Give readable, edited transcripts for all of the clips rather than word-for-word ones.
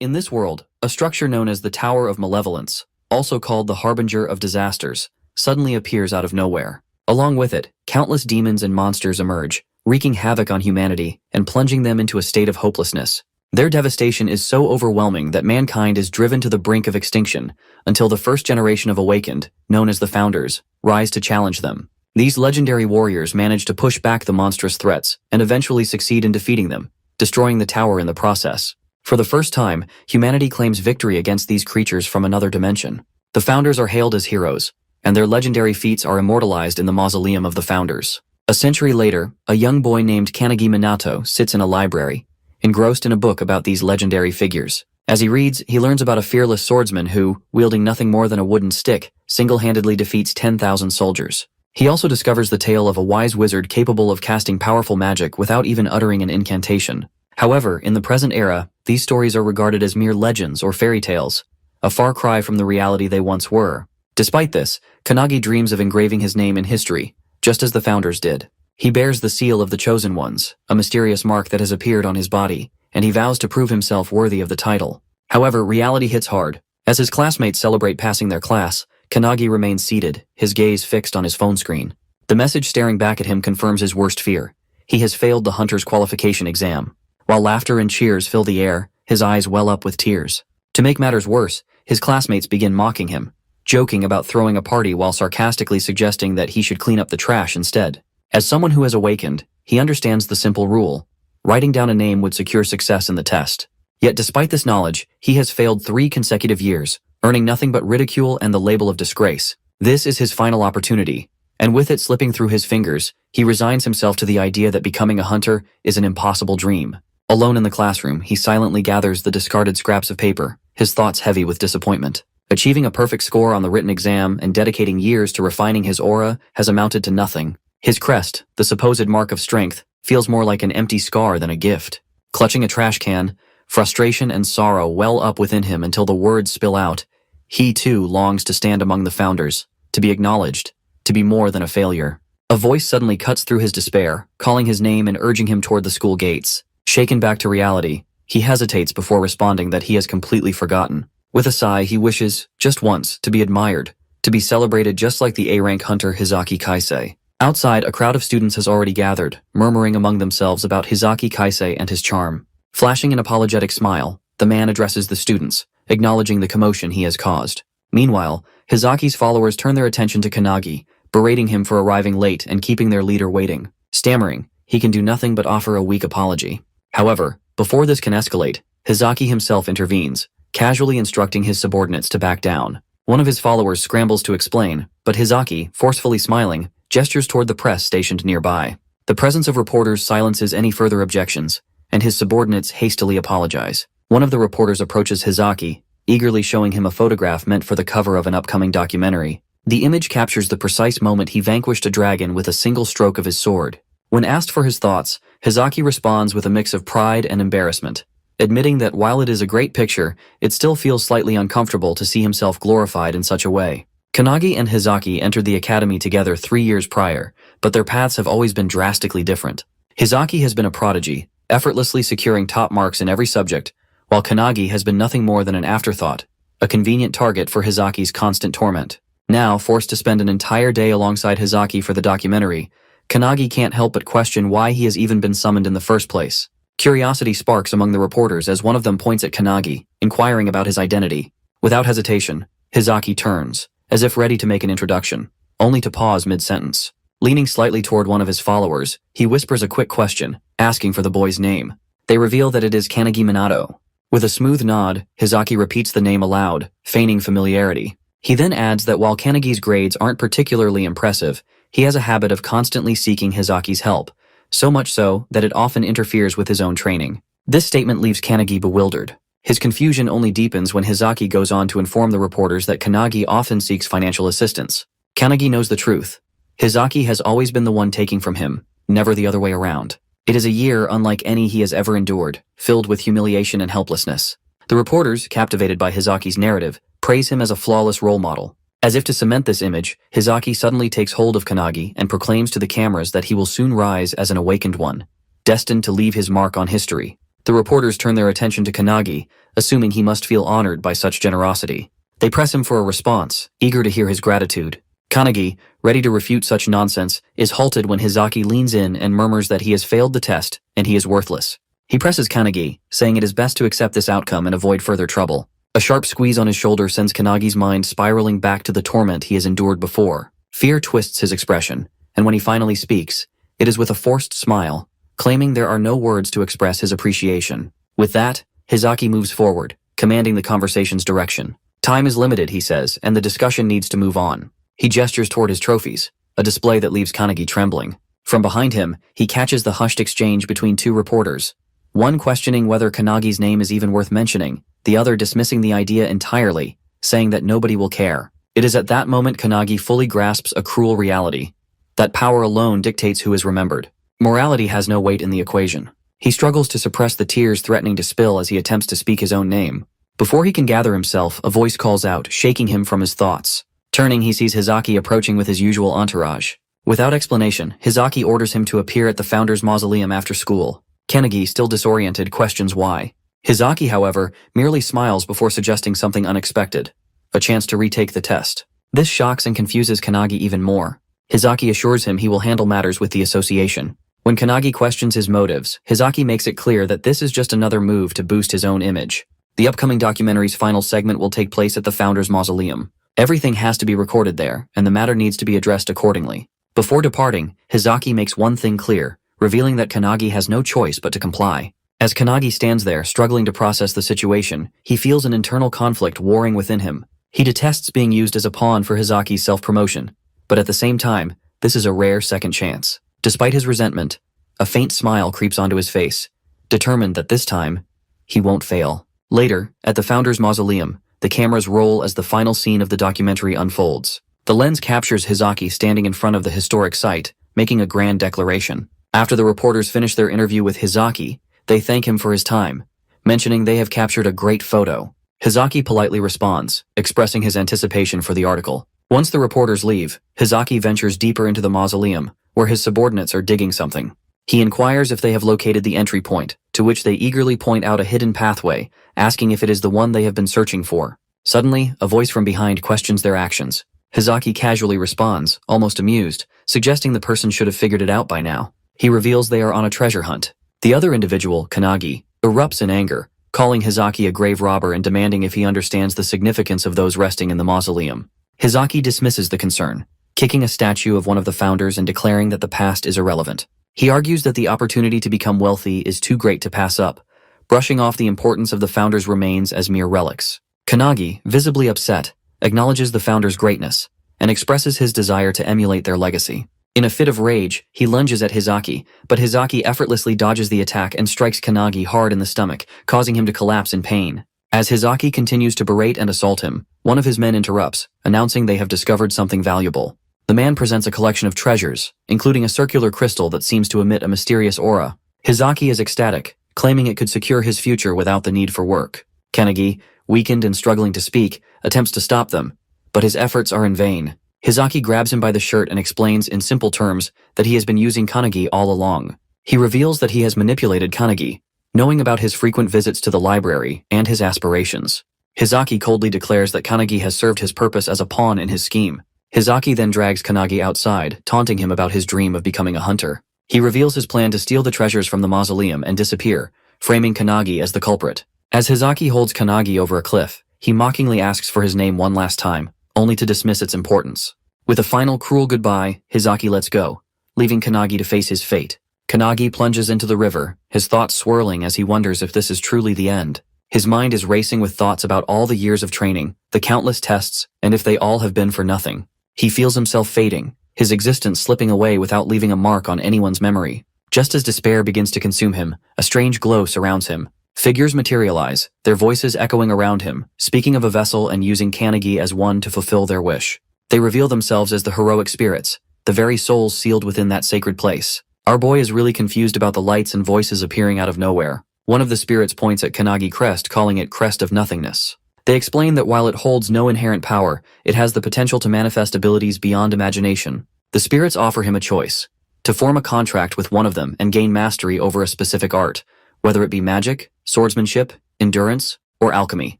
In this world, a structure known as the Tower of Malevolence, also called the Harbinger of Disasters, suddenly appears out of nowhere. Along with it, countless demons and monsters emerge, wreaking havoc on humanity and plunging them into a state of hopelessness. Their devastation is so overwhelming that mankind is driven to the brink of extinction until the first generation of Awakened, known as the Founders, rise to challenge them. These legendary warriors manage to push back the monstrous threats and eventually succeed in defeating them, destroying the tower in the process. For the first time, humanity claims victory against these creatures from another dimension. The Founders are hailed as heroes, and their legendary feats are immortalized in the mausoleum of the Founders. A century later, a young boy named Kanagi Minato sits in a library, engrossed in a book about these legendary figures. As he reads, he learns about a fearless swordsman who, wielding nothing more than a wooden stick, single-handedly defeats 10,000 soldiers. He also discovers the tale of a wise wizard capable of casting powerful magic without even uttering an incantation. However, in the present era, these stories are regarded as mere legends or fairy tales, a far cry from the reality they once were. Despite this, Kanagi dreams of engraving his name in history, just as the Founders did. He bears the seal of the Chosen Ones, a mysterious mark that has appeared on his body, and he vows to prove himself worthy of the title. However, reality hits hard. As his classmates celebrate passing their class, Kanagi remains seated, his gaze fixed on his phone screen. The message staring back at him confirms his worst fear. He has failed the hunter's qualification exam. While laughter and cheers fill the air, his eyes well up with tears. To make matters worse, his classmates begin mocking him, joking about throwing a party while sarcastically suggesting that he should clean up the trash instead. As someone who has awakened, he understands the simple rule: writing down a name would secure success in the test. Yet despite this knowledge, he has failed 3 consecutive years, earning nothing but ridicule and the label of disgrace. This is his final opportunity, and with it slipping through his fingers, he resigns himself to the idea that becoming a hunter is an impossible dream. Alone in the classroom, he silently gathers the discarded scraps of paper, his thoughts heavy with disappointment. Achieving a perfect score on the written exam and dedicating years to refining his aura has amounted to nothing. His crest, the supposed mark of strength, feels more like an empty scar than a gift. Clutching a trash can, frustration and sorrow well up within him until the words spill out. He too longs to stand among the Founders, to be acknowledged, to be more than a failure. A voice suddenly cuts through his despair, calling his name and urging him toward the school gates. Shaken back to reality, he hesitates before responding that he has completely forgotten. With a sigh, he wishes, just once, to be admired, to be celebrated just like the A-rank hunter Hizaki Kaisei. Outside, a crowd of students has already gathered, murmuring among themselves about Hizaki Kaisei and his charm. Flashing an apologetic smile, the man addresses the students, acknowledging the commotion he has caused. Meanwhile, Hizaki's followers turn their attention to Kanagi, berating him for arriving late and keeping their leader waiting. Stammering, he can do nothing but offer a weak apology. However, before this can escalate, Hizaki himself intervenes, casually instructing his subordinates to back down. One of his followers scrambles to explain, but Hizaki, forcefully smiling, gestures toward the press stationed nearby. The presence of reporters silences any further objections, and his subordinates hastily apologize. One of the reporters approaches Hizaki, eagerly showing him a photograph meant for the cover of an upcoming documentary. The image captures the precise moment he vanquished a dragon with a single stroke of his sword. When asked for his thoughts, Hizaki responds with a mix of pride and embarrassment, admitting that while it is a great picture, it still feels slightly uncomfortable to see himself glorified in such a way. Kanagi and Hizaki entered the academy together 3 years prior, but their paths have always been drastically different. Hizaki has been a prodigy, effortlessly securing top marks in every subject, while Kanagi has been nothing more than an afterthought, a convenient target for Hizaki's constant torment. Now, forced to spend an entire day alongside Hizaki for the documentary, Kanagi can't help but question why he has even been summoned in the first place. Curiosity sparks among the reporters as one of them points at Kanagi, inquiring about his identity. Without hesitation, Hizaki turns, as if ready to make an introduction, only to pause mid-sentence. Leaning slightly toward one of his followers, he whispers a quick question, asking for the boy's name. They reveal that it is Kanagi Minato. With a smooth nod, Hizaki repeats the name aloud, feigning familiarity. He then adds that while Kanagi's grades aren't particularly impressive, he has a habit of constantly seeking Hizaki's help, so much so that it often interferes with his own training. This statement leaves Kanagi bewildered. His confusion only deepens when Hizaki goes on to inform the reporters that Kanagi often seeks financial assistance. Kanagi knows the truth. Hizaki has always been the one taking from him, never the other way around. It is a year unlike any he has ever endured, filled with humiliation and helplessness. The reporters, captivated by Hizaki's narrative, praise him as a flawless role model. As if to cement this image, Hizaki suddenly takes hold of Kanagi and proclaims to the cameras that he will soon rise as an awakened one, destined to leave his mark on history. The reporters turn their attention to Kanagi, assuming he must feel honored by such generosity. They press him for a response, eager to hear his gratitude. Kanagi, ready to refute such nonsense, is halted when Hizaki leans in and murmurs that he has failed the test and he is worthless. He presses Kanagi, saying it is best to accept this outcome and avoid further trouble. A sharp squeeze on his shoulder sends Kanagi's mind spiraling back to the torment he has endured before. Fear twists his expression, and when he finally speaks, it is with a forced smile, claiming there are no words to express his appreciation. With that, Hizaki moves forward, commanding the conversation's direction. Time is limited, he says, and the discussion needs to move on. He gestures toward his trophies, a display that leaves Kanagi trembling. From behind him, he catches the hushed exchange between two reporters, one questioning whether Kanagi's name is even worth mentioning, the other dismissing the idea entirely, saying that nobody will care. It is at that moment Kanagi fully grasps a cruel reality. That power alone dictates who is remembered. Morality has no weight in the equation. He struggles to suppress the tears threatening to spill as he attempts to speak his own name. Before he can gather himself, a voice calls out, shaking him from his thoughts. Turning, he sees Hizaki approaching with his usual entourage. Without explanation, Hizaki orders him to appear at the founder's mausoleum after school. Kanagi, still disoriented, questions why. Hizaki, however, merely smiles before suggesting something unexpected. A chance to retake the test. This shocks and confuses Kanagi even more. Hizaki assures him he will handle matters with the association. When Kanagi questions his motives, Hizaki makes it clear that this is just another move to boost his own image. The upcoming documentary's final segment will take place at the founder's mausoleum. Everything has to be recorded there, and the matter needs to be addressed accordingly. Before departing, Hizaki makes one thing clear, revealing that Kanagi has no choice but to comply. As Kanagi stands there, struggling to process the situation, he feels an internal conflict warring within him. He detests being used as a pawn for Hizaki's self-promotion, but at the same time, this is a rare second chance. Despite his resentment, a faint smile creeps onto his face, determined that this time, he won't fail. Later, at the founder's mausoleum, the cameras roll as the final scene of the documentary unfolds. The lens captures Hizaki standing in front of the historic site, making a grand declaration. After the reporters finish their interview with Hizaki, they thank him for his time, mentioning they have captured a great photo. Hizaki politely responds, expressing his anticipation for the article. Once the reporters leave, Hizaki ventures deeper into the mausoleum, where his subordinates are digging something. He inquires if they have located the entry point, to which they eagerly point out a hidden pathway, asking if it is the one they have been searching for. Suddenly, a voice from behind questions their actions. Hizaki casually responds, almost amused, suggesting the person should have figured it out by now. He reveals they are on a treasure hunt. The other individual, Kanagi, erupts in anger, calling Hizaki a grave robber and demanding if he understands the significance of those resting in the mausoleum. Hizaki dismisses the concern, kicking a statue of one of the founders and declaring that the past is irrelevant. He argues that the opportunity to become wealthy is too great to pass up, brushing off the importance of the founder's remains as mere relics. Kanagi, visibly upset, acknowledges the founder's greatness and expresses his desire to emulate their legacy. In a fit of rage, he lunges at Hizaki, but Hizaki effortlessly dodges the attack and strikes Kanagi hard in the stomach, causing him to collapse in pain. As Hizaki continues to berate and assault him, one of his men interrupts, announcing they have discovered something valuable. The man presents a collection of treasures, including a circular crystal that seems to emit a mysterious aura. Hizaki is ecstatic, claiming it could secure his future without the need for work. Kanagi, weakened and struggling to speak, attempts to stop them, but his efforts are in vain. Hizaki grabs him by the shirt and explains in simple terms that he has been using Kanagi all along. He reveals that he has manipulated Kanagi, knowing about his frequent visits to the library and his aspirations. Hizaki coldly declares that Kanagi has served his purpose as a pawn in his scheme. Hizaki then drags Kanagi outside, taunting him about his dream of becoming a hunter. He reveals his plan to steal the treasures from the mausoleum and disappear, framing Kanagi as the culprit. As Hizaki holds Kanagi over a cliff, he mockingly asks for his name one last time, only to dismiss its importance. With a final cruel goodbye, Hizaki lets go, leaving Kanagi to face his fate. Kanagi plunges into the river, his thoughts swirling as he wonders if this is truly the end. His mind is racing with thoughts about all the years of training, the countless tests, and if they all have been for nothing. He feels himself fading, his existence slipping away without leaving a mark on anyone's memory. Just as despair begins to consume him, a strange glow surrounds him. Figures materialize, their voices echoing around him, speaking of a vessel and using Kanagi as one to fulfill their wish. They reveal themselves as the heroic spirits, the very souls sealed within that sacred place. Our boy is really confused about the lights and voices appearing out of nowhere. One of the spirits points at Kanagi Crest, calling it Crest of Nothingness. They explain that while it holds no inherent power, it has the potential to manifest abilities beyond imagination. The spirits offer him a choice: to form a contract with one of them and gain mastery over a specific art, whether it be magic, swordsmanship, endurance, or alchemy.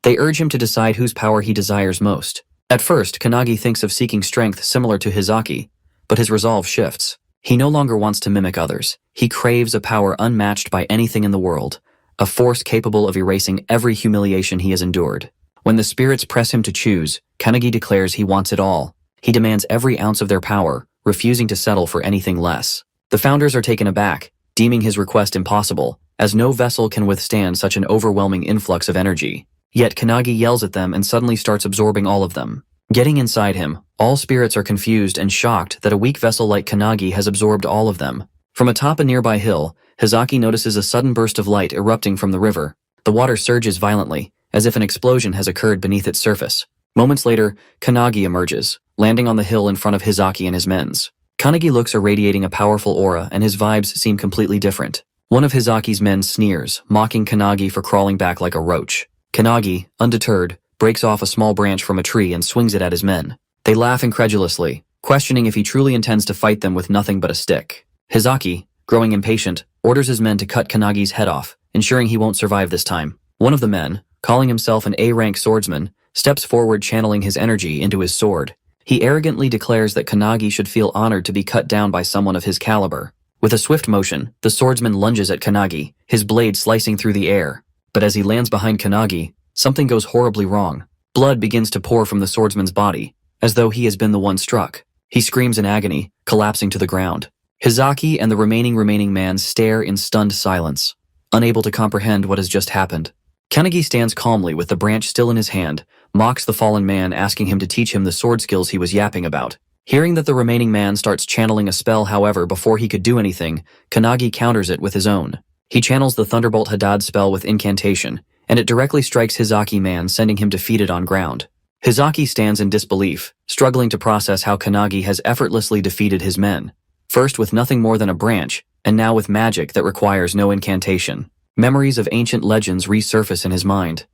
They urge him to decide whose power he desires most. At first, Kanagi thinks of seeking strength similar to Hizaki, but his resolve shifts. He no longer wants to mimic others. He craves a power unmatched by anything in the world, a force capable of erasing every humiliation he has endured. When the spirits press him to choose, Kanagi declares he wants it all. He demands every ounce of their power, refusing to settle for anything less. The founders are taken aback, deeming his request impossible, as no vessel can withstand such an overwhelming influx of energy. Yet Kanagi yells at them and suddenly starts absorbing all of them. Getting inside him, all spirits are confused and shocked that a weak vessel like Kanagi has absorbed all of them. From atop a nearby hill, Hizaki notices a sudden burst of light erupting from the river. The water surges violently, as if an explosion has occurred beneath its surface. Moments later, Kanagi emerges, landing on the hill in front of Hizaki and his men's. Kanagi looks irradiating a powerful aura, and his vibes seem completely different. One of Hizaki's men sneers, mocking Kanagi for crawling back like a roach. Kanagi, undeterred, breaks off a small branch from a tree and swings it at his men. They laugh incredulously, questioning if he truly intends to fight them with nothing but a stick. Hizaki, growing impatient, orders his men to cut Kanagi's head off, ensuring he won't survive this time. One of the men, calling himself an A-rank swordsman, steps forward channeling his energy into his sword. He arrogantly declares that Kanagi should feel honored to be cut down by someone of his caliber. With a swift motion, the swordsman lunges at Kanagi, his blade slicing through the air. But as he lands behind Kanagi, something goes horribly wrong. Blood begins to pour from the swordsman's body, as though he has been the one struck. He screams in agony, collapsing to the ground. Hizaki and the remaining man stare in stunned silence, unable to comprehend what has just happened. Kanagi stands calmly with the branch still in his hand, mocks the fallen man, asking him to teach him the sword skills he was yapping about. Hearing that the remaining man starts channeling a spell, however, before he could do anything, Kanagi counters it with his own. He channels the Thunderbolt Hadad spell with incantation, and it directly strikes Hizaki man, sending him defeated on ground. Hizaki stands in disbelief, struggling to process how Kanagi has effortlessly defeated his men. First with nothing more than a branch, and now with magic that requires no incantation. Memories of ancient legends resurface in his mind.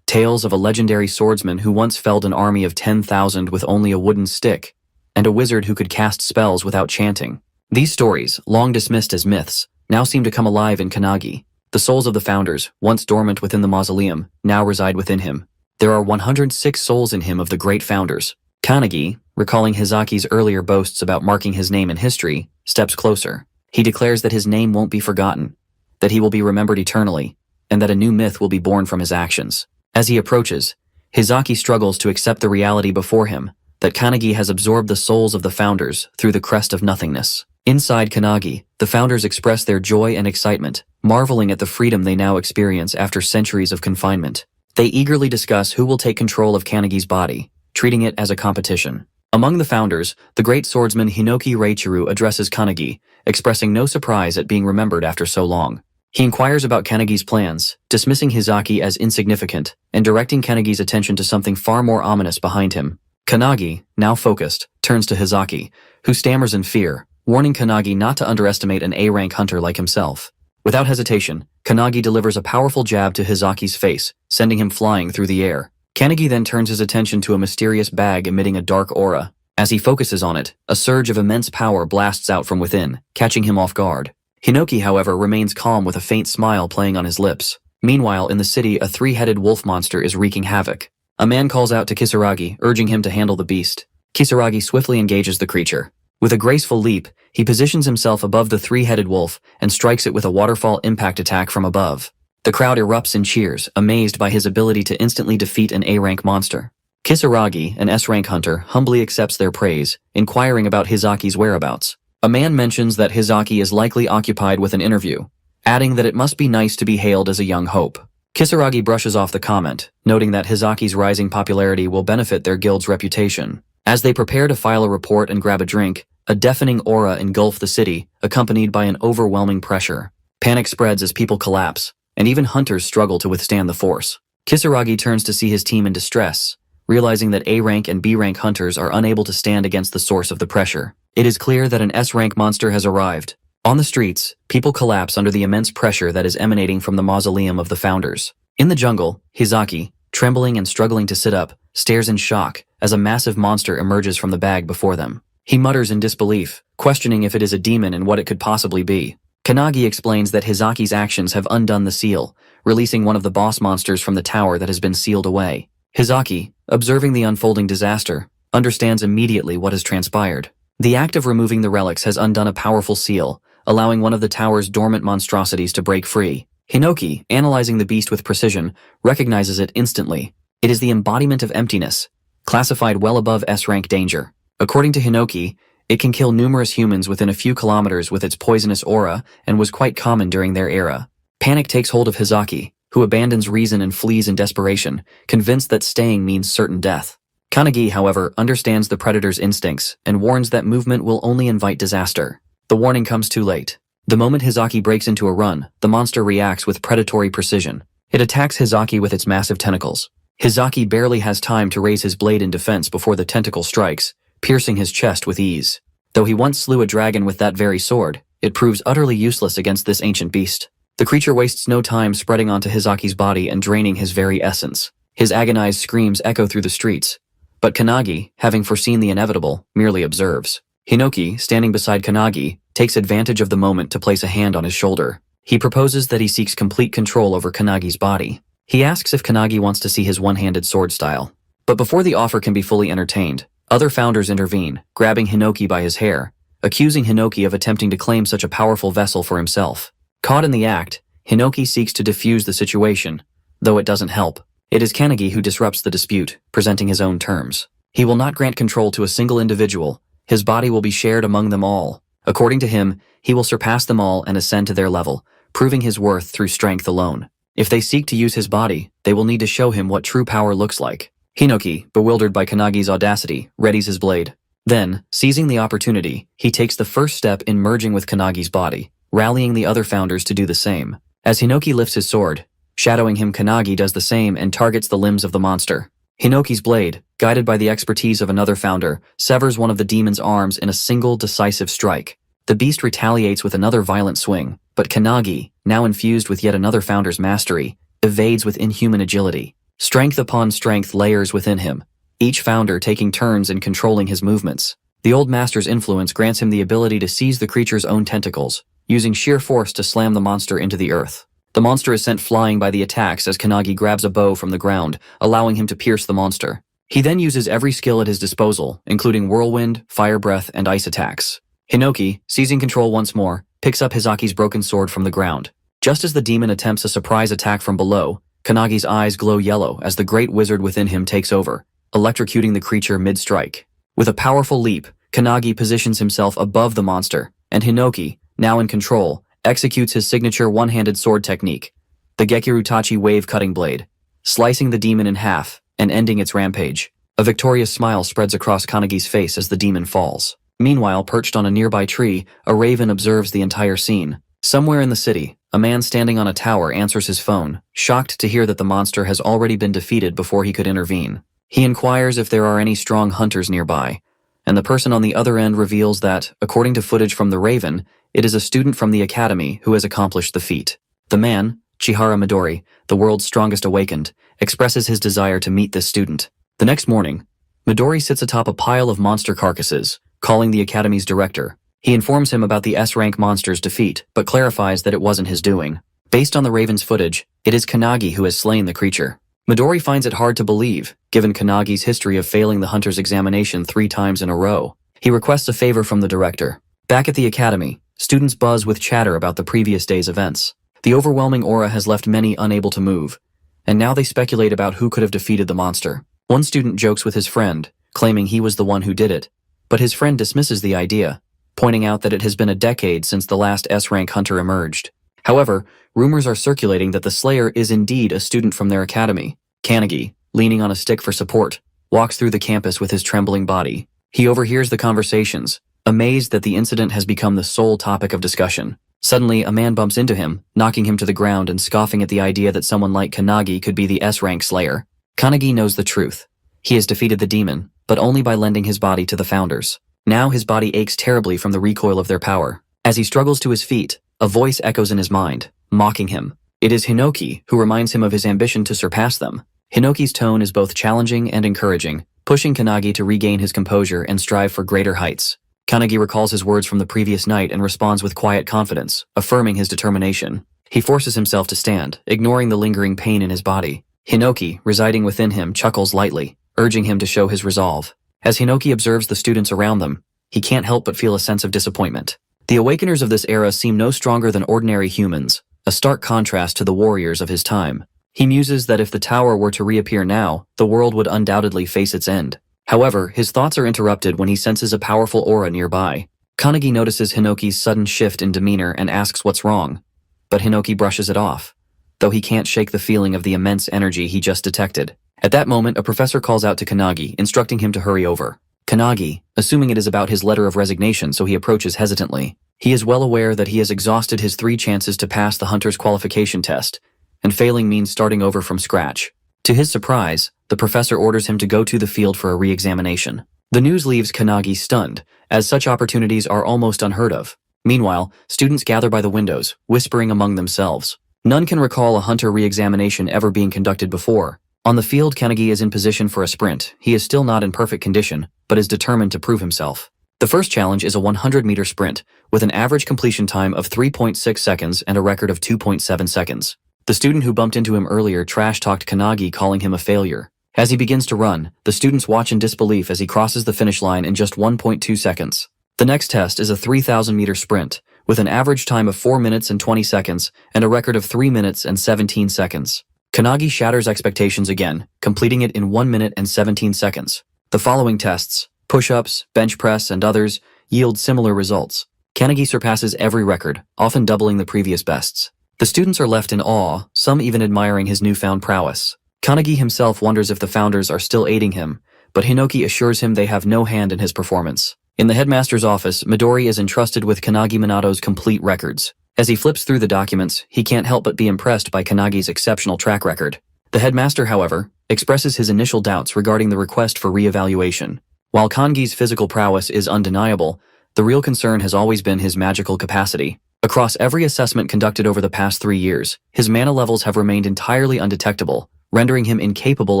Tales of a legendary swordsman who once felled an army of 10,000 with only a wooden stick, and a wizard who could cast spells without chanting. These stories, long dismissed as myths, now seem to come alive in Kanagi. The souls of the founders, once dormant within the mausoleum, now reside within him. There are 106 souls in him of the great founders. Kanagi, recalling Hizaki's earlier boasts about marking his name in history, steps closer. He declares that his name won't be forgotten, that he will be remembered eternally, and that a new myth will be born from his actions. As he approaches, Hizaki struggles to accept the reality before him, that Kanagi has absorbed the souls of the founders through the crest of nothingness. Inside Kanagi, the founders express their joy and excitement, marveling at the freedom they now experience after centuries of confinement. They eagerly discuss who will take control of Kanagi's body, treating it as a competition. Among the founders, the great swordsman Hinoki Reichiro addresses Kanagi, expressing no surprise at being remembered after so long. He inquires about Kanagi's plans, dismissing Hizaki as insignificant, and directing Kanagi's attention to something far more ominous behind him. Kanagi, now focused, turns to Hizaki, who stammers in fear, warning Kanagi not to underestimate an A-rank hunter like himself. Without hesitation, Kanagi delivers a powerful jab to Hizaki's face, sending him flying through the air. Kanagi then turns his attention to a mysterious bag emitting a dark aura. As he focuses on it, a surge of immense power blasts out from within, catching him off guard. Hinoki, however, remains calm with a faint smile playing on his lips. Meanwhile, in the city, a three-headed wolf monster is wreaking havoc. A man calls out to Kisaragi, urging him to handle the beast. Kisaragi swiftly engages the creature. With a graceful leap, he positions himself above the three-headed wolf and strikes it with a waterfall impact attack from above. The crowd erupts in cheers, amazed by his ability to instantly defeat an A-rank monster. Kisaragi, an S-rank hunter, humbly accepts their praise, inquiring about Hizaki's whereabouts. A man mentions that Hizaki is likely occupied with an interview, adding that it must be nice to be hailed as a young hope. Kisaragi brushes off the comment, noting that Hizaki's rising popularity will benefit their guild's reputation. As they prepare to file a report and grab a drink, a deafening aura engulfs the city, accompanied by an overwhelming pressure. Panic spreads as people collapse, and even hunters struggle to withstand the force. Kisaragi turns to see his team in distress, realizing that A-rank and B-rank hunters are unable to stand against the source of the pressure. It is clear that an S-rank monster has arrived. On the streets, people collapse under the immense pressure that is emanating from the mausoleum of the founders. In the jungle, Hizaki, trembling and struggling to sit up, stares in shock as a massive monster emerges from the bag before them. He mutters in disbelief, questioning if it is a demon and what it could possibly be. Kanagi explains that Hizaki's actions have undone the seal, releasing one of the boss monsters from the tower that has been sealed away. Hizaki, observing the unfolding disaster, understands immediately what has transpired. The act of removing the relics has undone a powerful seal, allowing one of the tower's dormant monstrosities to break free. Hinoki, analyzing the beast with precision, recognizes it instantly. It is the embodiment of emptiness, classified well above S-rank danger. According to Hinoki, it can kill numerous humans within a few kilometers with its poisonous aura and was quite common during their era. Panic takes hold of Hizaki, who abandons reason and flees in desperation, convinced that staying means certain death. Kanagi, however, understands the predator's instincts and warns that movement will only invite disaster. The warning comes too late. The moment Hizaki breaks into a run, the monster reacts with predatory precision. It attacks Hizaki with its massive tentacles. Hizaki barely has time to raise his blade in defense before the tentacle strikes, piercing his chest with ease. Though he once slew a dragon with that very sword, it proves utterly useless against this ancient beast. The creature wastes no time spreading onto Hizaki's body and draining his very essence. His agonized screams echo through the streets. But Kanagi, having foreseen the inevitable, merely observes. Hinoki, standing beside Kanagi, takes advantage of the moment to place a hand on his shoulder. He proposes that he seeks complete control over Kanagi's body. He asks if Kanagi wants to see his one-handed sword style. But before the offer can be fully entertained, other founders intervene, grabbing Hinoki by his hair, accusing Hinoki of attempting to claim such a powerful vessel for himself. Caught in the act, Hinoki seeks to defuse the situation, though it doesn't help. It is Kanagi who disrupts the dispute, presenting his own terms. He will not grant control to a single individual. His body will be shared among them all. According to him, he will surpass them all and ascend to their level, proving his worth through strength alone. If they seek to use his body, they will need to show him what true power looks like. Hinoki, bewildered by Kanagi's audacity, readies his blade. Then, seizing the opportunity, he takes the first step in merging with Kanagi's body, rallying the other founders to do the same. As Hinoki lifts his sword, shadowing him, Kanagi does the same and targets the limbs of the monster. Hinoki's blade, guided by the expertise of another founder, severs one of the demon's arms in a single decisive strike. The beast retaliates with another violent swing, but Kanagi, now infused with yet another founder's mastery, evades with inhuman agility. Strength upon strength layers within him, each founder taking turns in controlling his movements. The old master's influence grants him the ability to seize the creature's own tentacles, using sheer force to slam the monster into the earth. The monster is sent flying by the attacks as Kanagi grabs a bow from the ground, allowing him to pierce the monster. He then uses every skill at his disposal, including whirlwind, fire breath, and ice attacks. Hinoki, seizing control once more, picks up Hizaki's broken sword from the ground. Just as the demon attempts a surprise attack from below, Kanagi's eyes glow yellow as the great wizard within him takes over, electrocuting the creature mid-strike. With a powerful leap, Kanagi positions himself above the monster, and Hinoki, now in control, executes his signature one-handed sword technique, the Gekirutachi wave cutting blade, slicing the demon in half and ending its rampage. A victorious smile spreads across Kanagi's face as the demon falls. Meanwhile, perched on a nearby tree, a raven observes the entire scene. Somewhere in the city, a man standing on a tower answers his phone, shocked to hear that the monster has already been defeated before he could intervene. He inquires if there are any strong hunters nearby, and the person on the other end reveals that, according to footage from the Raven, it is a student from the academy who has accomplished the feat. The man, Chihara Midori, the world's strongest awakened, expresses his desire to meet this student. The next morning, Midori sits atop a pile of monster carcasses, calling the academy's director. He informs him about the S-rank monster's defeat, but clarifies that it wasn't his doing. Based on the Raven's footage, it is Kanagi who has slain the creature. Midori finds it hard to believe, given Kanagi's history of failing the hunter's examination 3 times in a row. He requests a favor from the director. Back at the academy, students buzz with chatter about the previous day's events. The overwhelming aura has left many unable to move, and now they speculate about who could have defeated the monster. One student jokes with his friend, claiming he was the one who did it, but his friend dismisses the idea, pointing out that it has been a decade since the last S-rank hunter emerged. However, rumors are circulating that the Slayer is indeed a student from their academy. Kanagi, leaning on a stick for support, walks through the campus with his trembling body. He overhears the conversations, amazed that the incident has become the sole topic of discussion. Suddenly, a man bumps into him, knocking him to the ground and scoffing at the idea that someone like Kanagi could be the S-rank Slayer. Kanagi knows the truth. He has defeated the demon, but only by lending his body to the founders. Now his body aches terribly from the recoil of their power. As he struggles to his feet, a voice echoes in his mind, mocking him. It is Hinoki, who reminds him of his ambition to surpass them. Hinoki's tone is both challenging and encouraging, pushing Kanagi to regain his composure and strive for greater heights. Kanagi recalls his words from the previous night and responds with quiet confidence, affirming his determination. He forces himself to stand, ignoring the lingering pain in his body. Hinoki, residing within him, chuckles lightly, urging him to show his resolve. As Hinoki observes the students around them, he can't help but feel a sense of disappointment. The awakeners of this era seem no stronger than ordinary humans, a stark contrast to the warriors of his time. He muses that if the tower were to reappear now, the world would undoubtedly face its end. However, his thoughts are interrupted when he senses a powerful aura nearby. Kanagi notices Hinoki's sudden shift in demeanor and asks what's wrong, but Hinoki brushes it off, though he can't shake the feeling of the immense energy he just detected. At that moment, a professor calls out to Kanagi, instructing him to hurry over. Kanagi, assuming it is about his letter of resignation, so he approaches hesitantly. He is well aware that he has exhausted his 3 chances to pass the hunter's qualification test, and failing means starting over from scratch. To his surprise, the professor orders him to go to the field for a re-examination. The news leaves Kanagi stunned, as such opportunities are almost unheard of. Meanwhile, students gather by the windows, whispering among themselves. None can recall a hunter re-examination ever being conducted before. On the field, Kanagi is in position for a sprint. He is still not in perfect condition, but is determined to prove himself. The first challenge is a 100-meter sprint, with an average completion time of 3.6 seconds and a record of 2.7 seconds. The student who bumped into him earlier trash-talked Kanagi, calling him a failure. As he begins to run, the students watch in disbelief as he crosses the finish line in just 1.2 seconds. The next test is a 3,000-meter sprint, with an average time of 4 minutes and 20 seconds and a record of 3 minutes and 17 seconds. Kanagi shatters expectations again, completing it in 1 minute and 17 seconds. The following tests, push-ups, bench press, and others, yield similar results. Kanagi surpasses every record, often doubling the previous bests. The students are left in awe, some even admiring his newfound prowess. Kanagi himself wonders if the founders are still aiding him, but Hinoki assures him they have no hand in his performance. In the headmaster's office, Midori is entrusted with Kanagi Minato's complete records. As he flips through the documents, he can't help but be impressed by Kanagi's exceptional track record. The headmaster, however, expresses his initial doubts regarding the request for re-evaluation. While Kangi's physical prowess is undeniable, the real concern has always been his magical capacity. Across every assessment conducted over the past 3 years, his mana levels have remained entirely undetectable, rendering him incapable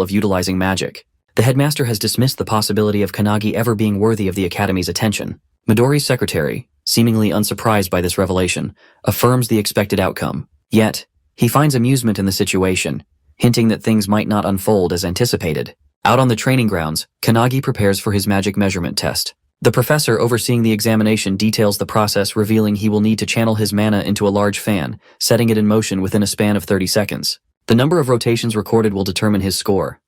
of utilizing magic. The headmaster has dismissed the possibility of Kanagi ever being worthy of the Academy's attention. Midori's secretary, seemingly unsurprised by this revelation, affirms the expected outcome. Yet, he finds amusement in the situation, hinting that things might not unfold as anticipated. Out on the training grounds, Kanagi prepares for his magic measurement test. The professor overseeing the examination details the process, revealing he will need to channel his mana into a large fan, setting it in motion within a span of 30 seconds. The number of rotations recorded will determine his score.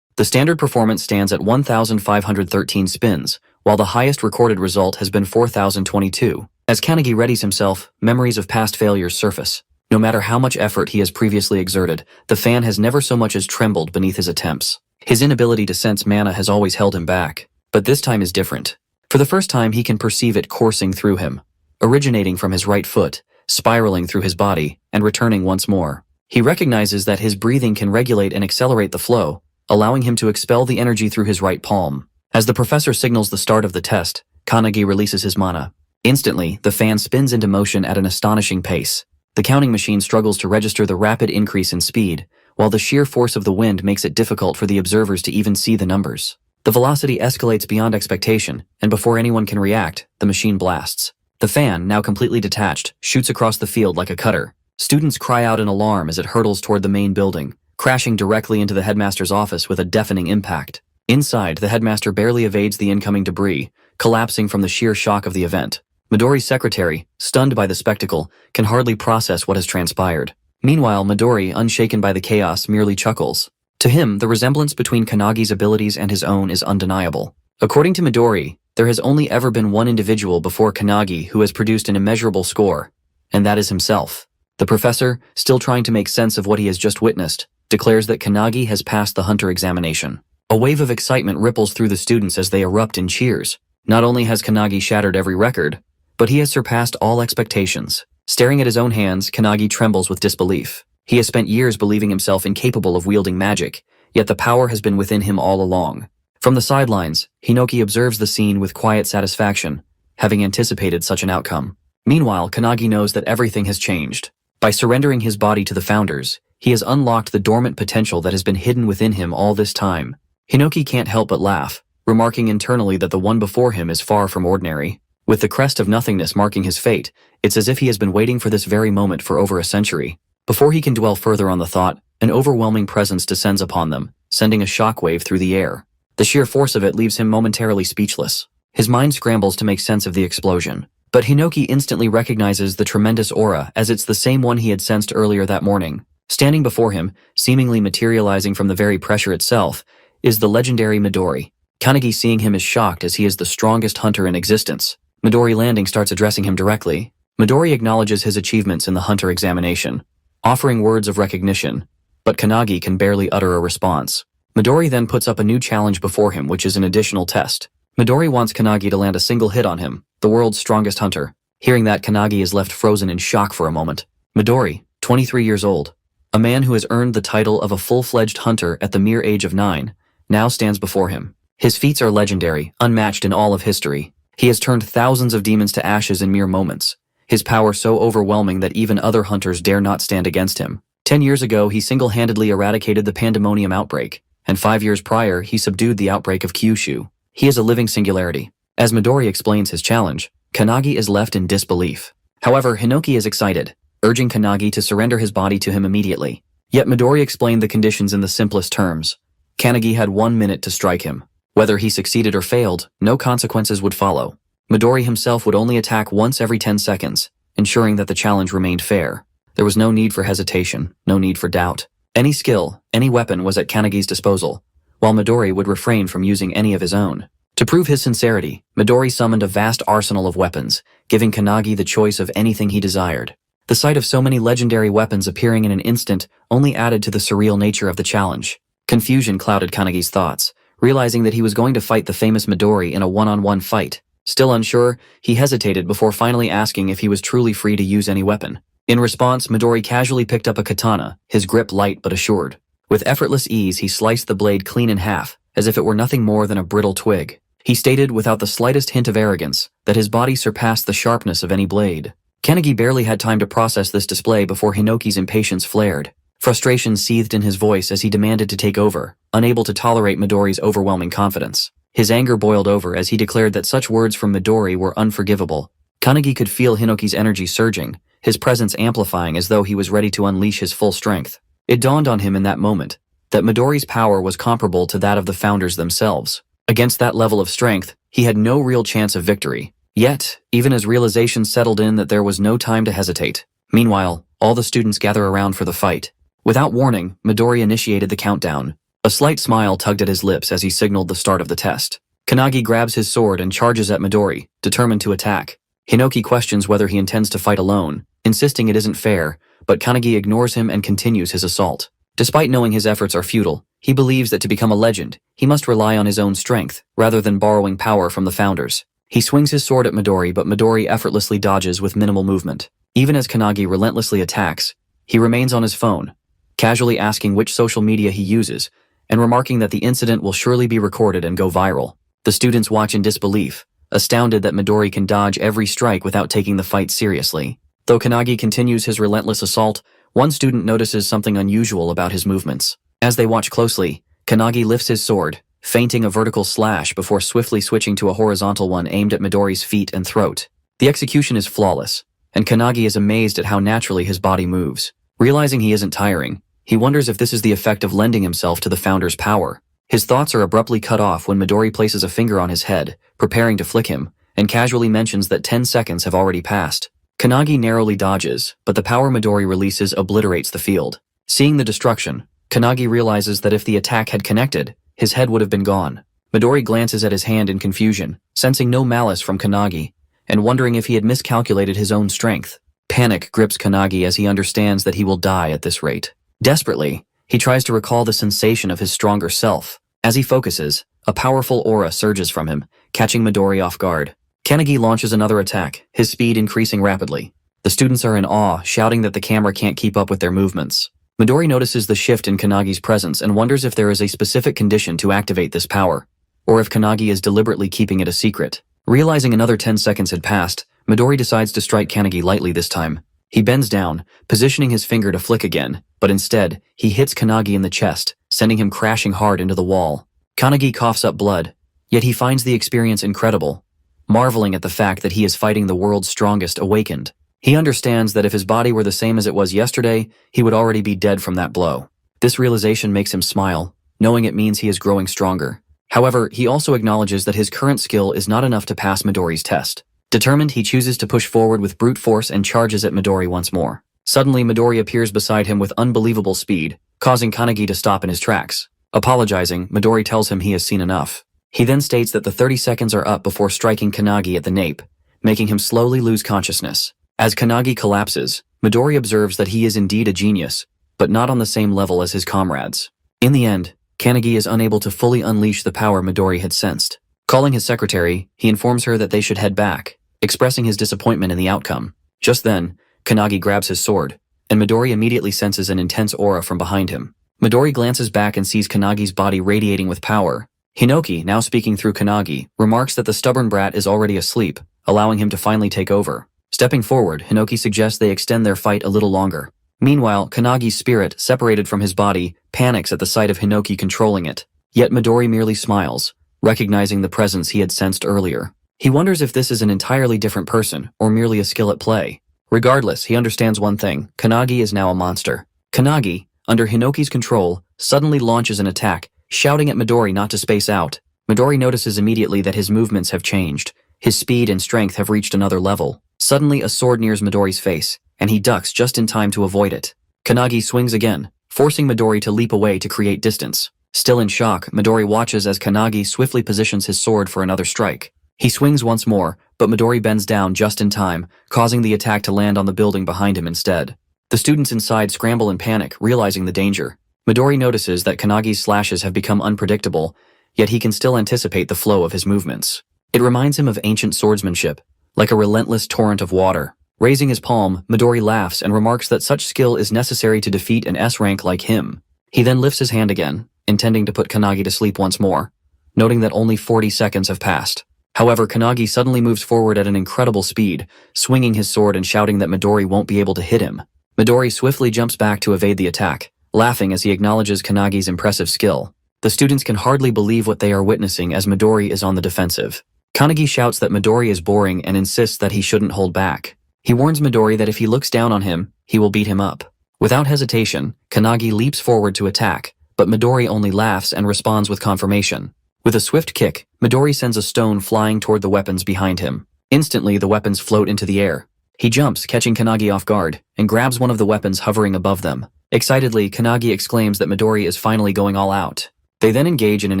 The standard performance stands at 1,513 spins, while the highest recorded result has been 4,022. As Kanagi readies himself, memories of past failures surface. No matter how much effort he has previously exerted, the fan has never so much as trembled beneath his attempts. His inability to sense mana has always held him back, but this time is different. For the first time, he can perceive it coursing through him, originating from his right foot, spiraling through his body, and returning once more. He recognizes that his breathing can regulate and accelerate the flow, allowing him to expel the energy through his right palm. As the professor signals the start of the test, Kanagi releases his mana. Instantly, the fan spins into motion at an astonishing pace. The counting machine struggles to register the rapid increase in speed, while the sheer force of the wind makes it difficult for the observers to even see the numbers. The velocity escalates beyond expectation, and before anyone can react, the machine blasts. The fan, now completely detached, shoots across the field like a cutter. Students cry out in alarm as it hurtles toward the main building, crashing directly into the headmaster's office with a deafening impact. Inside, the headmaster barely evades the incoming debris, collapsing from the sheer shock of the event. Midori's secretary, stunned by the spectacle, can hardly process what has transpired. Meanwhile, Midori, unshaken by the chaos, merely chuckles. To him, the resemblance between Kanagi's abilities and his own is undeniable. According to Midori, there has only ever been one individual before Kanagi who has produced an immeasurable score, and that is himself. The professor, still trying to make sense of what he has just witnessed, declares that Kanagi has passed the hunter examination. A wave of excitement ripples through the students as they erupt in cheers. Not only has Kanagi shattered every record, but he has surpassed all expectations. Staring at his own hands, Kanagi trembles with disbelief. He has spent years believing himself incapable of wielding magic, yet the power has been within him all along. From the sidelines, Hinoki observes the scene with quiet satisfaction, having anticipated such an outcome. Meanwhile, Kanagi knows that everything has changed. By surrendering his body to the founders, he has unlocked the dormant potential that has been hidden within him all this time. Hinoki can't help but laugh, remarking internally that the one before him is far from ordinary. With the crest of nothingness marking his fate, it's as if he has been waiting for this very moment for over a century. Before he can dwell further on the thought, an overwhelming presence descends upon them, sending a shockwave through the air. The sheer force of it leaves him momentarily speechless. His mind scrambles to make sense of the explosion. But Hinoki instantly recognizes the tremendous aura as it's the same one he had sensed earlier that morning. Standing before him, seemingly materializing from the very pressure itself, is the legendary Midori. Kanagi, seeing him, is shocked as he is the strongest hunter in existence. Midori Landing starts addressing him directly. Midori acknowledges his achievements in the hunter examination, offering words of recognition, but Kanagi can barely utter a response. Midori then puts up a new challenge before him, which is an additional test. Midori wants Kanagi to land a single hit on him, the world's strongest hunter. Hearing that, Kanagi is left frozen in shock for a moment. Midori, 23 years old, a man who has earned the title of a full-fledged hunter at the mere age of 9, now stands before him. His feats are legendary, unmatched in all of history. He has turned thousands of demons to ashes in mere moments, his power so overwhelming that even other hunters dare not stand against him. 10 years ago, he single-handedly eradicated the pandemonium outbreak, and 5 years prior, he subdued the outbreak of Kyushu. He is a living singularity. As Midori explains his challenge, Kanagi is left in disbelief. However, Hinoki is excited, urging Kanagi to surrender his body to him immediately. Yet Midori explained the conditions in the simplest terms. Kanagi had 1 minute to strike him. Whether he succeeded or failed, no consequences would follow. Midori himself would only attack once every 10 seconds, ensuring that the challenge remained fair. There was no need for hesitation, no need for doubt. Any skill, any weapon was at Kanagi's disposal, while Midori would refrain from using any of his own. To prove his sincerity, Midori summoned a vast arsenal of weapons, giving Kanagi the choice of anything he desired. The sight of so many legendary weapons appearing in an instant only added to the surreal nature of the challenge. Confusion clouded Kanagi's thoughts, realizing that he was going to fight the famous Midori in a one-on-one fight. Still unsure, he hesitated before finally asking if he was truly free to use any weapon. In response, Midori casually picked up a katana, his grip light but assured. With effortless ease, he sliced the blade clean in half, as if it were nothing more than a brittle twig. He stated without the slightest hint of arrogance that his body surpassed the sharpness of any blade. Kanagi barely had time to process this display before Hinoki's impatience flared. Frustration seethed in his voice as he demanded to take over, unable to tolerate Midori's overwhelming confidence. His anger boiled over as he declared that such words from Midori were unforgivable. Kanagi could feel Hinoki's energy surging, his presence amplifying as though he was ready to unleash his full strength. It dawned on him in that moment that Midori's power was comparable to that of the founders themselves. Against that level of strength, he had no real chance of victory. Yet, even as realization settled in that there was no time to hesitate. Meanwhile, all the students gather around for the fight. Without warning, Midori initiated the countdown. A slight smile tugged at his lips as he signaled the start of the test. Kanagi grabs his sword and charges at Midori, determined to attack. Hinoki questions whether he intends to fight alone, insisting it isn't fair, but Kanagi ignores him and continues his assault. Despite knowing his efforts are futile, he believes that to become a legend, he must rely on his own strength, rather than borrowing power from the founders. He swings his sword at Midori, but Midori effortlessly dodges with minimal movement. Even as Kanagi relentlessly attacks, he remains on his phone, casually asking which social media he uses, and remarking that the incident will surely be recorded and go viral. The students watch in disbelief, astounded that Midori can dodge every strike without taking the fight seriously. Though Kanagi continues his relentless assault, one student notices something unusual about his movements. As they watch closely, Kanagi lifts his sword, feinting a vertical slash before swiftly switching to a horizontal one aimed at Midori's feet and throat. The execution is flawless, and Kanagi is amazed at how naturally his body moves. Realizing he isn't tiring, he wonders if this is the effect of lending himself to the founder's power. His thoughts are abruptly cut off when Midori places a finger on his head, preparing to flick him, and casually mentions that 10 seconds have already passed. Kanagi narrowly dodges, but the power Midori releases obliterates the field. Seeing the destruction, Kanagi realizes that if the attack had connected, his head would have been gone. Midori glances at his hand in confusion, sensing no malice from Kanagi, and wondering if he had miscalculated his own strength. Panic grips Kanagi as he understands that he will die at this rate. Desperately, he tries to recall the sensation of his stronger self. As he focuses, a powerful aura surges from him, catching Midori off guard. Kanagi launches another attack, his speed increasing rapidly. The students are in awe, shouting that the camera can't keep up with their movements. Midori notices the shift in Kanagi's presence and wonders if there is a specific condition to activate this power, or if Kanagi is deliberately keeping it a secret. Realizing another 10 seconds had passed, Midori decides to strike Kanagi lightly this time. He bends down, positioning his finger to flick again, but instead, he hits Kanagi in the chest, sending him crashing hard into the wall. Kanagi coughs up blood, yet he finds the experience incredible. marveling at the fact that he is fighting the world's strongest awakened. He understands that if his body were the same as it was yesterday, he would already be dead from that blow. This realization makes him smile, knowing it means he is growing stronger. However, he also acknowledges that his current skill is not enough to pass Midori's test. Determined, he chooses to push forward with brute force and charges at Midori once more. Suddenly, Midori appears beside him with unbelievable speed, causing Kanagi to stop in his tracks. Apologizing, Midori tells him he has seen enough. He then states that the 30 seconds are up before striking Kanagi at the nape, making him slowly lose consciousness. As Kanagi collapses, Midori observes that he is indeed a genius, but not on the same level as his comrades. In the end, Kanagi is unable to fully unleash the power Midori had sensed. Calling his secretary, he informs her that they should head back, expressing his disappointment in the outcome. Just then, Kanagi grabs his sword, and Midori immediately senses an intense aura from behind him. Midori glances back and sees Kanagi's body radiating with power. Hinoki, now speaking through Kanagi, remarks that the stubborn brat is already asleep, allowing him to finally take over. Stepping forward, Hinoki suggests they extend their fight a little longer. Meanwhile, Kanagi's spirit, separated from his body, panics at the sight of Hinoki controlling it. Yet Midori merely smiles, recognizing the presence he had sensed earlier. He wonders if this is an entirely different person, or merely a skill at play. Regardless, he understands one thing: Kanagi is now a monster. Kanagi, under Hinoki's control, suddenly launches an attack, shouting at Midori not to space out. Midori notices immediately that his movements have changed. His speed and strength have reached another level. Suddenly, a sword nears Midori's face, and he ducks just in time to avoid it. Kanagi swings again, forcing Midori to leap away to create distance. Still in shock, Midori watches as Kanagi swiftly positions his sword for another strike. He swings once more, but Midori bends down just in time, causing the attack to land on the building behind him instead. The students inside scramble in panic, realizing the danger. Midori notices that Kanagi's slashes have become unpredictable, yet he can still anticipate the flow of his movements. It reminds him of ancient swordsmanship, like a relentless torrent of water. Raising his palm, Midori laughs and remarks that such skill is necessary to defeat an S-rank like him. He then lifts his hand again, intending to put Kanagi to sleep once more, noting that only 40 seconds have passed. However, Kanagi suddenly moves forward at an incredible speed, swinging his sword and shouting that Midori won't be able to hit him. Midori swiftly jumps back to evade the attack, laughing as he acknowledges Kanagi's impressive skill. The students can hardly believe what they are witnessing as Midori is on the defensive. Kanagi shouts that Midori is boring and insists that he shouldn't hold back. He warns Midori that if he looks down on him, he will beat him up. Without hesitation, Kanagi leaps forward to attack, but Midori only laughs and responds with confirmation. With a swift kick, Midori sends a stone flying toward the weapons behind him. Instantly, the weapons float into the air. He jumps, catching Kanagi off guard, and grabs one of the weapons hovering above them. Excitedly, Kanagi exclaims that Midori is finally going all out. They then engage in an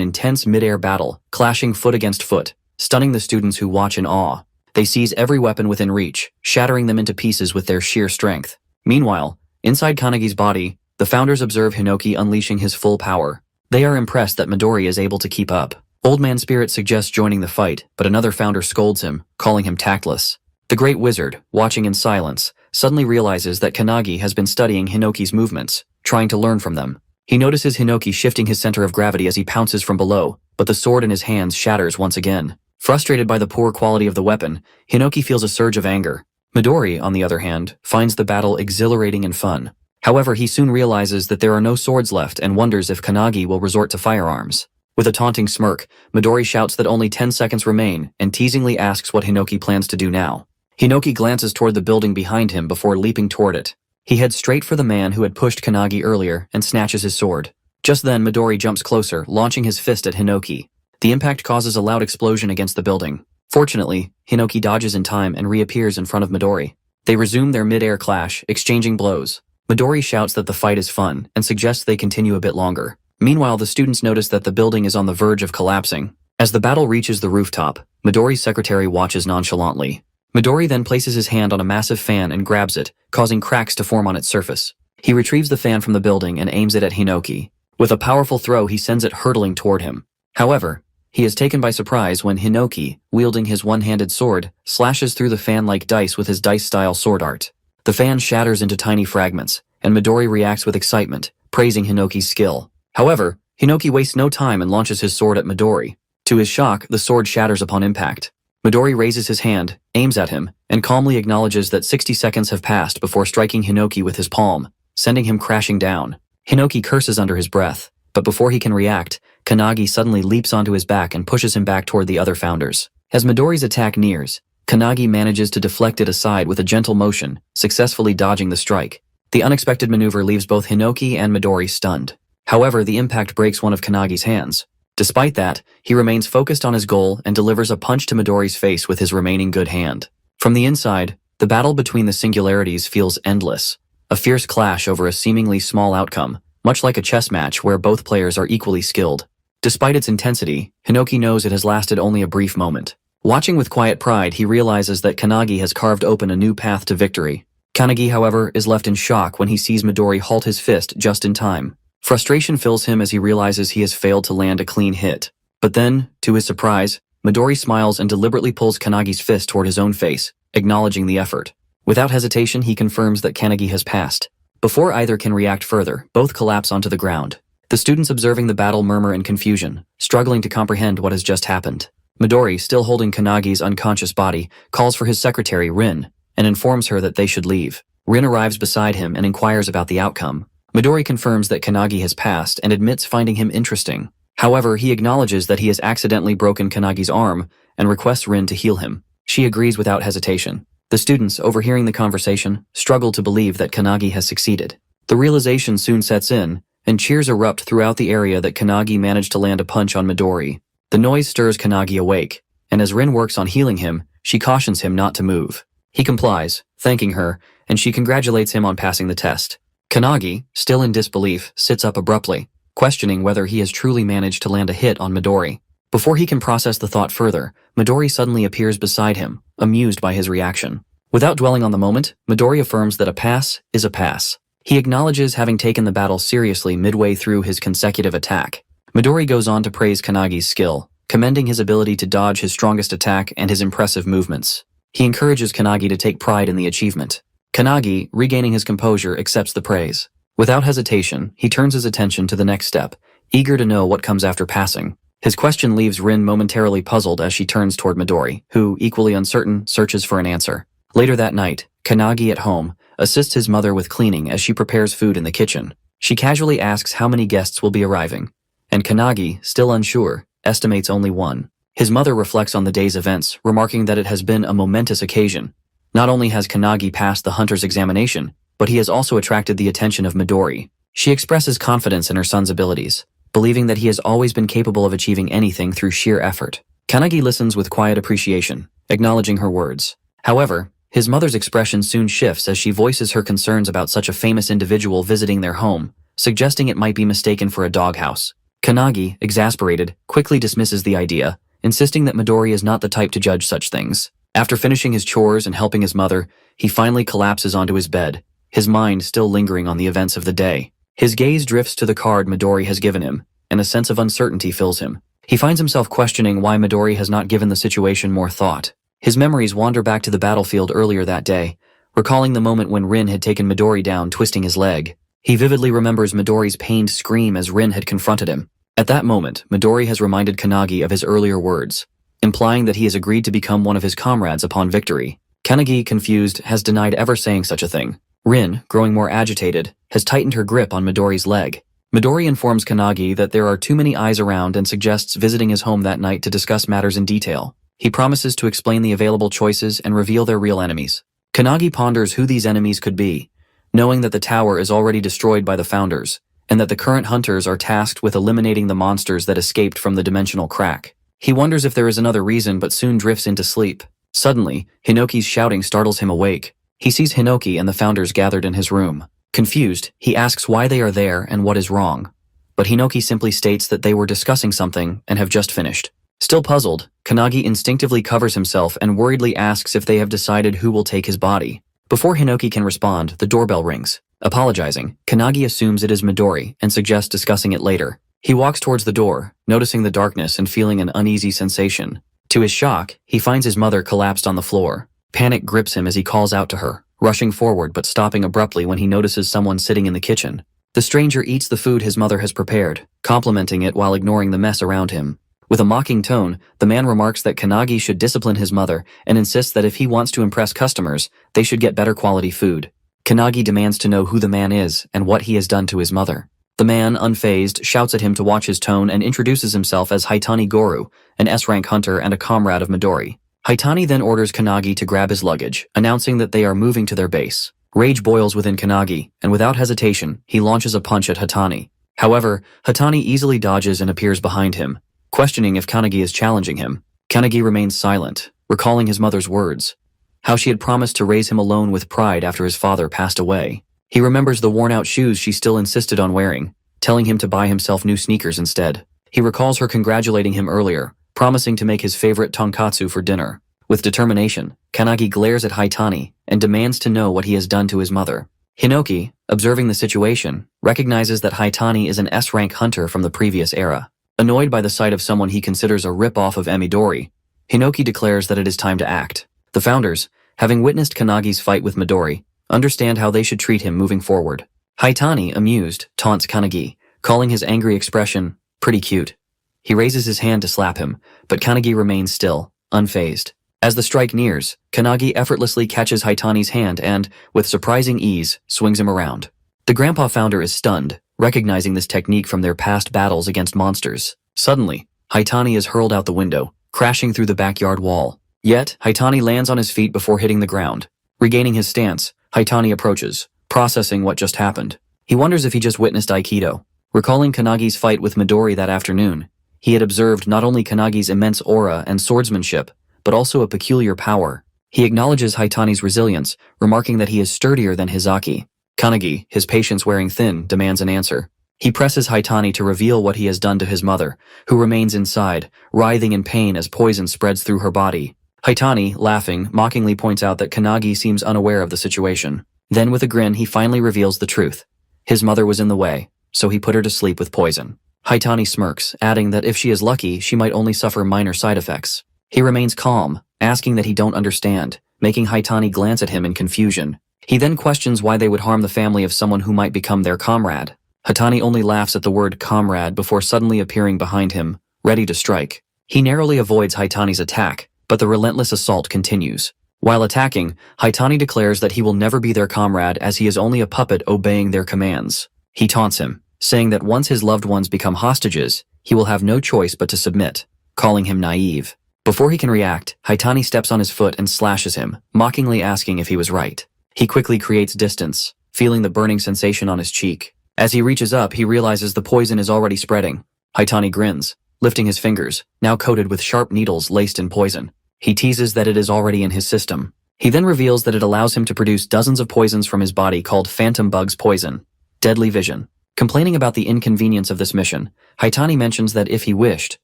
intense mid-air battle, clashing foot against foot, stunning the students who watch in awe. They seize every weapon within reach, shattering them into pieces with their sheer strength. Meanwhile, inside Kanagi's body, the founders observe Hinoki unleashing his full power. They are impressed that Midori is able to keep up. Old Man Spirit suggests joining the fight, but another founder scolds him, calling him tactless. The Great Wizard, watching in silence, suddenly realizes that Kanagi has been studying Hinoki's movements, trying to learn from them. He notices Hinoki shifting his center of gravity as he pounces from below, but the sword in his hands shatters once again. Frustrated by the poor quality of the weapon, Hinoki feels a surge of anger. Midori, on the other hand, finds the battle exhilarating and fun. However, he soon realizes that there are no swords left and wonders if Kanagi will resort to firearms. With a taunting smirk, Midori shouts that only 10 seconds remain and teasingly asks what Hinoki plans to do now. Hinoki glances toward the building behind him before leaping toward it. He heads straight for the man who had pushed Kanagi earlier and snatches his sword. Just then, Midori jumps closer, launching his fist at Hinoki. The impact causes a loud explosion against the building. Fortunately, Hinoki dodges in time and reappears in front of Midori. They resume their mid-air clash, exchanging blows. Midori shouts that the fight is fun and suggests they continue a bit longer. Meanwhile, the students notice that the building is on the verge of collapsing. As the battle reaches the rooftop, Midori's secretary watches nonchalantly. Midori then places his hand on a massive fan and grabs it, causing cracks to form on its surface. He retrieves the fan from the building and aims it at Hinoki. With a powerful throw, he sends it hurtling toward him. However, he is taken by surprise when Hinoki, wielding his one-handed sword, slashes through the fan like dice with his dice-style sword art. The fan shatters into tiny fragments, and Midori reacts with excitement, praising Hinoki's skill. However, Hinoki wastes no time and launches his sword at Midori. To his shock, the sword shatters upon impact. Midori raises his hand, aims at him, and calmly acknowledges that 60 seconds have passed before striking Hinoki with his palm, sending him crashing down. Hinoki curses under his breath, but before he can react, Kanagi suddenly leaps onto his back and pushes him back toward the other founders. As Midori's attack nears, Kanagi manages to deflect it aside with a gentle motion, successfully dodging the strike. The unexpected maneuver leaves both Hinoki and Midori stunned. However, the impact breaks one of Kanagi's hands. Despite that, he remains focused on his goal and delivers a punch to Midori's face with his remaining good hand. From the inside, the battle between the singularities feels endless. A fierce clash over a seemingly small outcome, much like a chess match where both players are equally skilled. Despite its intensity, Hinoki knows it has lasted only a brief moment. Watching with quiet pride, he realizes that Kanagi has carved open a new path to victory. Kanagi, however, is left in shock when he sees Midori halt his fist just in time. Frustration fills him as he realizes he has failed to land a clean hit. But then, to his surprise, Midori smiles and deliberately pulls Kanagi's fist toward his own face, acknowledging the effort. Without hesitation, he confirms that Kanagi has passed. Before either can react further, both collapse onto the ground. The students observing the battle murmur in confusion, struggling to comprehend what has just happened. Midori, still holding Kanagi's unconscious body, calls for his secretary, Rin, and informs her that they should leave. Rin arrives beside him and inquires about the outcome. Midori confirms that Kanagi has passed and admits finding him interesting. However, he acknowledges that he has accidentally broken Kanagi's arm and requests Rin to heal him. She agrees without hesitation. The students, overhearing the conversation, struggle to believe that Kanagi has succeeded. The realization soon sets in, and cheers erupt throughout the area that Kanagi managed to land a punch on Midori. The noise stirs Kanagi awake, and as Rin works on healing him, she cautions him not to move. He complies, thanking her, and she congratulates him on passing the test. Kanagi, still in disbelief, sits up abruptly, questioning whether he has truly managed to land a hit on Midori. Before he can process the thought further, Midori suddenly appears beside him, amused by his reaction. Without dwelling on the moment, Midori affirms that a pass is a pass. He acknowledges having taken the battle seriously midway through his consecutive attack. Midori goes on to praise Kanagi's skill, commending his ability to dodge his strongest attack and his impressive movements. He encourages Kanagi to take pride in the achievement. Kanagi, regaining his composure, accepts the praise. Without hesitation, he turns his attention to the next step, eager to know what comes after passing. His question leaves Rin momentarily puzzled as she turns toward Midori, who, equally uncertain, searches for an answer. Later that night, Kanagi at home assists his mother with cleaning as she prepares food in the kitchen. She casually asks how many guests will be arriving, and Kanagi, still unsure, estimates only one. His mother reflects on the day's events, remarking that it has been a momentous occasion. Not only has Kanagi passed the hunter's examination, but he has also attracted the attention of Midori. She expresses confidence in her son's abilities, believing that he has always been capable of achieving anything through sheer effort. Kanagi listens with quiet appreciation, acknowledging her words. However, his mother's expression soon shifts as she voices her concerns about such a famous individual visiting their home, suggesting it might be mistaken for a doghouse. Kanagi, exasperated, quickly dismisses the idea, insisting that Midori is not the type to judge such things. After finishing his chores and helping his mother, he finally collapses onto his bed, his mind still lingering on the events of the day. His gaze drifts to the card Midori has given him, and a sense of uncertainty fills him. He finds himself questioning why Midori has not given the situation more thought. His memories wander back to the battlefield earlier that day, recalling the moment when Rin had taken Midori down, twisting his leg. He vividly remembers Midori's pained scream as Rin had confronted him. At that moment, Midori has reminded Kanagi of his earlier words, implying that he has agreed to become one of his comrades upon victory. Kanagi, confused, has denied ever saying such a thing. Rin, growing more agitated, has tightened her grip on Midori's leg. Midori informs Kanagi that there are too many eyes around and suggests visiting his home that night to discuss matters in detail. He promises to explain the available choices and reveal their real enemies. Kanagi ponders who these enemies could be, knowing that the tower is already destroyed by the founders, and that the current hunters are tasked with eliminating the monsters that escaped from the dimensional crack. He wonders if there is another reason but soon drifts into sleep. Suddenly, Hinoki's shouting startles him awake. He sees Hinoki and the founders gathered in his room. Confused, he asks why they are there and what is wrong. But Hinoki simply states that they were discussing something and have just finished. Still puzzled, Kanagi instinctively covers himself and worriedly asks if they have decided who will take his body. Before Hinoki can respond, the doorbell rings. Apologizing, Kanagi assumes it is Midori and suggests discussing it later. He walks towards the door, noticing the darkness and feeling an uneasy sensation. To his shock, he finds his mother collapsed on the floor. Panic grips him as he calls out to her, rushing forward but stopping abruptly when he notices someone sitting in the kitchen. The stranger eats the food his mother has prepared, complimenting it while ignoring the mess around him. With a mocking tone, the man remarks that Kanagi should discipline his mother and insists that if he wants to impress customers, they should get better quality food. Kanagi demands to know who the man is and what he has done to his mother. The man, unfazed, shouts at him to watch his tone and introduces himself as Haitani Goru, an S-rank hunter and a comrade of Midori. Haitani then orders Kanagi to grab his luggage, announcing that they are moving to their base. Rage boils within Kanagi, and without hesitation, he launches a punch at Haitani. However, Haitani easily dodges and appears behind him, questioning if Kanagi is challenging him. Kanagi remains silent, recalling his mother's words, how she had promised to raise him alone with pride after his father passed away. He remembers the worn-out shoes she still insisted on wearing, telling him to buy himself new sneakers instead. He recalls her congratulating him earlier, promising to make his favorite tonkatsu for dinner. With determination, Kanagi glares at Haitani and demands to know what he has done to his mother. Hinoki, observing the situation, recognizes that Haitani is an S-rank hunter from the previous era. Annoyed by the sight of someone he considers a rip-off of Midori, Hinoki declares that it is time to act. The founders, having witnessed Kanagi's fight with Midori, understand how they should treat him moving forward. Haitani, amused, taunts Kanagi, calling his angry expression pretty cute. He raises his hand to slap him, but Kanagi remains still, unfazed. As the strike nears, Kanagi effortlessly catches Haitani's hand and, with surprising ease, swings him around. The Grandpa founder is stunned, recognizing this technique from their past battles against monsters. Suddenly, Haitani is hurled out the window, crashing through the backyard wall. Yet, Haitani lands on his feet before hitting the ground. Regaining his stance, Haitani approaches, processing what just happened. He wonders if he just witnessed Aikido. Recalling Kanagi's fight with Midori that afternoon, he had observed not only Kanagi's immense aura and swordsmanship, but also a peculiar power. He acknowledges Haitani's resilience, remarking that he is sturdier than Hizaki. Kanagi, his patience wearing thin, demands an answer. He presses Haitani to reveal what he has done to his mother, who remains inside, writhing in pain as poison spreads through her body. Haitani, laughing, mockingly points out that Kanagi seems unaware of the situation. Then with a grin he finally reveals the truth. His mother was in the way, so he put her to sleep with poison. Haitani smirks, adding that if she is lucky, she might only suffer minor side effects. He remains calm, asking that he don't understand, making Haitani glance at him in confusion. He then questions why they would harm the family of someone who might become their comrade. Haitani only laughs at the word comrade before suddenly appearing behind him, ready to strike. He narrowly avoids Haitani's attack, but the relentless assault continues. While attacking, Haitani declares that he will never be their comrade as he is only a puppet obeying their commands. He taunts him, saying that once his loved ones become hostages, he will have no choice but to submit, calling him naive. Before he can react, Haitani steps on his foot and slashes him, mockingly asking if he was right. He quickly creates distance, feeling the burning sensation on his cheek. As he reaches up, he realizes the poison is already spreading. Haitani grins, lifting his fingers, now coated with sharp needles laced in poison. He teases that it is already in his system. He then reveals that it allows him to produce dozens of poisons from his body called Phantom Bug's Poison. Deadly Vision. Complaining about the inconvenience of this mission, Haitani mentions that if he wished,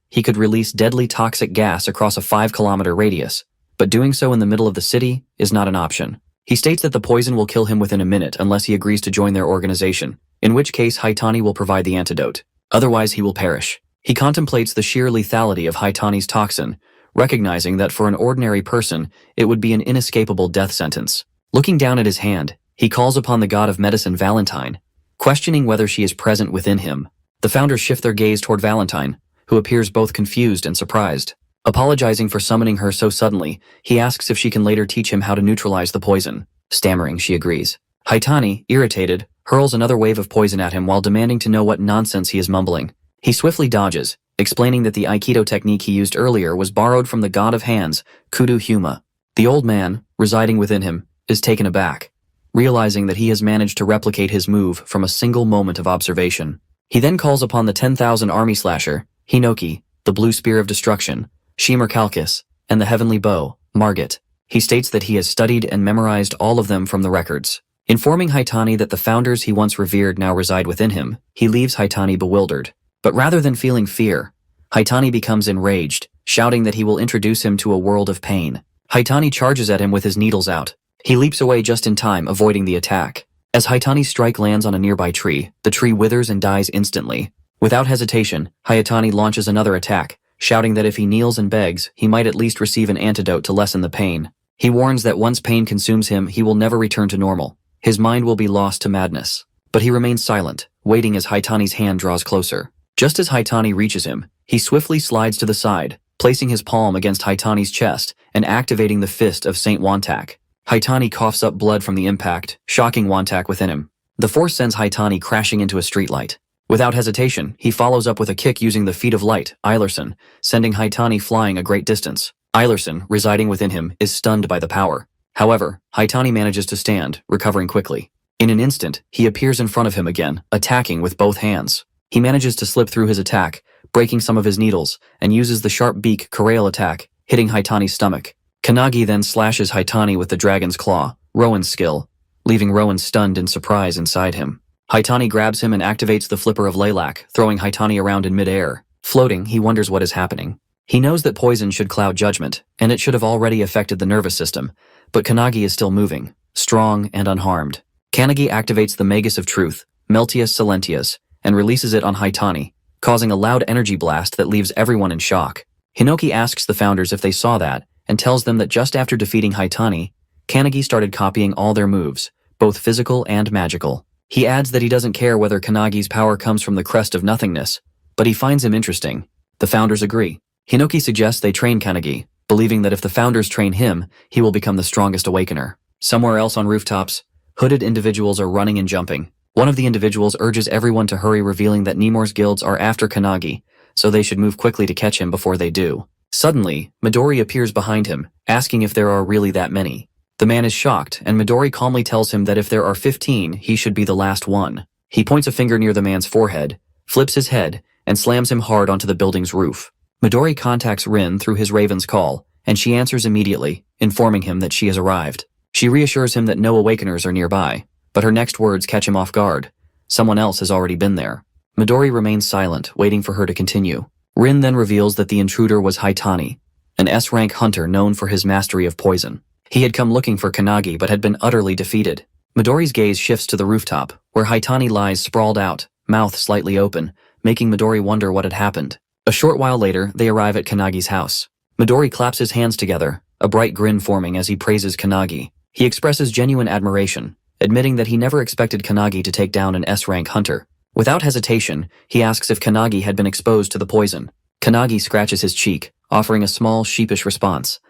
he could release deadly toxic gas across a 5-kilometer radius, but doing so in the middle of the city is not an option. He states that the poison will kill him within a minute unless he agrees to join their organization, in which case Haitani will provide the antidote. Otherwise he will perish. He contemplates the sheer lethality of Haitani's toxin, recognizing that for an ordinary person, it would be an inescapable death sentence. Looking down at his hand, he calls upon the god of medicine Valentine, questioning whether she is present within him. The founders shift their gaze toward Valentine, who appears both confused and surprised. Apologizing for summoning her so suddenly, he asks if she can later teach him how to neutralize the poison. Stammering, she agrees. Haitani, irritated, hurls another wave of poison at him while demanding to know what nonsense he is mumbling. He swiftly dodges, explaining that the Aikido technique he used earlier was borrowed from the god of hands, Kudu Huma. The old man, residing within him, is taken aback, realizing that he has managed to replicate his move from a single moment of observation. He then calls upon the 10,000 army slasher, Hinoki, the blue spear of destruction, Shimmer Calcus, and the heavenly bow, Margit. He states that he has studied and memorized all of them from the records. Informing Haitani that the founders he once revered now reside within him, he leaves Haitani bewildered. But rather than feeling fear, Haitani becomes enraged, shouting that he will introduce him to a world of pain. Haitani charges at him with his needles out. He leaps away just in time, avoiding the attack. As Haitani's strike lands on a nearby tree, the tree withers and dies instantly. Without hesitation, Haitani launches another attack, shouting that if he kneels and begs, he might at least receive an antidote to lessen the pain. He warns that once pain consumes him, he will never return to normal. His mind will be lost to madness. But he remains silent, waiting as Haitani's hand draws closer. Just as Haitani reaches him, he swiftly slides to the side, placing his palm against Haitani's chest and activating the fist of Saint Wantak. Haitani coughs up blood from the impact, shocking Wantak within him. The force sends Haitani crashing into a streetlight. Without hesitation, he follows up with a kick using the Feet of Light, Eilerson, sending Haitani flying a great distance. Eilerson, residing within him, is stunned by the power. However, Haitani manages to stand, recovering quickly. In an instant, he appears in front of him again, attacking with both hands. He manages to slip through his attack, breaking some of his needles, and uses the sharp beak Karail attack, hitting Haitani's stomach. Kanagi then slashes Haitani with the dragon's claw, Rowan's skill, leaving Rowan stunned in surprise inside him. Haitani grabs him and activates the Flipper of Lilac, throwing Haitani around in midair. Floating, he wonders what is happening. He knows that poison should cloud judgment, and it should have already affected the nervous system, but Kanagi is still moving, strong and unharmed. Kanagi activates the Magus of Truth, Meltius Silentius, and releases it on Haitani, causing a loud energy blast that leaves everyone in shock. Hinoki asks the founders if they saw that, and tells them that just after defeating Haitani, Kanagi started copying all their moves, both physical and magical. He adds that he doesn't care whether Kanagi's power comes from the crest of nothingness, but he finds him interesting. The founders agree. Hinoki suggests they train Kanagi, believing that if the founders train him, he will become the strongest awakener. Somewhere else on rooftops, hooded individuals are running and jumping. One of the individuals urges everyone to hurry, revealing that Nemours guilds are after Kanagi, so they should move quickly to catch him before they do. Suddenly, Midori appears behind him, asking if there are really that many. The man is shocked, and Midori calmly tells him that if there are 15, he should be the last one. He points a finger near the man's forehead, flips his head, and slams him hard onto the building's roof. Midori contacts Rin through his Raven's call, and she answers immediately, informing him that she has arrived. She reassures him that no awakeners are nearby, but her next words catch him off guard. Someone else has already been there. Midori remains silent, waiting for her to continue. Rin then reveals that the intruder was Haitani, an S-rank hunter known for his mastery of poison. He had come looking for Kanagi but had been utterly defeated. Midori's gaze shifts to the rooftop, where Haitani lies sprawled out, mouth slightly open, making Midori wonder what had happened. A short while later, they arrive at Kanagi's house. Midori claps his hands together, a bright grin forming as he praises Kanagi. He expresses genuine admiration, admitting that he never expected Kanagi to take down an S-rank hunter. Without hesitation, he asks if Kanagi had been exposed to the poison. Kanagi scratches his cheek, offering a small, sheepish response.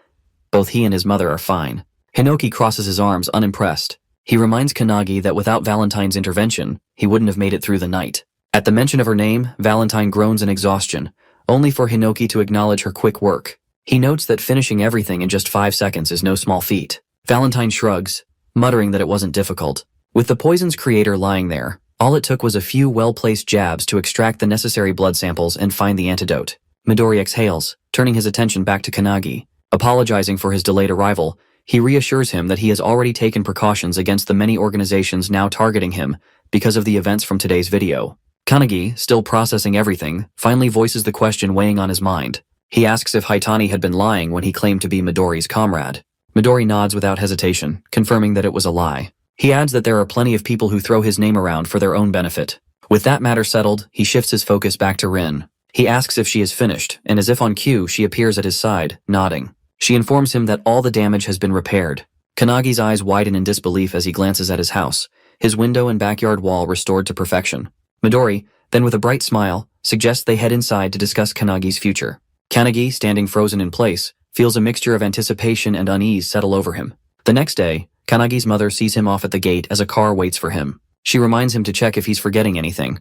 Both he and his mother are fine. Hinoki crosses his arms, unimpressed. He reminds Kanagi that without Valentine's intervention, he wouldn't have made it through the night. At the mention of her name, Valentine groans in exhaustion, only for Hinoki to acknowledge her quick work. He notes that finishing everything in just 5 seconds is no small feat. Valentine shrugs, muttering that it wasn't difficult. With the poison's creator lying there, all it took was a few well-placed jabs to extract the necessary blood samples and find the antidote. Midori exhales, turning his attention back to Kanagi. Apologizing for his delayed arrival, he reassures him that he has already taken precautions against the many organizations now targeting him because of the events from today's video. Kanagi, still processing everything, finally voices the question weighing on his mind. He asks if Haitani had been lying when he claimed to be Midori's comrade. Midori nods without hesitation, confirming that it was a lie. He adds that there are plenty of people who throw his name around for their own benefit. With that matter settled, he shifts his focus back to Rin. He asks if she is finished, and as if on cue, she appears at his side, nodding. She informs him that all the damage has been repaired. Kanagi's eyes widen in disbelief as he glances at his house, his window and backyard wall restored to perfection. Midori, then with a bright smile, suggests they head inside to discuss Kanagi's future. Kanagi, standing frozen in place, feels a mixture of anticipation and unease settle over him. The next day, Kanagi's mother sees him off at the gate as a car waits for him. She reminds him to check if he's forgetting anything,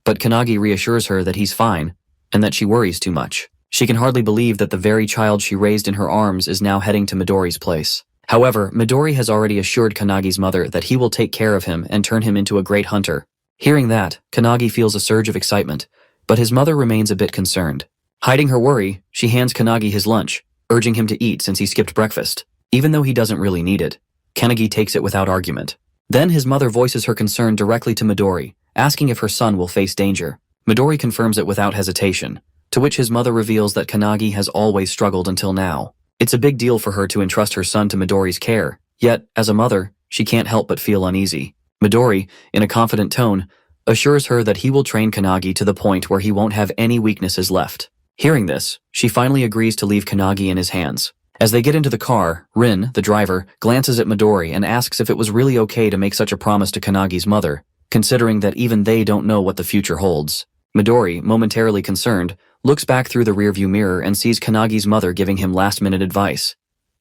but Kanagi reassures her that he's fine, and that she worries too much. She can hardly believe that the very child she raised in her arms is now heading to Midori's place. However, Midori has already assured Kanagi's mother that he will take care of him and turn him into a great hunter. Hearing that, Kanagi feels a surge of excitement, but his mother remains a bit concerned. Hiding her worry, she hands Kanagi his lunch, urging him to eat since he skipped breakfast, even though he doesn't really need it. Kanagi takes it without argument. Then his mother voices her concern directly to Midori, asking if her son will face danger. Midori confirms it without hesitation, to which his mother reveals that Kanagi has always struggled until now. It's a big deal for her to entrust her son to Midori's care, yet, as a mother, she can't help but feel uneasy. Midori, in a confident tone, assures her that he will train Kanagi to the point where he won't have any weaknesses left. Hearing this, she finally agrees to leave Kanagi in his hands. As they get into the car, Rin, the driver, glances at Midori and asks if it was really okay to make such a promise to Kanagi's mother, considering that even they don't know what the future holds. Midori, momentarily concerned, looks back through the rearview mirror and sees Kanagi's mother giving him last-minute advice,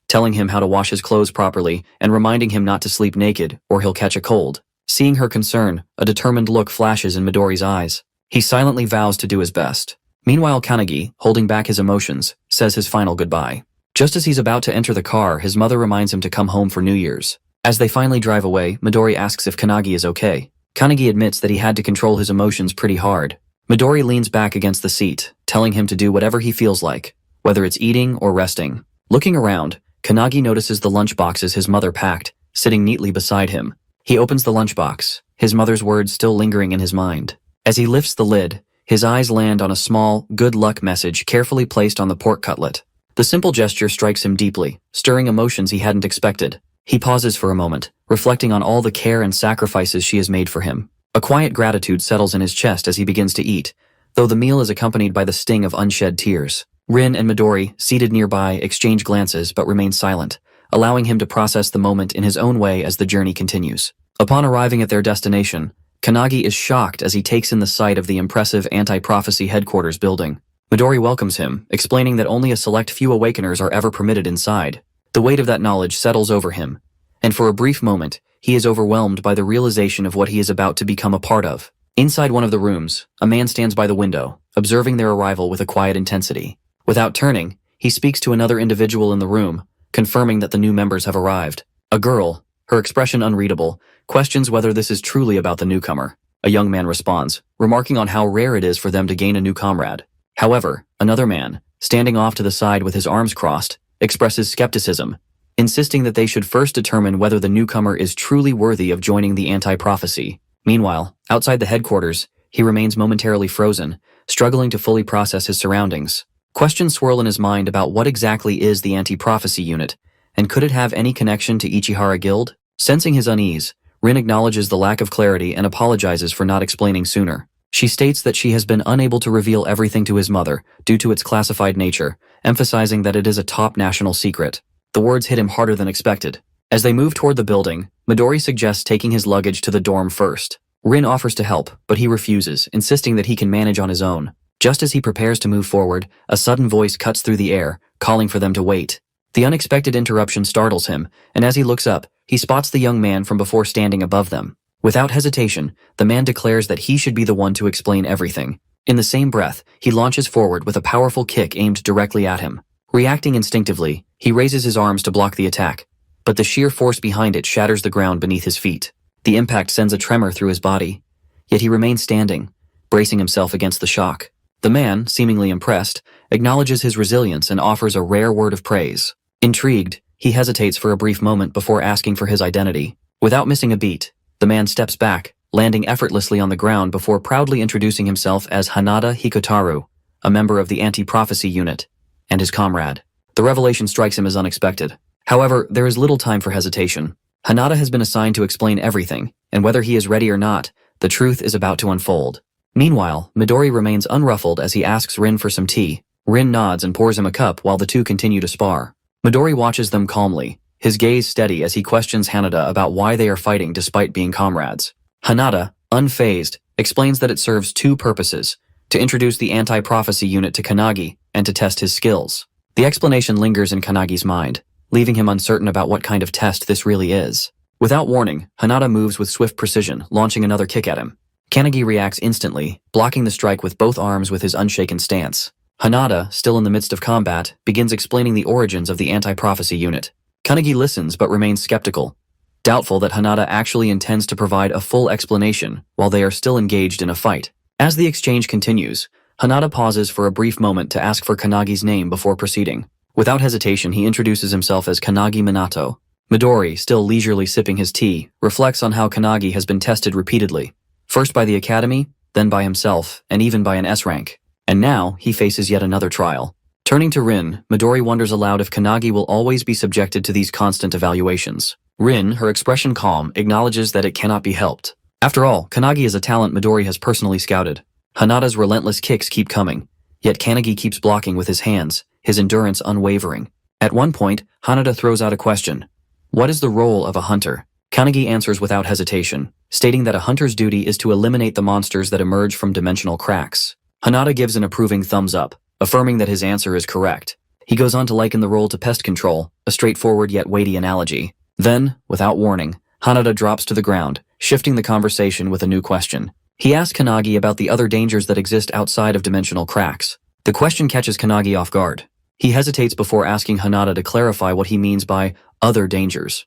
telling him how to wash his clothes properly and reminding him not to sleep naked or he'll catch a cold. Seeing her concern, a determined look flashes in Midori's eyes. He silently vows to do his best. Meanwhile, Kanagi, holding back his emotions, says his final goodbye. Just as he's about to enter the car, his mother reminds him to come home for New Year's. As they finally drive away, Midori asks if Kanagi is okay. Kanagi admits that he had to control his emotions pretty hard. Midori leans back against the seat, telling him to do whatever he feels like, whether it's eating or resting. Looking around, Kanagi notices the lunchboxes his mother packed, sitting neatly beside him. He opens the lunchbox, his mother's words still lingering in his mind. As he lifts the lid, his eyes land on a small, good luck message carefully placed on the pork cutlet. The simple gesture strikes him deeply, stirring emotions he hadn't expected. He pauses for a moment, reflecting on all the care and sacrifices she has made for him. A quiet gratitude settles in his chest as he begins to eat, though the meal is accompanied by the sting of unshed tears. Rin and Midori, seated nearby, exchange glances but remain silent, allowing him to process the moment in his own way as the journey continues. Upon arriving at their destination, Kanagi is shocked as he takes in the sight of the impressive anti-prophecy headquarters building. Midori welcomes him, explaining that only a select few awakeners are ever permitted inside. The weight of that knowledge settles over him, and for a brief moment, he is overwhelmed by the realization of what he is about to become a part of. Inside one of the rooms, a man stands by the window, observing their arrival with a quiet intensity. Without turning, he speaks to another individual in the room, confirming that the new members have arrived. A girl, her expression unreadable, questions whether this is truly about the newcomer. A young man responds, remarking on how rare it is for them to gain a new comrade. However, another man, standing off to the side with his arms crossed, expresses skepticism, insisting that they should first determine whether the newcomer is truly worthy of joining the anti-prophecy. Meanwhile, outside the headquarters, he remains momentarily frozen, struggling to fully process his surroundings. Questions swirl in his mind about what exactly is the anti-prophecy unit, and could it have any connection to Ichihara Guild? Sensing his unease, Rin acknowledges the lack of clarity and apologizes for not explaining sooner. She states that she has been unable to reveal everything to his mother due to its classified nature, emphasizing that it is a top national secret. The words hit him harder than expected. As they move toward the building, Midori suggests taking his luggage to the dorm first. Rin offers to help, but he refuses, insisting that he can manage on his own. Just as he prepares to move forward, a sudden voice cuts through the air, calling for them to wait. The unexpected interruption startles him, and as he looks up, he spots the young man from before standing above them. Without hesitation, the man declares that he should be the one to explain everything. In the same breath, he launches forward with a powerful kick aimed directly at him. Reacting instinctively, he raises his arms to block the attack, but the sheer force behind it shatters the ground beneath his feet. The impact sends a tremor through his body, yet he remains standing, bracing himself against the shock. The man, seemingly impressed, acknowledges his resilience and offers a rare word of praise. Intrigued, he hesitates for a brief moment before asking for his identity. Without missing a beat, the man steps back, landing effortlessly on the ground before proudly introducing himself as Hanada Hikotaru, a member of the anti-prophecy unit, and his comrade. The revelation strikes him as unexpected. However, there is little time for hesitation. Hanada has been assigned to explain everything, and whether he is ready or not, the truth is about to unfold. Meanwhile, Midori remains unruffled as he asks Rin for some tea. Rin nods and pours him a cup while the two continue to spar. Midori watches them calmly, his gaze steady as he questions Hanada about why they are fighting despite being comrades. Hanada, unfazed, explains that it serves two purposes: to introduce the anti-prophecy unit to Kanagi and to test his skills. The explanation lingers in Kanagi's mind, leaving him uncertain about what kind of test this really is. Without warning, Hanada moves with swift precision, launching another kick at him. Kanagi reacts instantly, blocking the strike with both arms with his unshaken stance. Hanada, still in the midst of combat, begins explaining the origins of the anti-prophecy unit. Kanagi listens but remains skeptical, doubtful that Hanada actually intends to provide a full explanation while they are still engaged in a fight. As the exchange continues, Hanada pauses for a brief moment to ask for Kanagi's name before proceeding. Without hesitation, he introduces himself as Kanagi Minato. Midori, still leisurely sipping his tea, reflects on how Kanagi has been tested repeatedly, first by the academy, then by himself, and even by an S rank. And now, he faces yet another trial. Turning to Rin, Midori wonders aloud if Kanagi will always be subjected to these constant evaluations. Rin, her expression calm, acknowledges that it cannot be helped. After all, Kanagi is a talent Midori has personally scouted. Hanada's relentless kicks keep coming, yet Kanagi keeps blocking with his hands, his endurance unwavering. At one point, Hanada throws out a question. What is the role of a hunter? Kanagi answers without hesitation, stating that a hunter's duty is to eliminate the monsters that emerge from dimensional cracks. Hanada gives an approving thumbs up, affirming that his answer is correct. He goes on to liken the role to pest control, a straightforward yet weighty analogy. Then, without warning, Hanada drops to the ground, shifting the conversation with a new question. He asks Kanagi about the other dangers that exist outside of dimensional cracks. The question catches Kanagi off guard. He hesitates before asking Hinata to clarify what he means by other dangers.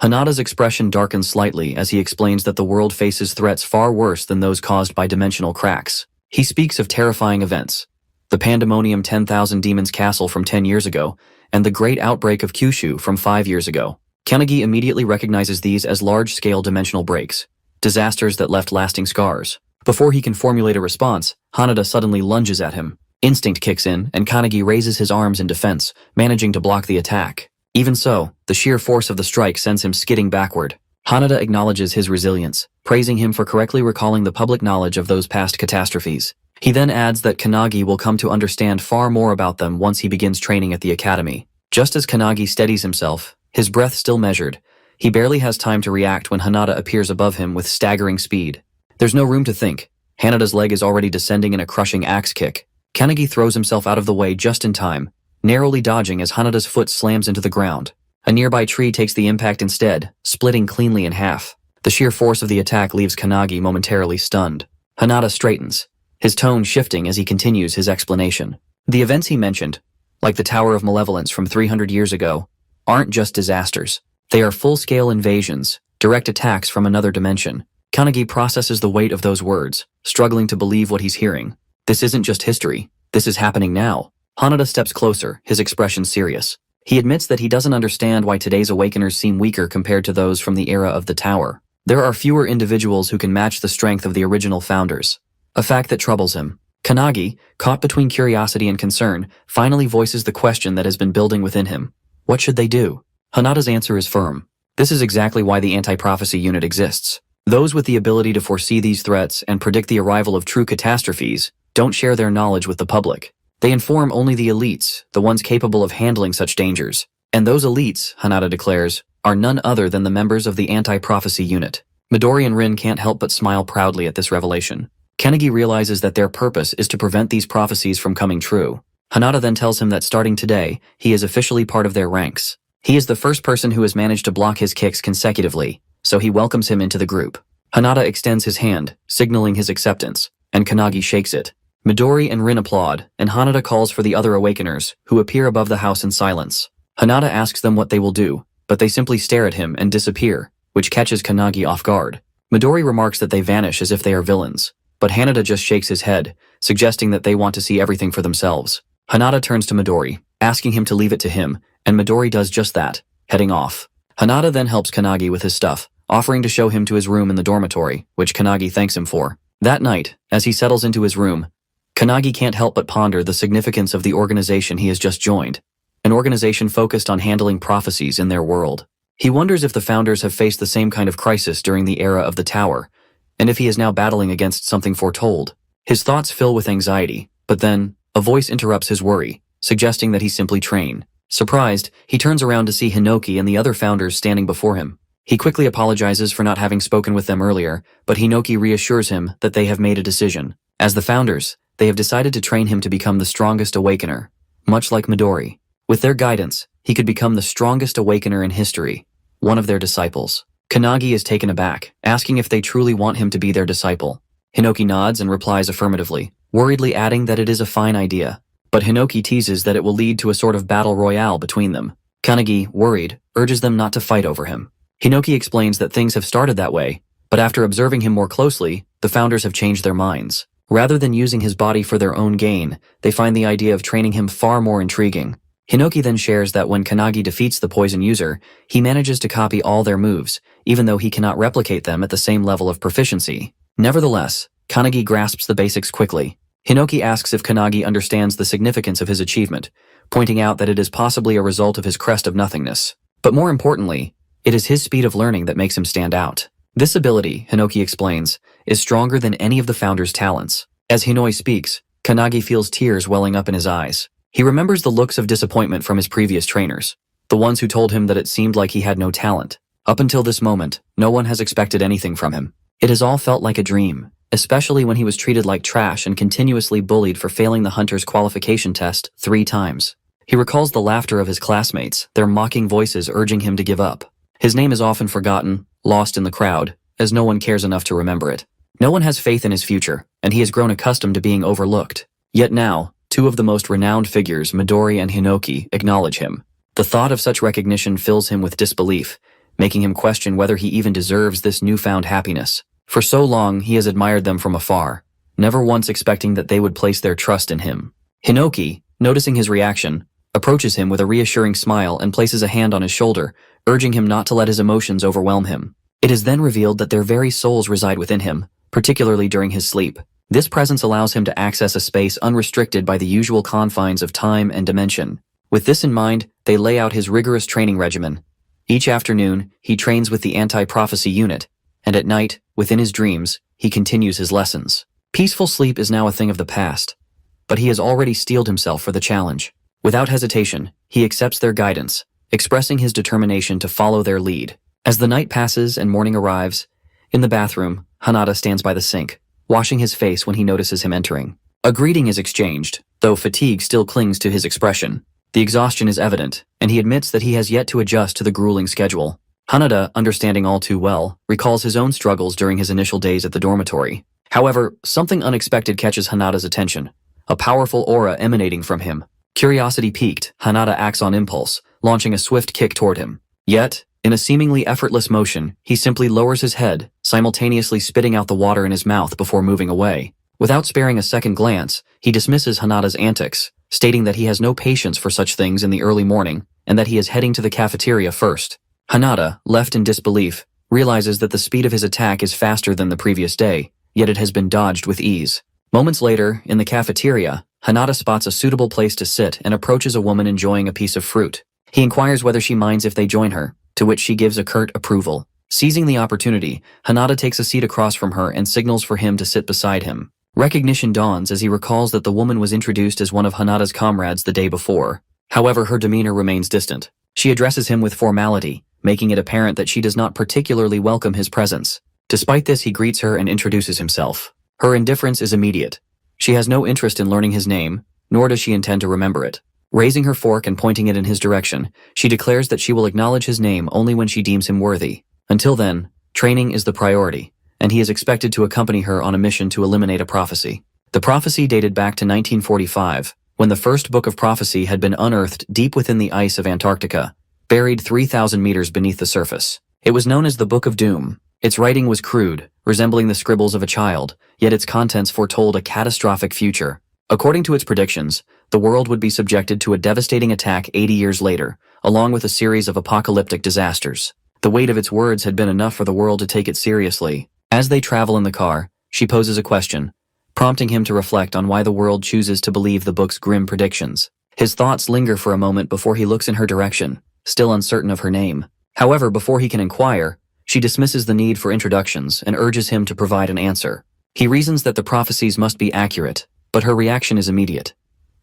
Hinata's expression darkens slightly as he explains that the world faces threats far worse than those caused by dimensional cracks. He speaks of terrifying events, the Pandemonium 10,000 Demons Castle from 10 years ago, and the Great Outbreak of Kyushu from 5 years ago. Kanagi immediately recognizes these as large-scale dimensional breaks, disasters that left lasting scars. Before he can formulate a response, Hanada suddenly lunges at him. Instinct kicks in, and Kanagi raises his arms in defense, managing to block the attack. Even so, the sheer force of the strike sends him skidding backward. Hanada acknowledges his resilience, praising him for correctly recalling the public knowledge of those past catastrophes. He then adds that Kanagi will come to understand far more about them once he begins training at the academy. Just as Kanagi steadies himself, his breath still measured, he barely has time to react when Hanada appears above him with staggering speed. There's no room to think. Hanada's leg is already descending in a crushing axe kick. Kanagi throws himself out of the way just in time, narrowly dodging as Hanada's foot slams into the ground. A nearby tree takes the impact instead, splitting cleanly in half. The sheer force of the attack leaves Kanagi momentarily stunned. Hanada straightens, his tone shifting as he continues his explanation. The events he mentioned, like the Tower of Malevolence from 300 years ago, aren't just disasters. They are full-scale invasions, direct attacks from another dimension. Kanagi processes the weight of those words, struggling to believe what he's hearing. This isn't just history. This is happening now. Hanada steps closer, his expression serious. He admits that he doesn't understand why today's Awakeners seem weaker compared to those from the era of the Tower. There are fewer individuals who can match the strength of the original founders. A fact that troubles him. Kanagi, caught between curiosity and concern, finally voices the question that has been building within him. What should they do? Hanada's answer is firm. This is exactly why the anti-prophecy unit exists. Those with the ability to foresee these threats and predict the arrival of true catastrophes don't share their knowledge with the public. They inform only the elites, the ones capable of handling such dangers. And those elites, Hanada declares, are none other than the members of the anti-prophecy unit. Midori and Rin can't help but smile proudly at this revelation. Kanagi realizes that their purpose is to prevent these prophecies from coming true. Hanada then tells him that starting today, he is officially part of their ranks. He is the first person who has managed to block his kicks consecutively, so he welcomes him into the group. Hanada extends his hand, signaling his acceptance, and Kanagi shakes it. Midori and Rin applaud, and Hanada calls for the other Awakeners, who appear above the house in silence. Hanada asks them what they will do, but they simply stare at him and disappear, which catches Kanagi off guard. Midori remarks that they vanish as if they are villains, but Hanada just shakes his head, suggesting that they want to see everything for themselves. Hanada turns to Midori, asking him to leave it to him, and Midori does just that, heading off. Hanada then helps Kanagi with his stuff, offering to show him to his room in the dormitory, which Kanagi thanks him for. That night, as he settles into his room, Kanagi can't help but ponder the significance of the organization he has just joined, an organization focused on handling prophecies in their world. He wonders if the founders have faced the same kind of crisis during the era of the Tower, and if he is now battling against something foretold. His thoughts fill with anxiety, but then, a voice interrupts his worry, suggesting that he simply train. Surprised, he turns around to see Hinoki and the other founders standing before him. He quickly apologizes for not having spoken with them earlier, but Hinoki reassures him that they have made a decision. As the founders, they have decided to train him to become the strongest Awakener, much like Midori. With their guidance, he could become the strongest Awakener in history, one of their disciples. Kanagi is taken aback, asking if they truly want him to be their disciple. Hinoki nods and replies affirmatively, worriedly adding that it is a fine idea. But Hinoki teases that it will lead to a sort of battle royale between them. Kanagi, worried, urges them not to fight over him. Hinoki explains that things have started that way, but after observing him more closely, the founders have changed their minds. Rather than using his body for their own gain, they find the idea of training him far more intriguing. Hinoki then shares that when Kanagi defeats the poison user, he manages to copy all their moves, even though he cannot replicate them at the same level of proficiency. Nevertheless, Kanagi grasps the basics quickly. Hinoki asks if Kanagi understands the significance of his achievement, pointing out that it is possibly a result of his crest of nothingness. But more importantly, it is his speed of learning that makes him stand out. This ability, Hinoki explains, is stronger than any of the founders' talents. As Hinoi speaks, Kanagi feels tears welling up in his eyes. He remembers the looks of disappointment from his previous trainers, the ones who told him that it seemed like he had no talent. Up until this moment, no one has expected anything from him. It has all felt like a dream, especially when he was treated like trash and continuously bullied for failing the hunter's qualification test 3 times. He recalls the laughter of his classmates, their mocking voices urging him to give up. His name is often forgotten, lost in the crowd, as no one cares enough to remember it. No one has faith in his future, and he has grown accustomed to being overlooked. Yet now, two of the most renowned figures, Midori and Hinoki, acknowledge him. The thought of such recognition fills him with disbelief, making him question whether he even deserves this newfound happiness. For so long, he has admired them from afar, never once expecting that they would place their trust in him. Hinoki, noticing his reaction, approaches him with a reassuring smile and places a hand on his shoulder, urging him not to let his emotions overwhelm him. It is then revealed that their very souls reside within him, particularly during his sleep. This presence allows him to access a space unrestricted by the usual confines of time and dimension. With this in mind, they lay out his rigorous training regimen. Each afternoon, he trains with the anti-prophecy unit, and at night, within his dreams, he continues his lessons. Peaceful sleep is now a thing of the past, but he has already steeled himself for the challenge. Without hesitation, he accepts their guidance, expressing his determination to follow their lead. As the night passes and morning arrives, in the bathroom, Hanada stands by the sink, washing his face when he notices him entering. A greeting is exchanged, though fatigue still clings to his expression. The exhaustion is evident, and he admits that he has yet to adjust to the grueling schedule. Hanada, understanding all too well, recalls his own struggles during his initial days at the dormitory. However, something unexpected catches Hanada's attention, a powerful aura emanating from him. Curiosity piqued, Hanada acts on impulse, launching a swift kick toward him. Yet, in a seemingly effortless motion, he simply lowers his head, simultaneously spitting out the water in his mouth before moving away. Without sparing a second glance, he dismisses Hanada's antics, stating that he has no patience for such things in the early morning, and that he is heading to the cafeteria first. Hanada, left in disbelief, realizes that the speed of his attack is faster than the previous day, yet it has been dodged with ease. Moments later, in the cafeteria, Hanada spots a suitable place to sit and approaches a woman enjoying a piece of fruit. He inquires whether she minds if they join her, to which she gives a curt approval. Seizing the opportunity, Hanada takes a seat across from her and signals for him to sit beside him. Recognition dawns as he recalls that the woman was introduced as one of Hanada's comrades the day before. However, her demeanor remains distant. She addresses him with formality, making it apparent that she does not particularly welcome his presence. Despite this, he greets her and introduces himself. Her indifference is immediate. She has no interest in learning his name, nor does she intend to remember it. Raising her fork and pointing it in his direction, she declares that she will acknowledge his name only when she deems him worthy. Until then, training is the priority, and he is expected to accompany her on a mission to eliminate a prophecy. The prophecy dated back to 1945, when the first book of prophecy had been unearthed deep within the ice of Antarctica, buried 3,000 meters beneath the surface. It was known as the Book of Doom. Its writing was crude, resembling the scribbles of a child, yet its contents foretold a catastrophic future. According to its predictions, the world would be subjected to a devastating attack 80 years later, along with a series of apocalyptic disasters. The weight of its words had been enough for the world to take it seriously. As they travel in the car, she poses a question, prompting him to reflect on why the world chooses to believe the book's grim predictions. His thoughts linger for a moment before he looks in her direction, still uncertain of her name. However, before he can inquire, she dismisses the need for introductions and urges him to provide an answer. He reasons that the prophecies must be accurate, but her reaction is immediate.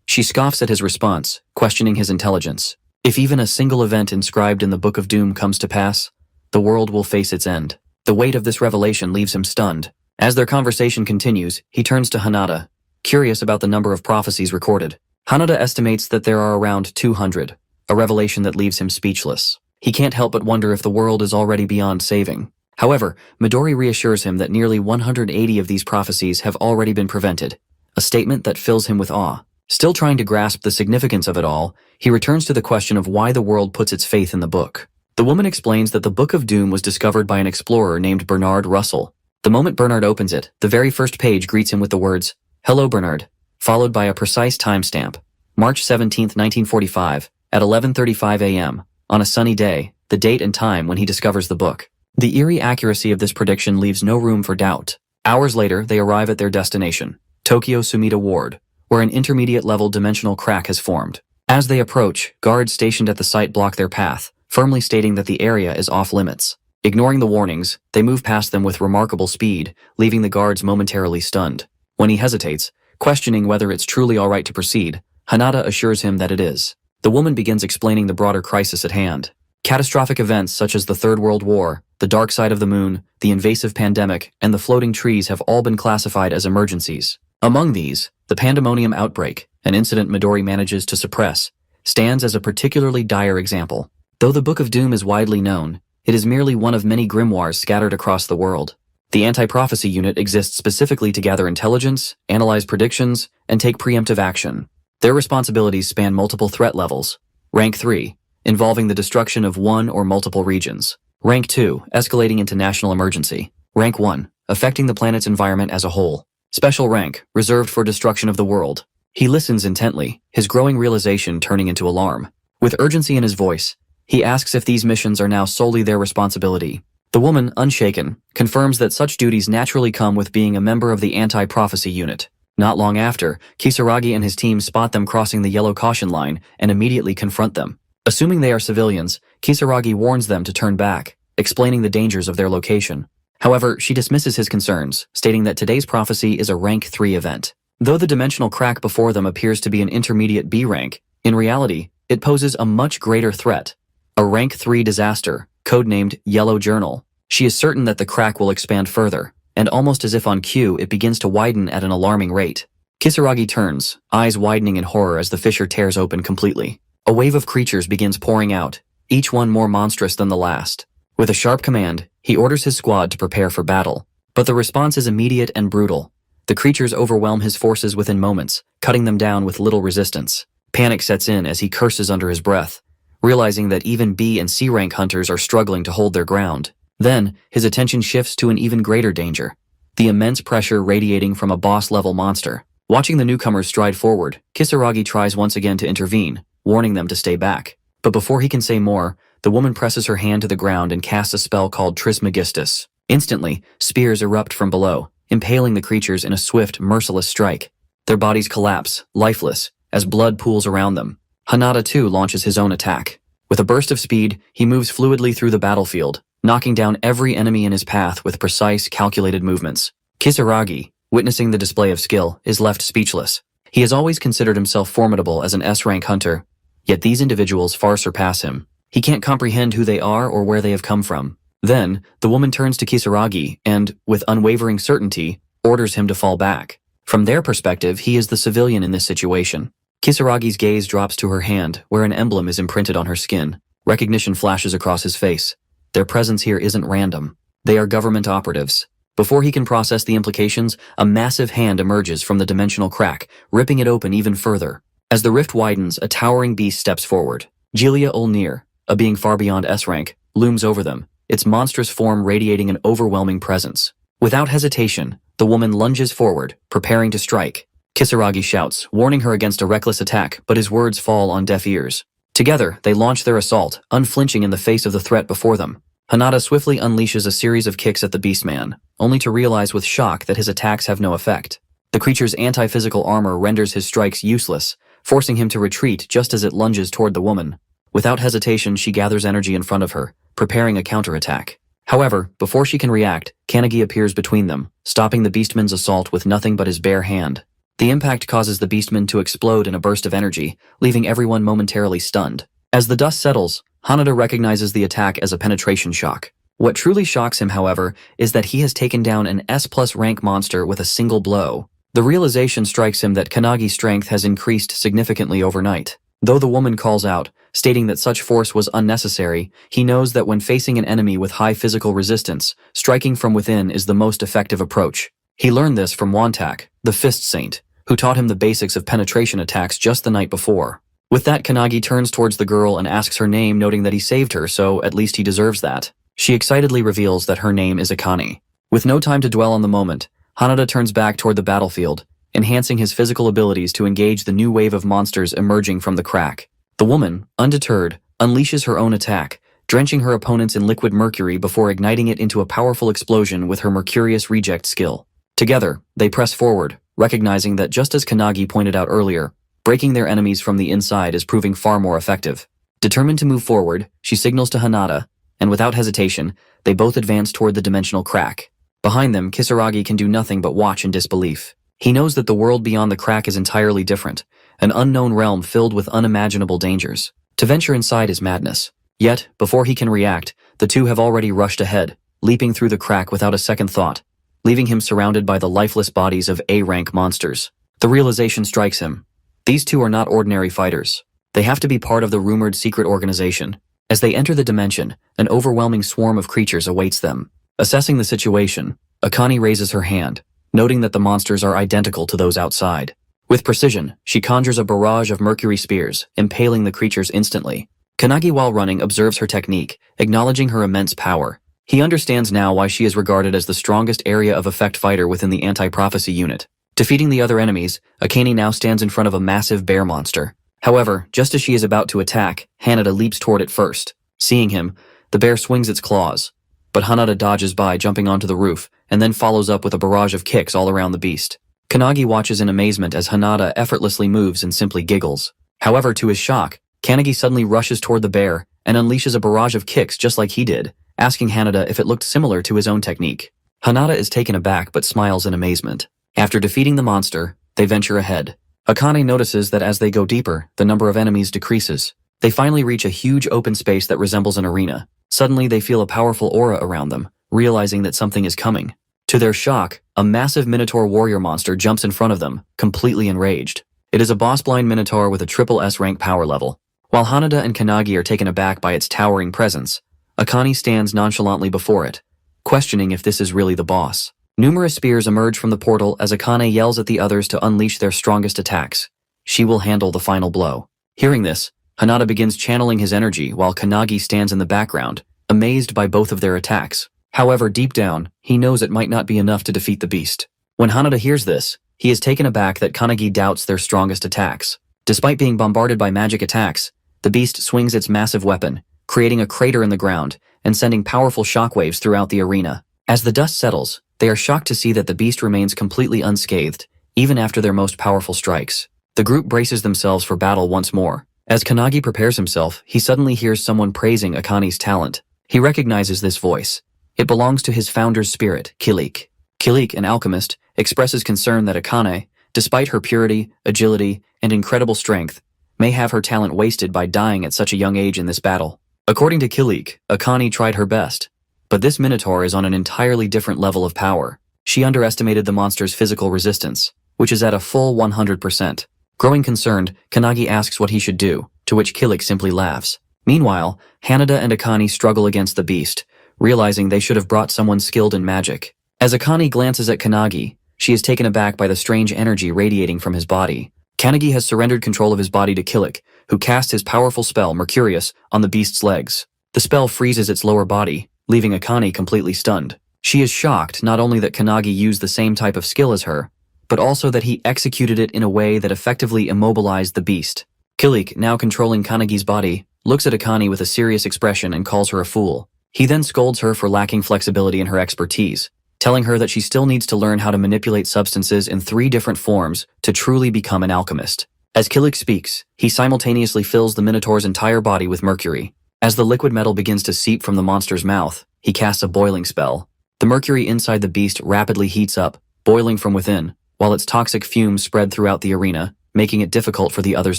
She scoffs at his response, questioning his intelligence. If even a single event inscribed in the Book of Doom comes to pass, the world will face its end. The weight of this revelation leaves him stunned. As their conversation continues, he turns to Hanada, curious about the number of prophecies recorded. Hanada estimates that there are around 200, a revelation that leaves him speechless. He can't help but wonder if the world is already beyond saving. However, Midori reassures him that nearly 180 of these prophecies have already been prevented, a statement that fills him with awe. Still trying to grasp the significance of it all, he returns to the question of why the world puts its faith in the book. The woman explains that the Book of Doom was discovered by an explorer named Bernard Russell. The moment Bernard opens it, the very first page greets him with the words, "Hello, Bernard," followed by a precise timestamp, March 17, 1945, at 11:35 a.m., on a sunny day, the date and time when he discovers the book. The eerie accuracy of this prediction leaves no room for doubt. Hours later, they arrive at their destination, Tokyo Sumida Ward, where an intermediate-level dimensional crack has formed. As they approach, guards stationed at the site block their path, firmly stating that the area is off-limits. Ignoring the warnings, they move past them with remarkable speed, leaving the guards momentarily stunned. When he hesitates, questioning whether it's truly all right to proceed, Hanada assures him that it is. The woman begins explaining the broader crisis at hand. Catastrophic events such as the Third World War, the dark side of the moon, the invasive pandemic, and the floating trees have all been classified as emergencies. Among these, the pandemonium outbreak, an incident Midori manages to suppress, stands as a particularly dire example. Though the Book of Doom is widely known, it is merely one of many grimoires scattered across the world. The anti-prophecy unit exists specifically to gather intelligence, analyze predictions, and take preemptive action. Their responsibilities span multiple threat levels. Rank 3, involving the destruction of one or multiple regions. Rank 2, escalating into national emergency. Rank 1, affecting the planet's environment as a whole. Special rank, reserved for destruction of the world. He listens intently, his growing realization turning into alarm. With urgency in his voice, he asks if these missions are now solely their responsibility. The woman, unshaken, confirms that such duties naturally come with being a member of the anti-prophecy unit. Not long after, Kisaragi and his team spot them crossing the yellow caution line and immediately confront them. Assuming they are civilians, Kisaragi warns them to turn back, explaining the dangers of their location. However, she dismisses his concerns, stating that today's prophecy is a rank 3 event. Though the dimensional crack before them appears to be an intermediate B rank, in reality, it poses a much greater threat. A rank 3 disaster, codenamed Yellow Journal. She is certain that the crack will expand further, and almost as if on cue, it begins to widen at an alarming rate. Kisaragi turns, eyes widening in horror as the fissure tears open completely. A wave of creatures begins pouring out, each one more monstrous than the last. With a sharp command, he orders his squad to prepare for battle. But the response is immediate and brutal. The creatures overwhelm his forces within moments, cutting them down with little resistance. Panic sets in as he curses under his breath, realizing that even B and C rank hunters are struggling to hold their ground. Then, his attention shifts to an even greater danger. The immense pressure radiating from a boss-level monster. Watching the newcomers stride forward, Kisaragi tries once again to intervene, warning them to stay back. But before he can say more, the woman presses her hand to the ground and casts a spell called Trismegistus. Instantly, spears erupt from below, impaling the creatures in a swift, merciless strike. Their bodies collapse, lifeless, as blood pools around them. Hanada too launches his own attack. With a burst of speed, he moves fluidly through the battlefield, knocking down every enemy in his path with precise, calculated movements. Kisaragi, witnessing the display of skill, is left speechless. He has always considered himself formidable as an S-rank hunter, yet these individuals far surpass him. He can't comprehend who they are or where they have come from. Then, the woman turns to Kisaragi and, with unwavering certainty, orders him to fall back. From their perspective, he is the civilian in this situation. Kisaragi's gaze drops to her hand, where an emblem is imprinted on her skin. Recognition flashes across his face. Their presence here isn't random. They are government operatives. Before he can process the implications, a massive hand emerges from the dimensional crack, ripping it open even further. As the rift widens, a towering beast steps forward. Gelia Ulnir, a being far beyond S-rank, looms over them, its monstrous form radiating an overwhelming presence. Without hesitation, the woman lunges forward, preparing to strike. Kisaragi shouts, warning her against a reckless attack, but his words fall on deaf ears. Together, they launch their assault, unflinching in the face of the threat before them. Hanada swiftly unleashes a series of kicks at the beastman, only to realize with shock that his attacks have no effect. The creature's anti-physical armor renders his strikes useless, forcing him to retreat just as it lunges toward the woman. Without hesitation, she gathers energy in front of her, preparing a counterattack. However, before she can react, Kanagi appears between them, stopping the beastman's assault with nothing but his bare hand. The impact causes the beastman to explode in a burst of energy, leaving everyone momentarily stunned. As the dust settles, Hanada recognizes the attack as a penetration shock. What truly shocks him, however, is that he has taken down an S+ rank monster with a single blow. The realization strikes him that Kanagi's strength has increased significantly overnight. Though the woman calls out, stating that such force was unnecessary, he knows that when facing an enemy with high physical resistance, striking from within is the most effective approach. He learned this from Wantak, the Fist Saint, who taught him the basics of penetration attacks just the night before. With that, Kanagi turns towards the girl and asks her name, noting that he saved her, so at least he deserves that. She excitedly reveals that her name is Akane. With no time to dwell on the moment, Hanada turns back toward the battlefield, enhancing his physical abilities to engage the new wave of monsters emerging from the crack. The woman, undeterred, unleashes her own attack, drenching her opponents in liquid mercury before igniting it into a powerful explosion with her Mercurius reject skill. Together, they press forward, recognizing that just as Kanagi pointed out earlier, breaking their enemies from the inside is proving far more effective. Determined to move forward, she signals to Hanada, and without hesitation, they both advance toward the dimensional crack. Behind them, Kisaragi can do nothing but watch in disbelief. He knows that the world beyond the crack is entirely different, an unknown realm filled with unimaginable dangers. To venture inside is madness. Yet, before he can react, the two have already rushed ahead, leaping through the crack without a second thought, leaving him surrounded by the lifeless bodies of A-rank monsters. The realization strikes him. These two are not ordinary fighters. They have to be part of the rumored secret organization. As they enter the dimension, an overwhelming swarm of creatures awaits them. Assessing the situation, Akane raises her hand, noting that the monsters are identical to those outside. With precision, she conjures a barrage of mercury spears, impaling the creatures instantly. Kanagi, while running, observes her technique, acknowledging her immense power. He understands now why she is regarded as the strongest area of effect fighter within the anti-prophecy unit. Defeating the other enemies, Akane now stands in front of a massive bear monster. However, just as she is about to attack, Hanada leaps toward it first. Seeing him, the bear swings its claws. But Hanada dodges by, jumping onto the roof, and then follows up with a barrage of kicks all around the beast. Kanagi watches in amazement as Hanada effortlessly moves and simply giggles. However, to his shock, Kanagi suddenly rushes toward the bear and unleashes a barrage of kicks just like he did, asking Hanada if it looked similar to his own technique. Hanada is taken aback but smiles in amazement. After defeating the monster, they venture ahead. Akane notices that as they go deeper, the number of enemies decreases. They finally reach a huge open space that resembles an arena. Suddenly, they feel a powerful aura around them, realizing that something is coming. To their shock, a massive Minotaur warrior monster jumps in front of them, completely enraged. It is a boss-blind Minotaur with a triple S rank power level. While Hanada and Kanagi are taken aback by its towering presence, Akane stands nonchalantly before it, questioning if this is really the boss. Numerous spears emerge from the portal as Akane yells at the others to unleash their strongest attacks. She will handle the final blow. Hearing this, Hanada begins channeling his energy while Kanagi stands in the background, amazed by both of their attacks. However, deep down, he knows it might not be enough to defeat the beast. When Hanada hears this, he is taken aback that Kanagi doubts their strongest attacks. Despite being bombarded by magic attacks, the beast swings its massive weapon, creating a crater in the ground and sending powerful shockwaves throughout the arena. As the dust settles, they are shocked to see that the beast remains completely unscathed, even after their most powerful strikes. The group braces themselves for battle once more. As Kanagi prepares himself, he suddenly hears someone praising Akane's talent. He recognizes this voice. It belongs to his founder's spirit, Kilik. Kilik, an alchemist, expresses concern that Akane, despite her purity, agility, and incredible strength, may have her talent wasted by dying at such a young age in this battle. According to Kilik, Akane tried her best, but this Minotaur is on an entirely different level of power. She underestimated the monster's physical resistance, which is at a full 100%. Growing concerned, Kanagi asks what he should do, to which Kilik simply laughs. Meanwhile, Hanada and Akane struggle against the beast, realizing they should have brought someone skilled in magic. As Akane glances at Kanagi, she is taken aback by the strange energy radiating from his body. Kanagi has surrendered control of his body to Kilik, who casts his powerful spell, Mercurius, on the beast's legs. The spell freezes its lower body, leaving Akane completely stunned. She is shocked not only that Kanagi used the same type of skill as her, but also that he executed it in a way that effectively immobilized the beast. Kilik, now controlling Kanagi's body, looks at Akane with a serious expression and calls her a fool. He then scolds her for lacking flexibility in her expertise, telling her that she still needs to learn how to manipulate substances in 3 different forms to truly become an alchemist. As Kilik speaks, he simultaneously fills the Minotaur's entire body with mercury. As the liquid metal begins to seep from the monster's mouth, he casts a boiling spell. The mercury inside the beast rapidly heats up, boiling from within, while its toxic fumes spread throughout the arena, making it difficult for the others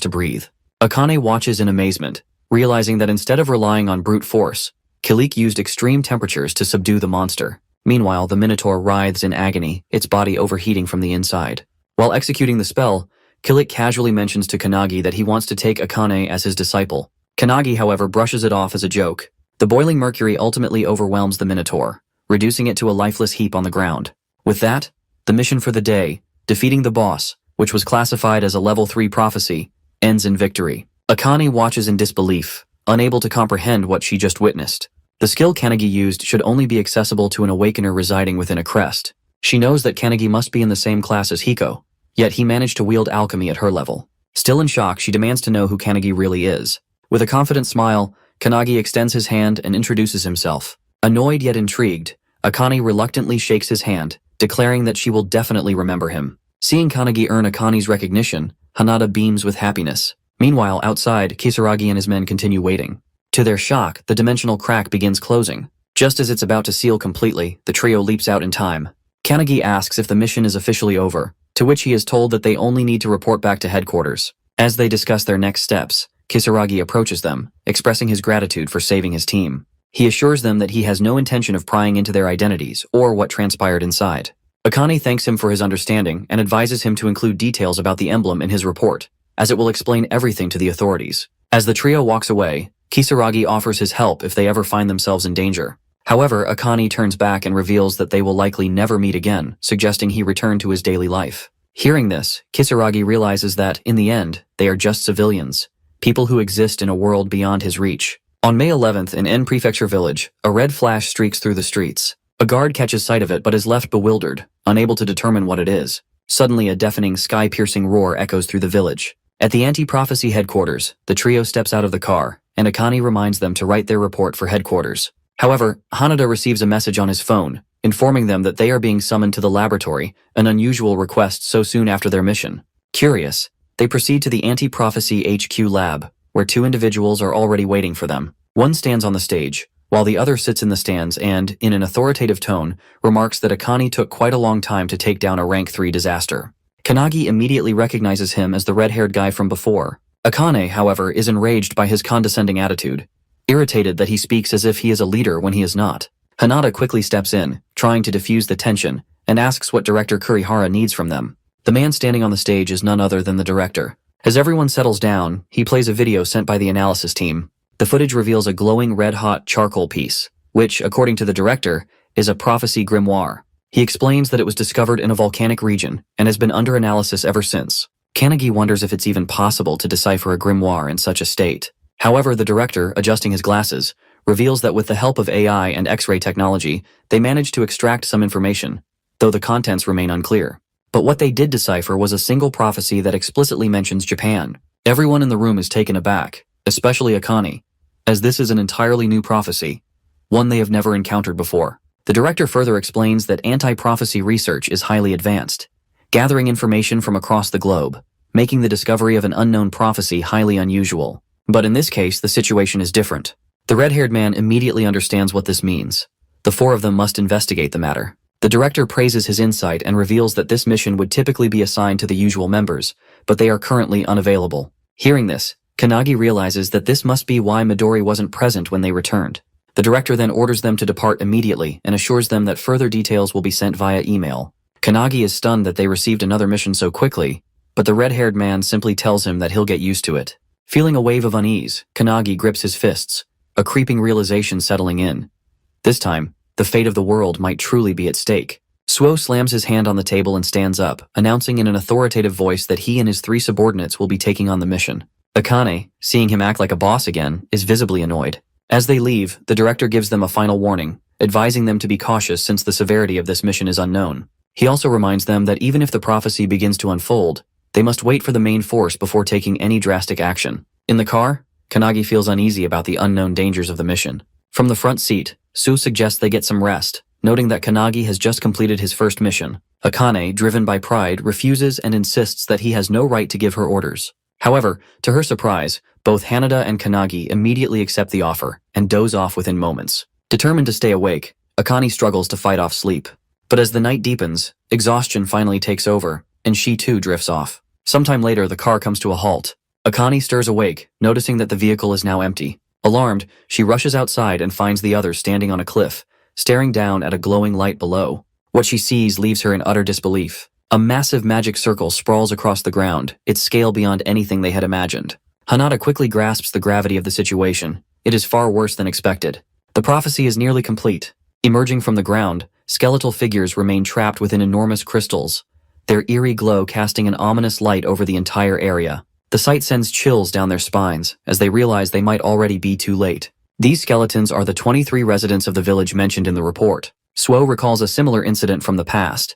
to breathe. Akane watches in amazement, realizing that instead of relying on brute force, Kilik used extreme temperatures to subdue the monster. Meanwhile, the Minotaur writhes in agony, its body overheating from the inside. While executing the spell, Kilik casually mentions to Kanagi that he wants to take Akane as his disciple. Kanagi, however, brushes it off as a joke. The boiling mercury ultimately overwhelms the Minotaur, reducing it to a lifeless heap on the ground. With that, the mission for the day, defeating the boss, which was classified as a level 3 prophecy, ends in victory. Akane watches in disbelief, unable to comprehend what she just witnessed. The skill Kanagi used should only be accessible to an awakener residing within a crest. She knows that Kanagi must be in the same class as Hiko, yet he managed to wield alchemy at her level. Still in shock, she demands to know who Kanagi really is. With a confident smile, Kanagi extends his hand and introduces himself. Annoyed yet intrigued, Akane reluctantly shakes his hand, declaring that she will definitely remember him. Seeing Kanagi earn Akane's recognition, Hanada beams with happiness. Meanwhile, outside, Kisaragi and his men continue waiting. To their shock, the dimensional crack begins closing. Just as it's about to seal completely, the trio leaps out in time. Kanagi asks if the mission is officially over, to which he is told that they only need to report back to headquarters. As they discuss their next steps, Kisaragi approaches them, expressing his gratitude for saving his team. He assures them that he has no intention of prying into their identities or what transpired inside. Akane thanks him for his understanding and advises him to include details about the emblem in his report, as it will explain everything to the authorities. As the trio walks away, Kisaragi offers his help if they ever find themselves in danger. However, Akane turns back and reveals that they will likely never meet again, suggesting he return to his daily life. Hearing this, Kisaragi realizes that, in the end, they are just civilians, people who exist in a world beyond his reach. On May 11th in N Prefecture Village, a red flash streaks through the streets. A guard catches sight of it but is left bewildered, unable to determine what it is. Suddenly, a deafening, sky-piercing roar echoes through the village. At the anti-prophecy headquarters, the trio steps out of the car, and Akane reminds them to write their report for headquarters. However, Hanada receives a message on his phone, informing them that they are being summoned to the laboratory, an unusual request so soon after their mission. Curious, they proceed to the anti-prophecy HQ lab, where two individuals are already waiting for them. One stands on the stage, while the other sits in the stands and, in an authoritative tone, remarks that Akane took quite a long time to take down a rank 3 disaster. Kanagi immediately recognizes him as the red-haired guy from before. Akane, however, is enraged by his condescending attitude, irritated that he speaks as if he is a leader when he is not. Hanada quickly steps in, trying to defuse the tension, and asks what Director Kurihara needs from them. The man standing on the stage is none other than the director. As everyone settles down, he plays a video sent by the analysis team. The footage reveals a glowing red-hot charcoal piece, which, according to the director, is a prophecy grimoire. He explains that it was discovered in a volcanic region and has been under analysis ever since. Kanagi wonders if it's even possible to decipher a grimoire in such a state. However, the director, adjusting his glasses, reveals that with the help of AI and X-ray technology, they managed to extract some information, though the contents remain unclear. But what they did decipher was a single prophecy that explicitly mentions Japan. Everyone in the room is taken aback, especially Akane, as this is an entirely new prophecy, one they have never encountered before. The director further explains that anti-prophecy research is highly advanced, gathering information from across the globe, making the discovery of an unknown prophecy highly unusual. But in this case, the situation is different. The red-haired man immediately understands what this means. The four of them must investigate the matter. The director praises his insight and reveals that this mission would typically be assigned to the usual members, but they are currently unavailable. Hearing this, Kanagi realizes that this must be why Midori wasn't present when they returned. The director then orders them to depart immediately and assures them that further details will be sent via email. Kanagi is stunned that they received another mission so quickly, but the red-haired man simply tells him that he'll get used to it. Feeling a wave of unease, Kanagi grips his fists, a creeping realization settling in. This time, the fate of the world might truly be at stake. Suo slams his hand on the table and stands up, announcing in an authoritative voice that he and his three subordinates will be taking on the mission. Akane, seeing him act like a boss again, is visibly annoyed. As they leave, the director gives them a final warning, advising them to be cautious since the severity of this mission is unknown. He also reminds them that even if the prophecy begins to unfold, they must wait for the main force before taking any drastic action. In the car, Kanagi feels uneasy about the unknown dangers of the mission. From the front seat, Su suggests they get some rest, noting that Kanagi has just completed his first mission. Akane, driven by pride, refuses and insists that he has no right to give her orders. However, to her surprise, both Hanada and Kanagi immediately accept the offer and doze off within moments. Determined to stay awake, Akane struggles to fight off sleep. But as the night deepens, exhaustion finally takes over, and she too drifts off. Sometime later, the car comes to a halt. Akane stirs awake, noticing that the vehicle is now empty. Alarmed, she rushes outside and finds the others standing on a cliff, staring down at a glowing light below. What she sees leaves her in utter disbelief. A massive magic circle sprawls across the ground, its scale beyond anything they had imagined. Hanada quickly grasps the gravity of the situation. It is far worse than expected. The prophecy is nearly complete. Emerging from the ground, skeletal figures remain trapped within enormous crystals, their eerie glow casting an ominous light over the entire area. The sight sends chills down their spines, as they realize they might already be too late. These skeletons are the 23 residents of the village mentioned in the report. Suo recalls a similar incident from the past.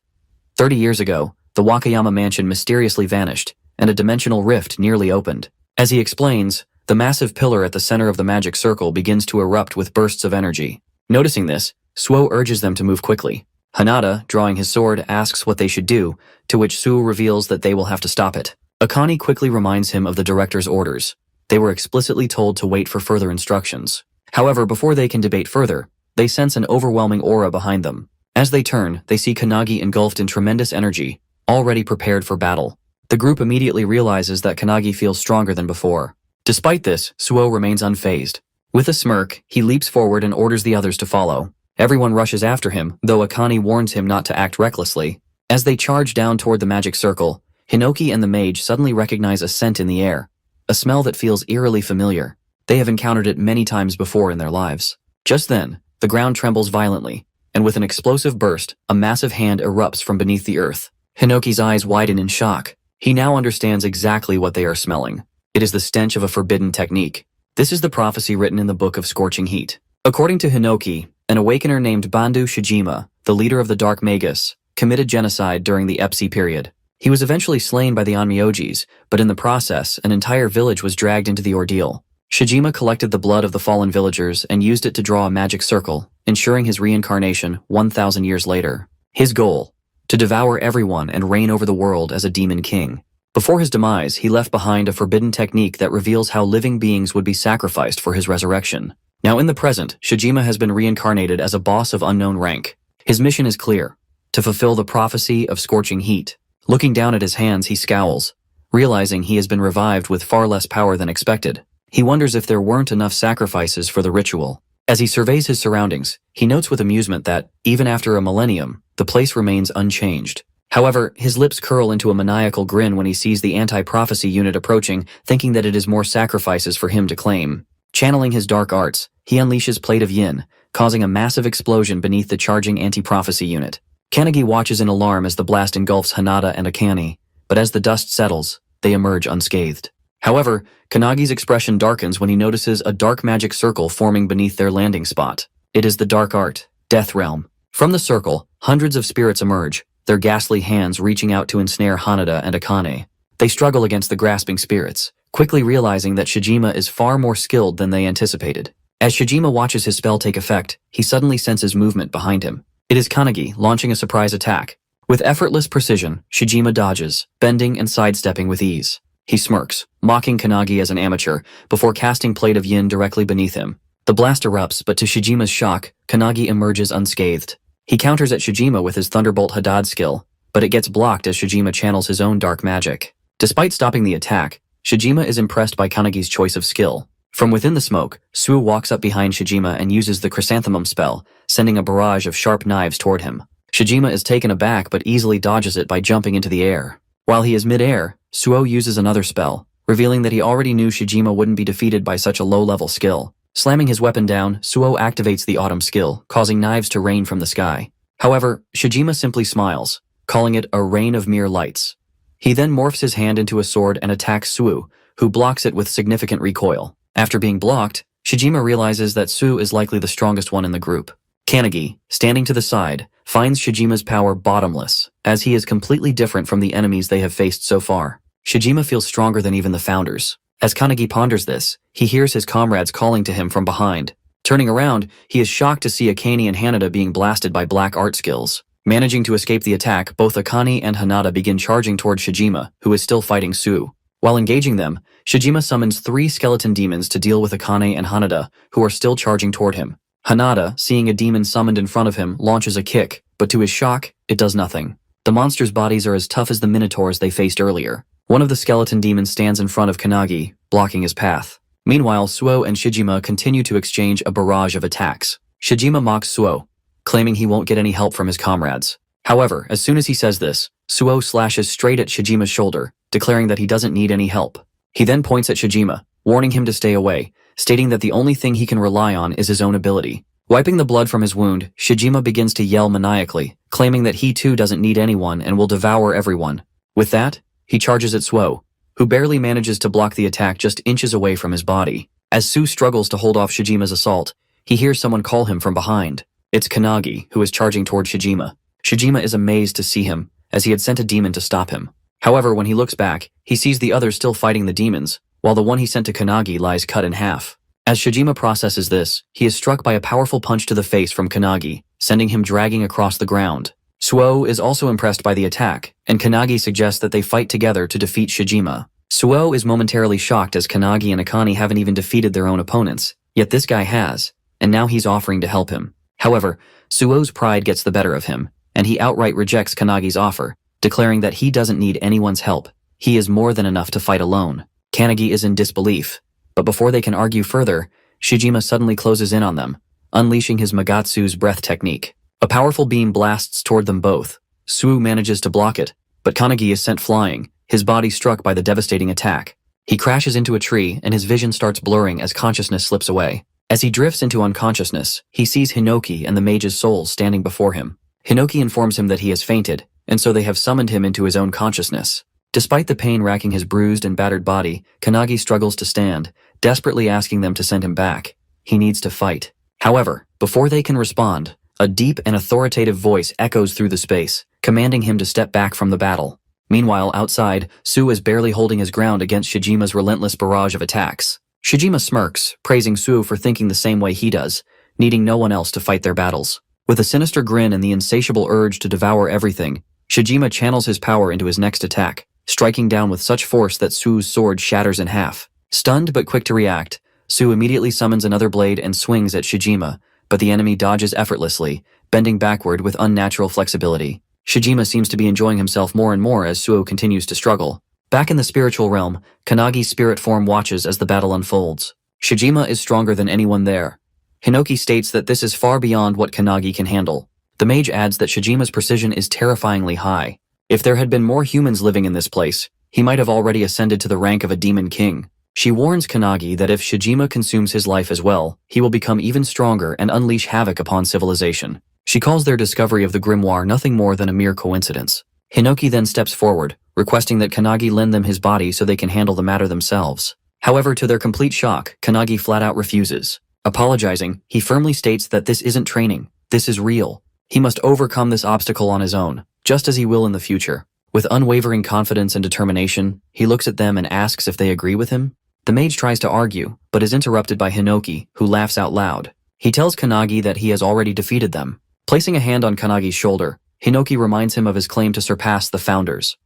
30 years ago, the Wakayama mansion mysteriously vanished, and a dimensional rift nearly opened. As he explains, the massive pillar at the center of the magic circle begins to erupt with bursts of energy. Noticing this, Suo urges them to move quickly. Hanada, drawing his sword, asks what they should do, to which Suo reveals that they will have to stop it. Akane quickly reminds him of the director's orders. They were explicitly told to wait for further instructions. However, before they can debate further, they sense an overwhelming aura behind them. As they turn, they see Kanagi engulfed in tremendous energy, already prepared for battle. The group immediately realizes that Kanagi feels stronger than before. Despite this, Suo remains unfazed. With a smirk, he leaps forward and orders the others to follow. Everyone rushes after him, though Akane warns him not to act recklessly. As they charge down toward the magic circle, Hinoki and the mage suddenly recognize a scent in the air, a smell that feels eerily familiar. They have encountered it many times before in their lives. Just then, the ground trembles violently, and with an explosive burst, a massive hand erupts from beneath the earth. Hinoki's eyes widen in shock. He now understands exactly what they are smelling. It is the stench of a forbidden technique. This is the prophecy written in the Book of Scorching Heat. According to Hinoki, an awakener named Bandu Shijima, the leader of the Dark Magus, committed genocide during the Epsi period. He was eventually slain by the Onmyojis, but in the process, an entire village was dragged into the ordeal. Shijima collected the blood of the fallen villagers and used it to draw a magic circle, ensuring his reincarnation 1,000 years later. His goal: to devour everyone and reign over the world as a demon king. Before his demise, he left behind a forbidden technique that reveals how living beings would be sacrificed for his resurrection. Now in the present, Shijima has been reincarnated as a boss of unknown rank. His mission is clear: to fulfill the prophecy of Scorching Heat. Looking down at his hands, he scowls, realizing he has been revived with far less power than expected. He wonders if there weren't enough sacrifices for the ritual. As he surveys his surroundings, he notes with amusement that, even after a millennium, the place remains unchanged. However, his lips curl into a maniacal grin when he sees the anti-prophecy unit approaching, thinking that it is more sacrifices for him to claim. Channeling his dark arts, he unleashes Plate of Yin, causing a massive explosion beneath the charging anti-prophecy unit. Kanagi watches in alarm as the blast engulfs Hanada and Akane, but as the dust settles, they emerge unscathed. However, Kanagi's expression darkens when he notices a dark magic circle forming beneath their landing spot. It is the dark art, Death Realm. From the circle, hundreds of spirits emerge, their ghastly hands reaching out to ensnare Hanada and Akane. They struggle against the grasping spirits, quickly realizing that Shijima is far more skilled than they anticipated. As Shijima watches his spell take effect, he suddenly senses movement behind him. It is Kanagi launching a surprise attack. With effortless precision, Shijima dodges, bending and sidestepping with ease. He smirks, mocking Kanagi as an amateur, before casting Plate of Yin directly beneath him. The blast erupts, but to Shijima's shock, Kanagi emerges unscathed. He counters at Shijima with his Thunderbolt Hadad skill, but it gets blocked as Shijima channels his own dark magic. Despite stopping the attack, Shijima is impressed by Kanagi's choice of skill. From within the smoke, Suo walks up behind Shijima and uses the Chrysanthemum spell, sending a barrage of sharp knives toward him. Shijima is taken aback but easily dodges it by jumping into the air. While he is mid-air, Suo uses another spell, revealing that he already knew Shijima wouldn't be defeated by such a low-level skill. Slamming his weapon down, Suo activates the Autumn skill, causing knives to rain from the sky. However, Shijima simply smiles, calling it a rain of mere lights. He then morphs his hand into a sword and attacks Suo, who blocks it with significant recoil. After being blocked, Shijima realizes that Suo is likely the strongest one in the group. Kanagi, standing to the side, finds Shijima's power bottomless, as he is completely different from the enemies they have faced so far. Shijima feels stronger than even the founders. As Kanagi ponders this, he hears his comrades calling to him from behind. Turning around, he is shocked to see Akane and Hanada being blasted by black art skills. Managing to escape the attack, both Akane and Hanada begin charging toward Shijima, who is still fighting Suo. While engaging them, Shijima summons 3 skeleton demons to deal with Akane and Hanada, who are still charging toward him. Hanada, seeing a demon summoned in front of him, launches a kick, but to his shock, it does nothing. The monsters' bodies are as tough as the minotaurs they faced earlier. One of the skeleton demons stands in front of Kanagi, blocking his path. Meanwhile, Suo and Shijima continue to exchange a barrage of attacks. Shijima mocks Suo, claiming he won't get any help from his comrades. However, as soon as he says this, Suo slashes straight at Shijima's shoulder, declaring that he doesn't need any help. He then points at Shijima, warning him to stay away, stating that the only thing he can rely on is his own ability. Wiping the blood from his wound, Shijima begins to yell maniacally, claiming that he too doesn't need anyone and will devour everyone. With that, he charges at Suo, who barely manages to block the attack just inches away from his body. As Suo struggles to hold off Shijima's assault, he hears someone call him from behind. It's Kanagi, who is charging toward Shijima. Shijima is amazed to see him, as he had sent a demon to stop him. However, when he looks back, he sees the others still fighting the demons, while the one he sent to Kanagi lies cut in half. As Shijima processes this, he is struck by a powerful punch to the face from Kanagi, sending him dragging across the ground. Suo is also impressed by the attack, and Kanagi suggests that they fight together to defeat Shijima. Suo is momentarily shocked as Kanagi and Akane haven't even defeated their own opponents, yet this guy has, and now he's offering to help him. However, Suo's pride gets the better of him, and he outright rejects Kanagi's offer, declaring that he doesn't need anyone's help. He is more than enough to fight alone. Kanagi is in disbelief, but before they can argue further, Shijima suddenly closes in on them, unleashing his Magatsu's breath technique. A powerful beam blasts toward them both. Suo manages to block it, but Kanagi is sent flying, his body struck by the devastating attack. He crashes into a tree and his vision starts blurring as consciousness slips away. As he drifts into unconsciousness, he sees Hinoki and the mage's souls standing before him. Hinoki informs him that he has fainted, and so they have summoned him into his own consciousness. Despite the pain racking his bruised and battered body, Kanagi struggles to stand, desperately asking them to send him back. He needs to fight. However, before they can respond, a deep and authoritative voice echoes through the space, commanding him to step back from the battle. Meanwhile, outside, Su is barely holding his ground against Shijima's relentless barrage of attacks. Shijima smirks, praising Su for thinking the same way he does, needing no one else to fight their battles. With a sinister grin and the insatiable urge to devour everything, Shijima channels his power into his next attack, striking down with such force that Su's sword shatters in half. Stunned but quick to react, Su immediately summons another blade and swings at Shijima, but the enemy dodges effortlessly, bending backward with unnatural flexibility. Shijima seems to be enjoying himself more and more as Suo continues to struggle. Back in the spiritual realm, Kanagi's spirit form watches as the battle unfolds. Shijima is stronger than anyone there. Hinoki states that this is far beyond what Kanagi can handle. The mage adds that Shijima's precision is terrifyingly high. If there had been more humans living in this place, he might have already ascended to the rank of a demon king. She warns Kanagi that if Shijima consumes his life as well, he will become even stronger and unleash havoc upon civilization. She calls their discovery of the grimoire nothing more than a mere coincidence. Hinoki then steps forward, requesting that Kanagi lend them his body so they can handle the matter themselves. However, to their complete shock, Kanagi flat out refuses. Apologizing, he firmly states that this isn't training, this is real. He must overcome this obstacle on his own, just as he will in the future. With unwavering confidence and determination, he looks at them and asks if they agree with him. The mage tries to argue, but is interrupted by Hinoki, who laughs out loud. He tells Kanagi that he has already defeated them. Placing a hand on Kanagi's shoulder, Hinoki reminds him of his claim to surpass the founders.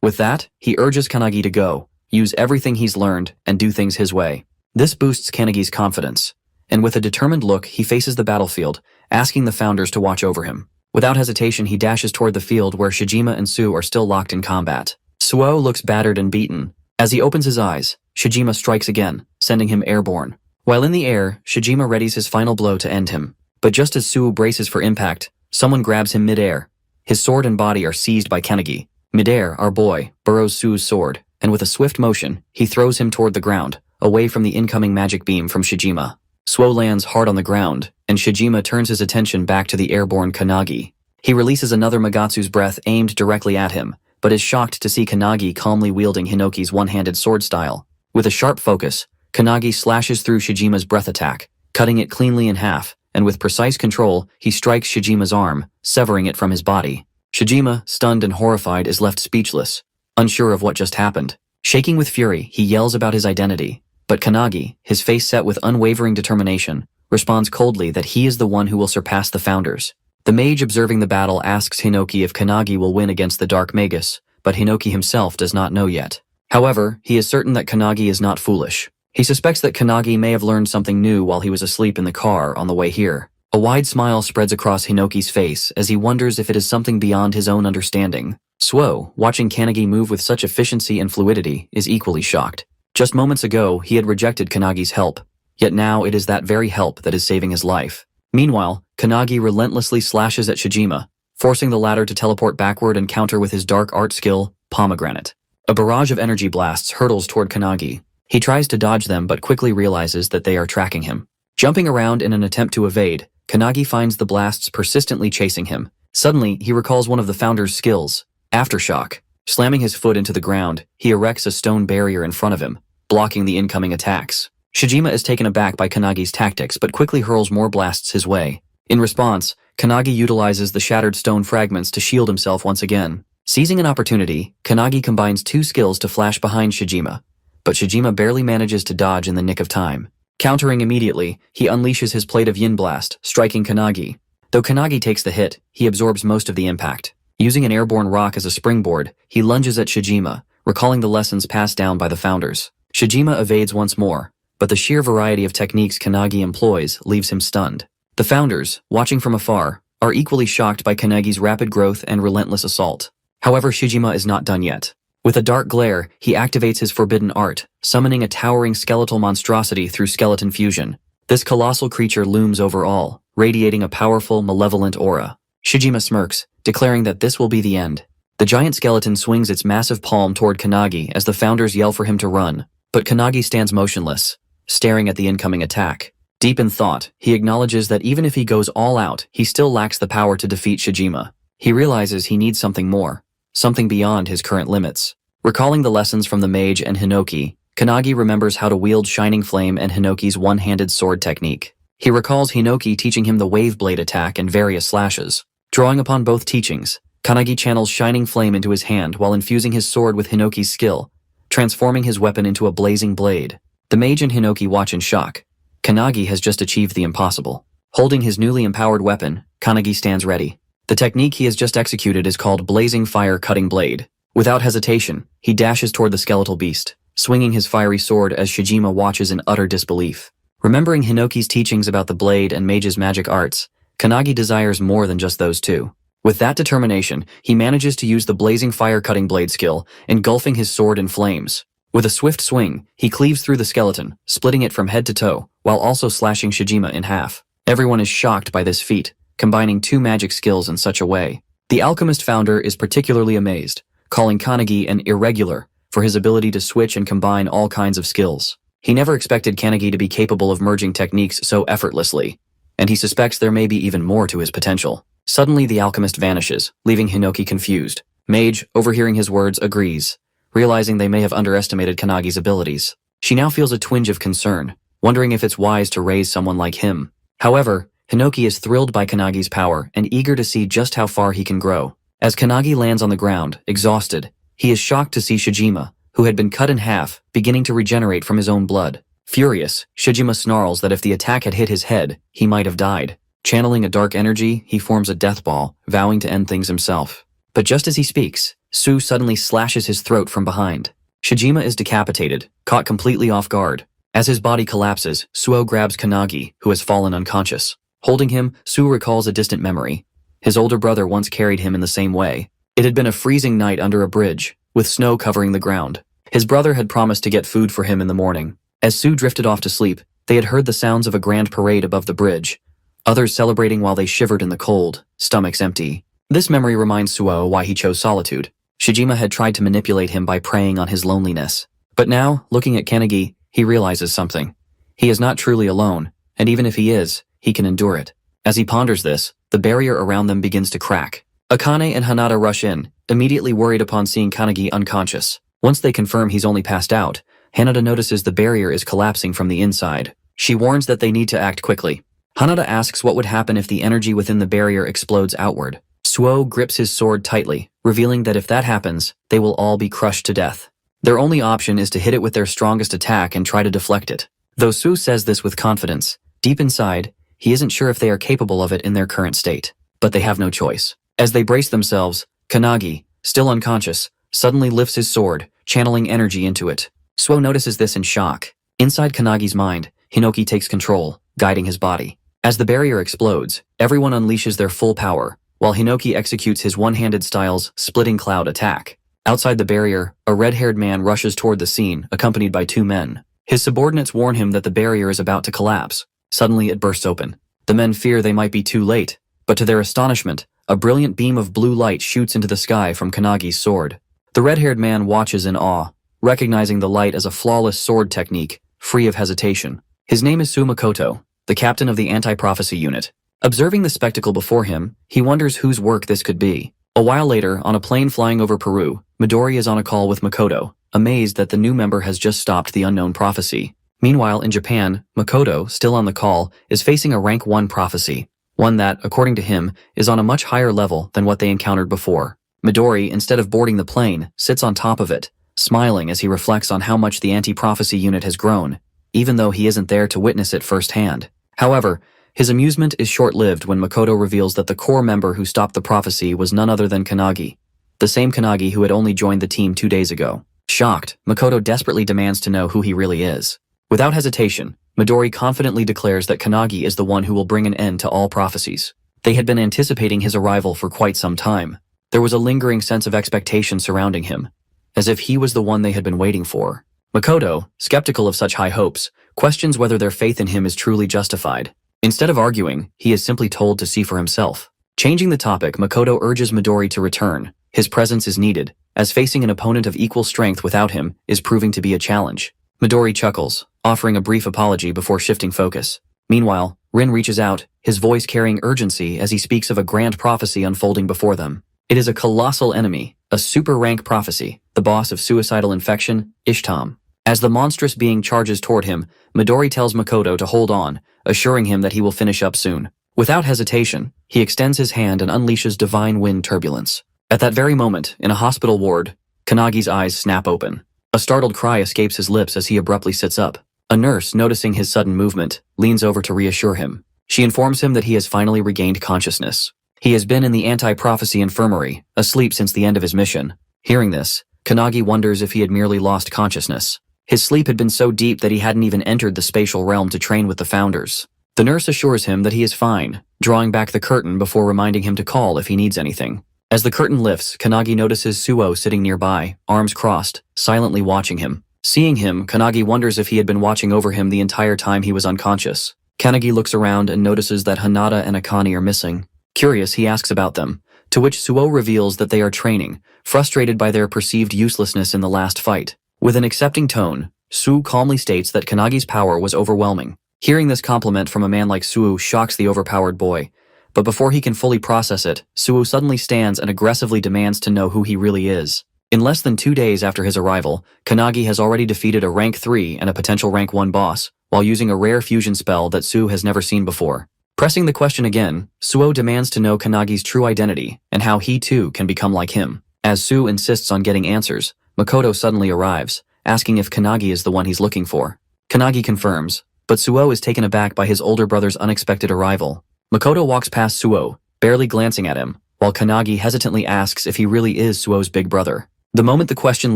With that, he urges Kanagi to go, use everything he's learned, and do things his way. This boosts Kanagi's confidence, and with a determined look, he faces the battlefield, asking the founders to watch over him. Without hesitation, he dashes toward the field where Shijima and Su are still locked in combat. Suo looks battered and beaten. As he opens his eyes, Shijima strikes again, sending him airborne. While in the air, Shijima readies his final blow to end him. But just as Su braces for impact, someone grabs him midair. His sword and body are seized by Kanagi. Midair, our boy burrows Su's sword, and with a swift motion, he throws him toward the ground, away from the incoming magic beam from Shijima. Suo lands hard on the ground, and Shijima turns his attention back to the airborne Kanagi. He releases another Magatsu's breath aimed directly at him, but is shocked to see Kanagi calmly wielding Hinoki's one-handed sword style. With a sharp focus, Kanagi slashes through Shijima's breath attack, cutting it cleanly in half, and with precise control, he strikes Shijima's arm, severing it from his body. Shijima, stunned and horrified, is left speechless, unsure of what just happened. Shaking with fury, he yells about his identity, but Kanagi, his face set with unwavering determination, responds coldly that he is the one who will surpass the founders. The mage observing the battle asks Hinoki if Kanagi will win against the Dark Magus, but Hinoki himself does not know yet. However, he is certain that Kanagi is not foolish. He suspects that Kanagi may have learned something new while he was asleep in the car on the way here. A wide smile spreads across Hinoki's face as he wonders if it is something beyond his own understanding. Suo, watching Kanagi move with such efficiency and fluidity, is equally shocked. Just moments ago, he had rejected Kanagi's help, yet now it is that very help that is saving his life. Meanwhile, Kanagi relentlessly slashes at Shijima, forcing the latter to teleport backward and counter with his dark art skill, Pomegranate. A barrage of energy blasts hurtles toward Kanagi. He tries to dodge them but quickly realizes that they are tracking him. Jumping around in an attempt to evade, Kanagi finds the blasts persistently chasing him. Suddenly, he recalls one of the founder's skills, Aftershock. Slamming his foot into the ground, he erects a stone barrier in front of him, blocking the incoming attacks. Shijima is taken aback by Kanagi's tactics but quickly hurls more blasts his way. In response, Kanagi utilizes the shattered stone fragments to shield himself once again. Seizing an opportunity, Kanagi combines two skills to flash behind Shijima, but Shijima barely manages to dodge in the nick of time. Countering immediately, he unleashes his Plate of Yin Blast, striking Kanagi. Though Kanagi takes the hit, he absorbs most of the impact. Using an airborne rock as a springboard, he lunges at Shijima, recalling the lessons passed down by the founders. Shijima evades once more, but the sheer variety of techniques Kanagi employs leaves him stunned. The founders, watching from afar, are equally shocked by Kanagi's rapid growth and relentless assault. However, Shijima is not done yet. With a dark glare, he activates his forbidden art, summoning a towering skeletal monstrosity through skeleton fusion. This colossal creature looms over all, radiating a powerful, malevolent aura. Shijima smirks, declaring that this will be the end. The giant skeleton swings its massive palm toward Kanagi as the founders yell for him to run, but Kanagi stands motionless, staring at the incoming attack. Deep in thought, he acknowledges that even if he goes all out, he still lacks the power to defeat Shijima. He realizes he needs something more, something beyond his current limits. Recalling the lessons from the mage and Hinoki, Kanagi remembers how to wield Shining Flame and Hinoki's one-handed sword technique. He recalls Hinoki teaching him the wave blade attack and various slashes. Drawing upon both teachings, Kanagi channels Shining Flame into his hand while infusing his sword with Hinoki's skill, transforming his weapon into a blazing blade. The mage and Hinoki watch in shock. Kanagi has just achieved the impossible. Holding his newly empowered weapon, Kanagi stands ready. The technique he has just executed is called Blazing Fire Cutting Blade. Without hesitation, he dashes toward the skeletal beast, swinging his fiery sword as Shijima watches in utter disbelief. Remembering Hinoki's teachings about the blade and mage's magic arts, Kanagi desires more than just those two. With that determination, he manages to use the blazing fire cutting blade skill, engulfing his sword in flames. With a swift swing, he cleaves through the skeleton, splitting it from head to toe, while also slashing Shijima in half. Everyone is shocked by this feat, combining two magic skills in such a way. The alchemist founder is particularly amazed, calling Kanagi an irregular for his ability to switch and combine all kinds of skills. He never expected Kanagi to be capable of merging techniques so effortlessly, and he suspects there may be even more to his potential. Suddenly, the alchemist vanishes, leaving Hinoki confused. Mage, overhearing his words, agrees, realizing they may have underestimated Kanagi's abilities. She now feels a twinge of concern, wondering if it's wise to raise someone like him. However, Hinoki is thrilled by Kanagi's power and eager to see just how far he can grow. As Kanagi lands on the ground, exhausted, he is shocked to see Shijima, who had been cut in half, beginning to regenerate from his own blood. Furious, Shijima snarls that if the attack had hit his head, he might have died. Channeling a dark energy, he forms a death ball, vowing to end things himself. But just as he speaks, Su suddenly slashes his throat from behind. Shijima is decapitated, caught completely off guard. As his body collapses, Suo grabs Kanagi, who has fallen unconscious. Holding him, Su recalls a distant memory. His older brother once carried him in the same way. It had been a freezing night under a bridge, with snow covering the ground. His brother had promised to get food for him in the morning. As Su drifted off to sleep, they had heard the sounds of a grand parade above the bridge, others celebrating while they shivered in the cold, stomachs empty. This memory reminds Suo why he chose solitude. Shijima had tried to manipulate him by preying on his loneliness. But now, looking at Kanagi, he realizes something. He is not truly alone, and even if he is, he can endure it. As he ponders this, the barrier around them begins to crack. Akane and Hanada rush in, immediately worried upon seeing Kanagi unconscious. Once they confirm he's only passed out, Hanada notices the barrier is collapsing from the inside. She warns that they need to act quickly. Hanada asks what would happen if the energy within the barrier explodes outward. Suo grips his sword tightly, revealing that if that happens, they will all be crushed to death. Their only option is to hit it with their strongest attack and try to deflect it. Though Su says this with confidence, deep inside, he isn't sure if they are capable of it in their current state. But they have no choice. As they brace themselves, Kanagi, still unconscious, suddenly lifts his sword, channeling energy into it. Suo notices this in shock. Inside Kanagi's mind, Hinoki takes control, guiding his body. As the barrier explodes, everyone unleashes their full power, while Hinoki executes his one-handed style's splitting cloud attack. Outside the barrier, a red-haired man rushes toward the scene, accompanied by two men. His subordinates warn him that the barrier is about to collapse. Suddenly it bursts open. The men fear they might be too late, but to their astonishment, a brilliant beam of blue light shoots into the sky from Kanagi's sword. The red-haired man watches in awe, recognizing the light as a flawless sword technique, free of hesitation. His name is Su Makoto, the captain of the anti-prophecy unit. Observing the spectacle before him, he wonders whose work this could be. A while later, on a plane flying over Peru, Midori is on a call with Makoto, amazed that the new member has just stopped the unknown prophecy. Meanwhile, in Japan, Makoto, still on the call, is facing a rank 1 prophecy, one that, according to him, is on a much higher level than what they encountered before. Midori, instead of boarding the plane, sits on top of it, smiling as he reflects on how much the anti-prophecy unit has grown, even though he isn't there to witness it firsthand. However, his amusement is short-lived when Makoto reveals that the core member who stopped the prophecy was none other than Kanagi, the same Kanagi who had only joined the team 2 days ago. Shocked, Makoto desperately demands to know who he really is. Without hesitation, Midori confidently declares that Kanagi is the one who will bring an end to all prophecies. They had been anticipating his arrival for quite some time. There was a lingering sense of expectation surrounding him, as if he was the one they had been waiting for. Makoto, skeptical of such high hopes, questions whether their faith in him is truly justified. Instead of arguing, he is simply told to see for himself. Changing the topic, Makoto urges Midori to return. His presence is needed, as facing an opponent of equal strength without him is proving to be a challenge. Midori chuckles, offering a brief apology before shifting focus. Meanwhile, Rin reaches out, his voice carrying urgency as he speaks of a grand prophecy unfolding before them. It is a colossal enemy, a super-rank prophecy, the boss of suicidal infection, Ishtam. As the monstrous being charges toward him, Midori tells Makoto to hold on, assuring him that he will finish up soon. Without hesitation, he extends his hand and unleashes divine wind turbulence. At that very moment, in a hospital ward, Kanagi's eyes snap open. A startled cry escapes his lips as he abruptly sits up. A nurse, noticing his sudden movement, leans over to reassure him. She informs him that he has finally regained consciousness. He has been in the anti-prophecy infirmary, asleep since the end of his mission. Hearing this, Kanagi wonders if he had merely lost consciousness. His sleep had been so deep that he hadn't even entered the spatial realm to train with the founders. The nurse assures him that he is fine, drawing back the curtain before reminding him to call if he needs anything. As the curtain lifts, Kanagi notices Suo sitting nearby, arms crossed, silently watching him. Seeing him, Kanagi wonders if he had been watching over him the entire time he was unconscious. Kanagi looks around and notices that Hanada and Akane are missing. Curious, he asks about them, to which Suo reveals that they are training, frustrated by their perceived uselessness in the last fight. With an accepting tone, Su calmly states that Kanagi's power was overwhelming. Hearing this compliment from a man like Suo shocks the overpowered boy, but before he can fully process it, Suo suddenly stands and aggressively demands to know who he really is. In less than 2 days after his arrival, Kanagi has already defeated a rank 3 and a potential rank 1 boss, while using a rare fusion spell that Su has never seen before. Pressing the question again, Suo demands to know Kanagi's true identity and how he too can become like him. As Su insists on getting answers, Makoto suddenly arrives, asking if Kanagi is the one he's looking for. Kanagi confirms, but Suo is taken aback by his older brother's unexpected arrival. Makoto walks past Suo, barely glancing at him, while Kanagi hesitantly asks if he really is Suo's big brother. The moment the question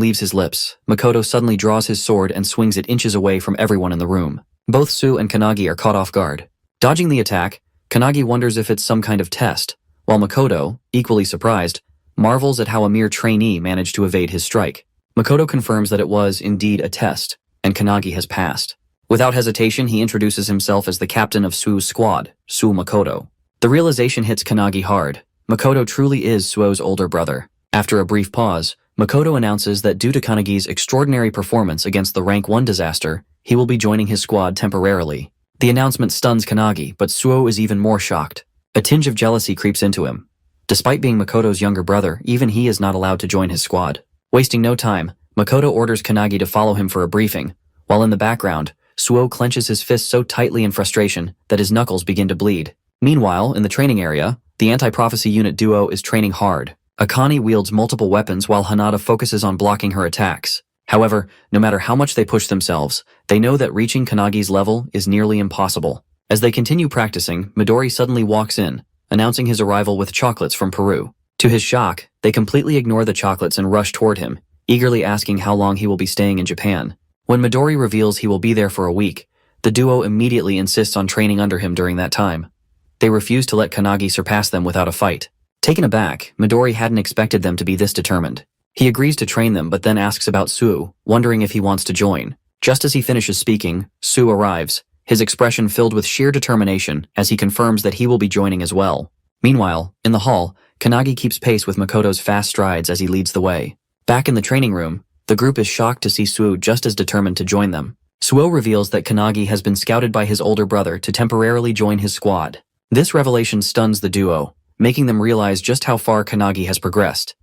leaves his lips, Makoto suddenly draws his sword and swings it inches away from everyone in the room. Both Su and Kanagi are caught off guard. Dodging the attack, Kanagi wonders if it's some kind of test, while Makoto, equally surprised, marvels at how a mere trainee managed to evade his strike. Makoto confirms that it was, indeed, a test, and Kanagi has passed. Without hesitation, he introduces himself as the captain of Suo's squad, Su Makoto. The realization hits Kanagi hard. Makoto truly is Suo's older brother. After a brief pause, Makoto announces that due to Kanagi's extraordinary performance against the rank 1 disaster, he will be joining his squad temporarily. The announcement stuns Kanagi, but Suo is even more shocked. A tinge of jealousy creeps into him. Despite being Makoto's younger brother, even he is not allowed to join his squad. Wasting no time, Makoto orders Kanagi to follow him for a briefing, while in the background, Suo clenches his fist so tightly in frustration that his knuckles begin to bleed. Meanwhile, in the training area, the anti-prophecy unit duo is training hard. Akane wields multiple weapons while Hanada focuses on blocking her attacks. However, no matter how much they push themselves, they know that reaching Kanagi's level is nearly impossible. As they continue practicing, Midori suddenly walks in, announcing his arrival with chocolates from Peru. To his shock, they completely ignore the chocolates and rush toward him, eagerly asking how long he will be staying in Japan. When Midori reveals he will be there for a week, the duo immediately insists on training under him during that time. They refuse to let Kanagi surpass them without a fight. Taken aback, Midori hadn't expected them to be this determined. He agrees to train them but then asks about Su, wondering if he wants to join. Just as he finishes speaking, Su arrives, his expression filled with sheer determination as he confirms that he will be joining as well. Meanwhile, in the hall, Kanagi keeps pace with Makoto's fast strides as he leads the way. Back in the training room, the group is shocked to see Suo just as determined to join them. Suo reveals that Kanagi has been scouted by his older brother to temporarily join his squad. This revelation stuns the duo, making them realize just how far Kanagi has progressed.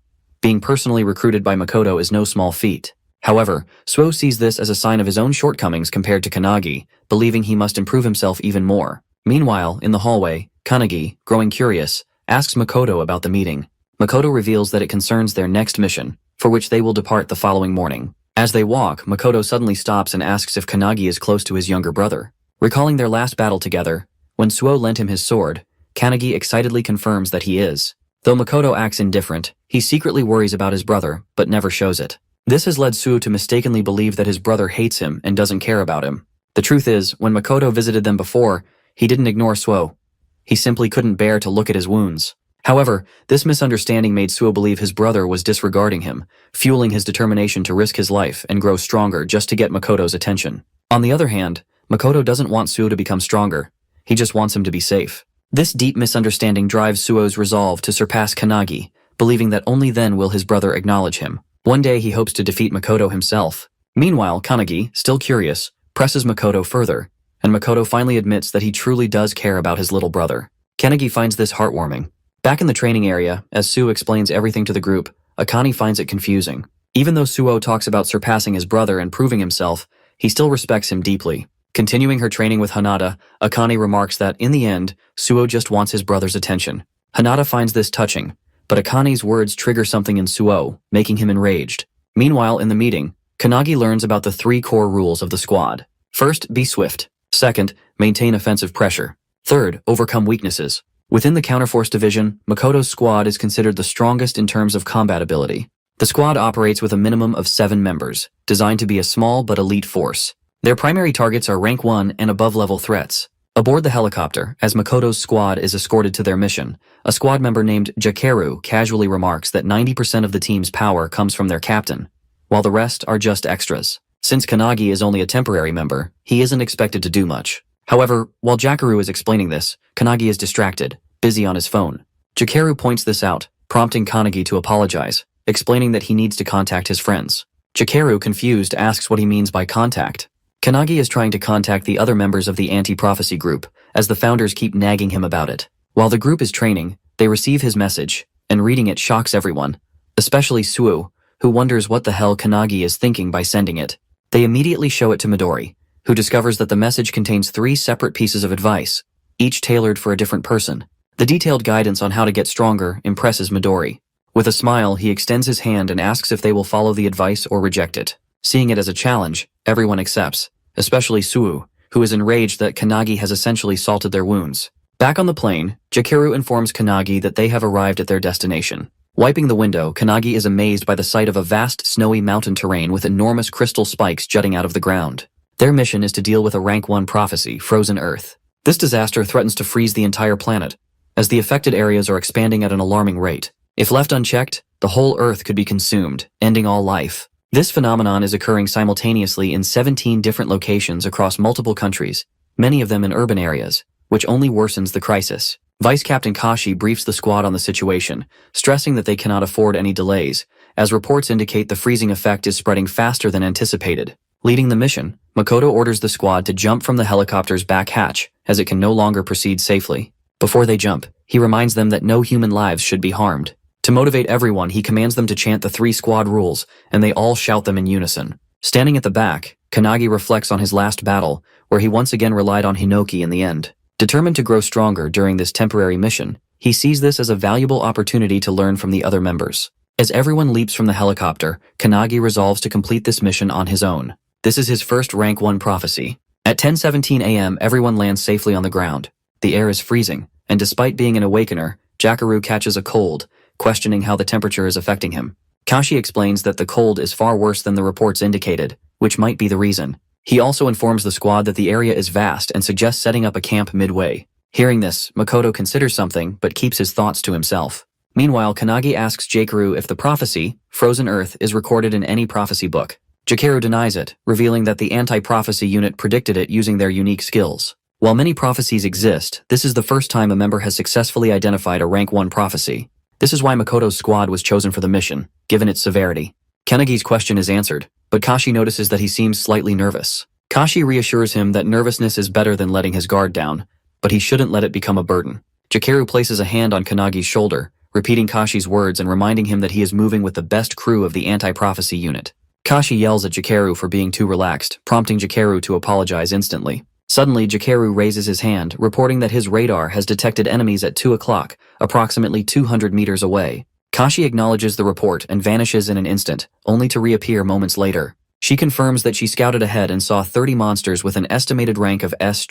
Being personally recruited by Makoto is no small feat. However, Suo sees this as a sign of his own shortcomings compared to Kanagi, believing he must improve himself even more. Meanwhile, in the hallway, Kanagi, growing curious, asks Makoto about the meeting. Makoto reveals that it concerns their next mission, for which they will depart the following morning. As they walk, Makoto suddenly stops and asks if Kanagi is close to his younger brother. Recalling their last battle together, when Suo lent him his sword, Kanagi excitedly confirms that he is. Though Makoto acts indifferent, he secretly worries about his brother, but never shows it. This has led Suo to mistakenly believe that his brother hates him and doesn't care about him. The truth is, when Makoto visited them before, he didn't ignore Suo. He simply couldn't bear to look at his wounds. However, this misunderstanding made Suo believe his brother was disregarding him, fueling his determination to risk his life and grow stronger just to get Makoto's attention. On the other hand, Makoto doesn't want Suo to become stronger. He just wants him to be safe. This deep misunderstanding drives Suo's resolve to surpass Kanagi, believing that only then will his brother acknowledge him. One day he hopes to defeat Makoto himself. Meanwhile, Kanagi, still curious, presses Makoto further, and Makoto finally admits that he truly does care about his little brother. Kanagi finds this heartwarming. Back in the training area, as Suo explains everything to the group, Akane finds it confusing. Even though Suo talks about surpassing his brother and proving himself, he still respects him deeply. Continuing her training with Hanada, Akane remarks that, in the end, Suo just wants his brother's attention. Hanada finds this touching, but Akane's words trigger something in Suo, making him enraged. Meanwhile, in the meeting, Kanagi learns about the 3 core rules of the squad. First, be swift. Second, maintain offensive pressure. Third, overcome weaknesses. Within the Counterforce division, Makoto's squad is considered the strongest in terms of combat ability. The squad operates with a minimum of 7 members, designed to be a small but elite force. Their primary targets are rank 1 and above level threats. Aboard the helicopter, as Makoto's squad is escorted to their mission, a squad member named Jakeru casually remarks that 90% of the team's power comes from their captain, while the rest are just extras. Since Kanagi is only a temporary member, he isn't expected to do much. However, while Jakeru is explaining this, Kanagi is distracted, busy on his phone. Jakeru points this out, prompting Kanagi to apologize, explaining that he needs to contact his friends. Jakeru, confused, asks what he means by contact. Kanagi is trying to contact the other members of the anti-prophecy group, as the founders keep nagging him about it. While the group is training, they receive his message, and reading it shocks everyone, especially Suo, who wonders what the hell Kanagi is thinking by sending it. They immediately show it to Midori, who discovers that the message contains 3 separate pieces of advice, each tailored for a different person. The detailed guidance on how to get stronger impresses Midori. With a smile, he extends his hand and asks if they will follow the advice or reject it. Seeing it as a challenge, everyone accepts, especially Suo, who is enraged that Kanagi has essentially salted their wounds. Back on the plane, Jakeru informs Kanagi that they have arrived at their destination. Wiping the window, Kanagi is amazed by the sight of a vast snowy mountain terrain with enormous crystal spikes jutting out of the ground. Their mission is to deal with a rank 1 prophecy, Frozen Earth. This disaster threatens to freeze the entire planet, as the affected areas are expanding at an alarming rate. If left unchecked, the whole Earth could be consumed, ending all life. This phenomenon is occurring simultaneously in 17 different locations across multiple countries, many of them in urban areas, which only worsens the crisis. Vice Captain Kashi briefs the squad on the situation, stressing that they cannot afford any delays, as reports indicate the freezing effect is spreading faster than anticipated. Leading the mission, Makoto orders the squad to jump from the helicopter's back hatch, as it can no longer proceed safely. Before they jump, he reminds them that no human lives should be harmed. To motivate everyone, he commands them to chant the 3 squad rules, and they all shout them in unison. Standing at the back, Kanagi reflects on his last battle, where he once again relied on Hinoki in the end. Determined to grow stronger during this temporary mission, he sees this as a valuable opportunity to learn from the other members. As everyone leaps from the helicopter, Kanagi resolves to complete this mission on his own. This is his first rank 1 prophecy. At 10:17 a.m., everyone lands safely on the ground. The air is freezing, and despite being an awakener, Jakeru catches a cold, questioning how the temperature is affecting him. Kashi explains that the cold is far worse than the reports indicated, which might be the reason. He also informs the squad that the area is vast and suggests setting up a camp midway. Hearing this, Makoto considers something but keeps his thoughts to himself. Meanwhile, Kanagi asks Jakeru if the prophecy, Frozen Earth, is recorded in any prophecy book. Jakeru denies it, revealing that the anti-prophecy unit predicted it using their unique skills. While many prophecies exist, this is the first time a member has successfully identified a rank 1 prophecy. This is why Makoto's squad was chosen for the mission, given its severity. Kanagi's question is answered, but Kashi notices that he seems slightly nervous. Kashi reassures him that nervousness is better than letting his guard down, but he shouldn't let it become a burden. Jakeru places a hand on Kanagi's shoulder, repeating Kashi's words and reminding him that he is moving with the best crew of the anti-prophecy unit. Kashi yells at Jakeru for being too relaxed, prompting Jakeru to apologize instantly. Suddenly, Jakeru raises his hand, reporting that his radar has detected enemies at 2 o'clock, approximately 200 meters away. Kashi acknowledges the report and vanishes in an instant, only to reappear moments later. She confirms that she scouted ahead and saw 30 monsters with an estimated rank of S++.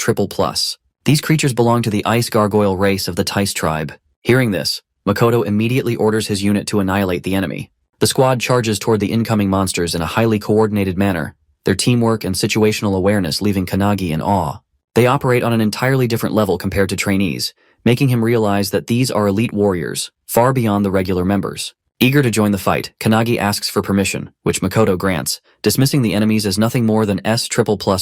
These creatures belong to the ice gargoyle race of the Tice tribe. Hearing this, Makoto immediately orders his unit to annihilate the enemy. The squad charges toward the incoming monsters in a highly coordinated manner, their teamwork and situational awareness leaving Kanagi in awe. They operate on an entirely different level compared to trainees, making him realize that these are elite warriors, far beyond the regular members. Eager to join the fight, Kanagi asks for permission, which Makoto grants, dismissing the enemies as nothing more than S++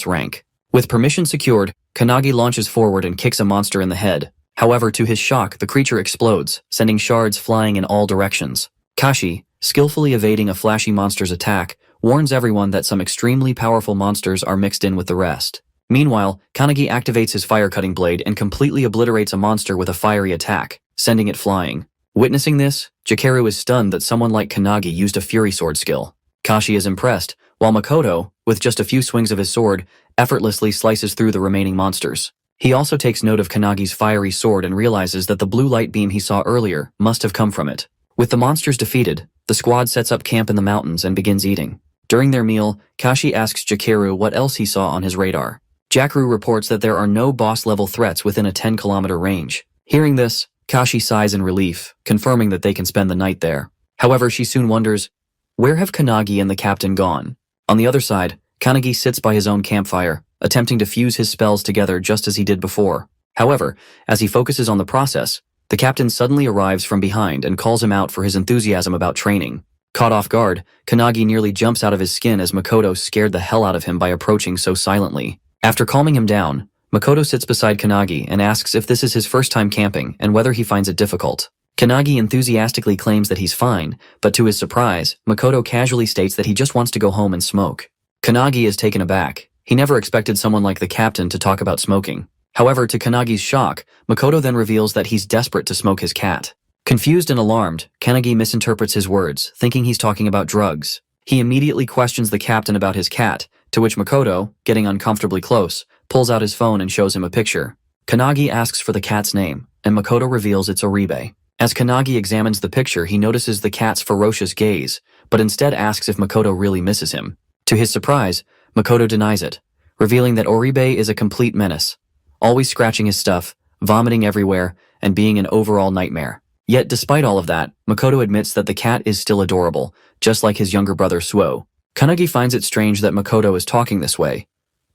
rank. With permission secured, Kanagi launches forward and kicks a monster in the head. However, to his shock, the creature explodes, sending shards flying in all directions. Kashi, skillfully evading a flashy monster's attack, warns everyone that some extremely powerful monsters are mixed in with the rest. Meanwhile, Kanagi activates his fire-cutting blade and completely obliterates a monster with a fiery attack, sending it flying. Witnessing this, Jakeru is stunned that someone like Kanagi used a Fury Sword skill. Kashi is impressed, while Makoto, with just a few swings of his sword, effortlessly slices through the remaining monsters. He also takes note of Kanagi's fiery sword and realizes that the blue light beam he saw earlier must have come from it. With the monsters defeated, the squad sets up camp in the mountains and begins eating. During their meal, Kashi asks Jakeru what else he saw on his radar. Jakeru reports that there are no boss-level threats within a 10-kilometer range. Hearing this, Kashi sighs in relief, confirming that they can spend the night there. However, she soon wonders, where have Kanagi and the captain gone? On the other side, Kanagi sits by his own campfire, attempting to fuse his spells together just as he did before. However, as he focuses on the process, the captain suddenly arrives from behind and calls him out for his enthusiasm about training. Caught off guard, Kanagi nearly jumps out of his skin as Makoto scared the hell out of him by approaching so silently. After calming him down, Makoto sits beside Kanagi and asks if this is his first time camping and whether he finds it difficult. Kanagi enthusiastically claims that he's fine, but to his surprise, Makoto casually states that he just wants to go home and smoke. Kanagi is taken aback. He never expected someone like the captain to talk about smoking. However, to Kanagi's shock, Makoto then reveals that he's desperate to smoke his cat. Confused and alarmed, Kanagi misinterprets his words, thinking he's talking about drugs. He immediately questions the captain about his cat, to which Makoto, getting uncomfortably close, pulls out his phone and shows him a picture. Kanagi asks for the cat's name, and Makoto reveals it's Oribe. As Kanagi examines the picture, he notices the cat's ferocious gaze, but instead asks if Makoto really misses him. To his surprise, Makoto denies it, revealing that Oribe is a complete menace, always scratching his stuff, vomiting everywhere, and being an overall nightmare. Yet despite all of that, Makoto admits that the cat is still adorable, just like his younger brother Suo. Kanagi finds it strange that Makoto is talking this way,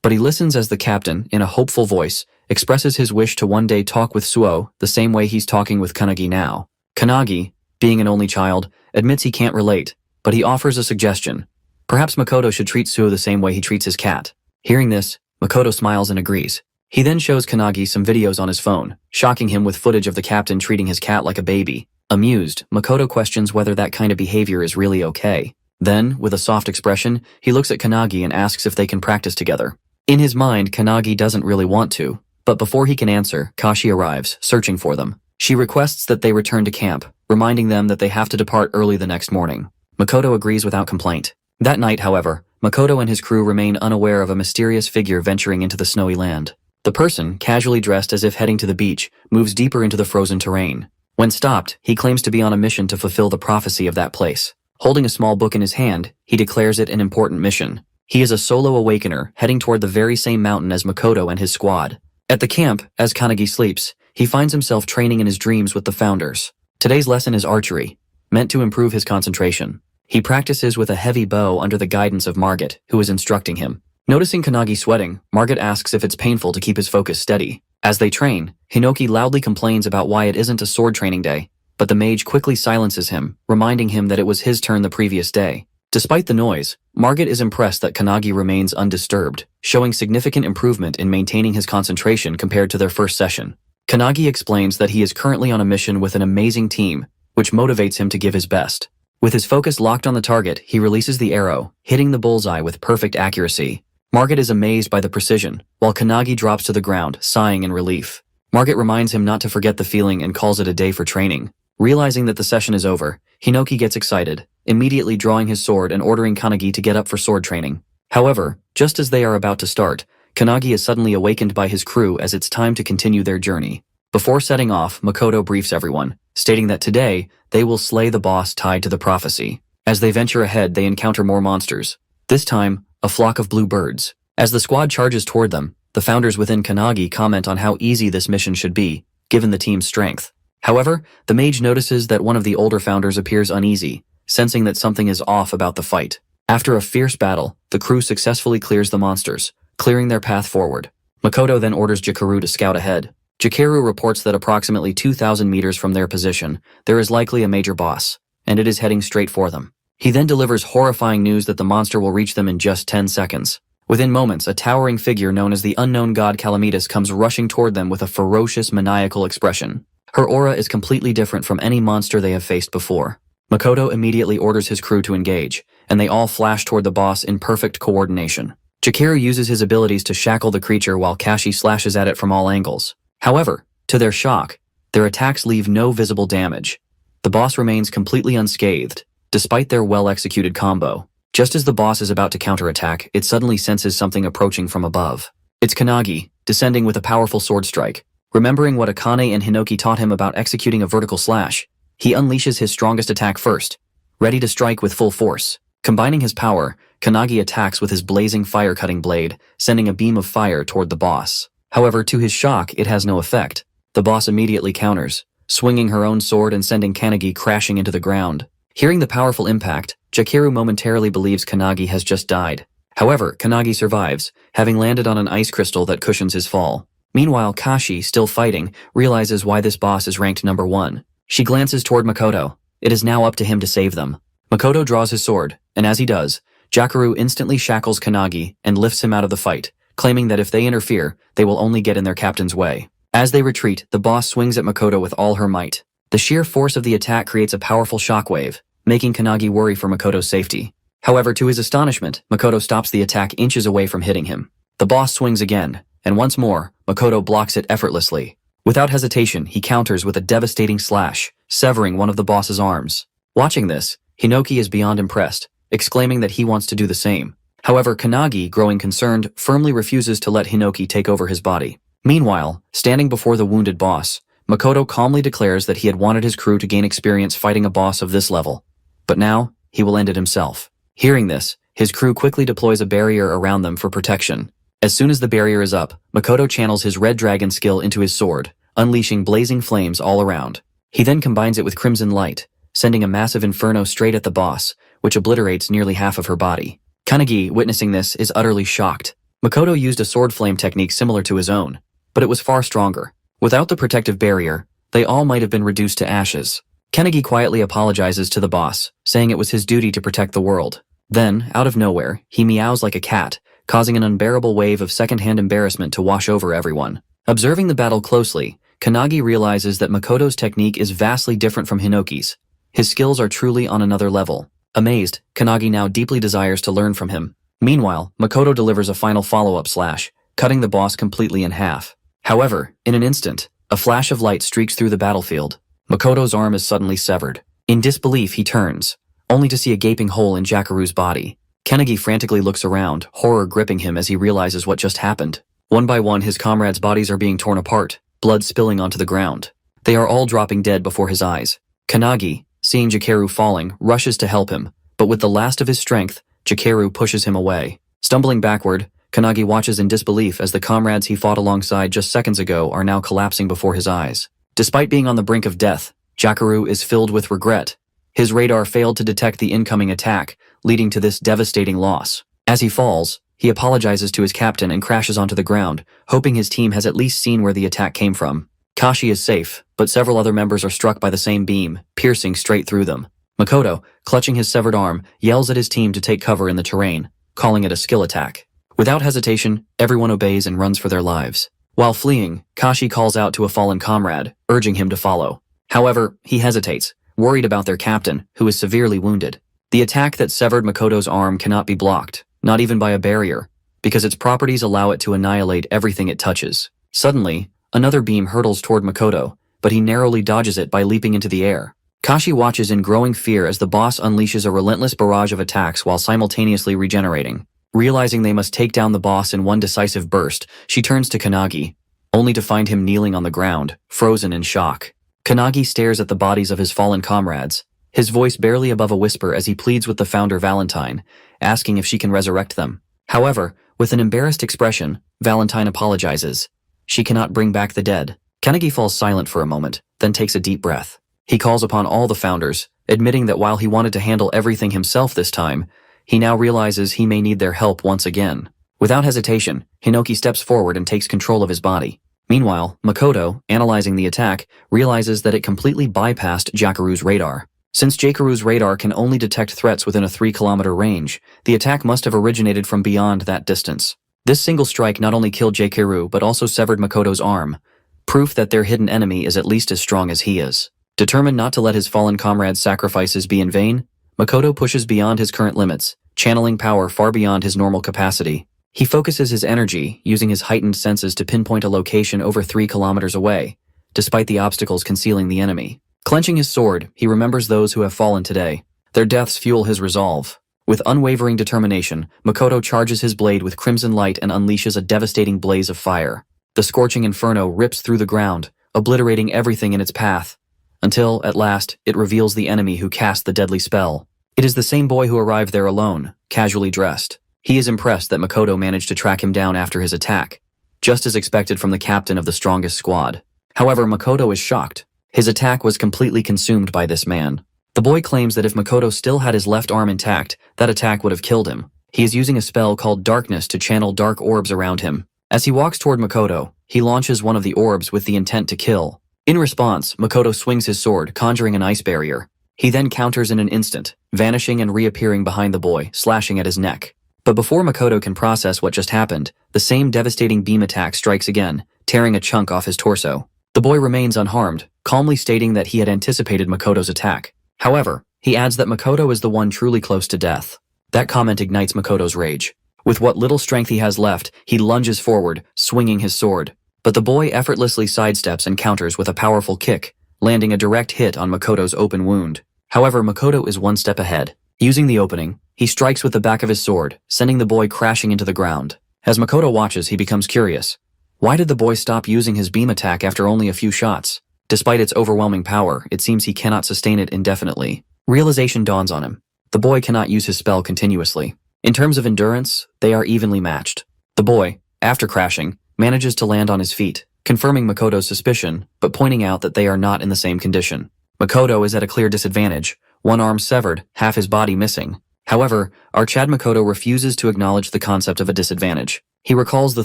but he listens as the captain, in a hopeful voice, expresses his wish to one day talk with Suo the same way he's talking with Kanagi now. Kanagi, being an only child, admits he can't relate, but he offers a suggestion. Perhaps Makoto should treat Suo the same way he treats his cat. Hearing this, Makoto smiles and agrees. He then shows Kanagi some videos on his phone, shocking him with footage of the captain treating his cat like a baby. Amused, Makoto questions whether that kind of behavior is really okay. Then, with a soft expression, he looks at Kanagi and asks if they can practice together. In his mind, Kanagi doesn't really want to, but before he can answer, Kashi arrives, searching for them. She requests that they return to camp, reminding them that they have to depart early the next morning. Makoto agrees without complaint. That night, however, Makoto and his crew remain unaware of a mysterious figure venturing into the snowy land. The person, casually dressed as if heading to the beach, moves deeper into the frozen terrain. When stopped, he claims to be on a mission to fulfill the prophecy of that place. Holding a small book in his hand, he declares it an important mission. He is a solo awakener, heading toward the very same mountain as Makoto and his squad. At the camp, as Kanagi sleeps, he finds himself training in his dreams with the founders. Today's lesson is archery, meant to improve his concentration. He practices with a heavy bow under the guidance of Margit, who is instructing him. Noticing Kanagi sweating, Margit asks if it's painful to keep his focus steady. As they train, Hinoki loudly complains about why it isn't a sword training day, but the mage quickly silences him, reminding him that it was his turn the previous day. Despite the noise, Margit is impressed that Kanagi remains undisturbed, showing significant improvement in maintaining his concentration compared to their first session. Kanagi explains that he is currently on a mission with an amazing team, which motivates him to give his best. With his focus locked on the target, he releases the arrow, hitting the bullseye with perfect accuracy. Margit is amazed by the precision, while Kanagi drops to the ground, sighing in relief. Margit reminds him not to forget the feeling and calls it a day for training. Realizing that the session is over, Hinoki gets excited, immediately drawing his sword and ordering Kanagi to get up for sword training. However, just as they are about to start, Kanagi is suddenly awakened by his crew as it's time to continue their journey. Before setting off, Makoto briefs everyone, stating that today, they will slay the boss tied to the prophecy. As they venture ahead, they encounter more monsters. This time, a flock of blue birds. As the squad charges toward them, the founders within Kanagi comment on how easy this mission should be, given the team's strength. However, the mage notices that one of the older founders appears uneasy, sensing that something is off about the fight. After a fierce battle, the crew successfully clears the monsters, clearing their path forward. Makoto then orders Jakeru to scout ahead. Jakeru reports that approximately 2,000 meters from their position, there is likely a major boss, and it is heading straight for them. He then delivers horrifying news that the monster will reach them in just 10 seconds. Within moments, a towering figure known as the unknown god Calamitas comes rushing toward them with a ferocious, maniacal expression. Her aura is completely different from any monster they have faced before. Makoto immediately orders his crew to engage, and they all flash toward the boss in perfect coordination. Jakeru uses his abilities to shackle the creature while Kashi slashes at it from all angles. However, to their shock, their attacks leave no visible damage. The boss remains completely unscathed, despite their well-executed combo. Just as the boss is about to counterattack, it suddenly senses something approaching from above. It's Kannagi, descending with a powerful sword strike. Remembering what Akane and Hinoki taught him about executing a vertical slash, he unleashes his strongest attack first, ready to strike with full force. Combining his power, Kannagi attacks with his blazing fire-cutting blade, sending a beam of fire toward the boss. However, to his shock, it has no effect. The boss immediately counters, swinging her own sword and sending Kannagi crashing into the ground. Hearing the powerful impact, Jakeru momentarily believes Kannagi has just died. However, Kannagi survives, having landed on an ice crystal that cushions his fall. Meanwhile, Kashi, still fighting, realizes why this boss is ranked number 1. She glances toward Makoto. It is now up to him to save them. Makoto draws his sword, and as he does, Jakeru instantly shackles Kannagi and lifts him out of the fight, claiming that if they interfere, they will only get in their captain's way. As they retreat, the boss swings at Makoto with all her might. The sheer force of the attack creates a powerful shockwave, making Kannagi worry for Makoto's safety. However, to his astonishment, Makoto stops the attack inches away from hitting him. The boss swings again, and once more, Makoto blocks it effortlessly. Without hesitation, he counters with a devastating slash, severing one of the boss's arms. Watching this, Hinoki is beyond impressed, exclaiming that he wants to do the same. However, Kannagi, growing concerned, firmly refuses to let Hinoki take over his body. Meanwhile, standing before the wounded boss, Makoto calmly declares that he had wanted his crew to gain experience fighting a boss of this level. But now, he will end it himself. Hearing this, his crew quickly deploys a barrier around them for protection. As soon as the barrier is up, Makoto channels his red dragon skill into his sword, unleashing blazing flames all around. He then combines it with crimson light, sending a massive inferno straight at the boss, which obliterates nearly half of her body. Kannagi, witnessing this, is utterly shocked. Makoto used a sword flame technique similar to his own, but it was far stronger. Without the protective barrier, they all might have been reduced to ashes. Kannagi quietly apologizes to the boss, saying it was his duty to protect the world. Then, out of nowhere, he meows like a cat, causing an unbearable wave of second-hand embarrassment to wash over everyone. Observing the battle closely, Kannagi realizes that Makoto's technique is vastly different from Hinoki's. His skills are truly on another level. Amazed, Kannagi now deeply desires to learn from him. Meanwhile, Makoto delivers a final follow-up slash, cutting the boss completely in half. However, in an instant, a flash of light streaks through the battlefield. Makoto's arm is suddenly severed. In disbelief, he turns, only to see a gaping hole in Jakeru's body. Kannagi frantically looks around, horror gripping him as he realizes what just happened. One by one, his comrades' bodies are being torn apart, blood spilling onto the ground. They are all dropping dead before his eyes. Kannagi, seeing Jakeru falling, rushes to help him, but with the last of his strength, Jakeru pushes him away. Stumbling backward, Kannagi watches in disbelief as the comrades he fought alongside just seconds ago are now collapsing before his eyes. Despite being on the brink of death, Jakeru is filled with regret. His radar failed to detect the incoming attack, leading to this devastating loss. As he falls, he apologizes to his captain and crashes onto the ground, hoping his team has at least seen where the attack came from. Kashi is safe, but several other members are struck by the same beam, piercing straight through them. Makoto, clutching his severed arm, yells at his team to take cover in the terrain, calling it a skill attack. Without hesitation, everyone obeys and runs for their lives. While fleeing, Kashi calls out to a fallen comrade, urging him to follow. However, he hesitates, worried about their captain, who is severely wounded. The attack that severed Makoto's arm cannot be blocked, not even by a barrier, because its properties allow it to annihilate everything it touches. Suddenly, another beam hurtles toward Makoto, but he narrowly dodges it by leaping into the air. Kashi watches in growing fear as the boss unleashes a relentless barrage of attacks while simultaneously regenerating. Realizing they must take down the boss in one decisive burst, she turns to Kannagi, only to find him kneeling on the ground, frozen in shock. Kannagi stares at the bodies of his fallen comrades, his voice barely above a whisper as he pleads with the founder Valentine, asking if she can resurrect them. However, with an embarrassed expression, Valentine apologizes. She cannot bring back the dead. Kannagi falls silent for a moment, then takes a deep breath. He calls upon all the founders, admitting that while he wanted to handle everything himself this time, he now realizes he may need their help once again. Without hesitation, Hinoki steps forward and takes control of his body. Meanwhile, Makoto, analyzing the attack, realizes that it completely bypassed Jakeru's radar. Since Jakeru's radar can only detect threats within a 3-kilometer range, the attack must have originated from beyond that distance. This single strike not only killed Jakeru but also severed Makoto's arm, proof that their hidden enemy is at least as strong as he is. Determined not to let his fallen comrades' sacrifices be in vain, Makoto pushes beyond his current limits, channeling power far beyond his normal capacity. He focuses his energy, using his heightened senses to pinpoint a location over 3 kilometers away, despite the obstacles concealing the enemy. Clenching his sword, he remembers those who have fallen today. Their deaths fuel his resolve. With unwavering determination, Makoto charges his blade with crimson light and unleashes a devastating blaze of fire. The scorching inferno rips through the ground, obliterating everything in its path, until, at last, it reveals the enemy who cast the deadly spell. It is the same boy who arrived there alone, casually dressed. He is impressed that Makoto managed to track him down after his attack, just as expected from the captain of the strongest squad. However, Makoto is shocked. His attack was completely consumed by this man. The boy claims that if Makoto still had his left arm intact, that attack would have killed him. He is using a spell called Darkness to channel dark orbs around him. As he walks toward Makoto, he launches one of the orbs with the intent to kill. In response, Makoto swings his sword, conjuring an ice barrier. He then counters in an instant, vanishing and reappearing behind the boy, slashing at his neck. But before Makoto can process what just happened, the same devastating beam attack strikes again, tearing a chunk off his torso. The boy remains unharmed, calmly stating that he had anticipated Makoto's attack. However, he adds that Makoto is the one truly close to death. That comment ignites Makoto's rage. With what little strength he has left, he lunges forward, swinging his sword. But the boy effortlessly sidesteps and counters with a powerful kick, landing a direct hit on Makoto's open wound. However, Makoto is one step ahead. Using the opening, he strikes with the back of his sword, sending the boy crashing into the ground. As Makoto watches, he becomes curious. Why did the boy stop using his beam attack after only a few shots? Despite its overwhelming power, it seems he cannot sustain it indefinitely. Realization dawns on him. The boy cannot use his spell continuously. In terms of endurance, they are evenly matched. The boy, after crashing, manages to land on his feet, confirming Makoto's suspicion, but pointing out that they are not in the same condition. Makoto is at a clear disadvantage, one arm severed, half his body missing. However, our Chad Makoto refuses to acknowledge the concept of a disadvantage. He recalls the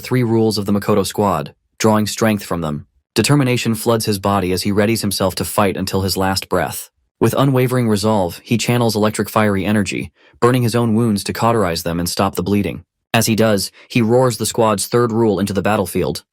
3 rules of the Makoto squad, drawing strength from them. Determination floods his body as he readies himself to fight until his last breath. With unwavering resolve, he channels electric fiery energy, burning his own wounds to cauterize them and stop the bleeding. As he does, he roars the squad's 3rd rule into the battlefield.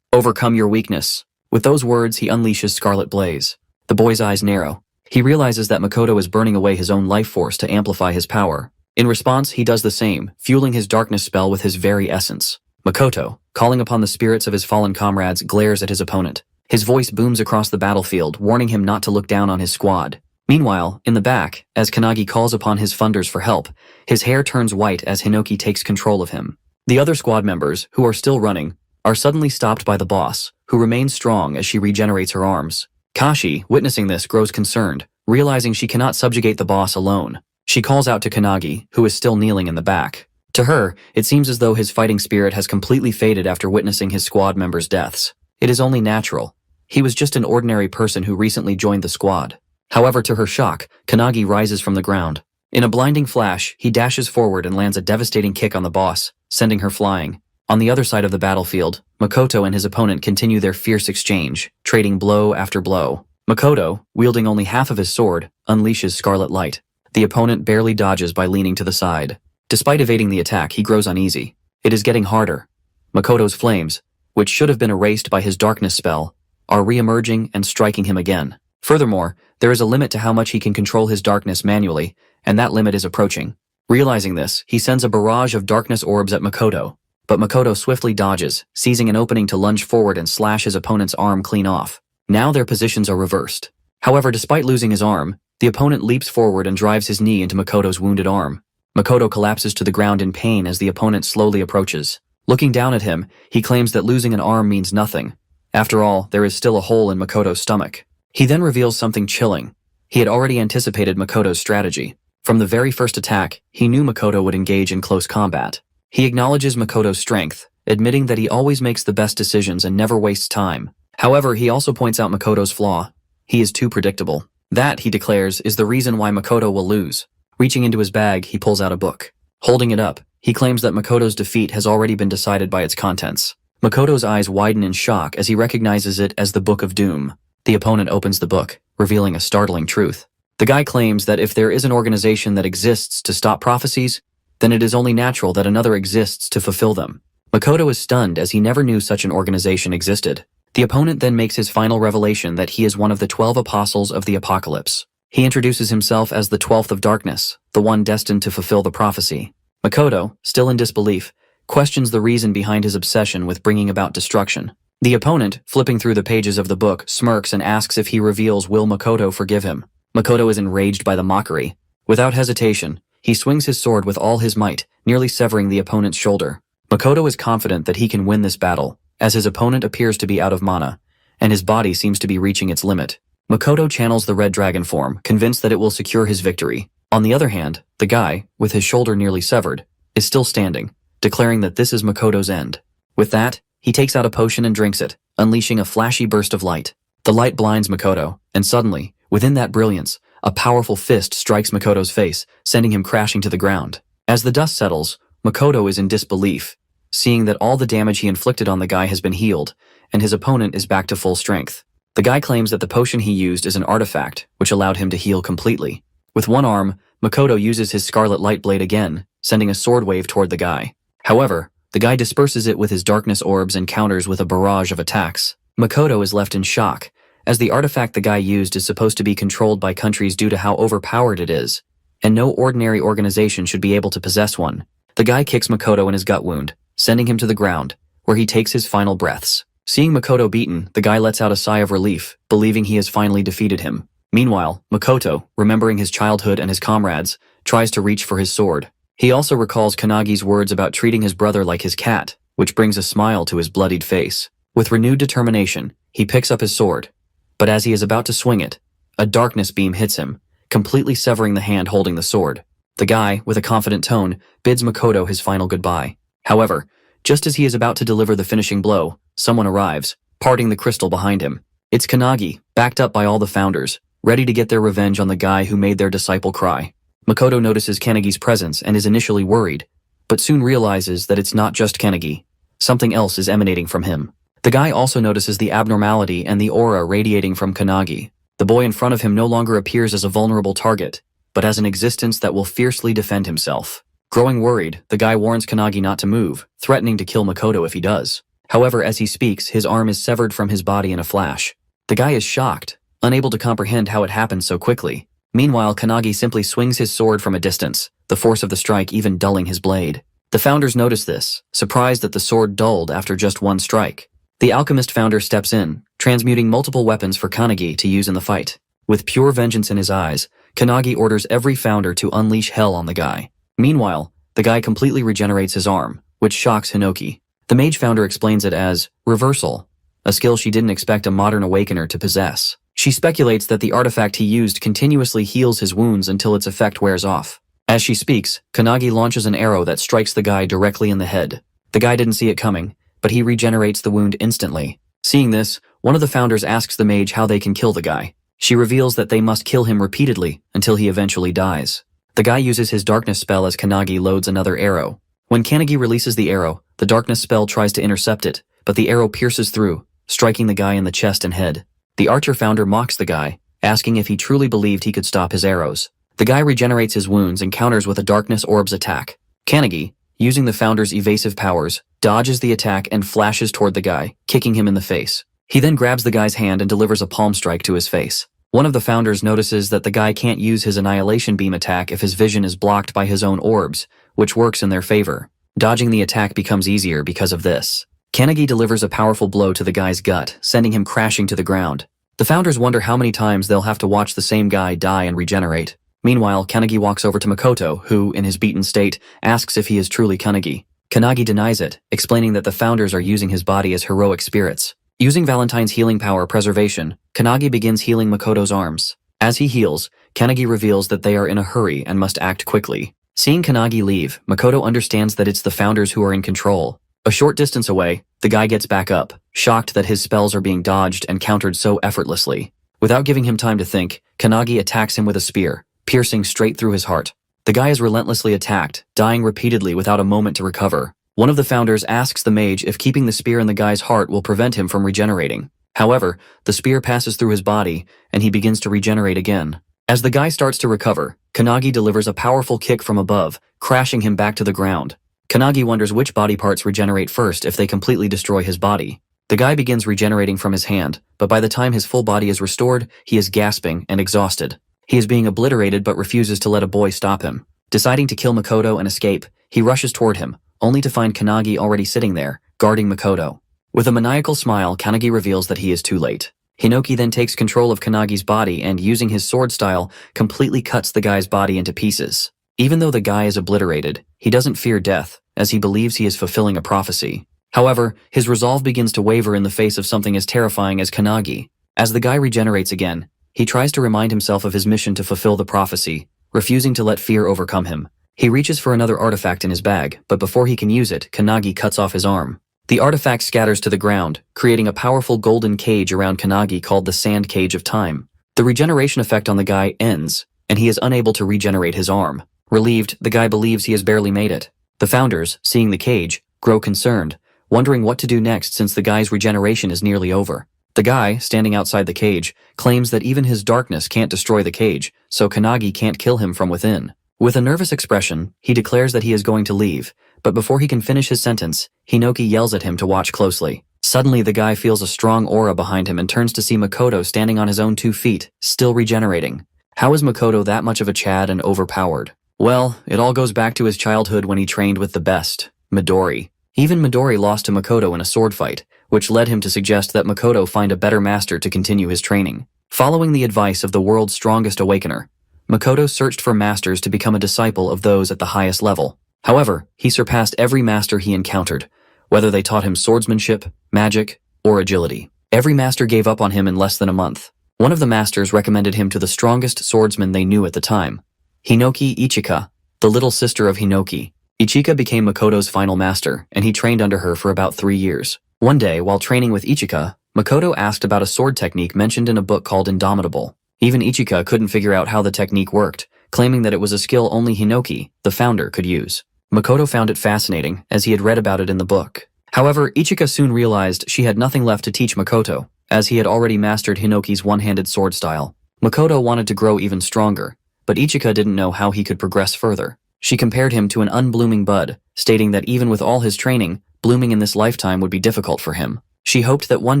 Overcome your weakness. With those words, he unleashes Scarlet Blaze. The boy's eyes narrow. He realizes that Makoto is burning away his own life force to amplify his power. In response, he does the same, fueling his darkness spell with his very essence. Makoto, calling upon the spirits of his fallen comrades, glares at his opponent. His voice booms across the battlefield, warning him not to look down on his squad. Meanwhile, in the back, as Kanagi calls upon his funders for help, his hair turns white as Hinoki takes control of him. The other squad members, who are still running, are suddenly stopped by the boss, who remains strong as she regenerates her arms. Kashi, witnessing this, grows concerned, realizing she cannot subjugate the boss alone. She calls out to Kanagi, who is still kneeling in the back. To her, it seems as though his fighting spirit has completely faded after witnessing his squad members' deaths. It is only natural. He was just an ordinary person who recently joined the squad. However, to her shock, Kanagi rises from the ground. In a blinding flash, he dashes forward and lands a devastating kick on the boss, sending her flying. On the other side of the battlefield, Makoto and his opponent continue their fierce exchange, trading blow after blow. Makoto, wielding only half of his sword, unleashes Scarlet Light. The opponent barely dodges by leaning to the side. Despite evading the attack, he grows uneasy. It is getting harder. Makoto's flames, which should have been erased by his darkness spell, are re-emerging and striking him again. Furthermore, there is a limit to how much he can control his darkness manually, and that limit is approaching. Realizing this, he sends a barrage of darkness orbs at Makoto. But Makoto swiftly dodges, seizing an opening to lunge forward and slash his opponent's arm clean off. Now their positions are reversed. However, despite losing his arm, the opponent leaps forward and drives his knee into Makoto's wounded arm. Makoto collapses to the ground in pain as the opponent slowly approaches. Looking down at him, he claims that losing an arm means nothing. After all, there is still a hole in Makoto's stomach. He then reveals something chilling. He had already anticipated Makoto's strategy. From the very first attack, he knew Makoto would engage in close combat. He acknowledges Makoto's strength, admitting that he always makes the best decisions and never wastes time. However, he also points out Makoto's flaw. He is too predictable. That, he declares, is the reason why Makoto will lose. Reaching into his bag, he pulls out a book. Holding it up, he claims that Makoto's defeat has already been decided by its contents. Makoto's eyes widen in shock as he recognizes it as the Book of Doom. The opponent opens the book, revealing a startling truth. The guy claims that if there is an organization that exists to stop prophecies, then it is only natural that another exists to fulfill them. Makoto is stunned as he never knew such an organization existed. The opponent then makes his final revelation that he is one of the 12 apostles of the apocalypse. He introduces himself as the 12th of darkness, the one destined to fulfill the prophecy. Makoto, still in disbelief, questions the reason behind his obsession with bringing about destruction. The opponent, flipping through the pages of the book, smirks and asks if he reveals will Makoto forgive him. Makoto is enraged by the mockery. Without hesitation, he swings his sword with all his might, nearly severing the opponent's shoulder. Makoto is confident that he can win this battle, as his opponent appears to be out of mana, and his body seems to be reaching its limit. Makoto channels the red dragon form, convinced that it will secure his victory. On the other hand, the guy, with his shoulder nearly severed, is still standing, declaring that this is Makoto's end. With that, he takes out a potion and drinks it, unleashing a flashy burst of light. The light blinds Makoto, and suddenly, within that brilliance, a powerful fist strikes Makoto's face, sending him crashing to the ground. As the dust settles, Makoto is in disbelief, seeing that all the damage he inflicted on the guy has been healed, and his opponent is back to full strength. The guy claims that the potion he used is an artifact, which allowed him to heal completely. With one arm, Makoto uses his scarlet light blade again, sending a sword wave toward the guy. However, the guy disperses it with his darkness orbs and counters with a barrage of attacks. Makoto is left in shock, as the artifact the guy used is supposed to be controlled by countries due to how overpowered it is, and no ordinary organization should be able to possess one. The guy kicks Makoto in his gut wound, sending him to the ground, where he takes his final breaths. Seeing Makoto beaten, the guy lets out a sigh of relief, believing he has finally defeated him. Meanwhile, Makoto, remembering his childhood and his comrades, tries to reach for his sword. He also recalls Kanagi's words about treating his brother like his cat, which brings a smile to his bloodied face. With renewed determination, he picks up his sword, but as he is about to swing it, a darkness beam hits him, completely severing the hand holding the sword. The guy, with a confident tone, bids Makoto his final goodbye. However, just as he is about to deliver the finishing blow, someone arrives, parting the crystal behind him. It's Kanagi, backed up by all the founders, ready to get their revenge on the guy who made their disciple cry. Makoto notices Kanagi's presence and is initially worried, but soon realizes that it's not just Kanagi. Something else is emanating from him. The guy also notices the abnormality and the aura radiating from Kanagi. The boy in front of him no longer appears as a vulnerable target, but as an existence that will fiercely defend himself. Growing worried, the guy warns Kanagi not to move, threatening to kill Makoto if he does. However, as he speaks, his arm is severed from his body in a flash. The guy is shocked, unable to comprehend how it happened so quickly. Meanwhile, Kanagi simply swings his sword from a distance, the force of the strike even dulling his blade. The founders notice this, surprised that the sword dulled after just one strike. The alchemist founder steps in, transmuting multiple weapons for Kanagi to use in the fight. With pure vengeance in his eyes, Kanagi orders every founder to unleash hell on the guy. Meanwhile, the guy completely regenerates his arm, which shocks Hinoki. The mage founder explains it as reversal, a skill she didn't expect a modern awakener to possess. She speculates that the artifact he used continuously heals his wounds until its effect wears off. As she speaks, Kanagi launches an arrow that strikes the guy directly in the head. The guy didn't see it coming, but he regenerates the wound instantly. Seeing this, one of the founders asks the mage how they can kill the guy. She reveals that they must kill him repeatedly until he eventually dies. The guy uses his darkness spell as Kanagi loads another arrow. When Kanagi releases the arrow, the darkness spell tries to intercept it, but the arrow pierces through, striking the guy in the chest and head. The archer founder mocks the guy, asking if he truly believed he could stop his arrows. The guy regenerates his wounds and counters with a darkness orb's attack. Kanagi, using the founder's evasive powers, dodges the attack and flashes toward the guy, kicking him in the face. He then grabs the guy's hand and delivers a palm strike to his face. One of the founders notices that the guy can't use his annihilation beam attack if his vision is blocked by his own orbs, which works in their favor. Dodging the attack becomes easier because of this. Kanagi delivers a powerful blow to the guy's gut, sending him crashing to the ground. The founders wonder how many times they'll have to watch the same guy die and regenerate. Meanwhile, Kanagi walks over to Makoto, who, in his beaten state, asks if he is truly Kanagi. Kanagi denies it, explaining that the founders are using his body as heroic spirits. Using Valentine's healing power preservation, Kanagi begins healing Makoto's arms. As he heals, Kanagi reveals that they are in a hurry and must act quickly. Seeing Kanagi leave, Makoto understands that it's the founders who are in control. A short distance away, the guy gets back up, shocked that his spells are being dodged and countered so effortlessly. Without giving him time to think, Kanagi attacks him with a spear, piercing straight through his heart. The guy is relentlessly attacked, dying repeatedly without a moment to recover. One of the founders asks the mage if keeping the spear in the guy's heart will prevent him from regenerating. However, the spear passes through his body, and he begins to regenerate again. As the guy starts to recover, Kanagi delivers a powerful kick from above, crashing him back to the ground. Kanagi wonders which body parts regenerate first if they completely destroy his body. The guy begins regenerating from his hand, but by the time his full body is restored, he is gasping and exhausted. He is being obliterated but refuses to let a boy stop him. Deciding to kill Makoto and escape, he rushes toward him, only to find Kanagi already sitting there, guarding Makoto. With a maniacal smile, Kanagi reveals that he is too late. Hinoki then takes control of Kanagi's body and, using his sword style, completely cuts the guy's body into pieces. Even though the guy is obliterated, he doesn't fear death, as he believes he is fulfilling a prophecy. However, his resolve begins to waver in the face of something as terrifying as Kanagi. As the guy regenerates again, he tries to remind himself of his mission to fulfill the prophecy, refusing to let fear overcome him. He reaches for another artifact in his bag, but before he can use it, Kanagi cuts off his arm. The artifact scatters to the ground, creating a powerful golden cage around Kanagi called the Sand Cage of Time. The regeneration effect on the guy ends, and he is unable to regenerate his arm. Relieved, the guy believes he has barely made it. The founders, seeing the cage, grow concerned, wondering what to do next since the guy's regeneration is nearly over. The guy, standing outside the cage, claims that even his darkness can't destroy the cage, so Kanagi can't kill him from within. With a nervous expression, he declares that he is going to leave, but before he can finish his sentence, Hinoki yells at him to watch closely. Suddenly, the guy feels a strong aura behind him and turns to see Makoto standing on his own 2 feet, still regenerating. How is Makoto that much of a Chad and overpowered? Well, it all goes back to his childhood when he trained with the best, Midori. Even Midori lost to Makoto in a sword fight, which led him to suggest that Makoto find a better master to continue his training. Following the advice of the world's strongest awakener, Makoto searched for masters to become a disciple of those at the highest level. However, he surpassed every master he encountered, whether they taught him swordsmanship, magic, or agility. Every master gave up on him in less than a month. One of the masters recommended him to the strongest swordsman they knew at the time, Hinoki Ichika, the little sister of Hinoki. Ichika became Makoto's final master, and he trained under her for about 3 years. One day, while training with Ichika, Makoto asked about a sword technique mentioned in a book called Indomitable. Even Ichika couldn't figure out how the technique worked, claiming that it was a skill only Hinoki, the founder, could use. Makoto found it fascinating, as he had read about it in the book. However, Ichika soon realized she had nothing left to teach Makoto, as he had already mastered Hinoki's one-handed sword style. Makoto wanted to grow even stronger, but Ichika didn't know how he could progress further. She compared him to an unblooming bud, stating that even with all his training, blooming in this lifetime would be difficult for him. She hoped that one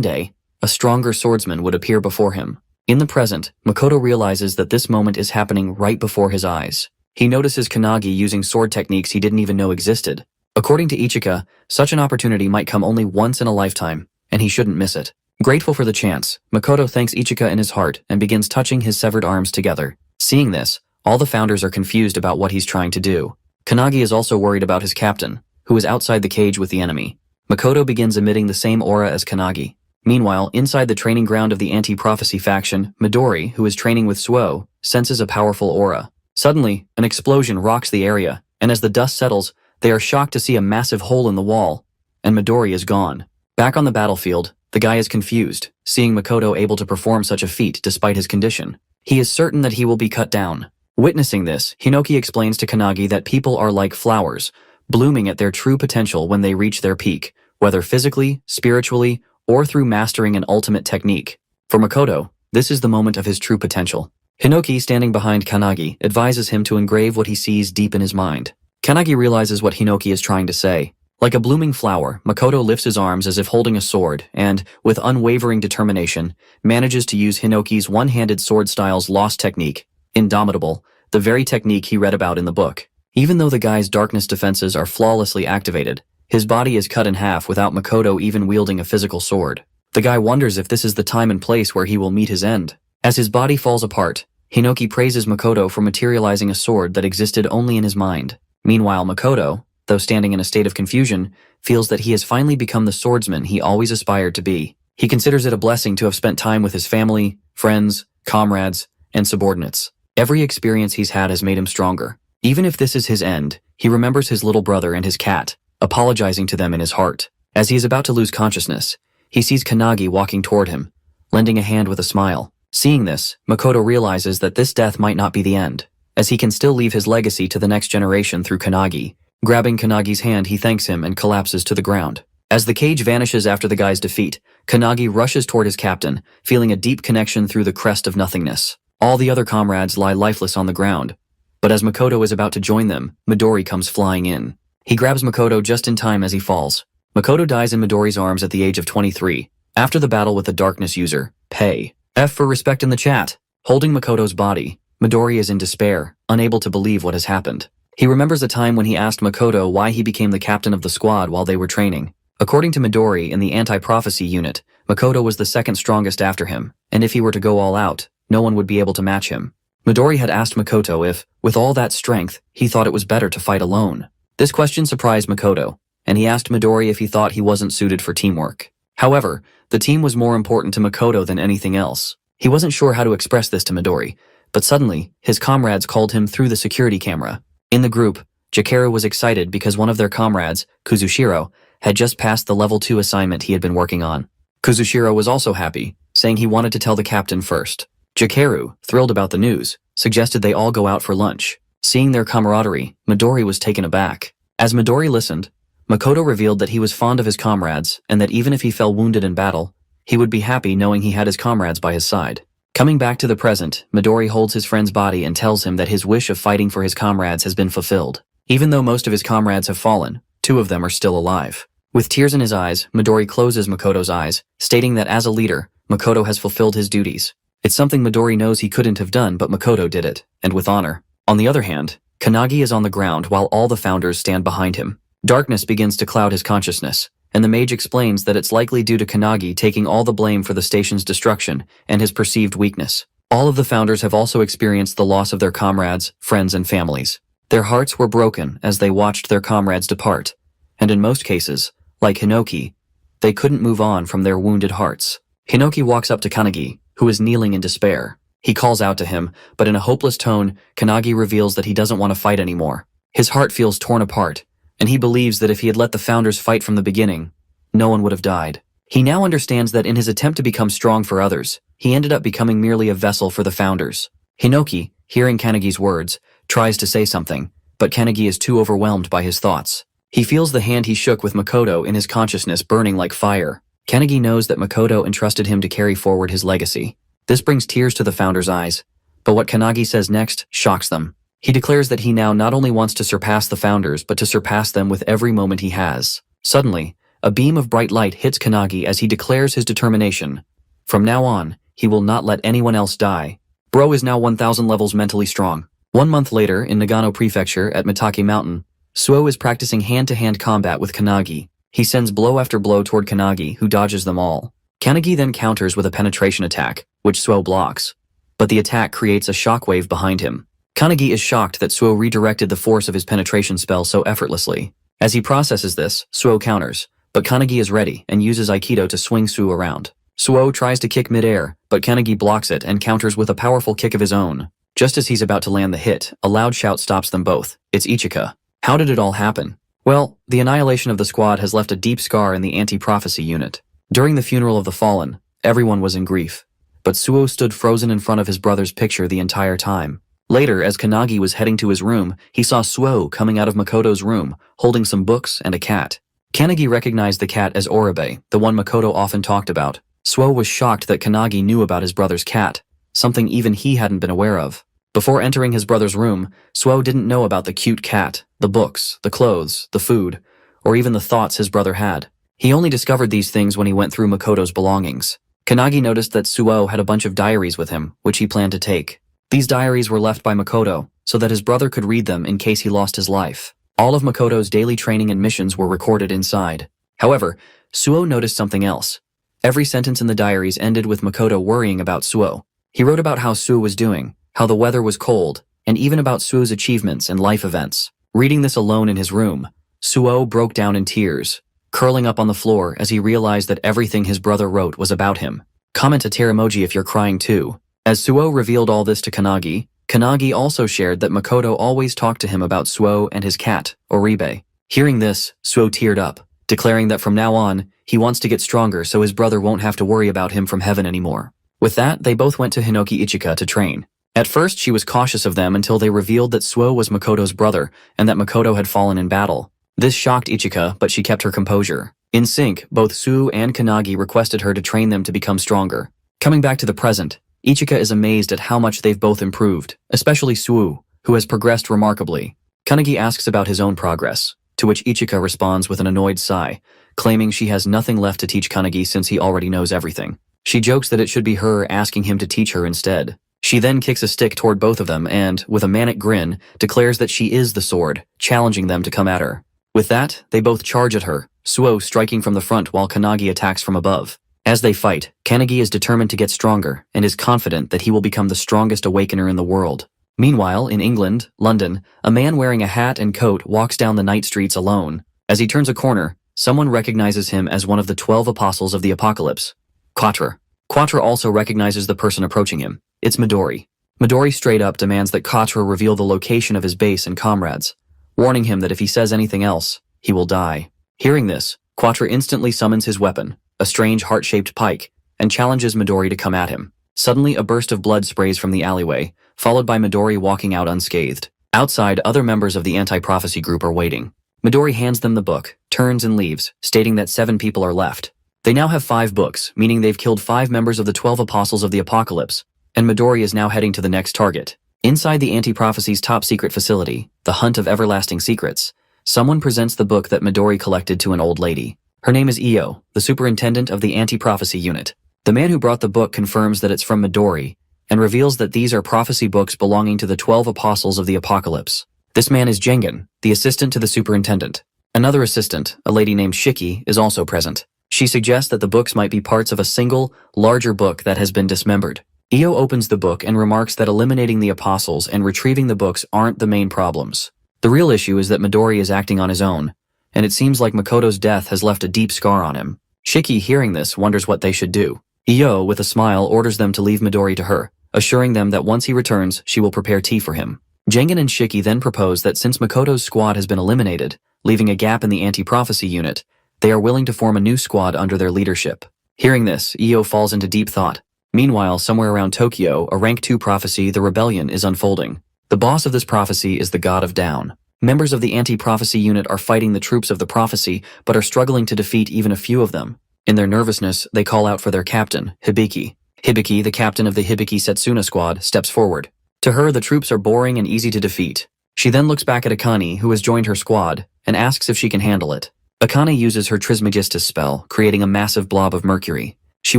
day, a stronger swordsman would appear before him. In the present, Makoto realizes that this moment is happening right before his eyes. He notices Kanagi using sword techniques he didn't even know existed. According to Ichika, such an opportunity might come only once in a lifetime, and he shouldn't miss it. Grateful for the chance, Makoto thanks Ichika in his heart and begins touching his severed arms together. Seeing this, all the founders are confused about what he's trying to do. Kanagi is also worried about his captain, who is outside the cage with the enemy. Makoto begins emitting the same aura as Kanagi. Meanwhile, inside the training ground of the anti-prophecy faction, Midori, who is training with Suo, senses a powerful aura. Suddenly, an explosion rocks the area, and as the dust settles, they are shocked to see a massive hole in the wall, and Midori is gone. Back on the battlefield, the guy is confused, seeing Makoto able to perform such a feat despite his condition. He is certain that he will be cut down. Witnessing this, Hinoki explains to Kanagi that people are like flowers, blooming at their true potential when they reach their peak, whether physically, spiritually, or through mastering an ultimate technique. For Makoto, this is the moment of his true potential. Hinoki, standing behind Kanagi, advises him to engrave what he sees deep in his mind. Kanagi realizes what Hinoki is trying to say. Like a blooming flower, Makoto lifts his arms as if holding a sword and, with unwavering determination, manages to use Hinoki's one-handed sword style's lost technique, Indomitable, the very technique he read about in the book. Even though the guy's darkness defenses are flawlessly activated, his body is cut in half without Makoto even wielding a physical sword. The guy wonders if this is the time and place where he will meet his end. As his body falls apart, Hinoki praises Makoto for materializing a sword that existed only in his mind. Meanwhile, Makoto, though standing in a state of confusion, feels that he has finally become the swordsman he always aspired to be. He considers it a blessing to have spent time with his family, friends, comrades, and subordinates. Every experience he's had has made him stronger. Even if this is his end, he remembers his little brother and his cat, apologizing to them in his heart. As he is about to lose consciousness, he sees Kanagi walking toward him, lending a hand with a smile. Seeing this, Makoto realizes that this death might not be the end, as he can still leave his legacy to the next generation through Kanagi. Grabbing Kanagi's hand, he thanks him and collapses to the ground. As the cage vanishes after the guy's defeat, Kanagi rushes toward his captain, feeling a deep connection through the crest of nothingness. All the other comrades lie lifeless on the ground, but as Makoto is about to join them, Midori comes flying in. He grabs Makoto just in time as he falls. Makoto dies in Midori's arms at the age of 23, after the battle with the darkness user, Pei. F for respect in the chat. Holding Makoto's body, Midori is in despair, unable to believe what has happened. He remembers a time when he asked Makoto why he became the captain of the squad while they were training. According to Midori in the anti-prophecy unit, Makoto was the second strongest after him, and if he were to go all out, no one would be able to match him. Midori had asked Makoto if, with all that strength, he thought it was better to fight alone. This question surprised Makoto, and he asked Midori if he thought he wasn't suited for teamwork. However, the team was more important to Makoto than anything else. He wasn't sure how to express this to Midori, but suddenly, his comrades called him through the security camera. In the group, Jakeru was excited because one of their comrades, Kuzushiro, had just passed the level 2 assignment he had been working on. Kuzushiro was also happy, saying he wanted to tell the captain first. Jakeru, thrilled about the news, suggested they all go out for lunch. Seeing their camaraderie, Midori was taken aback. As Midori listened, Makoto revealed that he was fond of his comrades and that even if he fell wounded in battle, he would be happy knowing he had his comrades by his side. Coming back to the present, Midori holds his friend's body and tells him that his wish of fighting for his comrades has been fulfilled. Even though most of his comrades have fallen, 2 of them are still alive. With tears in his eyes, Midori closes Makoto's eyes, stating that as a leader, Makoto has fulfilled his duties. It's something Midori knows he couldn't have done, but Makoto did it, and with honor. On the other hand, Kanagi is on the ground while all the founders stand behind him. Darkness begins to cloud his consciousness, and the mage explains that it's likely due to Kanagi taking all the blame for the station's destruction and his perceived weakness. All of the founders have also experienced the loss of their comrades, friends, and families. Their hearts were broken as they watched their comrades depart, and in most cases, like Hinoki, they couldn't move on from their wounded hearts. Hinoki walks up to Kanagi, who is kneeling in despair. He calls out to him, but in a hopeless tone, Kanagi reveals that he doesn't want to fight anymore. His heart feels torn apart, and he believes that if he had let the founders fight from the beginning, no one would have died. He now understands that in his attempt to become strong for others, he ended up becoming merely a vessel for the founders. Hinoki, hearing Kanagi's words, tries to say something, but Kanagi is too overwhelmed by his thoughts. He feels the hand he shook with Makoto in his consciousness burning like fire. Kanagi knows that Makoto entrusted him to carry forward his legacy. This brings tears to the founders' eyes, but what Kanagi says next shocks them. He declares that he now not only wants to surpass the founders, but to surpass them with every moment he has. Suddenly, a beam of bright light hits Kanagi as he declares his determination. From now on, he will not let anyone else die. Bro is now 1,000 levels mentally strong. 1 month later, in Nagano Prefecture at Mitake Mountain, Suo is practicing hand-to-hand combat with Kanagi. He sends blow after blow toward Kanagi, who dodges them all. Kanagi then counters with a penetration attack, which Suo blocks. But the attack creates a shockwave behind him. Kanagi is shocked that Suo redirected the force of his penetration spell so effortlessly. As he processes this, Suo counters, but Kanagi is ready and uses Aikido to swing Suo around. Suo tries to kick mid-air, but Kanagi blocks it and counters with a powerful kick of his own. Just as he's about to land the hit, a loud shout stops them both. It's Ichika. How did it all happen? Well, the annihilation of the squad has left a deep scar in the anti-prophecy unit. During the funeral of the fallen, everyone was in grief, but Suo stood frozen in front of his brother's picture the entire time. Later, as Kanagi was heading to his room, he saw Suo coming out of Makoto's room, holding some books and a cat. Kanagi recognized the cat as Oribe, the one Makoto often talked about. Suo was shocked that Kanagi knew about his brother's cat, something even he hadn't been aware of. Before entering his brother's room, Suo didn't know about the cute cat, the books, the clothes, the food, or even the thoughts his brother had. He only discovered these things when he went through Makoto's belongings. Kanagi noticed that Suo had a bunch of diaries with him, which he planned to take. These diaries were left by Makoto, so that his brother could read them in case he lost his life. All of Makoto's daily training and missions were recorded inside. However, Suo noticed something else. Every sentence in the diaries ended with Makoto worrying about Suo. He wrote about how Suo was doing, how the weather was cold, and even about Suo's achievements and life events. Reading this alone in his room, Suo broke down in tears, curling up on the floor as he realized that everything his brother wrote was about him. Comment a tear emoji if you're crying too. As Suo revealed all this to Kanagi, Kanagi also shared that Makoto always talked to him about Suo and his cat, Oribe. Hearing this, Suo teared up, declaring that from now on, he wants to get stronger so his brother won't have to worry about him from heaven anymore. With that, they both went to Hinoki Ichika to train. At first, she was cautious of them until they revealed that Suo was Makoto's brother and that Makoto had fallen in battle. This shocked Ichika, but she kept her composure. In sync, both Suo and Kanagi requested her to train them to become stronger. Coming back to the present, Ichika is amazed at how much they've both improved, especially Suo, who has progressed remarkably. Kanagi asks about his own progress, to which Ichika responds with an annoyed sigh, claiming she has nothing left to teach Kanagi since he already knows everything. She jokes that it should be her asking him to teach her instead. She then kicks a stick toward both of them and, with a manic grin, declares that she is the sword, challenging them to come at her. With that, they both charge at her, Suo striking from the front while Kannagi attacks from above. As they fight, Kannagi is determined to get stronger and is confident that he will become the strongest awakener in the world. Meanwhile, in England, London, a man wearing a hat and coat walks down the night streets alone. As he turns a corner, someone recognizes him as one of the 12 apostles of the apocalypse. Quatre. Quatre also recognizes the person approaching him. It's Midori. Midori straight up demands that Quatre reveal the location of his base and comrades, warning him that if he says anything else, he will die. Hearing this, Quatre instantly summons his weapon, a strange heart-shaped pike, and challenges Midori to come at him. Suddenly, a burst of blood sprays from the alleyway, followed by Midori walking out unscathed. Outside, other members of the anti-prophecy group are waiting. Midori hands them the book, turns and leaves, stating that 7 people are left. They now have 5 books, meaning they've killed 5 members of the 12 apostles of the apocalypse, and Midori is now heading to the next target. Inside the anti-prophecy's top-secret facility, the Hunt of Everlasting Secrets, someone presents the book that Midori collected to an old lady. Her name is Io, the superintendent of the anti-prophecy unit. The man who brought the book confirms that it's from Midori, and reveals that these are prophecy books belonging to the 12 apostles of the apocalypse. This man is Jengen, the assistant to the superintendent. Another assistant, a lady named Shiki, is also present. She suggests that the books might be parts of a single, larger book that has been dismembered. Io opens the book and remarks that eliminating the apostles and retrieving the books aren't the main problems. The real issue is that Midori is acting on his own, and it seems like Makoto's death has left a deep scar on him. Shiki, hearing this, wonders what they should do. Io, with a smile, orders them to leave Midori to her, assuring them that once he returns, she will prepare tea for him. Jengen and Shiki then propose that since Makoto's squad has been eliminated, leaving a gap in the anti-prophecy unit, they are willing to form a new squad under their leadership. Hearing this, Io falls into deep thought. Meanwhile, somewhere around Tokyo, a Rank 2 prophecy, the Rebellion, is unfolding. The boss of this prophecy is the God of Down. Members of the anti-prophecy unit are fighting the troops of the prophecy, but are struggling to defeat even a few of them. In their nervousness, they call out for their captain, Hibiki. Hibiki, the captain of the Hibiki Setsuna squad, steps forward. To her, the troops are boring and easy to defeat. She then looks back at Akane, who has joined her squad, and asks if she can handle it. Akane uses her Trismegistus spell, creating a massive blob of mercury. She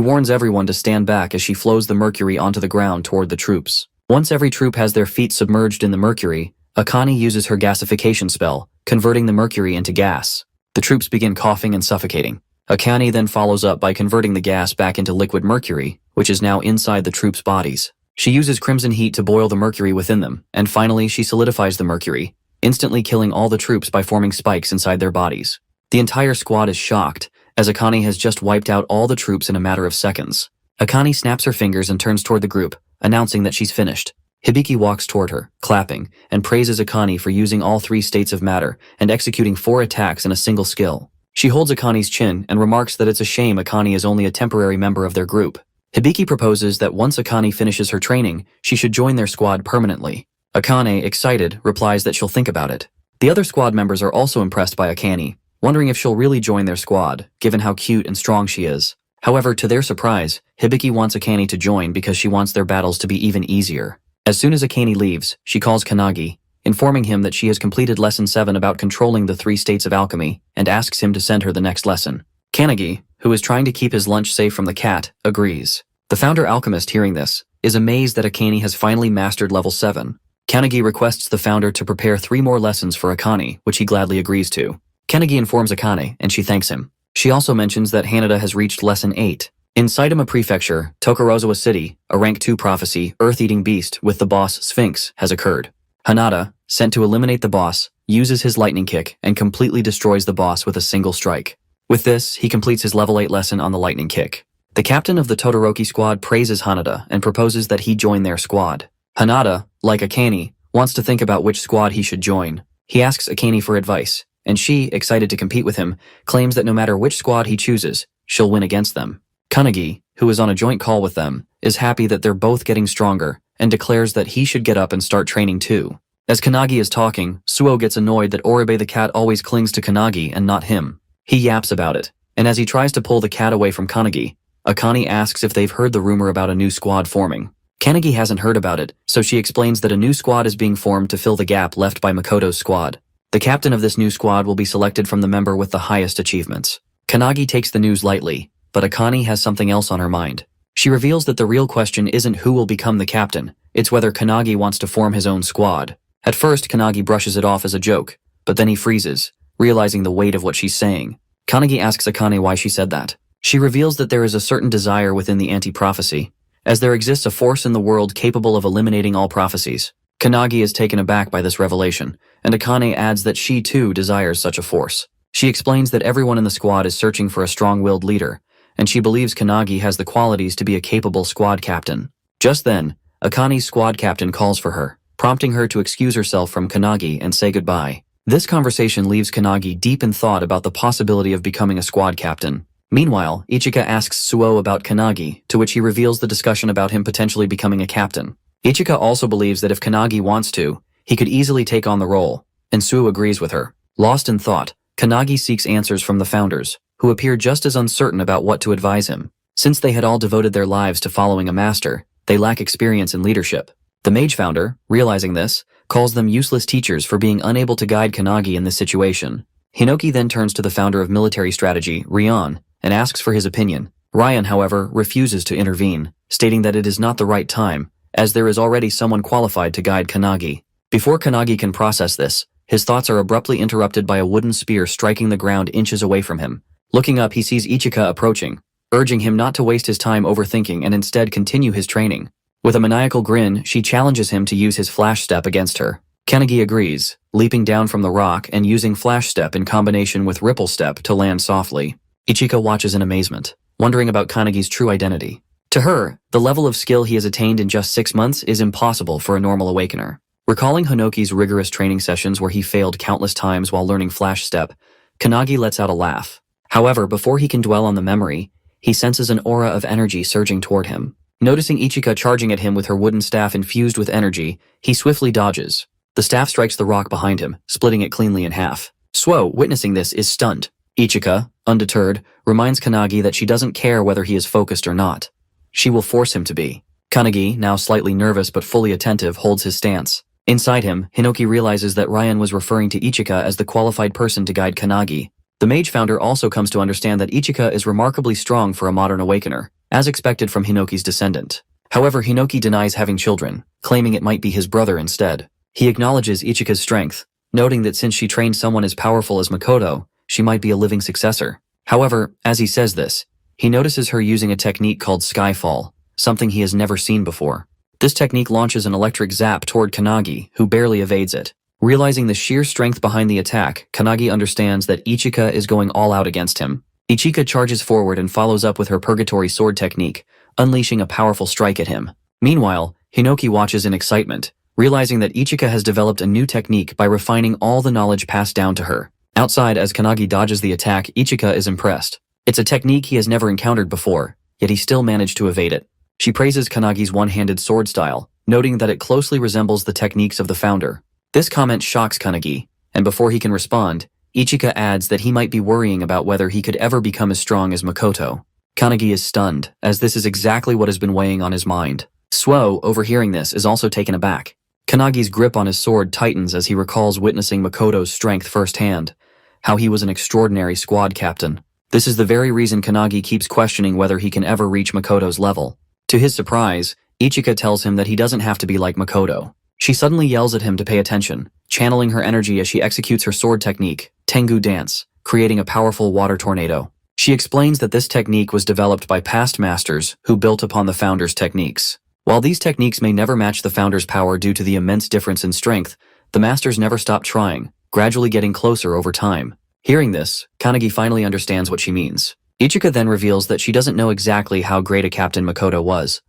warns everyone to stand back as she flows the mercury onto the ground toward the troops. Once every troop has their feet submerged in the mercury, Akane uses her gasification spell, converting the mercury into gas. The troops begin coughing and suffocating. Akane then follows up by converting the gas back into liquid mercury, which is now inside the troops' bodies. She uses crimson heat to boil the mercury within them, and finally she solidifies the mercury, instantly killing all the troops by forming spikes inside their bodies. The entire squad is shocked, as Akane has just wiped out all the troops in a matter of seconds. Akane snaps her fingers and turns toward the group, announcing that she's finished. Hibiki walks toward her, clapping, and praises Akane for using all 3 states of matter and executing 4 attacks in a single skill. She holds Akane's chin and remarks that it's a shame Akane is only a temporary member of their group. Hibiki proposes that once Akane finishes her training, she should join their squad permanently. Akane, excited, replies that she'll think about it. The other squad members are also impressed by Akane, wondering if she'll really join their squad, given how cute and strong she is. However, to their surprise, Hibiki wants Akane to join because she wants their battles to be even easier. As soon as Akane leaves, she calls Kannagi, informing him that she has completed Lesson 7 about controlling the 3 states of alchemy, and asks him to send her the next lesson. Kannagi, who is trying to keep his lunch safe from the cat, agrees. The founder alchemist, hearing this, is amazed that Akane has finally mastered level 7. Kannagi requests the founder to prepare 3 more lessons for Akane, which he gladly agrees to. Kannagi informs Akane, and she thanks him. She also mentions that Hanada has reached Lesson 8. In Saitama Prefecture, Tokorozawa City, a Rank 2 prophecy, Earth-Eating Beast with the boss Sphinx, has occurred. Hanada, sent to eliminate the boss, uses his lightning kick and completely destroys the boss with a single strike. With this, he completes his level 8 lesson on the lightning kick. The captain of the Todoroki squad praises Hanada and proposes that he join their squad. Hanada, like Akane, wants to think about which squad he should join. He asks Akane for advice, and she, excited to compete with him, claims that no matter which squad he chooses, she'll win against them. Kannagi, who is on a joint call with them, is happy that they're both getting stronger and declares that he should get up and start training too. As Kannagi is talking, Suo gets annoyed that Oribe the cat always clings to Kannagi and not him. He yaps about it, and as he tries to pull the cat away from Kannagi, Akane asks if they've heard the rumor about a new squad forming. Kannagi hasn't heard about it, so she explains that a new squad is being formed to fill the gap left by Makoto's squad. The captain of this new squad will be selected from the member with the highest achievements. Kannagi takes the news lightly, but Akane has something else on her mind. She reveals that the real question isn't who will become the captain, it's whether Kanagi wants to form his own squad. At first, Kanagi brushes it off as a joke, but then he freezes, realizing the weight of what she's saying. Kanagi asks Akane why she said that. She reveals that there is a certain desire within the anti-prophecy, as there exists a force in the world capable of eliminating all prophecies. Kanagi is taken aback by this revelation, and Akane adds that she too desires such a force. She explains that everyone in the squad is searching for a strong-willed leader, and she believes Kanagi has the qualities to be a capable squad captain. Just then, Akane's squad captain calls for her, prompting her to excuse herself from Kanagi and say goodbye. This conversation leaves Kanagi deep in thought about the possibility of becoming a squad captain. Meanwhile, Ichika asks Suo about Kanagi, to which he reveals the discussion about him potentially becoming a captain. Ichika also believes that if Kanagi wants to, he could easily take on the role, and Suo agrees with her. Lost in thought, Kanagi seeks answers from the founders, who appear just as uncertain about what to advise him. Since they had all devoted their lives to following a master, they lack experience in leadership. The mage founder, realizing this, calls them useless teachers for being unable to guide Kanagi in this situation. Hinoki then turns to the founder of military strategy, Ryan, and asks for his opinion. Ryan, however, refuses to intervene, stating that it is not the right time, as there is already someone qualified to guide Kanagi. Before Kanagi can process this, his thoughts are abruptly interrupted by a wooden spear striking the ground inches away from him. Looking up, he sees Ichika approaching, urging him not to waste his time overthinking and instead continue his training. With a maniacal grin, she challenges him to use his flash step against her. Kanagi agrees, leaping down from the rock and using flash step in combination with ripple step to land softly. Ichika watches in amazement, wondering about Kanagi's true identity. To her, the level of skill he has attained in just 6 months is impossible for a normal awakener. Recalling Hinoki's rigorous training sessions where he failed countless times while learning flash step, Kanagi lets out a laugh. However, before he can dwell on the memory, he senses an aura of energy surging toward him. Noticing Ichika charging at him with her wooden staff infused with energy, he swiftly dodges. The staff strikes the rock behind him, splitting it cleanly in half. Suo, witnessing this, is stunned. Ichika, undeterred, reminds Kanagi that she doesn't care whether he is focused or not. She will force him to be. Kanagi, now slightly nervous but fully attentive, holds his stance. Inside him, Hinoki realizes that Ryan was referring to Ichika as the qualified person to guide Kanagi. The mage founder also comes to understand that Ichika is remarkably strong for a modern awakener, as expected from Hinoki's descendant. However, Hinoki denies having children, claiming it might be his brother instead. He acknowledges Ichika's strength, noting that since she trained someone as powerful as Makoto, she might be a living successor. However, as he says this, he notices her using a technique called Skyfall, something he has never seen before. This technique launches an electric zap toward Kanagi, who barely evades it. Realizing the sheer strength behind the attack, Kanagi understands that Ichika is going all out against him. Ichika charges forward and follows up with her Purgatory Sword technique, unleashing a powerful strike at him. Meanwhile, Hinoki watches in excitement, realizing that Ichika has developed a new technique by refining all the knowledge passed down to her. Outside, as Kanagi dodges the attack, Ichika is impressed. It's a technique he has never encountered before, yet he still managed to evade it. She praises Kanagi's one-handed sword style, noting that it closely resembles the techniques of the founder. This comment shocks Kanagi, and before he can respond, Ichika adds that he might be worrying about whether he could ever become as strong as Makoto. Kanagi is stunned, as this is exactly what has been weighing on his mind. Suo, overhearing this, is also taken aback. Kanagi's grip on his sword tightens as he recalls witnessing Makoto's strength firsthand, how he was an extraordinary squad captain. This is the very reason Kanagi keeps questioning whether he can ever reach Makoto's level. To his surprise, Ichika tells him that he doesn't have to be like Makoto. She suddenly yells at him to pay attention, channeling her energy as she executes her sword technique, Tengu Dance, creating a powerful water tornado. She explains that this technique was developed by past masters who built upon the founder's techniques. While these techniques may never match the founder's power due to the immense difference in strength, the masters never stopped trying, gradually getting closer over time. Hearing this, Kanagi finally understands what she means. Ichika then reveals that she doesn't know exactly how great a captain Makoto was,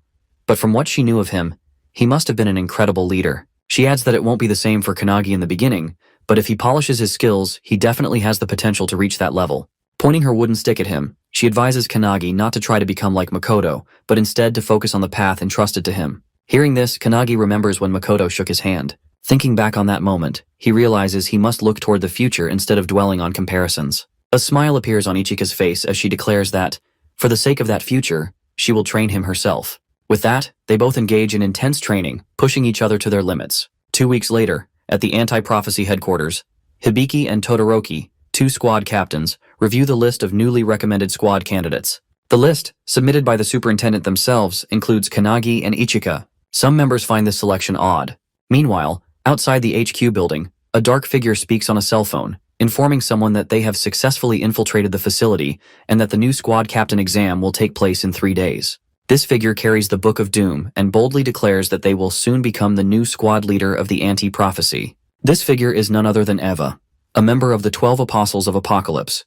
but from what she knew of him, he must have been an incredible leader. She adds that it won't be the same for Kanagi in the beginning, but if he polishes his skills, he definitely has the potential to reach that level. Pointing her wooden stick at him, she advises Kanagi not to try to become like Makoto, but instead to focus on the path entrusted to him. Hearing this, Kanagi remembers when Makoto shook his hand. Thinking back on that moment, he realizes he must look toward the future instead of dwelling on comparisons. A smile appears on Ichika's face as she declares that, for the sake of that future, she will train him herself. With that, they both engage in intense training, pushing each other to their limits. 2 weeks later, at the anti-prophecy headquarters, Hibiki and Todoroki, two squad captains, review the list of newly recommended squad candidates. The list, submitted by the superintendent themselves, includes Kanagi and Ichika. Some members find this selection odd. Meanwhile, outside the HQ building, a dark figure speaks on a cell phone, informing someone that they have successfully infiltrated the facility and that the new squad captain exam will take place in 3 days. This figure carries the Book of Doom and boldly declares that they will soon become the new squad leader of the anti-prophecy. This figure is none other than Eva, a member of the 12 Apostles of Apocalypse.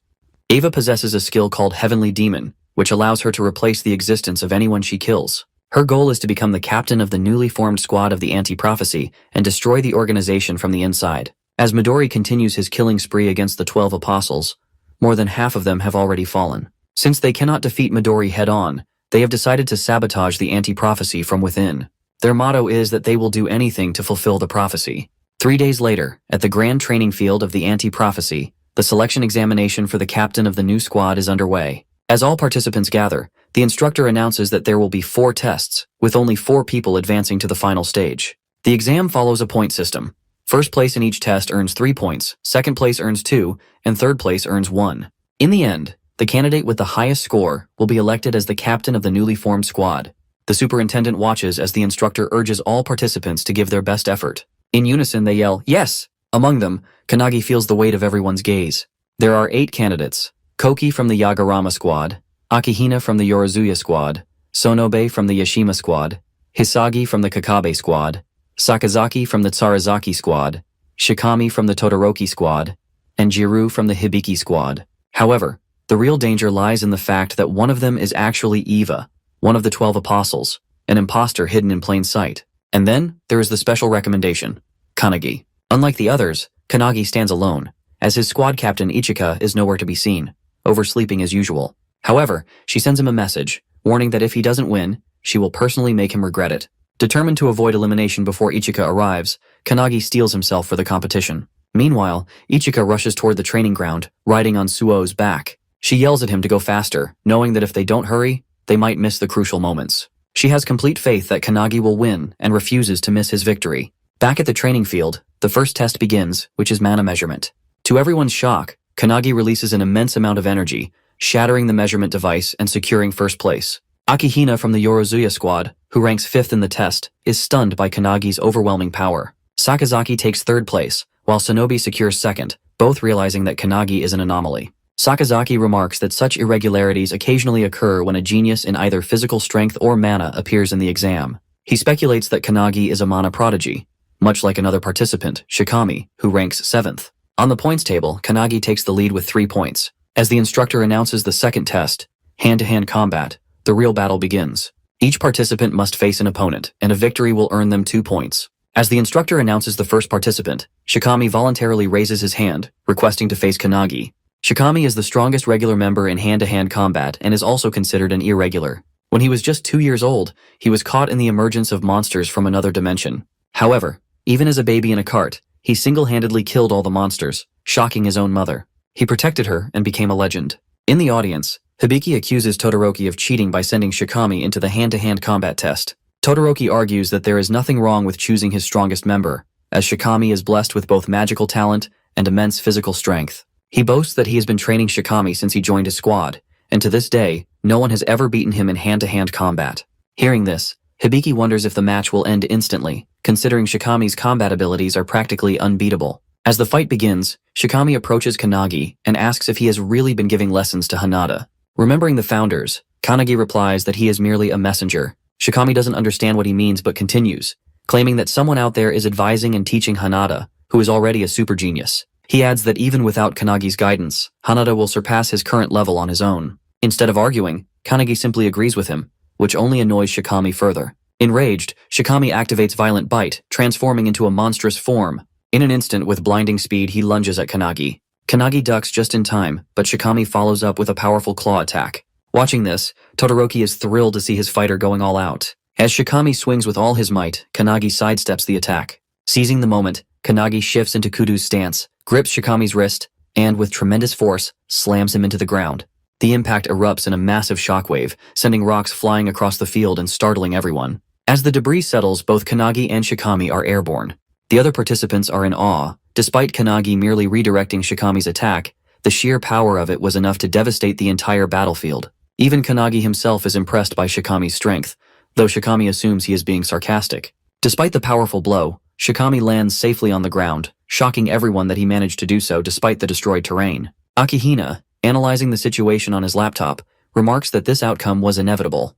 Eva possesses a skill called Heavenly Demon, which allows her to replace the existence of anyone she kills. Her goal is to become the captain of the newly formed squad of the anti-prophecy and destroy the organization from the inside. As Midori continues his killing spree against the 12 Apostles, more than half of them have already fallen. Since they cannot defeat Midori head-on, they have decided to sabotage the anti-prophecy from within. Their motto is that they will do anything to fulfill the prophecy. 3 days later, at the grand training field of the anti-prophecy, the selection examination for the captain of the new squad is underway. As all participants gather, the instructor announces that there will be 4 tests, with only 4 people advancing to the final stage. The exam follows a point system. First place in each test earns 3 points, second place earns 2, and third place earns 1. In the end, the candidate with the highest score will be elected as the captain of the newly formed squad. The superintendent watches as the instructor urges all participants to give their best effort. In unison, they yell, "Yes!" Among them, Kanagi feels the weight of everyone's gaze. There are 8 candidates: Koki from the Yagarama squad, Akihina from the Yorozuya squad, Sonobe from the Yashima squad, Hisagi from the Kakabe squad, Sakazaki from the Tsarazaki squad, Shikami from the Todoroki squad, and Jiru from the Hibiki squad. However, the real danger lies in the fact that one of them is actually Eva, one of the 12 apostles, an imposter hidden in plain sight. And then, there is the special recommendation, Kanagi. Unlike the others, Kanagi stands alone, as his squad captain Ichika is nowhere to be seen, oversleeping as usual. However, she sends him a message, warning that if he doesn't win, she will personally make him regret it. Determined to avoid elimination before Ichika arrives, Kanagi steels himself for the competition. Meanwhile, Ichika rushes toward the training ground, riding on Suo's back. She yells at him to go faster, knowing that if they don't hurry, they might miss the crucial moments. She has complete faith that Kanagi will win and refuses to miss his victory. Back at the training field, the first test begins, which is mana measurement. To everyone's shock, Kanagi releases an immense amount of energy, shattering the measurement device and securing first place. Akihina from the Yorozuya squad, who ranks 5th in the test, is stunned by Kanagi's overwhelming power. Sakazaki takes 3rd place, while Sonobe secures 2nd, both realizing that Kanagi is an anomaly. Sakazaki remarks that such irregularities occasionally occur when a genius in either physical strength or mana appears in the exam. He speculates that Kanagi is a mana prodigy, much like another participant, Shikami, who ranks 7th. On the points table, Kanagi takes the lead with 3 points. As the instructor announces the second test, hand-to-hand combat, the real battle begins. Each participant must face an opponent, and a victory will earn them 2 points. As the instructor announces the first participant, Shikami voluntarily raises his hand, requesting to face Kanagi. Shikami is the strongest regular member in hand-to-hand combat and is also considered an irregular. When he was just 2 years old, he was caught in the emergence of monsters from another dimension. However, even as a baby in a cart, he single-handedly killed all the monsters, shocking his own mother. He protected her and became a legend. In the audience, Hibiki accuses Todoroki of cheating by sending Shikami into the hand-to-hand combat test. Todoroki argues that there is nothing wrong with choosing his strongest member, as Shikami is blessed with both magical talent and immense physical strength. He boasts that he has been training Shikami since he joined his squad, and to this day, no one has ever beaten him in hand-to-hand combat. Hearing this, Hibiki wonders if the match will end instantly, considering Shikami's combat abilities are practically unbeatable. As the fight begins, Shikami approaches Kanagi and asks if he has really been giving lessons to Hanada. Remembering the founders, Kanagi replies that he is merely a messenger. Shikami doesn't understand what he means but continues, claiming that someone out there is advising and teaching Hanada, who is already a super genius. He adds that even without Kanagi's guidance, Hanada will surpass his current level on his own. Instead of arguing, Kanagi simply agrees with him, which only annoys Shikami further. Enraged, Shikami activates Violent Bite, transforming into a monstrous form. In an instant, with blinding speed, he lunges at Kanagi. Kanagi ducks just in time, but Shikami follows up with a powerful claw attack. Watching this, Todoroki is thrilled to see his fighter going all out. As Shikami swings with all his might, Kanagi sidesteps the attack. Seizing the moment, Kanagi shifts into Kudu's stance, grips Shikami's wrist, and with tremendous force, slams him into the ground. The impact erupts in a massive shockwave, sending rocks flying across the field and startling everyone. As the debris settles, both Kanagi and Shikami are airborne. The other participants are in awe. Despite Kanagi merely redirecting Shikami's attack, the sheer power of it was enough to devastate the entire battlefield. Even Kanagi himself is impressed by Shikami's strength, though Shikami assumes he is being sarcastic. Despite the powerful blow, Shikami lands safely on the ground, shocking everyone that he managed to do so despite the destroyed terrain. Akihina, analyzing the situation on his laptop, remarks that this outcome was inevitable.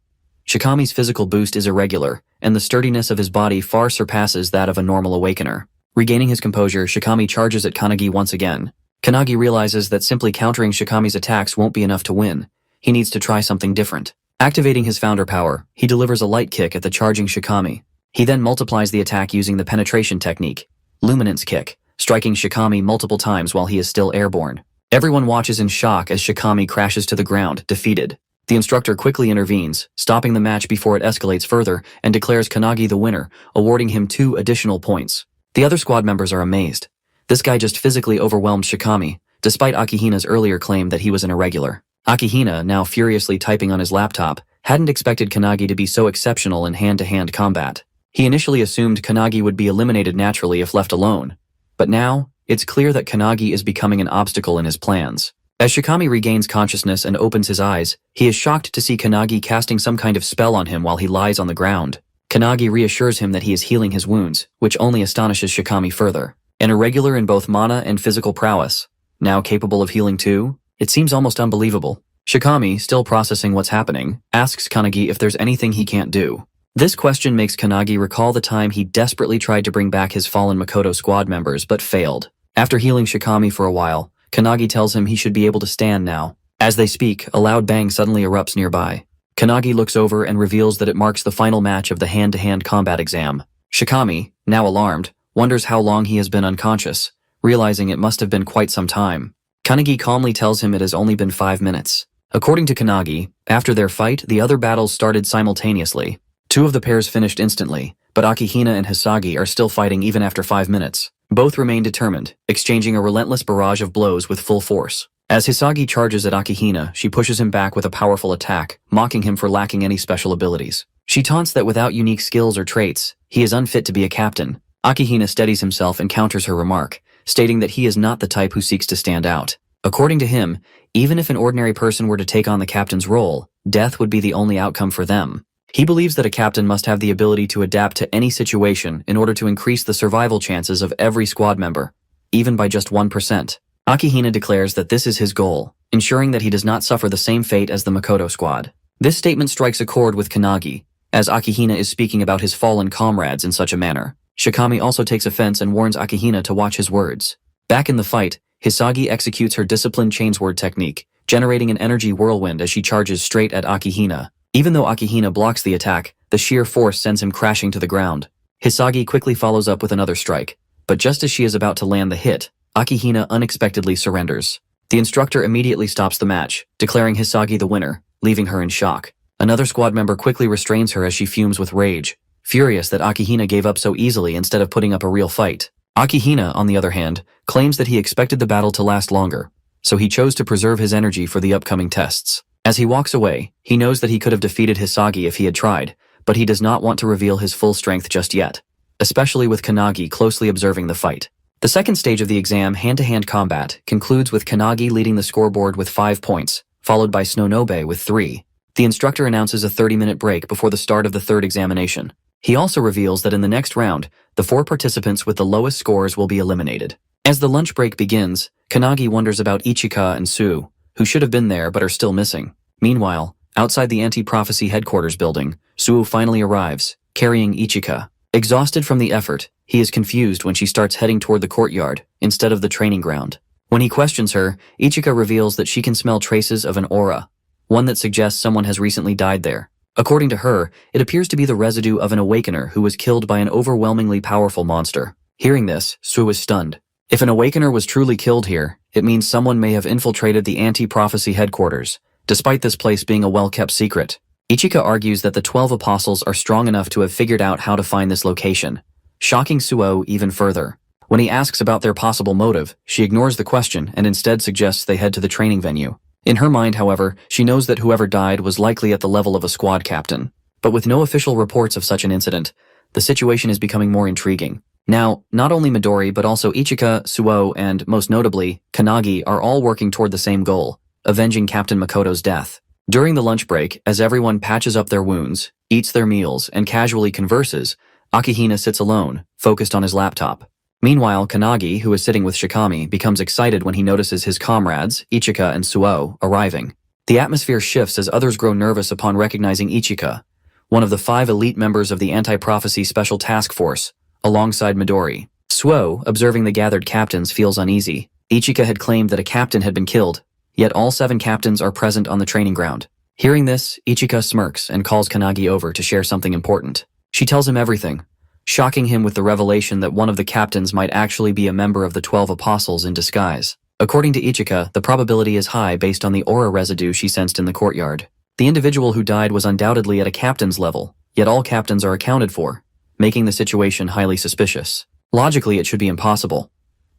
Shikami's physical boost is irregular, and the sturdiness of his body far surpasses that of a normal awakener. Regaining his composure, Shikami charges at Kanagi once again. Kanagi realizes that simply countering Shikami's attacks won't be enough to win. He needs to try something different. Activating his founder power, he delivers a light kick at the charging Shikami. He then multiplies the attack using the penetration technique, Luminance Kick, striking Shikami multiple times while he is still airborne. Everyone watches in shock as Shikami crashes to the ground, defeated. The instructor quickly intervenes, stopping the match before it escalates further, and declares Kanagi the winner, awarding him 2 additional points. The other squad members are amazed. This guy just physically overwhelmed Shikami, despite Akihina's earlier claim that he was an irregular. Akihina, now furiously typing on his laptop, hadn't expected Kanagi to be so exceptional in hand-to-hand combat. He initially assumed Kanagi would be eliminated naturally if left alone. But now, it's clear that Kanagi is becoming an obstacle in his plans. As Shikami regains consciousness and opens his eyes, he is shocked to see Kanagi casting some kind of spell on him while he lies on the ground. Kanagi reassures him that he is healing his wounds, which only astonishes Shikami further. An irregular in both mana and physical prowess, now capable of healing too? It seems almost unbelievable. Shikami, still processing what's happening, asks Kanagi if there's anything he can't do. This question makes Kanagi recall the time he desperately tried to bring back his fallen Makoto squad members but failed. After healing Shikami for a while, Kanagi tells him he should be able to stand now. As they speak, a loud bang suddenly erupts nearby. Kanagi looks over and reveals that it marks the final match of the hand-to-hand combat exam. Shikami, now alarmed, wonders how long he has been unconscious, realizing it must have been quite some time. Kanagi calmly tells him it has only been 5 minutes. According to Kanagi, after their fight, the other battles started simultaneously. 2 of the pairs finished instantly, but Akihina and Hisagi are still fighting even after 5 minutes. Both remain determined, exchanging a relentless barrage of blows with full force. As Hisagi charges at Akihina, she pushes him back with a powerful attack, mocking him for lacking any special abilities. She taunts that without unique skills or traits, he is unfit to be a captain. Akihina steadies himself and counters her remark, stating that he is not the type who seeks to stand out. According to him, even if an ordinary person were to take on the captain's role, death would be the only outcome for them. He believes that a captain must have the ability to adapt to any situation in order to increase the survival chances of every squad member, even by just 1%. Akihina declares that this is his goal, ensuring that he does not suffer the same fate as the Makoto squad. This statement strikes a chord with Kanagi, as Akihina is speaking about his fallen comrades in such a manner. Shikami also takes offense and warns Akihina to watch his words. Back in the fight, Hisagi executes her disciplined chainsword technique, generating an energy whirlwind as she charges straight at Akihina. Even though Akihina blocks the attack, the sheer force sends him crashing to the ground. Hisagi quickly follows up with another strike, but just as she is about to land the hit, Akihina unexpectedly surrenders. The instructor immediately stops the match, declaring Hisagi the winner, leaving her in shock. Another squad member quickly restrains her as she fumes with rage, furious that Akihina gave up so easily instead of putting up a real fight. Akihina, on the other hand, claims that he expected the battle to last longer, so he chose to preserve his energy for the upcoming tests. As he walks away, he knows that he could have defeated Hisagi if he had tried, but he does not want to reveal his full strength just yet, especially with Kanagi closely observing the fight. The second stage of the exam, hand-to-hand combat, concludes with Kanagi leading the scoreboard with 5 points, followed by Snonobe with 3. The instructor announces a 30-minute break before the start of the third examination. He also reveals that in the next round, the 4 participants with the lowest scores will be eliminated. As the lunch break begins, Kanagi wonders about Ichika and Su, who should have been there but are still missing. Meanwhile, outside the anti-prophecy headquarters building, Suo finally arrives, carrying Ichika. Exhausted from the effort, he is confused when she starts heading toward the courtyard, instead of the training ground. When he questions her, Ichika reveals that she can smell traces of an aura, one that suggests someone has recently died there. According to her, it appears to be the residue of an awakener who was killed by an overwhelmingly powerful monster. Hearing this, Suo is stunned. If an awakener was truly killed here, it means someone may have infiltrated the anti-prophecy headquarters, despite this place being a well-kept secret. Ichika argues that the 12 apostles are strong enough to have figured out how to find this location, shocking Suo even further. When he asks about their possible motive, she ignores the question and instead suggests they head to the training venue. In her mind, however, she knows that whoever died was likely at the level of a squad captain. But with no official reports of such an incident, the situation is becoming more intriguing. Now, not only Midori but also Ichika, Suo, and, most notably, Kanagi are all working toward the same goal, avenging Captain Makoto's death. During the lunch break, as everyone patches up their wounds, eats their meals, and casually converses, Akihina sits alone, focused on his laptop. Meanwhile, Kanagi, who is sitting with Shikami, becomes excited when he notices his comrades, Ichika and Suo, arriving. The atmosphere shifts as others grow nervous upon recognizing Ichika, one of the 5 elite members of the Anti-Prophecy Special Task Force, alongside Midori. Suo, observing the gathered captains, feels uneasy. Ichika had claimed that a captain had been killed, yet all 7 captains are present on the training ground. Hearing this, Ichika smirks and calls Kanagi over to share something important. She tells him everything, shocking him with the revelation that one of the captains might actually be a member of the 12 Apostles in disguise. According to Ichika, the probability is high based on the aura residue she sensed in the courtyard. The individual who died was undoubtedly at a captain's level, yet all captains are accounted for, making the situation highly suspicious. Logically, it should be impossible.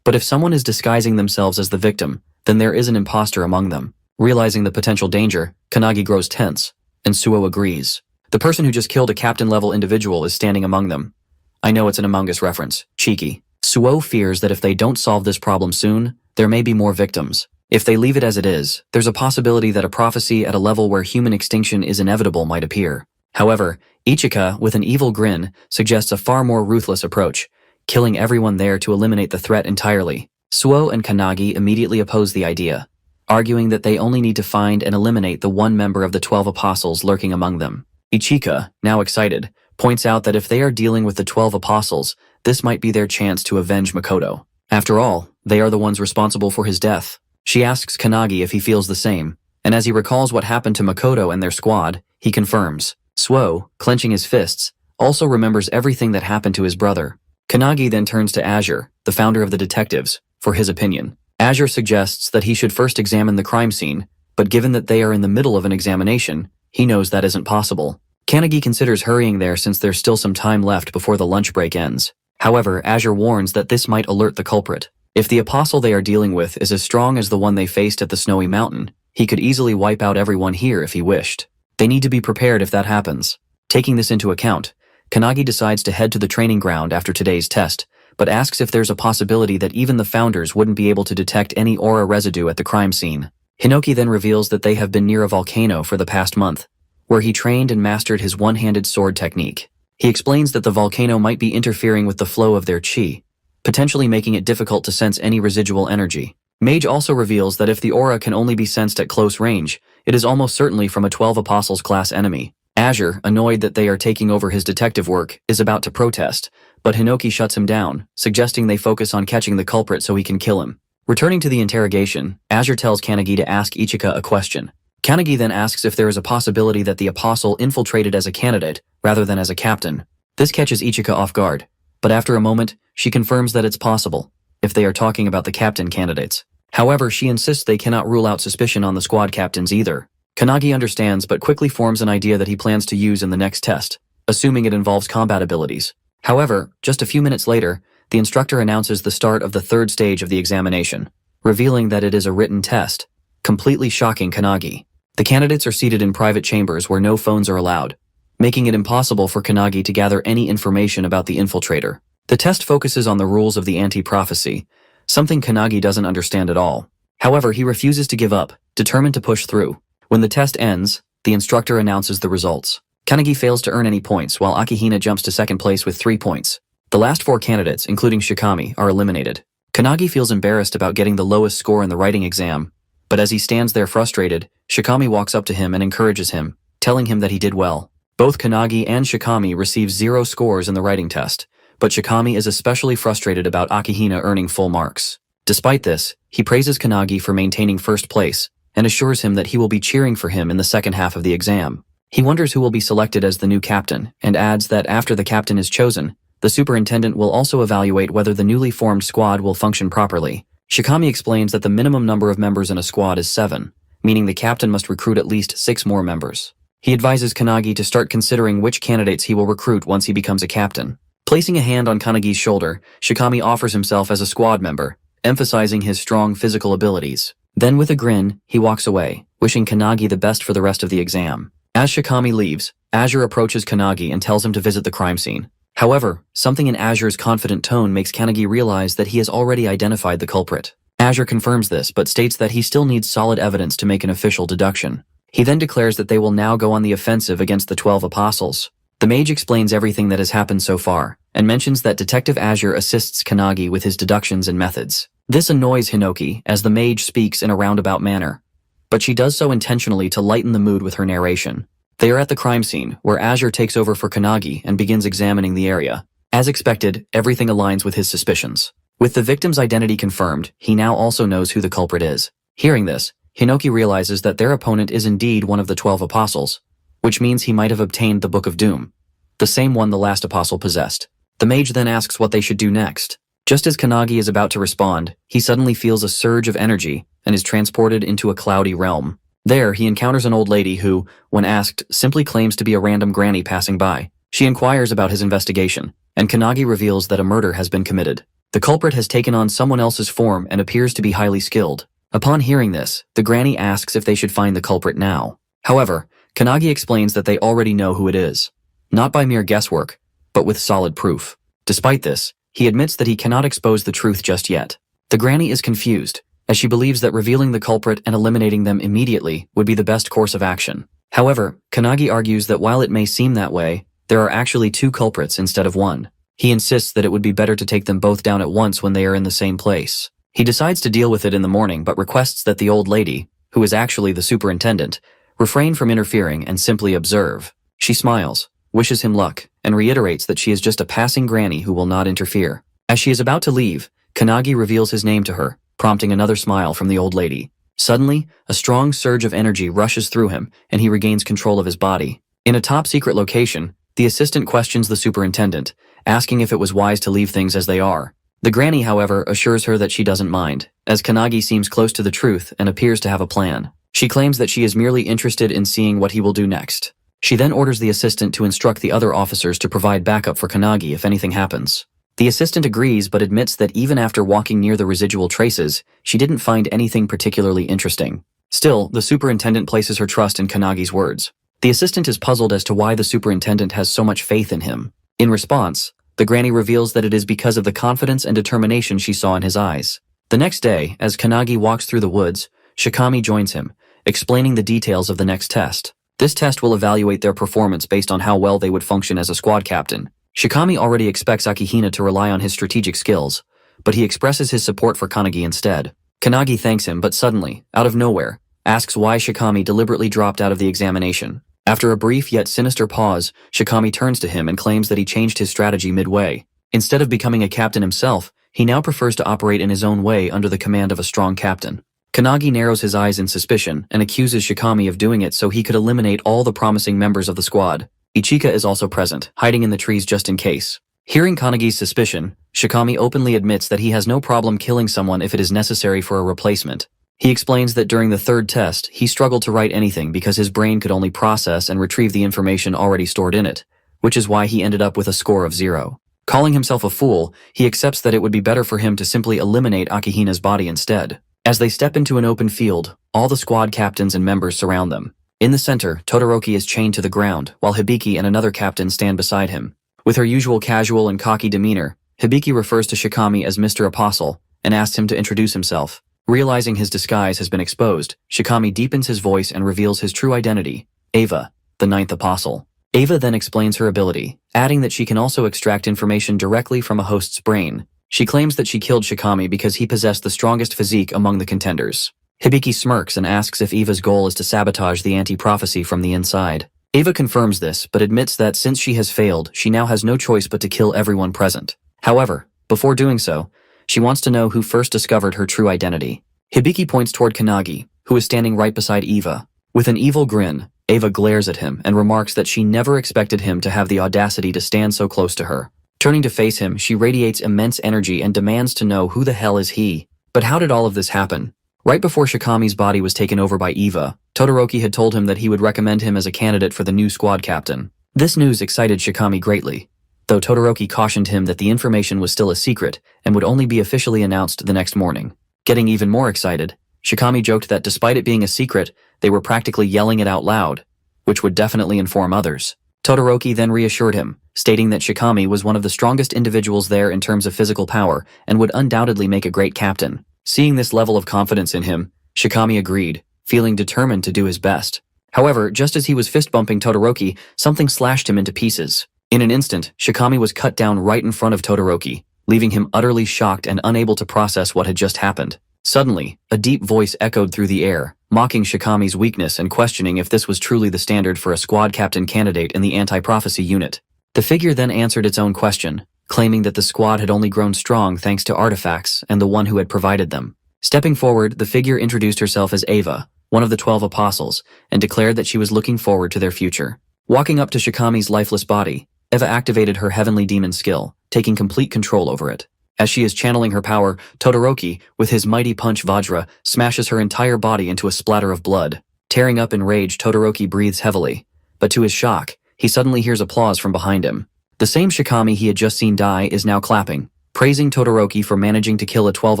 But if someone is disguising themselves as the victim, then there is an imposter among them. Realizing the potential danger, Kanagi grows tense, and Suo agrees. The person who just killed a captain-level individual is standing among them. I know it's an Among Us reference. Cheeky. Suo fears that if they don't solve this problem soon, there may be more victims. If they leave it as it is, there's a possibility that a prophecy at a level where human extinction is inevitable might appear. However, Ichika, with an evil grin, suggests a far more ruthless approach, killing everyone there to eliminate the threat entirely. Suo and Kanagi immediately oppose the idea, arguing that they only need to find and eliminate the one member of the 12 Apostles lurking among them. Ichika, now excited, points out that if they are dealing with the 12 Apostles, this might be their chance to avenge Makoto. After all, they are the ones responsible for his death. She asks Kanagi if he feels the same, and as he recalls what happened to Makoto and their squad, he confirms. Suo, clenching his fists, also remembers everything that happened to his brother. Kanagi then turns to Azure, the founder of the detectives, for his opinion. Azure suggests that he should first examine the crime scene, but given that they are in the middle of an examination, he knows that isn't possible. Kanagi considers hurrying there since there's still some time left before the lunch break ends. However, Azure warns that this might alert the culprit. If the apostle they are dealing with is as strong as the one they faced at the Snowy Mountain, he could easily wipe out everyone here if he wished. They need to be prepared if that happens. Taking this into account, Kanagi decides to head to the training ground after today's test, but asks if there's a possibility that even the founders wouldn't be able to detect any aura residue at the crime scene. Hinoki then reveals that they have been near a volcano for the past month, where he trained and mastered his one-handed sword technique. He explains that the volcano might be interfering with the flow of their chi, potentially making it difficult to sense any residual energy. Mage also reveals that if the aura can only be sensed at close range, it is almost certainly from a 12 Apostles class enemy. Azure, annoyed that they are taking over his detective work, is about to protest, but Hinoki shuts him down, suggesting they focus on catching the culprit so he can kill him. Returning to the interrogation, Azure tells Kanagi to ask Ichika a question. Kanagi then asks if there is a possibility that the apostle infiltrated as a candidate rather than as a captain. This catches Ichika off guard, but after a moment, she confirms that it's possible, if they are talking about the captain candidates. However, she insists they cannot rule out suspicion on the squad captains either. Kanagi understands but quickly forms an idea that he plans to use in the next test, assuming it involves combat abilities. However, just a few minutes later, the instructor announces the start of the 3rd stage of the examination, revealing that it is a written test, completely shocking Kanagi. The candidates are seated in private chambers where no phones are allowed, making it impossible for Kanagi to gather any information about the infiltrator. The test focuses on the rules of the anti-prophecy, something Kanagi doesn't understand at all. However, he refuses to give up, determined to push through. When the test ends, the instructor announces the results. Kanagi fails to earn any points, while Akihina jumps to 2nd place with 3 points. The last 4 candidates, including Shikami, are eliminated. Kanagi feels embarrassed about getting the lowest score in the writing exam, but as he stands there frustrated, Shikami walks up to him and encourages him, telling him that he did well. Both Kanagi and Shikami receive 0 scores in the writing test, but Shikami is especially frustrated about Akihina earning full marks. Despite this, he praises Kanagi for maintaining 1st place, and assures him that he will be cheering for him in the second half of the exam. He wonders who will be selected as the new captain, and adds that after the captain is chosen, the superintendent will also evaluate whether the newly formed squad will function properly. Shikami explains that the minimum number of members in a squad is 7, meaning the captain must recruit at least 6 more members. He advises Kanagi to start considering which candidates he will recruit once he becomes a captain. Placing a hand on Kanagi's shoulder, Shikami offers himself as a squad member, emphasizing his strong physical abilities. Then with a grin, he walks away, wishing Kanagi the best for the rest of the exam. As Shikami leaves, Azure approaches Kanagi and tells him to visit the crime scene. However, something in Azure's confident tone makes Kanagi realize that he has already identified the culprit. Azure confirms this, but states that he still needs solid evidence to make an official deduction. He then declares that they will now go on the offensive against the 12 apostles. The mage explains everything that has happened so far, and mentions that Detective Azure assists Kanagi with his deductions and methods. This annoys Hinoki, as the mage speaks in a roundabout manner, but she does so intentionally to lighten the mood with her narration. They are at the crime scene, where Azure takes over for Kanagi and begins examining the area. As expected, everything aligns with his suspicions. With the victim's identity confirmed, he now also knows who the culprit is. Hearing this, Hinoki realizes that their opponent is indeed one of the 12 apostles, which means he might have obtained the Book of Doom, the same one the last apostle possessed. The mage then asks what they should do next. Just as Kanagi is about to respond, he suddenly feels a surge of energy and is transported into a cloudy realm. There, he encounters an old lady who, when asked, simply claims to be a random granny passing by. She inquires about his investigation, and Kanagi reveals that a murder has been committed. The culprit has taken on someone else's form and appears to be highly skilled. Upon hearing this, the granny asks if they should find the culprit now. However, Kanagi explains that they already know who it is, not by mere guesswork, but with solid proof. Despite this, he admits that he cannot expose the truth just yet. The granny is confused, as she believes that revealing the culprit and eliminating them immediately would be the best course of action. However, Kanagi argues that while it may seem that way, there are actually 2 culprits instead of 1. He insists that it would be better to take them both down at once when they are in the same place. He decides to deal with it in the morning, but requests that the old lady, who is actually the superintendent, refrain from interfering and simply observe. She smiles, wishes him luck, and reiterates that she is just a passing granny who will not interfere. As she is about to leave, Kanagi reveals his name to her, prompting another smile from the old lady. Suddenly, a strong surge of energy rushes through him, and he regains control of his body. In a top-secret location, the assistant questions the superintendent, asking if it was wise to leave things as they are. The granny, however, assures her that she doesn't mind, as Kanagi seems close to the truth and appears to have a plan. She claims that she is merely interested in seeing what he will do next. She then orders the assistant to instruct the other officers to provide backup for Kanagi if anything happens. The assistant agrees but admits that even after walking near the residual traces, she didn't find anything particularly interesting. Still, the superintendent places her trust in Kanagi's words. The assistant is puzzled as to why the superintendent has so much faith in him. In response, the granny reveals that it is because of the confidence and determination she saw in his eyes. The next day, as Kanagi walks through the woods, Shikami joins him, explaining the details of the next test. This test will evaluate their performance based on how well they would function as a squad captain. Shikami already expects Akihina to rely on his strategic skills, but he expresses his support for Kanagi instead. Kanagi thanks him, but suddenly, out of nowhere, asks why Shikami deliberately dropped out of the examination. After a brief yet sinister pause, Shikami turns to him and claims that he changed his strategy midway. Instead of becoming a captain himself, he now prefers to operate in his own way under the command of a strong captain. Kanagi narrows his eyes in suspicion and accuses Shikami of doing it so he could eliminate all the promising members of the squad. Ichika is also present, hiding in the trees just in case. Hearing Kanagi's suspicion, Shikami openly admits that he has no problem killing someone if it is necessary for a replacement. He explains that during the 3rd test, he struggled to write anything because his brain could only process and retrieve the information already stored in it, which is why he ended up with a score of 0. Calling himself a fool, he accepts that it would be better for him to simply eliminate Akihina's body instead. As they step into an open field, all the squad captains and members surround them. In the center, Todoroki is chained to the ground, while Hibiki and another captain stand beside him. With her usual casual and cocky demeanor, Hibiki refers to Shikami as Mr. Apostle and asks him to introduce himself. Realizing his disguise has been exposed, Shikami deepens his voice and reveals his true identity, Ava, the 9th Apostle. Ava then explains her ability, adding that she can also extract information directly from a host's brain. She claims that she killed Shikami because he possessed the strongest physique among the contenders. Hibiki smirks and asks if Eva's goal is to sabotage the anti-prophecy from the inside. Ava confirms this, but admits that since she has failed, she now has no choice but to kill everyone present. However, before doing so, she wants to know who first discovered her true identity. Hibiki points toward Kanagi, who is standing right beside Eva. With an evil grin, Ava glares at him and remarks that she never expected him to have the audacity to stand so close to her. Turning to face him, she radiates immense energy and demands to know who the hell is he. But how did all of this happen? Right before Shikami's body was taken over by Eva, Todoroki had told him that he would recommend him as a candidate for the new squad captain. This news excited Shikami greatly, though Todoroki cautioned him that the information was still a secret and would only be officially announced the next morning. Getting even more excited, Shikami joked that despite it being a secret, they were practically yelling it out loud, which would definitely inform others. Todoroki then reassured him, stating that Shikami was one of the strongest individuals there in terms of physical power and would undoubtedly make a great captain. Seeing this level of confidence in him, Shikami agreed, feeling determined to do his best. However, just as he was fist-bumping Todoroki, something slashed him into pieces. In an instant, Shikami was cut down right in front of Todoroki, leaving him utterly shocked and unable to process what had just happened. Suddenly, a deep voice echoed through the air, mocking Shikami's weakness and questioning if this was truly the standard for a squad captain candidate in the anti-prophecy unit. The figure then answered its own question, claiming that the squad had only grown strong thanks to artifacts and the one who had provided them. Stepping forward, the figure introduced herself as Eva, one of the 12 apostles, and declared that she was looking forward to their future. Walking up to Shikami's lifeless body, Eva activated her heavenly demon skill, taking complete control over it. As she is channeling her power, Todoroki, with his mighty punch Vajra, smashes her entire body into a splatter of blood. Tearing up in rage, Todoroki breathes heavily. But to his shock, he suddenly hears applause from behind him. The same Shikami he had just seen die is now clapping, praising Todoroki for managing to kill a 12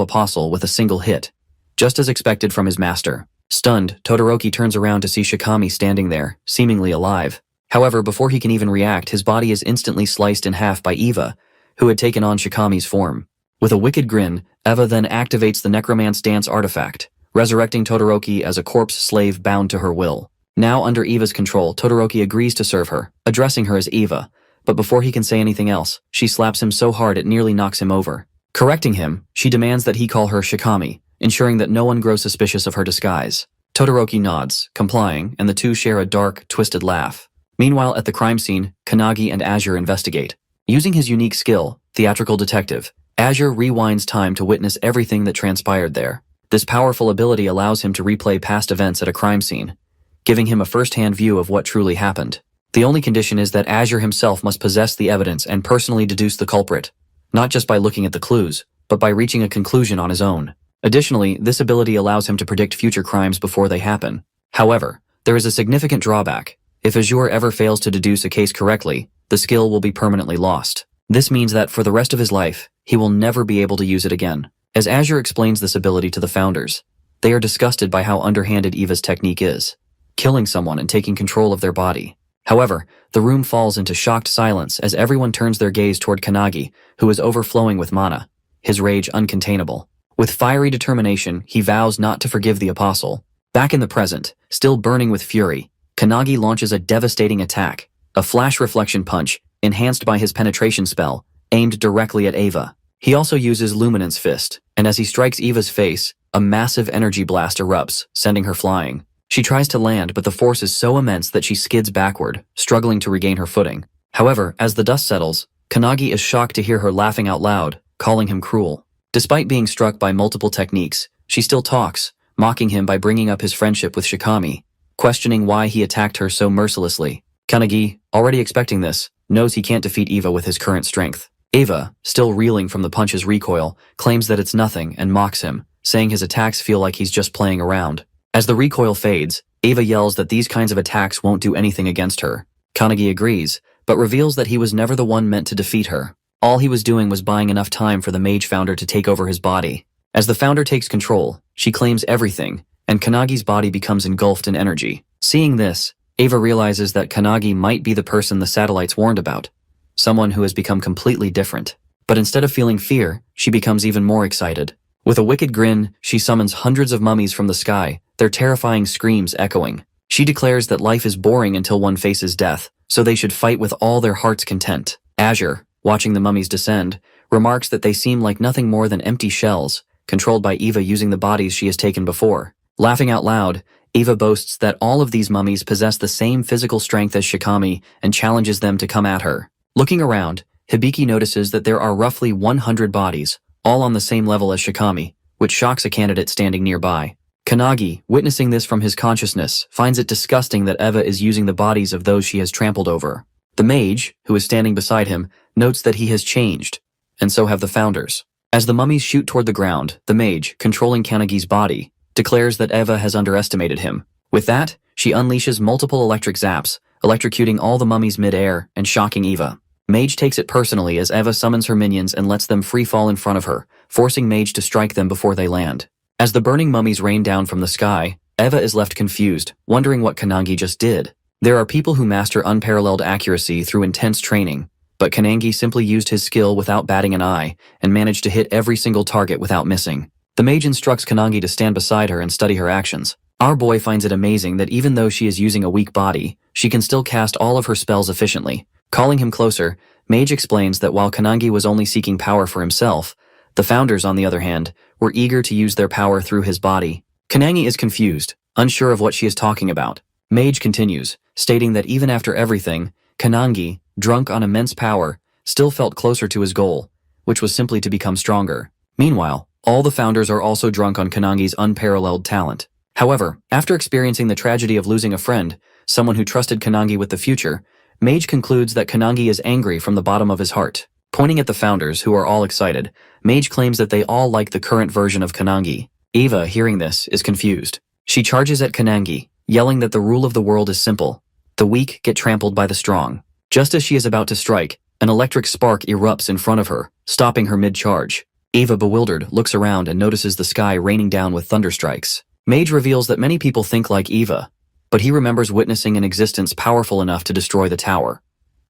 apostle with a single hit, just as expected from his master. Stunned, Todoroki turns around to see Shikami standing there, seemingly alive. However, before he can even react, his body is instantly sliced in half by Eva, who had taken on Shikami's form. With a wicked grin, Eva then activates the Necromance Dance artifact, resurrecting Todoroki as a corpse slave bound to her will. Now under Eva's control, Todoroki agrees to serve her, addressing her as Eva, but before he can say anything else, she slaps him so hard it nearly knocks him over. Correcting him, she demands that he call her Shikami, ensuring that no one grows suspicious of her disguise. Todoroki nods, complying, and the two share a dark, twisted laugh. Meanwhile, at the crime scene, Kanagi and Azure investigate. Using his unique skill, Theatrical Detective, Azure rewinds time to witness everything that transpired there. This powerful ability allows him to replay past events at a crime scene, giving him a first-hand view of what truly happened. The only condition is that Azure himself must possess the evidence and personally deduce the culprit, not just by looking at the clues, but by reaching a conclusion on his own. Additionally, this ability allows him to predict future crimes before they happen. However, there is a significant drawback. If Azure ever fails to deduce a case correctly, the skill will be permanently lost. This means that for the rest of his life, he will never be able to use it again. As Azure explains this ability to the founders, they are disgusted by how underhanded Eva's technique is, killing someone and taking control of their body. However, the room falls into shocked silence as everyone turns their gaze toward Kanagi, who is overflowing with mana, his rage uncontainable. With fiery determination, he vows not to forgive the apostle. Back in the present, still burning with fury, Kanagi launches a devastating attack, a flash reflection punch, enhanced by his penetration spell, aimed directly at Eva. He also uses Luminance Fist, and as he strikes Eva's face, a massive energy blast erupts, sending her flying. She tries to land, but the force is so immense that she skids backward, struggling to regain her footing. However, as the dust settles, Kanagi is shocked to hear her laughing out loud, calling him cruel. Despite being struck by multiple techniques, she still talks, mocking him by bringing up his friendship with Shikami, questioning why he attacked her so mercilessly. Kanagi, already expecting this, knows he can't defeat Eva with his current strength. Eva, still reeling from the punch's recoil, claims that it's nothing and mocks him, saying his attacks feel like he's just playing around. As the recoil fades, Eva yells that these kinds of attacks won't do anything against her. Kanagi agrees, but reveals that he was never the one meant to defeat her. All he was doing was buying enough time for the mage founder to take over his body. As the founder takes control, she claims everything, and Kanagi's body becomes engulfed in energy. Seeing this, Eva realizes that Kanagi might be the person the satellites warned about, someone who has become completely different. But instead of feeling fear, she becomes even more excited. With a wicked grin, she summons hundreds of mummies from the sky, their terrifying screams echoing. She declares that life is boring until one faces death, so they should fight with all their heart's content. Azure, watching the mummies descend, remarks that they seem like nothing more than empty shells, controlled by Eva using the bodies she has taken before. Laughing out loud, Eva boasts that all of these mummies possess the same physical strength as Shikami and challenges them to come at her. Looking around, Hibiki notices that there are roughly 100 bodies, all on the same level as Shikami, which shocks a candidate standing nearby. Kanagi, witnessing this from his consciousness, finds it disgusting that Eva is using the bodies of those she has trampled over. The mage, who is standing beside him, notes that he has changed, and so have the founders. As the mummies shoot toward the ground, the mage, controlling Kanagi's body, declares that Eva has underestimated him. With that, she unleashes multiple electric zaps, electrocuting all the mummies mid-air and shocking Eva. Mage takes it personally as Eva summons her minions and lets them free fall in front of her, forcing Mage to strike them before they land. As the burning mummies rain down from the sky, Eva is left confused, wondering what Kanagi just did. There are people who master unparalleled accuracy through intense training, but Kanagi simply used his skill without batting an eye and managed to hit every single target without missing. The mage instructs Kanagi to stand beside her and study her actions, Our boy finds it amazing that even though she is using a weak body, she can still cast all of her spells efficiently. Calling him closer, Mage explains that while Kanagi was only seeking power for himself, the founders, on the other hand, were eager to use their power through his body. Kanagi is confused, unsure of what she is talking about. Mage continues, stating that even after everything, Kanagi, drunk on immense power, still felt closer to his goal, which was simply to become stronger. Meanwhile, all the founders are also drunk on Kanagi's unparalleled talent. However, after experiencing the tragedy of losing a friend, someone who trusted Kanagi with the future, Mage concludes that Kanagi is angry from the bottom of his heart. Pointing at the founders, who are all excited, Mage claims that they all like the current version of Kanagi. Eva, hearing this, is confused. She charges at Kanagi, yelling that the rule of the world is simple. The weak get trampled by the strong. Just as she is about to strike, an electric spark erupts in front of her, stopping her mid-charge. Eva, bewildered, looks around and notices the sky raining down with thunderstrikes. Mage reveals that many people think like Eva, but he remembers witnessing an existence powerful enough to destroy the tower,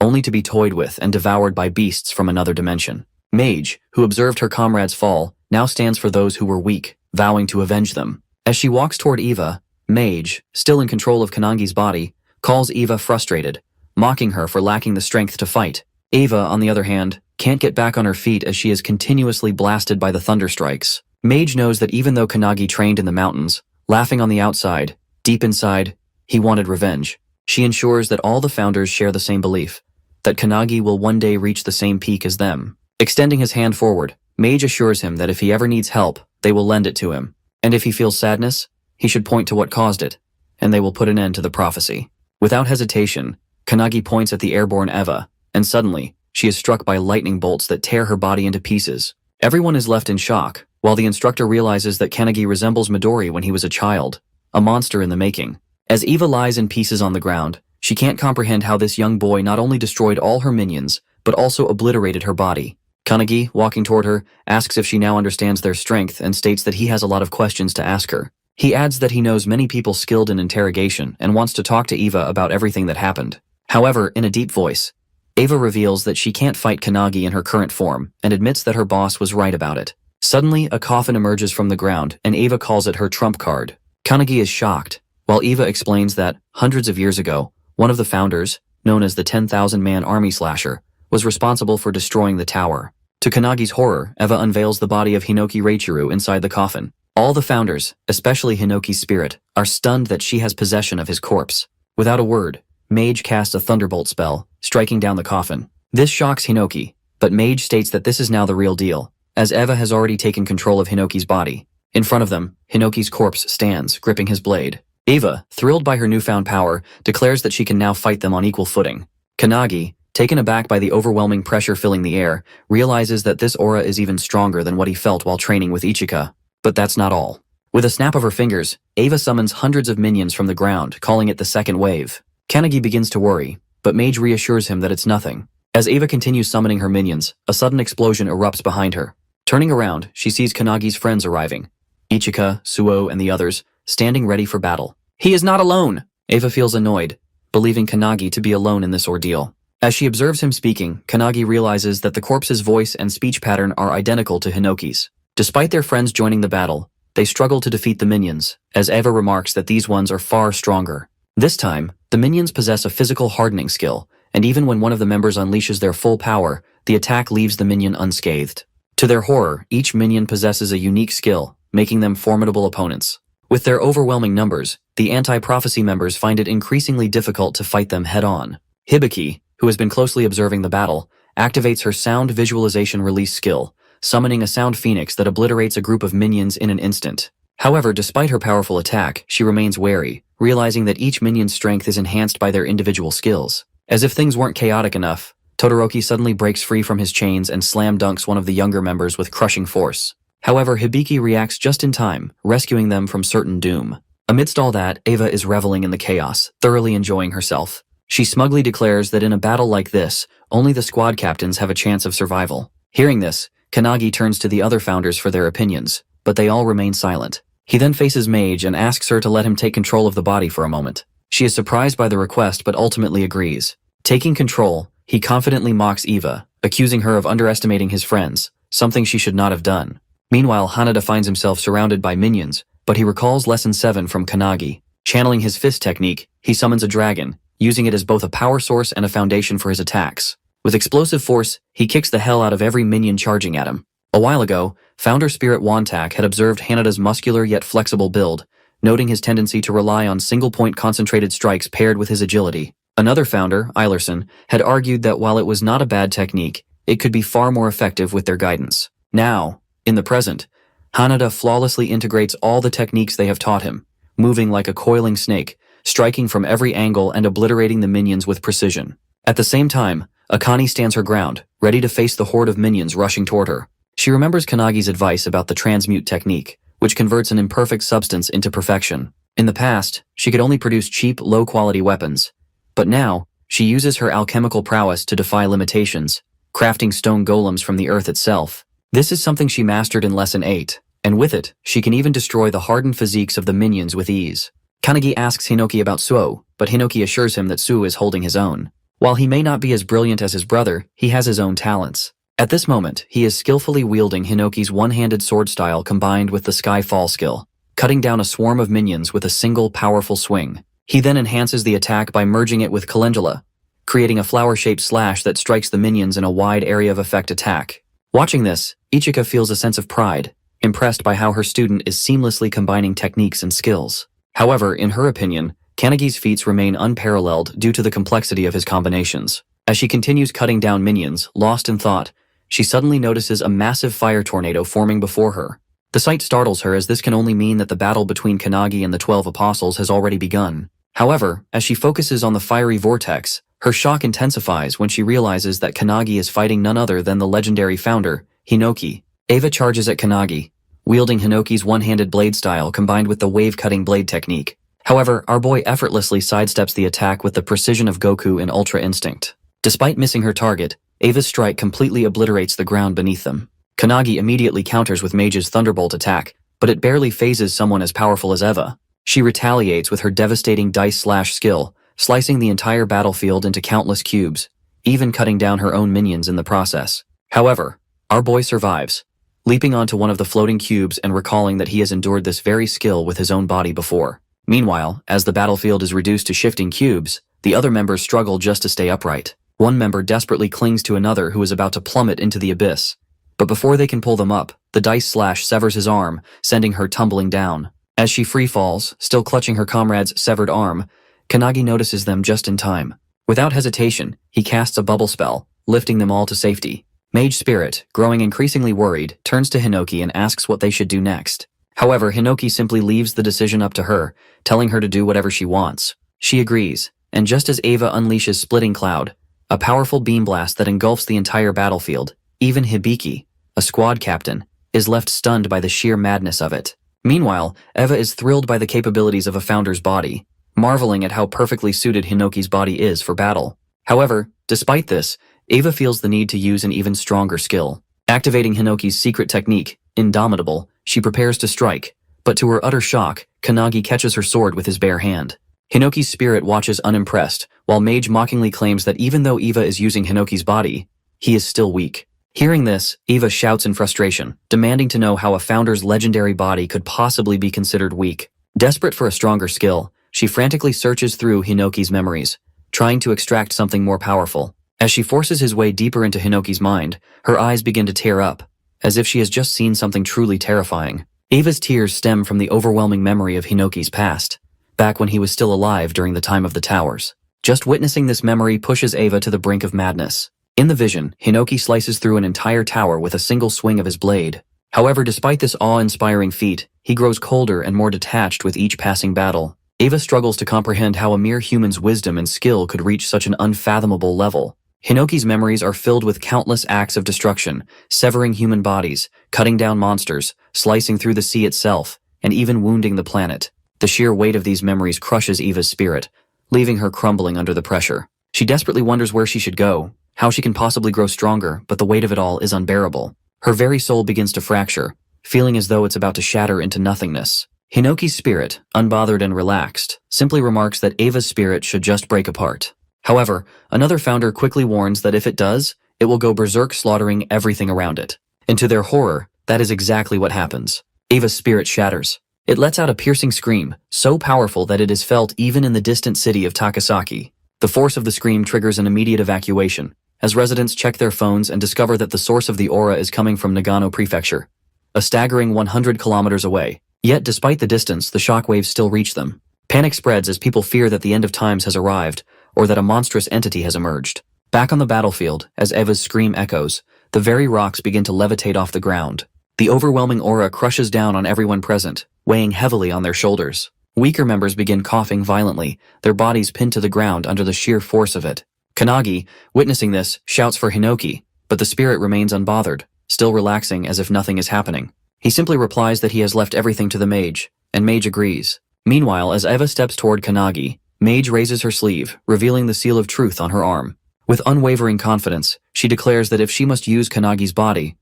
only to be toyed with and devoured by beasts from another dimension. Mage, who observed her comrades fall, now stands for those who were weak, vowing to avenge them. As she walks toward Eva, Mage, still in control of Kanagi's body, calls Eva frustrated, mocking her for lacking the strength to fight. Eva, on the other hand, can't get back on her feet as she is continuously blasted by the thunderstrikes. Mage knows that even though Kanagi trained in the mountains, laughing on the outside, deep inside, he wanted revenge. She ensures that all the founders share the same belief, that Kanagi will one day reach the same peak as them. Extending his hand forward, Mage assures him that if he ever needs help, they will lend it to him. And if he feels sadness, he should point to what caused it, and they will put an end to the prophecy. Without hesitation, Kanagi points at the airborne Eva, and suddenly, she is struck by lightning bolts that tear her body into pieces. Everyone is left in shock, while the instructor realizes that Kanagi resembles Midori when he was a child, a monster in the making. As Eva lies in pieces on the ground, she can't comprehend how this young boy not only destroyed all her minions, but also obliterated her body. Kanagi, walking toward her, asks if she now understands their strength and states that he has a lot of questions to ask her. He adds that he knows many people skilled in interrogation and wants to talk to Eva about everything that happened. However, in a deep voice, Eva reveals that she can't fight Kanagi in her current form and admits that her boss was right about it. Suddenly, a coffin emerges from the ground and Eva calls it her trump card. Kanagi is shocked, while Eva explains that, hundreds of years ago, one of the founders, known as the 10,000-man army slasher, was responsible for destroying the tower. To Kanagi's horror, Eva unveils the body of Hinoki Reichiro inside the coffin. All the founders, especially Hinoki's spirit, are stunned that she has possession of his corpse. Without a word, Mage casts a thunderbolt spell, striking down the coffin. This shocks Hinoki, but Mage states that this is now the real deal, as Eva has already taken control of Hinoki's body. In front of them, Hinoki's corpse stands, gripping his blade. Eva, thrilled by her newfound power, declares that she can now fight them on equal footing. Kanagi, taken aback by the overwhelming pressure filling the air, realizes that this aura is even stronger than what he felt while training with Ichika. But that's not all. With a snap of her fingers, Eva summons hundreds of minions from the ground, calling it the second wave. Kanagi begins to worry, but Mage reassures him that it's nothing. As Eva continues summoning her minions, a sudden explosion erupts behind her. Turning around, she sees Kanagi's friends arriving. Ichika, Suo, and the others, standing ready for battle. He is not alone! Eva feels annoyed, believing Kanagi to be alone in this ordeal. As she observes him speaking, Kanagi realizes that the corpse's voice and speech pattern are identical to Hinoki's. Despite their friends joining the battle, they struggle to defeat the minions, as Eva remarks that these ones are far stronger. This time, the minions possess a physical hardening skill, and even when one of the members unleashes their full power, the attack leaves the minion unscathed. To their horror, each minion possesses a unique skill, making them formidable opponents. With their overwhelming numbers, the anti-prophecy members find it increasingly difficult to fight them head-on. Hibiki, who has been closely observing the battle, activates her sound visualization release skill, summoning a sound phoenix that obliterates a group of minions in an instant. However, despite her powerful attack, she remains wary, realizing that each minion's strength is enhanced by their individual skills. As if things weren't chaotic enough, Todoroki suddenly breaks free from his chains and slam dunks one of the younger members with crushing force. However, Hibiki reacts just in time, rescuing them from certain doom. Amidst all that, Eva is reveling in the chaos, thoroughly enjoying herself. She smugly declares that in a battle like this, only the squad captains have a chance of survival. Hearing this, Kanagi turns to the other founders for their opinions, but they all remain silent. He then faces Mage and asks her to let him take control of the body for a moment. She is surprised by the request but ultimately agrees. Taking control, he confidently mocks Eva, accusing her of underestimating his friends, something she should not have done. Meanwhile, Hanada finds himself surrounded by minions, but he recalls Lesson 7 from Kanagi. Channeling his fist technique, he summons a dragon, using it as both a power source and a foundation for his attacks. With explosive force, he kicks the hell out of every minion charging at him. A while ago, founder Spirit Wantak had observed Hanada's muscular yet flexible build, noting his tendency to rely on single-point concentrated strikes paired with his agility. Another founder, Eilerson, had argued that while it was not a bad technique, it could be far more effective with their guidance. Now, in the present, Hanada flawlessly integrates all the techniques they have taught him, moving like a coiling snake, striking from every angle and obliterating the minions with precision. At the same time, Akane stands her ground, ready to face the horde of minions rushing toward her. She remembers Kanagi's advice about the transmute technique, which converts an imperfect substance into perfection. In the past, she could only produce cheap, low-quality weapons. But now, she uses her alchemical prowess to defy limitations, crafting stone golems from the earth itself. This is something she mastered in Lesson 8, and with it, she can even destroy the hardened physiques of the minions with ease. Kanagi asks Hinoki about Suo, but Hinoki assures him that Suo is holding his own. While he may not be as brilliant as his brother, he has his own talents. At this moment, he is skillfully wielding Hinoki's one-handed sword style combined with the Sky Fall skill, cutting down a swarm of minions with a single powerful swing. He then enhances the attack by merging it with Calendula, creating a flower-shaped slash that strikes the minions in a wide area of effect attack. Watching this, Ichika feels a sense of pride, impressed by how her student is seamlessly combining techniques and skills. However, in her opinion, Kanagi's feats remain unparalleled due to the complexity of his combinations. As she continues cutting down minions, lost in thought, she suddenly notices a massive fire tornado forming before her. The sight startles her, as this can only mean that the battle between Kanagi and the 12 apostles has already begun. However, as she focuses on the fiery vortex, her shock intensifies when she realizes that Kanagi is fighting none other than the legendary founder, Hinoki. Eva charges at Kanagi, wielding Hinoki's one-handed blade style combined with the wave-cutting blade technique. However, our boy effortlessly sidesteps the attack with the precision of Goku in Ultra Instinct. Despite missing her target, Eva's strike completely obliterates the ground beneath them. Kanagi immediately counters with Mage's Thunderbolt attack, but it barely phases someone as powerful as Eva. She retaliates with her devastating dice slash skill, slicing the entire battlefield into countless cubes, even cutting down her own minions in the process. However, our boy survives, leaping onto one of the floating cubes and recalling that he has endured this very skill with his own body before. Meanwhile, as the battlefield is reduced to shifting cubes, the other members struggle just to stay upright. One member desperately clings to another who is about to plummet into the abyss. But before they can pull them up, the dice slash severs his arm, sending her tumbling down. As she free falls, still clutching her comrade's severed arm, Kanagi notices them just in time. Without hesitation, he casts a bubble spell, lifting them all to safety. Mage Spirit, growing increasingly worried, turns to Hinoki and asks what they should do next. However, Hinoki simply leaves the decision up to her, telling her to do whatever she wants. She agrees, and just as Eva unleashes Splitting Cloud, a powerful beam blast that engulfs the entire battlefield, even Hibiki, a squad captain, is left stunned by the sheer madness of it. Meanwhile, Eva is thrilled by the capabilities of a founder's body, marveling at how perfectly suited Hinoki's body is for battle. However, despite this, Eva feels the need to use an even stronger skill. Activating Hinoki's secret technique, Indomitable, she prepares to strike, but to her utter shock, Kanagi catches her sword with his bare hand. Hinoki's spirit watches unimpressed, while Mage mockingly claims that even though Eva is using Hinoki's body, he is still weak. Hearing this, Eva shouts in frustration, demanding to know how a founder's legendary body could possibly be considered weak. Desperate for a stronger skill, she frantically searches through Hinoki's memories, trying to extract something more powerful. As she forces his way deeper into Hinoki's mind, her eyes begin to tear up, as if she has just seen something truly terrifying. Eva's tears stem from the overwhelming memory of Hinoki's past, back when he was still alive during the time of the towers. Just witnessing this memory pushes Eva to the brink of madness. In the vision, Hinoki slices through an entire tower with a single swing of his blade. However, despite this awe-inspiring feat, he grows colder and more detached with each passing battle. Eva struggles to comprehend how a mere human's wisdom and skill could reach such an unfathomable level. Hinoki's memories are filled with countless acts of destruction, severing human bodies, cutting down monsters, slicing through the sea itself, and even wounding the planet. The sheer weight of these memories crushes Eva's spirit, leaving her crumbling under the pressure. She desperately wonders where she should go, how she can possibly grow stronger, but the weight of it all is unbearable. Her very soul begins to fracture, feeling as though it's about to shatter into nothingness. Hinoki's spirit, unbothered and relaxed, simply remarks that Eva's spirit should just break apart. However, another founder quickly warns that if it does, it will go berserk, slaughtering everything around it. And to their horror, that is exactly what happens. Eva's spirit shatters, It lets out a piercing scream, so powerful that it is felt even in the distant city of Takasaki. The force of the scream triggers an immediate evacuation, as residents check their phones and discover that the source of the aura is coming from Nagano Prefecture, a staggering 100 kilometers away. Yet despite the distance, the shockwaves still reach them. Panic spreads as people fear that the end of times has arrived, or that a monstrous entity has emerged. Back on the battlefield, as Eva's scream echoes, the very rocks begin to levitate off the ground. The overwhelming aura crushes down on everyone present, weighing heavily on their shoulders. Weaker members begin coughing violently, their bodies pinned to the ground under the sheer force of it. Kanagi, witnessing this, shouts for Hinoki, but the spirit remains unbothered, still relaxing as if nothing is happening. He simply replies that he has left everything to the mage, and Mage agrees. Meanwhile, as Eva steps toward Kanagi, Mage raises her sleeve, revealing the seal of truth on her arm. With unwavering confidence, she declares that if she must use Kanagi's body,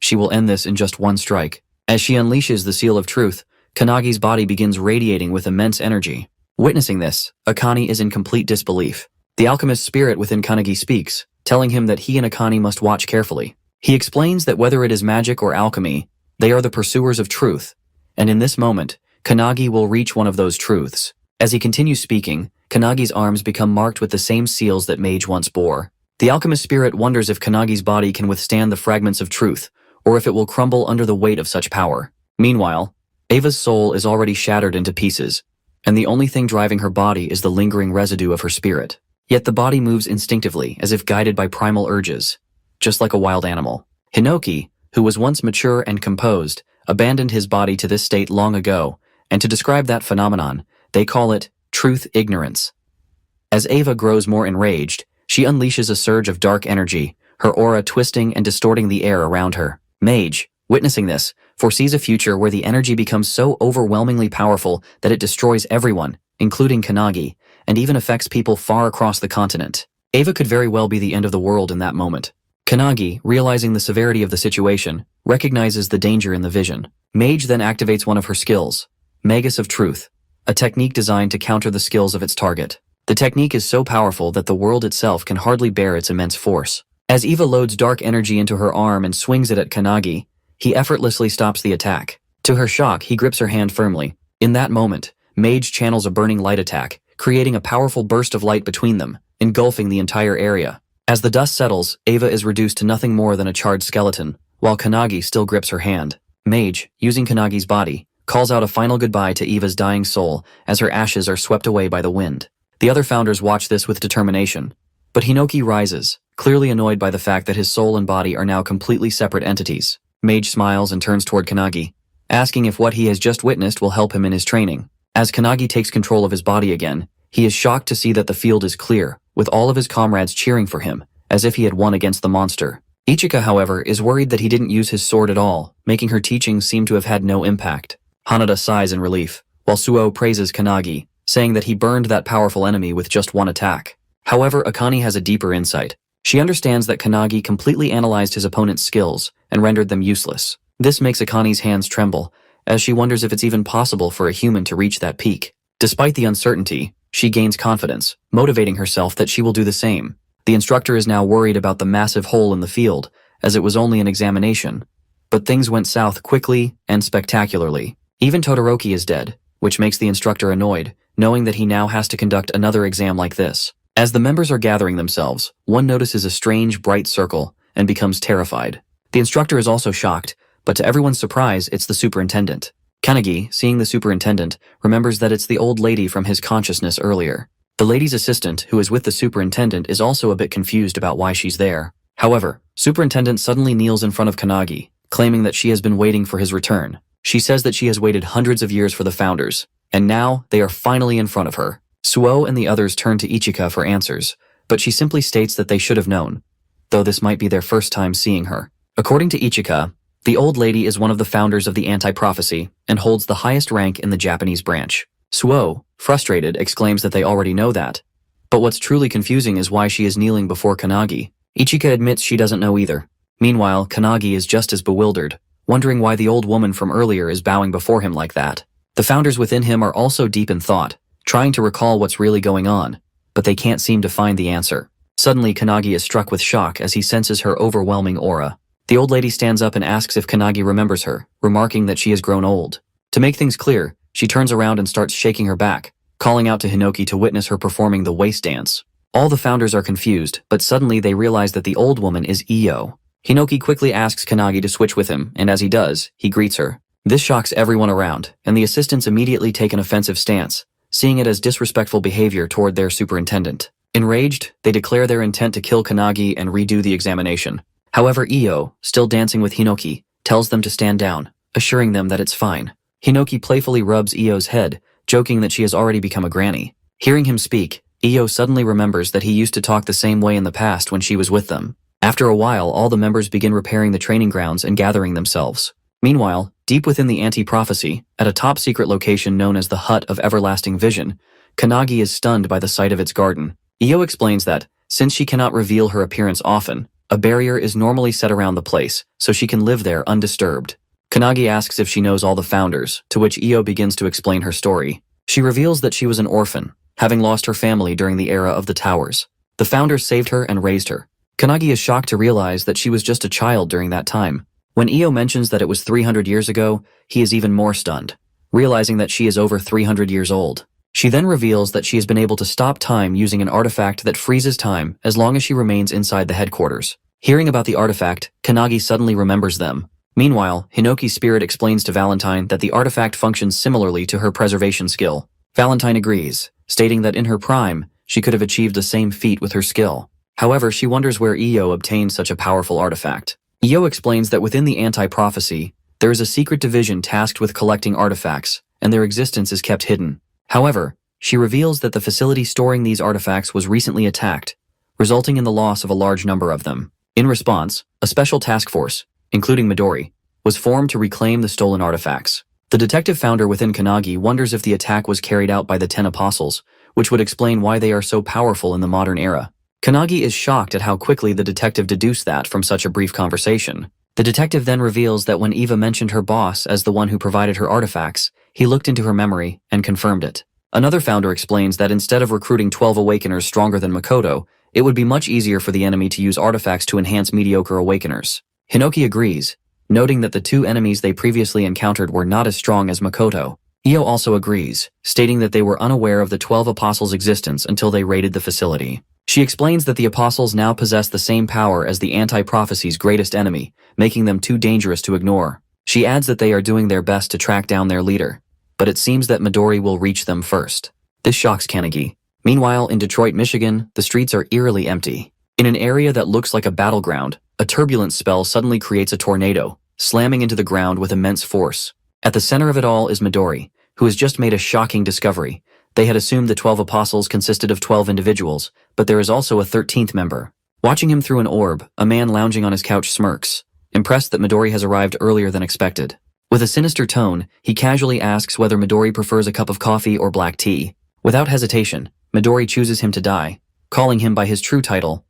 she will end this in just one strike. As she unleashes the seal of truth, Kanagi's body begins radiating with immense energy. Witnessing this, Akane is in complete disbelief. The alchemist spirit within Kanagi speaks, telling him that he and Akane must watch carefully. He explains that whether it is magic or alchemy, they are the pursuers of truth, and in this moment, Kanagi will reach one of those truths. As he continues speaking, Kanagi's arms become marked with the same seals that Mage once bore. The alchemist spirit wonders if Kanagi's body can withstand the fragments of truth, or if it will crumble under the weight of such power. Meanwhile, Ava's soul is already shattered into pieces, and the only thing driving her body is the lingering residue of her spirit. Yet the body moves instinctively, as if guided by primal urges, just like a wild animal. Hinoki, who was once mature and composed, abandoned his body to this state long ago, and to describe that phenomenon, they call it truth ignorance. As Ava grows more enraged, she unleashes a surge of dark energy, her aura twisting and distorting the air around her. Mage, witnessing this, foresees a future where the energy becomes so overwhelmingly powerful that it destroys everyone, including Kanagi, and even affects people far across the continent. Ava could very well be the end of the world in that moment. Kanagi, realizing the severity of the situation, recognizes the danger in the vision. Mage then activates one of her skills, Magus of Truth, a technique designed to counter the skills of its target. The technique is so powerful that the world itself can hardly bear its immense force. As Eva loads dark energy into her arm and swings it at Kanagi, he effortlessly stops the attack. To her shock, he grips her hand firmly. In that moment, Mage channels a burning light attack, creating a powerful burst of light between them, engulfing the entire area. As the dust settles, Ava is reduced to nothing more than a charred skeleton, while Kanagi still grips her hand. Mage, using Kanagi's body, calls out a final goodbye to Eva's dying soul as her ashes are swept away by the wind. The other founders watch this with determination, but Hinoki rises, clearly annoyed by the fact that his soul and body are now completely separate entities. Mage smiles and turns toward Kanagi, asking if what he has just witnessed will help him in his training. As Kanagi takes control of his body again, he is shocked to see that the field is clear, with all of his comrades cheering for him, as if he had won against the monster. Ichika, however, is worried that he didn't use his sword at all, making her teachings seem to have had no impact. Hanada sighs in relief, while Suo praises Kanagi, saying that he burned that powerful enemy with just one attack. However, Akane has a deeper insight. She understands that Kanagi completely analyzed his opponent's skills and rendered them useless. This makes Akane's hands tremble, as she wonders if it's even possible for a human to reach that peak. Despite the uncertainty, she gains confidence, motivating herself that she will do the same. The instructor is now worried about the massive hole in the field, as it was only an examination. But things went south quickly and spectacularly. Even Todoroki is dead, which makes the instructor annoyed, knowing that he now has to conduct another exam like this. As the members are gathering themselves, one notices a strange, bright circle and becomes terrified. The instructor is also shocked, but to everyone's surprise, it's the superintendent. Kanagi, seeing the superintendent, remembers that it's the old lady from his consciousness earlier. The lady's assistant, who is with the superintendent, is also a bit confused about why she's there. However, superintendent suddenly kneels in front of Kanagi, claiming that she has been waiting for his return. She says that she has waited hundreds of years for the founders, and now they are finally in front of her. Suo and the others turn to Ichika for answers, but she simply states that they should have known, though this might be their first time seeing her. According to Ichika, the old lady is one of the founders of the anti-prophecy and holds the highest rank in the Japanese branch. Suo, frustrated, exclaims that they already know that. But what's truly confusing is why she is kneeling before Kanagi. Ichika admits she doesn't know either. Meanwhile, Kanagi is just as bewildered, wondering why the old woman from earlier is bowing before him like that. The founders within him are also deep in thought, trying to recall what's really going on, but they can't seem to find the answer. Suddenly, Kanagi is struck with shock as he senses her overwhelming aura. The old lady stands up and asks if Kanagi remembers her, remarking that she has grown old. To make things clear, she turns around and starts shaking her back, calling out to Hinoki to witness her performing the waist dance. All the founders are confused, but suddenly they realize that the old woman is Io. Hinoki quickly asks Kanagi to switch with him, and as he does, he greets her. This shocks everyone around, and the assistants immediately take an offensive stance, seeing it as disrespectful behavior toward their superintendent. Enraged, they declare their intent to kill Kanagi and redo the examination. However, Io, still dancing with Hinoki, tells them to stand down, assuring them that it's fine. Hinoki playfully rubs Io's head, joking that she has already become a granny. Hearing him speak, Io suddenly remembers that he used to talk the same way in the past when she was with them. After a while, all the members begin repairing the training grounds and gathering themselves. Meanwhile, deep within the anti-prophecy, at a top-secret location known as the Hut of Everlasting Vision, Kanagi is stunned by the sight of its garden. Io explains that, since she cannot reveal her appearance often, a barrier is normally set around the place, so she can live there undisturbed. Kanagi asks if she knows all the founders, to which Io begins to explain her story. She reveals that she was an orphan, having lost her family during the era of the towers. The founders saved her and raised her. Kanagi is shocked to realize that she was just a child during that time. When Io mentions that it was 300 years ago, he is even more stunned, realizing that she is over 300 years old. She then reveals that she has been able to stop time using an artifact that freezes time as long as she remains inside the headquarters. Hearing about the artifact, Kanagi suddenly remembers them. Meanwhile, Hinoki's spirit explains to Valentine that the artifact functions similarly to her preservation skill. Valentine agrees, stating that in her prime, she could have achieved the same feat with her skill. However, she wonders where Io obtained such a powerful artifact. Io explains that within the anti-prophecy, there is a secret division tasked with collecting artifacts, and their existence is kept hidden. However, she reveals that the facility storing these artifacts was recently attacked, resulting in the loss of a large number of them. In response, a special task force, including Midori, was formed to reclaim the stolen artifacts. The detective founder within Kanagi wonders if the attack was carried out by the 10 apostles, which would explain why they are so powerful in the modern era. Kanagi is shocked at how quickly the detective deduced that from such a brief conversation. The detective then reveals that when Eva mentioned her boss as the one who provided her artifacts, he looked into her memory and confirmed it. Another founder explains that instead of recruiting 12 awakeners stronger than Makoto, it would be much easier for the enemy to use artifacts to enhance mediocre awakeners. Hinoki agrees, noting that the two enemies they previously encountered were not as strong as Makoto. Io also agrees, stating that they were unaware of the 12 apostles' existence until they raided the facility. She explains that the apostles now possess the same power as the anti-prophecy's greatest enemy, making them too dangerous to ignore. She adds that they are doing their best to track down their leader, but it seems that Midori will reach them first. This shocks Kanagi. Meanwhile, in Detroit, Michigan, the streets are eerily empty. In an area that looks like a battleground, a turbulence spell suddenly creates a tornado, slamming into the ground with immense force. At the center of it all is Midori, who has just made a shocking discovery. They had assumed the 12 apostles consisted of 12 individuals, but there is also a 13th member. Watching him through an orb, a man lounging on his couch smirks, impressed that Midori has arrived earlier than expected. With a sinister tone, he casually asks whether Midori prefers a cup of coffee or black tea. Without hesitation, Midori chooses him to die, calling him by his true title,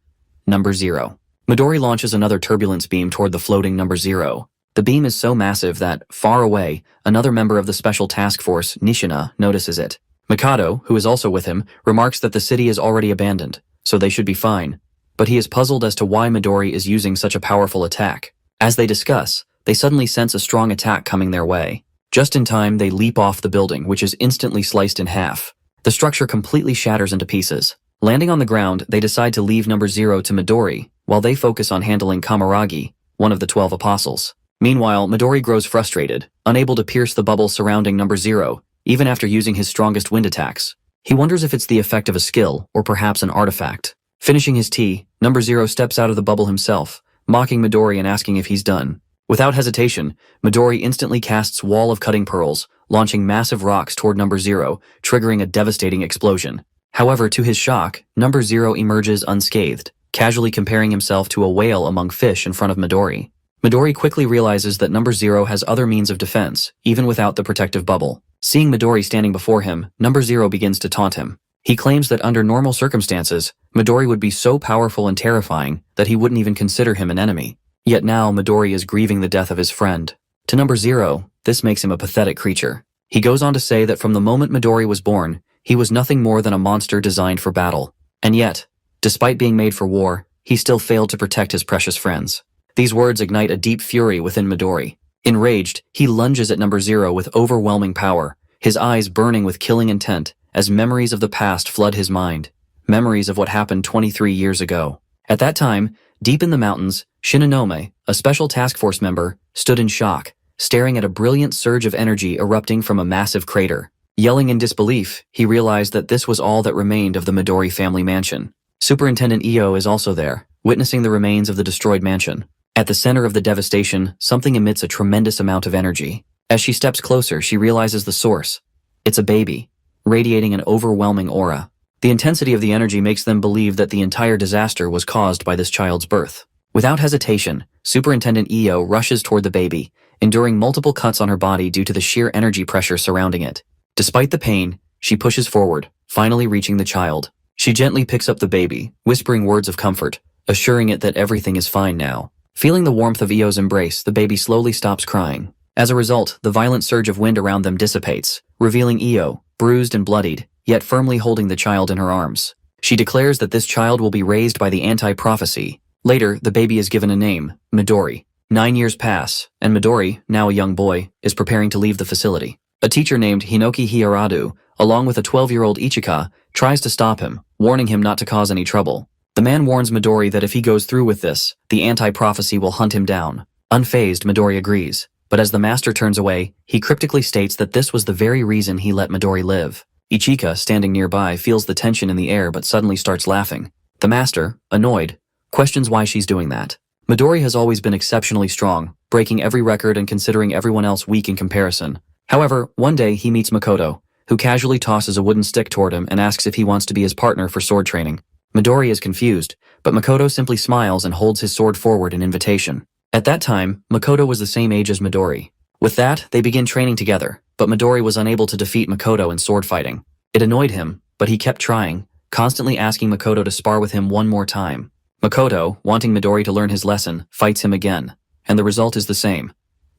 Number Zero. Midori launches another turbulence beam toward the floating Number Zero. The beam is so massive that, far away, another member of the special task force, Nishina, notices it. Mikado, who is also with him, remarks that the city is already abandoned, so they should be fine, but he is puzzled as to why Midori is using such a powerful attack. As they discuss, they suddenly sense a strong attack coming their way. Just in time, they leap off the building, which is instantly sliced in half. The structure completely shatters into pieces. Landing on the ground, they decide to leave Number Zero to Midori, while they focus on handling Kamaragi, one of the 12 apostles. Meanwhile, Midori grows frustrated, unable to pierce the bubble surrounding Number Zero, even after using his strongest wind attacks. He wonders if it's the effect of a skill, or perhaps an artifact. Finishing his tea, Number Zero steps out of the bubble himself, mocking Midori and asking if he's done. Without hesitation, Midori instantly casts Wall of Cutting Pearls, launching massive rocks toward Number Zero, triggering a devastating explosion. However, to his shock, Number Zero emerges unscathed, casually comparing himself to a whale among fish in front of Midori. Midori quickly realizes that Number Zero has other means of defense, even without the protective bubble. Seeing Midori standing before him, Number Zero begins to taunt him. He claims that under normal circumstances, Midori would be so powerful and terrifying that he wouldn't even consider him an enemy. Yet now Midori is grieving the death of his friend. To Number Zero, this makes him a pathetic creature. He goes on to say that from the moment Midori was born, he was nothing more than a monster designed for battle. And yet, despite being made for war, he still failed to protect his precious friends. These words ignite a deep fury within Midori. Enraged, he lunges at number 0 with overwhelming power, his eyes burning with killing intent as memories of the past flood his mind, memories of what happened 23 years ago. At that time, deep in the mountains, Shinonome, a special task force member, stood in shock, staring at a brilliant surge of energy erupting from a massive crater. Yelling in disbelief, he realized that this was all that remained of the Midori family mansion. Superintendent Io is also there, witnessing the remains of the destroyed mansion. At the center of the devastation, something emits a tremendous amount of energy. As she steps closer, she realizes the source. It's a baby, radiating an overwhelming aura. The intensity of the energy makes them believe that the entire disaster was caused by this child's birth. Without hesitation, Superintendent Io rushes toward the baby, enduring multiple cuts on her body due to the sheer energy pressure surrounding it. Despite the pain, she pushes forward, finally reaching the child. She gently picks up the baby, whispering words of comfort, assuring it that everything is fine now. Feeling the warmth of Io's embrace, the baby slowly stops crying. As a result, the violent surge of wind around them dissipates, revealing Io, bruised and bloodied, yet firmly holding the child in her arms. She declares that this child will be raised by the anti-prophecy. Later, the baby is given a name, Midori. 9 years pass, and Midori, now a young boy, is preparing to leave the facility. A teacher named Hinoki Hiaradu, along with a 12-year-old Ichika, tries to stop him, warning him not to cause any trouble. The man warns Midori that if he goes through with this, the anti-prophecy will hunt him down. Unfazed, Midori agrees, but as the master turns away, he cryptically states that this was the very reason he let Midori live. Ichika, standing nearby, feels the tension in the air but suddenly starts laughing. The master, annoyed, questions why she's doing that. Midori has always been exceptionally strong, breaking every record and considering everyone else weak in comparison. However, one day he meets Makoto, who casually tosses a wooden stick toward him and asks if he wants to be his partner for sword training. Midori is confused, but Makoto simply smiles and holds his sword forward in invitation. At that time, Makoto was the same age as Midori. With that, they begin training together, but Midori was unable to defeat Makoto in sword fighting. It annoyed him, but he kept trying, constantly asking Makoto to spar with him one more time. Makoto, wanting Midori to learn his lesson, fights him again, and the result is the same.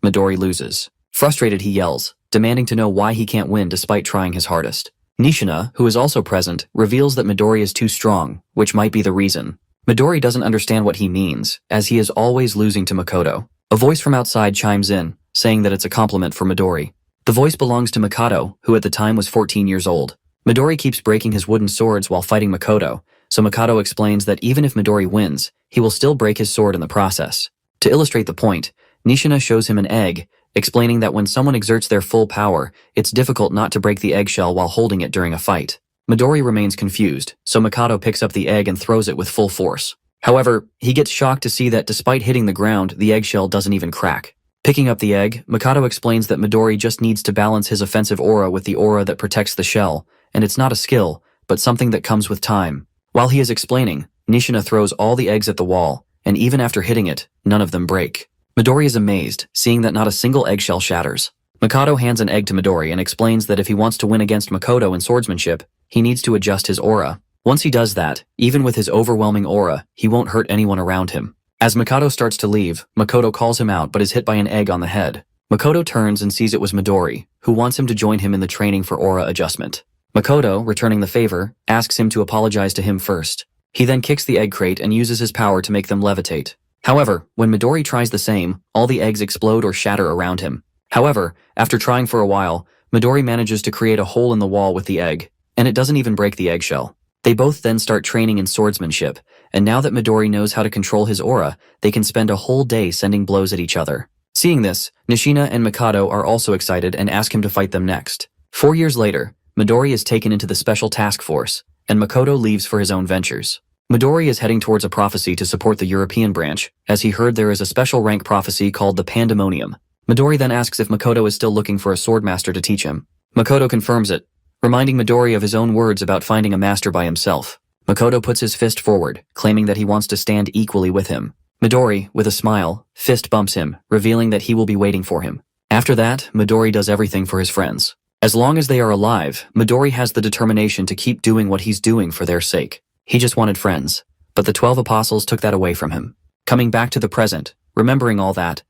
Midori loses. Frustrated, he yells, demanding to know why he can't win despite trying his hardest. Nishina, who is also present, reveals that Midori is too strong, which might be the reason. Midori doesn't understand what he means, as he is always losing to Makoto. A voice from outside chimes in, saying that it's a compliment for Midori. The voice belongs to Makoto, who at the time was 14 years old. Midori keeps breaking his wooden swords while fighting Makoto, so Makoto explains that even if Midori wins, he will still break his sword in the process. To illustrate the point, Nishina shows him an egg, explaining that when someone exerts their full power, it's difficult not to break the eggshell while holding it during a fight. Midori remains confused, so Makoto picks up the egg and throws it with full force. However, he gets shocked to see that despite hitting the ground, the eggshell doesn't even crack. Picking up the egg, Makoto explains that Midori just needs to balance his offensive aura with the aura that protects the shell, and it's not a skill, but something that comes with time. While he is explaining, Nishina throws all the eggs at the wall, and even after hitting it, none of them break. Midori is amazed, seeing that not a single eggshell shatters. Makoto hands an egg to Midori and explains that if he wants to win against Makoto in swordsmanship, he needs to adjust his aura. Once he does that, even with his overwhelming aura, he won't hurt anyone around him. As Makoto starts to leave, Makoto calls him out but is hit by an egg on the head. Makoto turns and sees it was Midori, who wants him to join him in the training for aura adjustment. Makoto, returning the favor, asks him to apologize to him first. He then kicks the egg crate and uses his power to make them levitate. However, when Midori tries the same, all the eggs explode or shatter around him. However, after trying for a while, Midori manages to create a hole in the wall with the egg, and it doesn't even break the eggshell. They both then start training in swordsmanship, and now that Midori knows how to control his aura, they can spend a whole day sending blows at each other. Seeing this, Nishina and Makoto are also excited and ask him to fight them next. 4 years later, Midori is taken into the special task force, and Makoto leaves for his own ventures. Midori is heading towards a prophecy to support the European branch, as he heard there is a special rank prophecy called the Pandemonium. Midori then asks if Makoto is still looking for a swordmaster to teach him. Makoto confirms it, reminding Midori of his own words about finding a master by himself. Makoto puts his fist forward, claiming that he wants to stand equally with him. Midori, with a smile, fist bumps him, revealing that he will be waiting for him. After that, Midori does everything for his friends. As long as they are alive, Midori has the determination to keep doing what he's doing for their sake. He just wanted friends, but the 12 apostles took that away from him. Coming back to the present, remembering all that,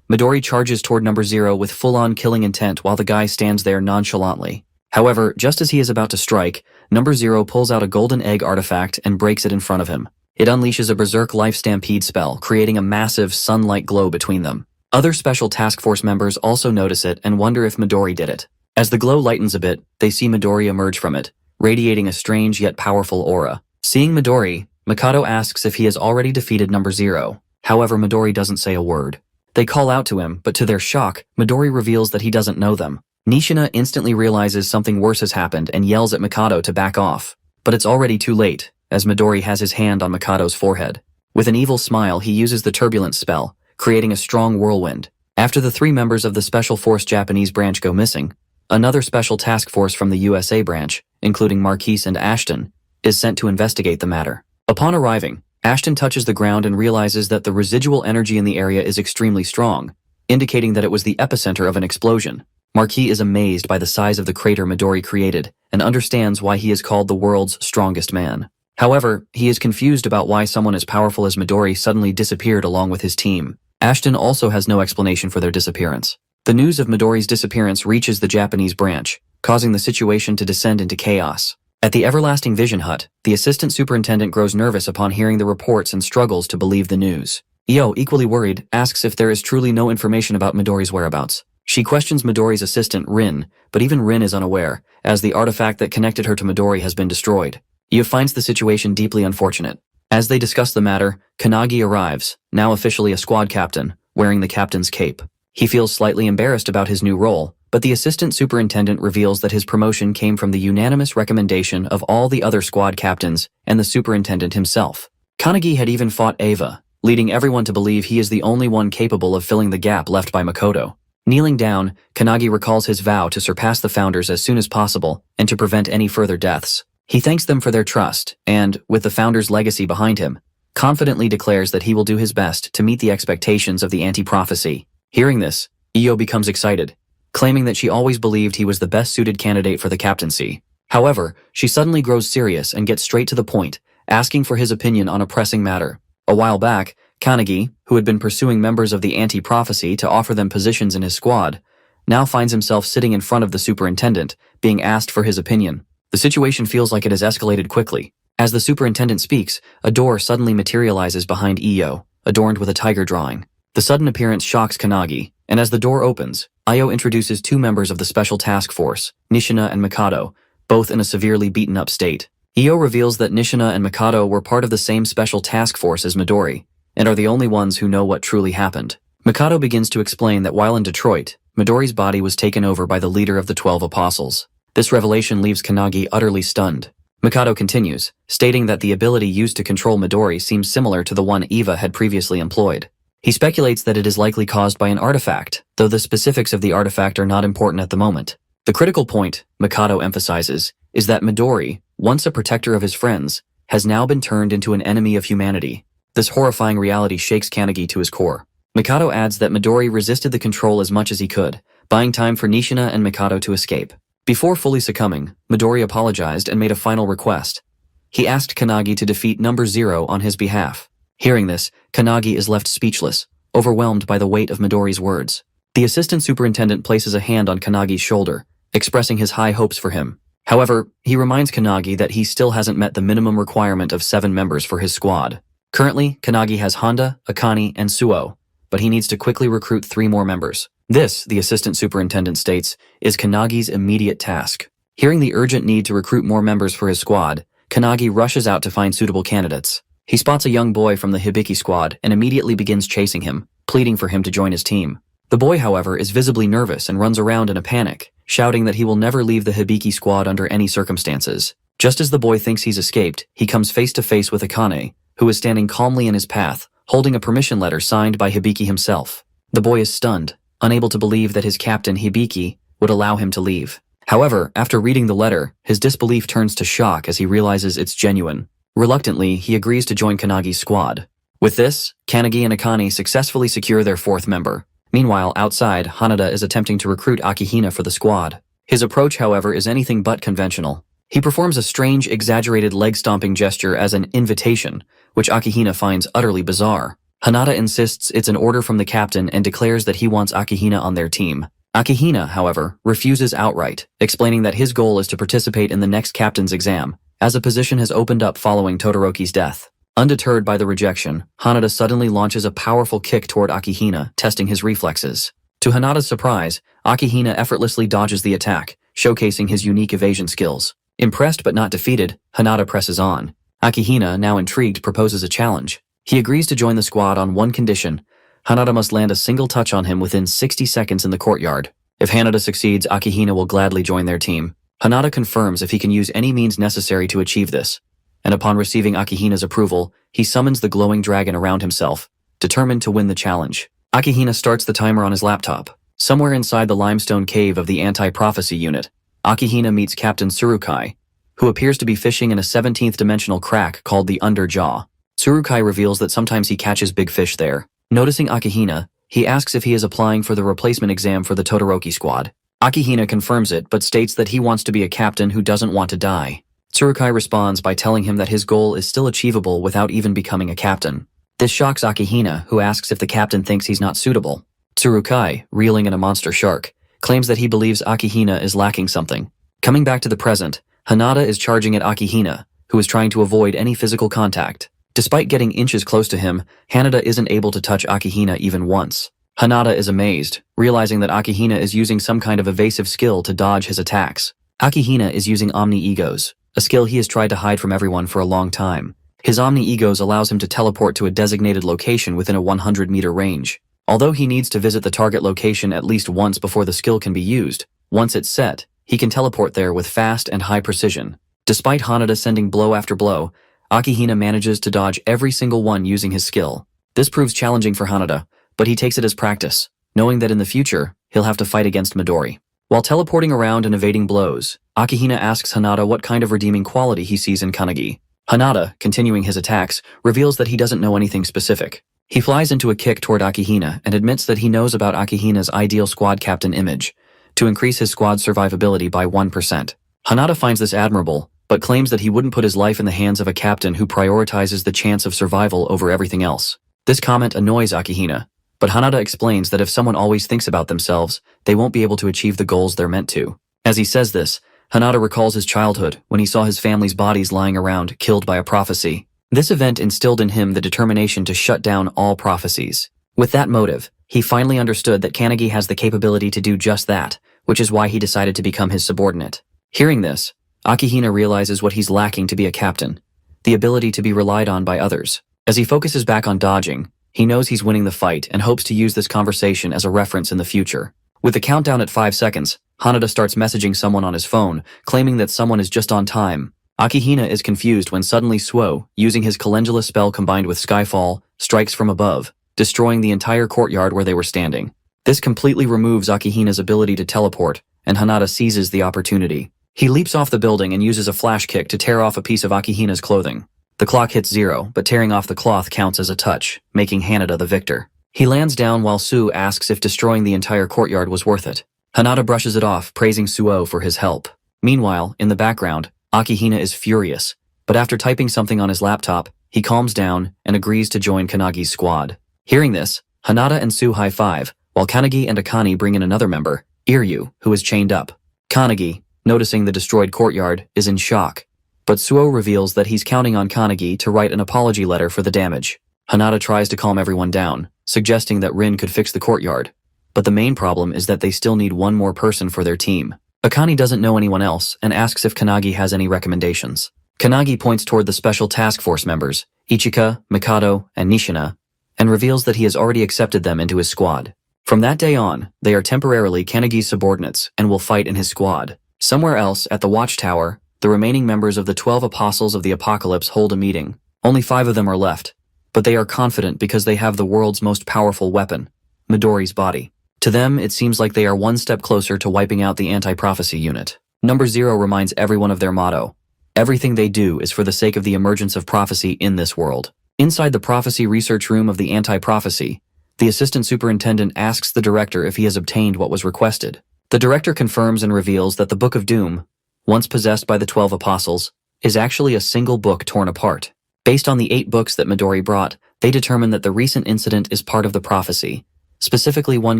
Midori charges toward number 0 with full-on killing intent while the guy stands there nonchalantly. However, just as he is about to strike, number 0 pulls out a golden egg artifact and breaks it in front of him. It unleashes a berserk life stampede spell, creating a massive sun-like glow between them. Other special task force members also notice it and wonder if Midori did it. As the glow lightens a bit, they see Midori emerge from it, radiating a strange yet powerful aura. Seeing Midori, Mikado asks if he has already defeated number 0. However, Midori doesn't say a word. They call out to him, but to their shock, Midori reveals that he doesn't know them. Nishina instantly realizes something worse has happened and yells at Mikado to back off. But it's already too late, as Midori has his hand on Mikado's forehead. With an evil smile, he uses the turbulence spell, creating a strong whirlwind. After the 3 members of the Special Force Japanese branch go missing, another special task force from the USA branch, including Marquise and Ashton, is sent to investigate the matter. Upon arriving, Ashton touches the ground and realizes that the residual energy in the area is extremely strong, indicating that it was the epicenter of an explosion. Marquis is amazed by the size of the crater Midori created and understands why he is called the world's strongest man. However, he is confused about why someone as powerful as Midori suddenly disappeared along with his team. Ashton also has no explanation for their disappearance. The news of Midori's disappearance reaches the Japanese branch, causing the situation to descend into chaos. At the Everlasting Vision Hut, the assistant superintendent grows nervous upon hearing the reports and struggles to believe the news. Io, equally worried, asks if there is truly no information about Midori's whereabouts. She questions Midori's assistant, Rin, but even Rin is unaware, as the artifact that connected her to Midori has been destroyed. Io finds the situation deeply unfortunate. As they discuss the matter, Kanagi arrives, now officially a squad captain, wearing the captain's cape. He feels slightly embarrassed about his new role, but the assistant superintendent reveals that his promotion came from the unanimous recommendation of all the other squad captains and the superintendent himself. Kanagi had even fought Eva, leading everyone to believe he is the only one capable of filling the gap left by Makoto. Kneeling down, Kanagi recalls his vow to surpass the founders as soon as possible and to prevent any further deaths. He thanks them for their trust and, with the founders' legacy behind him, confidently declares that he will do his best to meet the expectations of the anti-prophecy. Hearing this, Io becomes excited, claiming that she always believed he was the best-suited candidate for the captaincy. However, she suddenly grows serious and gets straight to the point, asking for his opinion on a pressing matter. A while back, Kanagi, who had been pursuing members of the anti-prophecy to offer them positions in his squad, now finds himself sitting in front of the superintendent, being asked for his opinion. The situation feels like it has escalated quickly. As the superintendent speaks, a door suddenly materializes behind Io, adorned with a tiger drawing. The sudden appearance shocks Kanagi, and as the door opens, Io introduces 2 members of the special task force, Nishina and Mikado, both in a severely beaten-up state. Io reveals that Nishina and Mikado were part of the same special task force as Midori, and are the only ones who know what truly happened. Mikado begins to explain that while in Detroit, Midori's body was taken over by the leader of the 12 apostles. This revelation leaves Kanagi utterly stunned. Mikado continues, stating that the ability used to control Midori seems similar to the one Eva had previously employed. He speculates that it is likely caused by an artifact, though the specifics of the artifact are not important at the moment. The critical point, Mikado emphasizes, is that Midori, once a protector of his friends, has now been turned into an enemy of humanity. This horrifying reality shakes Kanagi to his core. Mikado adds that Midori resisted the control as much as he could, buying time for Nishina and Mikado to escape. Before fully succumbing, Midori apologized and made a final request. He asked Kanagi to defeat number 0 on his behalf. Hearing this, Kanagi is left speechless, overwhelmed by the weight of Midori's words. The assistant superintendent places a hand on Kanagi's shoulder, expressing his high hopes for him. However, he reminds Kanagi that he still hasn't met the minimum requirement of 7 members for his squad. Currently, Kanagi has Honda, Akane, and Suo, but he needs to quickly recruit 3 more members. This, the assistant superintendent states, is Kanagi's immediate task. Hearing the urgent need to recruit more members for his squad, Kanagi rushes out to find suitable candidates. He spots a young boy from the Hibiki squad and immediately begins chasing him, pleading for him to join his team. The boy, however, is visibly nervous and runs around in a panic, shouting that he will never leave the Hibiki squad under any circumstances. Just as the boy thinks he's escaped, he comes face to face with Akane, who is standing calmly in his path, holding a permission letter signed by Hibiki himself. The boy is stunned, unable to believe that his captain, Hibiki, would allow him to leave. However, after reading the letter, his disbelief turns to shock as he realizes it's genuine. Reluctantly, he agrees to join Kanagi's squad. With this, Kanagi and Akane successfully secure their 4th member. Meanwhile, outside, Hanada is attempting to recruit Akihina for the squad. His approach, however, is anything but conventional. He performs a strange, exaggerated leg-stomping gesture as an invitation, which Akihina finds utterly bizarre. Hanada insists it's an order from the captain and declares that he wants Akihina on their team. Akihina, however, refuses outright, explaining that his goal is to participate in the next captain's exam, as a position has opened up following Todoroki's death. Undeterred by the rejection, Hanada suddenly launches a powerful kick toward Akihina, testing his reflexes. To Hanada's surprise, Akihina effortlessly dodges the attack, showcasing his unique evasion skills. Impressed but not defeated, Hanada presses on. Akihina, now intrigued, proposes a challenge. He agrees to join the squad on one condition. Hanada must land a single touch on him within 60 seconds in the courtyard. If Hanada succeeds, Akihina will gladly join their team. Hanada confirms if he can use any means necessary to achieve this. And upon receiving Akihina's approval, he summons the glowing dragon around himself, determined to win the challenge. Akihina starts the timer on his laptop. Somewhere inside the limestone cave of the anti-prophecy unit, Akihina meets Captain Tsurukai, who appears to be fishing in a 17th dimensional crack called the Underjaw. Tsurukai reveals that sometimes he catches big fish there. Noticing Akihina, he asks if he is applying for the replacement exam for the Todoroki squad. Akihina confirms it but states that he wants to be a captain who doesn't want to die. Tsurukai responds by telling him that his goal is still achievable without even becoming a captain. This shocks Akihina, who asks if the captain thinks he's not suitable. Tsurukai, reeling in a monster shark, claims that he believes Akihina is lacking something. Coming back to the present, Hanada is charging at Akihina, who is trying to avoid any physical contact. Despite getting inches close to him, Hanada isn't able to touch Akihina even once. Hanada is amazed, realizing that Akihina is using some kind of evasive skill to dodge his attacks. Akihina is using Omni-Egos, a skill he has tried to hide from everyone for a long time. His Omni-Egos allows him to teleport to a designated location within a 100-meter range. Although he needs to visit the target location at least once before the skill can be used, once it's set, he can teleport there with fast and high precision. Despite Hanada sending blow after blow, Akihina manages to dodge every single one using his skill. This proves challenging for Hanada, but he takes it as practice, knowing that in the future, he'll have to fight against Midori. While teleporting around and evading blows, Akihina asks Hanada what kind of redeeming quality he sees in Kanagi. Hanada, continuing his attacks, reveals that he doesn't know anything specific. He flies into a kick toward Akihina and admits that he knows about Akihina's ideal squad captain image, to increase his squad's survivability by 1%. Hanada finds this admirable, but claims that he wouldn't put his life in the hands of a captain who prioritizes the chance of survival over everything else. This comment annoys Akihina, but Hanada explains that if someone always thinks about themselves, they won't be able to achieve the goals they're meant to. As he says this, Hanada recalls his childhood when he saw his family's bodies lying around, killed by a prophecy. This event instilled in him the determination to shut down all prophecies. With that motive, he finally understood that Kanagi has the capability to do just that, which is why he decided to become his subordinate. Hearing this, Akihina realizes what he's lacking to be a captain, the ability to be relied on by others. As he focuses back on dodging, he knows he's winning the fight and hopes to use this conversation as a reference in the future. With the countdown at 5 seconds, Hanada starts messaging someone on his phone, claiming that someone is just on time. Akihina is confused when suddenly Suo, using his Calendula spell combined with Skyfall, strikes from above, destroying the entire courtyard where they were standing. This completely removes Akihina's ability to teleport, and Hanada seizes the opportunity. He leaps off the building and uses a flash kick to tear off a piece of Akihina's clothing. The clock hits 0, but tearing off the cloth counts as a touch, making Hanada the victor. He lands down while Su asks if destroying the entire courtyard was worth it. Hanada brushes it off, praising Suo for his help. Meanwhile, in the background, Akihina is furious, but after typing something on his laptop, he calms down and agrees to join Kanagi's squad. Hearing this, Hanada and Su high-five, while Kanagi and Akane bring in another member, Iryu, who is chained up. Kanagi, noticing the destroyed courtyard, is in shock, but Suo reveals that he's counting on Kanagi to write an apology letter for the damage. Hanada tries to calm everyone down, suggesting that Rin could fix the courtyard, but the main problem is that they still need one more person for their team. Akane doesn't know anyone else and asks if Kanagi has any recommendations. Kanagi points toward the special task force members, Ichika, Mikado, and Nishina, and reveals that he has already accepted them into his squad. From that day on, they are temporarily Kanagi's subordinates and will fight in his squad. Somewhere else, at the Watchtower, the remaining members of the 12 Apostles of the Apocalypse hold a meeting. Only 5 of them are left, but they are confident because they have the world's most powerful weapon, Midori's body. To them, it seems like they are one step closer to wiping out the anti-prophecy unit. Number 0 reminds everyone of their motto. Everything they do is for the sake of the emergence of prophecy in this world. Inside the prophecy research room of the anti-prophecy, the assistant superintendent asks the director if he has obtained what was requested. The director confirms and reveals that the Book of Doom, once possessed by the 12 apostles, is actually a single book torn apart. Based on the 8 books that Midori brought, they determine that the recent incident is part of the prophecy, specifically one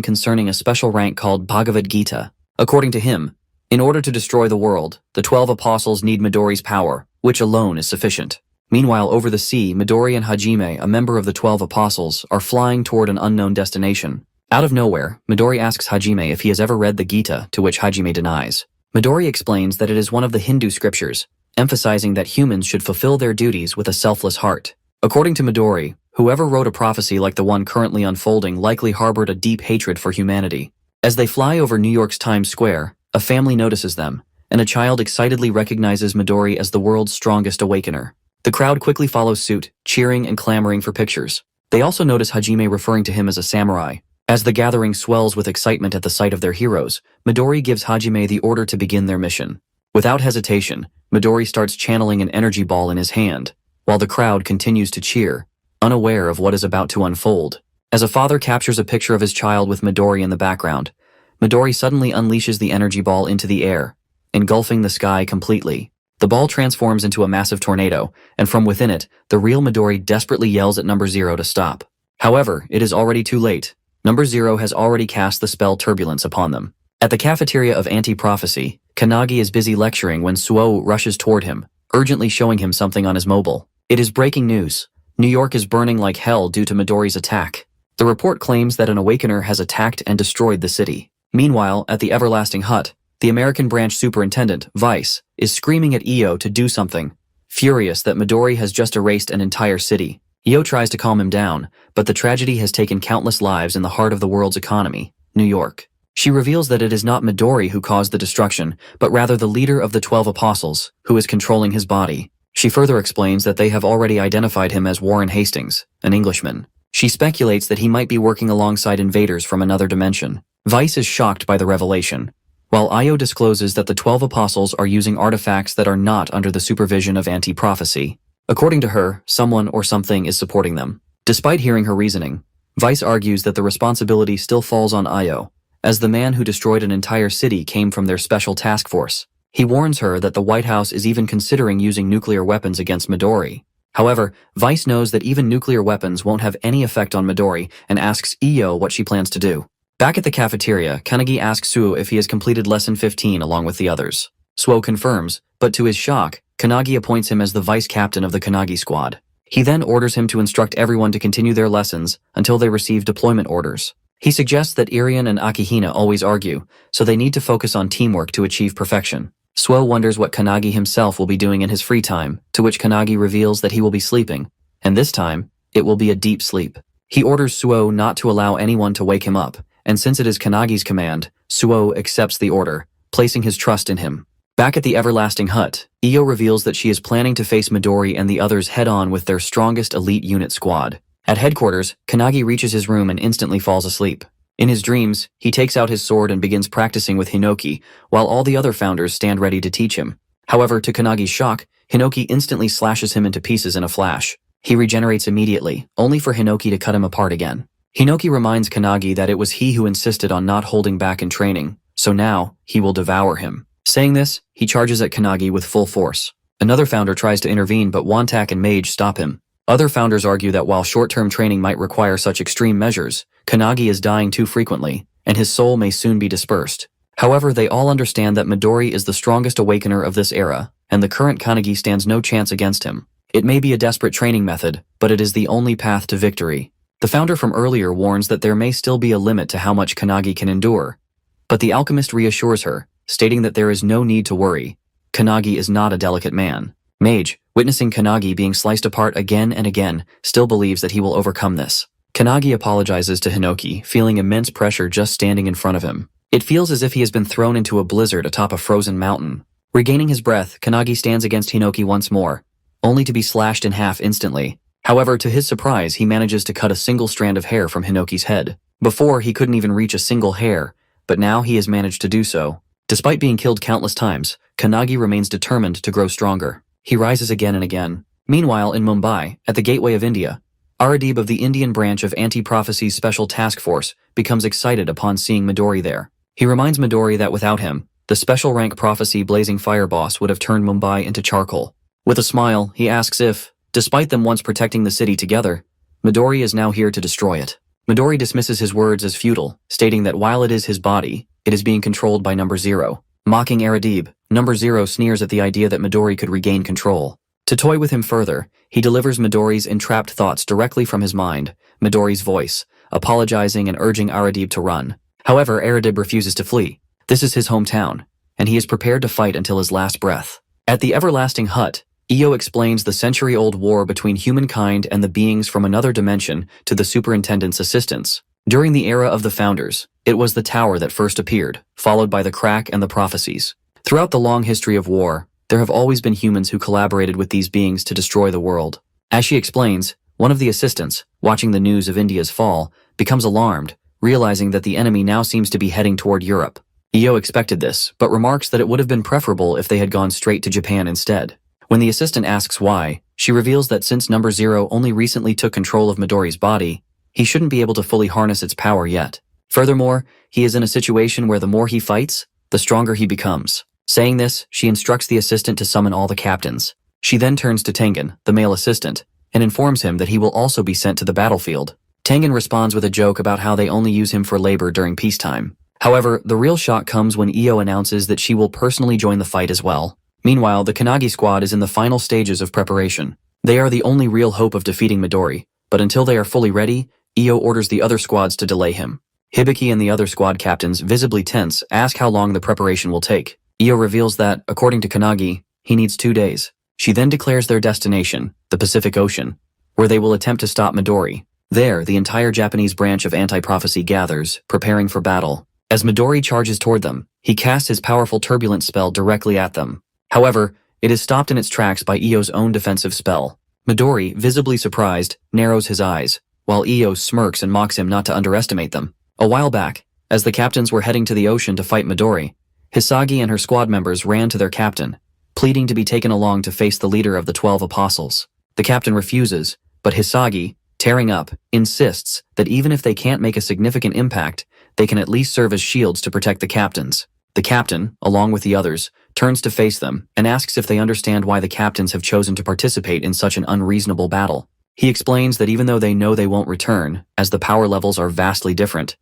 concerning a special rank called Bhagavad Gita. According to him, in order to destroy the world, the 12 apostles need Midori's power, which alone is sufficient. Meanwhile, over the sea, Midori and Hajime, a member of the 12 Apostles, are flying toward an unknown destination. Out of nowhere, Midori asks Hajime if he has ever read the Gita, to which Hajime denies. Midori explains that it is one of the Hindu scriptures, emphasizing that humans should fulfill their duties with a selfless heart. According to Midori, whoever wrote a prophecy like the one currently unfolding likely harbored a deep hatred for humanity. As they fly over New York's Times Square, a family notices them, and a child excitedly recognizes Midori as the world's strongest awakener. The crowd quickly follows suit, cheering and clamoring for pictures. They also notice Hajime referring to him as a samurai. As the gathering swells with excitement at the sight of their heroes, Midori gives Hajime the order to begin their mission. Without hesitation, Midori starts channeling an energy ball in his hand, while the crowd continues to cheer, unaware of what is about to unfold. As a father captures a picture of his child with Midori in the background, Midori suddenly unleashes the energy ball into the air, engulfing the sky completely. The ball transforms into a massive tornado, and from within it, the real Midori desperately yells at Number Zero to stop. However, it is already too late. Number Zero has already cast the spell Turbulence upon them. At the cafeteria of Anti-Prophecy, Kanagi is busy lecturing when Suo rushes toward him, urgently showing him something on his mobile. It is breaking news. New York is burning like hell due to Midori's attack. The report claims that an awakener has attacked and destroyed the city. Meanwhile, at the Everlasting Hut, the American branch superintendent, Vice, is screaming at Io to do something, furious that Midori has just erased an entire city. Io tries to calm him down, but the tragedy has taken countless lives in the heart of the world's economy, New York. She reveals that it is not Midori who caused the destruction, but rather the leader of the 12 Apostles, who is controlling his body. She further explains that they have already identified him as Warren Hastings, an Englishman. She speculates that he might be working alongside invaders from another dimension. Vice is shocked by the revelation, while Io discloses that the 12 Apostles are using artifacts that are not under the supervision of Anti-Prophecy. According to her, someone or something is supporting them. Despite hearing her reasoning, Vice argues that the responsibility still falls on Io, as the man who destroyed an entire city came from their special task force. He warns her that the White House is even considering using nuclear weapons against Midori. However, Vice knows that even nuclear weapons won't have any effect on Midori and asks Io what she plans to do. Back at the cafeteria, Kanagi asks Suo if he has completed Lesson 15 along with the others. Suo confirms, but to his shock, Kanagi appoints him as the vice captain of the Kanagi squad. He then orders him to instruct everyone to continue their lessons until they receive deployment orders. He suggests that Irian and Akihina always argue, so they need to focus on teamwork to achieve perfection. Suo wonders what Kanagi himself will be doing in his free time, to which Kanagi reveals that he will be sleeping, and this time, it will be a deep sleep. He orders Suo not to allow anyone to wake him up, and since it is Kanagi's command, Suo accepts the order, placing his trust in him. Back at the Everlasting Hut, Io reveals that she is planning to face Midori and the others head-on with their strongest elite unit squad. At headquarters, Kanagi reaches his room and instantly falls asleep. In his dreams, he takes out his sword and begins practicing with Hinoki, while all the other founders stand ready to teach him. However, to Kanagi's shock, Hinoki instantly slashes him into pieces in a flash. He regenerates immediately, only for Hinoki to cut him apart again. Hinoki reminds Kanagi that it was he who insisted on not holding back in training, so now, he will devour him. Saying this, he charges at Kanagi with full force. Another founder tries to intervene, but Wantak and Mage stop him. Other founders argue that while short-term training might require such extreme measures, Kanagi is dying too frequently, and his soul may soon be dispersed. However, they all understand that Midori is the strongest awakener of this era, and the current Kanagi stands no chance against him. It may be a desperate training method, but it is the only path to victory. The founder from earlier warns that there may still be a limit to how much Kanagi can endure, but the alchemist reassures her, stating that there is no need to worry. Kanagi is not a delicate man. Mage, witnessing Kanagi being sliced apart again and again, still believes that he will overcome this. Kanagi apologizes to Hinoki, feeling immense pressure just standing in front of him. It feels as if he has been thrown into a blizzard atop a frozen mountain. Regaining his breath, Kanagi stands against Hinoki once more, only to be slashed in half instantly. However, to his surprise, he manages to cut a single strand of hair from Hinoki's head. Before, he couldn't even reach a single hair, but now he has managed to do so. Despite being killed countless times, Kanagi remains determined to grow stronger. He rises again and again. Meanwhile, in Mumbai, at the gateway of India, Aradib of the Indian branch of Anti-Prophecy's Special Task Force becomes excited upon seeing Midori there. He reminds Midori that without him, the special rank Prophecy Blazing Fire boss would have turned Mumbai into charcoal. With a smile, he asks if, despite them once protecting the city together, Midori is now here to destroy it. Midori dismisses his words as futile, stating that while it is his body, it is being controlled by Number Zero. Mocking Aradib, Number Zero sneers at the idea that Midori could regain control. To toy with him further, he delivers Midori's entrapped thoughts directly from his mind, Midori's voice, apologizing and urging Aradib to run. However, Aradib refuses to flee. This is his hometown, and he is prepared to fight until his last breath. At the Everlasting Hut, Io explains the century-old war between humankind and the beings from another dimension to the superintendent's assistants. During the era of the Founders, it was the tower that first appeared, followed by the crack and the prophecies. Throughout the long history of war, there have always been humans who collaborated with these beings to destroy the world. As she explains, one of the assistants, watching the news of India's fall, becomes alarmed, realizing that the enemy now seems to be heading toward Europe. Io expected this, but remarks that it would have been preferable if they had gone straight to Japan instead. When the assistant asks why, she reveals that since Number Zero only recently took control of Midori's body, he shouldn't be able to fully harness its power yet. Furthermore, he is in a situation where the more he fights, the stronger he becomes. Saying this, she instructs the assistant to summon all the captains. She then turns to Tengen, the male assistant, and informs him that he will also be sent to the battlefield. Tengen responds with a joke about how they only use him for labor during peacetime. However, the real shock comes when Io announces that she will personally join the fight as well. Meanwhile, the Kanagi squad is in the final stages of preparation. They are the only real hope of defeating Midori, but until they are fully ready, Io orders the other squads to delay him. Hibiki and the other squad captains, visibly tense, ask how long the preparation will take. Io reveals that, according to Kanagi, he needs 2 days. She then declares their destination, the Pacific Ocean, where they will attempt to stop Midori. There, the entire Japanese branch of anti-prophecy gathers, preparing for battle. As Midori charges toward them, he casts his powerful turbulent spell directly at them. However, it is stopped in its tracks by Io's own defensive spell. Midori, visibly surprised, narrows his eyes, while Io smirks and mocks him not to underestimate them. A while back, as the captains were heading to the ocean to fight Midori, Hisagi and her squad members ran to their captain, pleading to be taken along to face the leader of the 12 apostles. The captain refuses, but Hisagi, tearing up, insists that even if they can't make a significant impact, they can at least serve as shields to protect the captains. The captain, along with the others, turns to face them and asks if they understand why the captains have chosen to participate in such an unreasonable battle. He explains that even though they know they won't return, as the power levels are vastly different,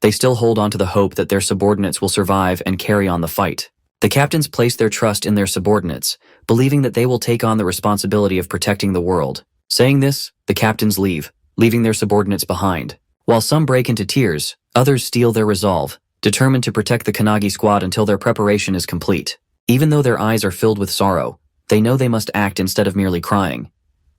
they still hold on to the hope that their subordinates will survive and carry on the fight. The captains place their trust in their subordinates, believing that they will take on the responsibility of protecting the world. Saying this, the captains leave, leaving their subordinates behind. While some break into tears, others steel their resolve, determined to protect the Kanagi squad until their preparation is complete. Even though their eyes are filled with sorrow, they know they must act instead of merely crying.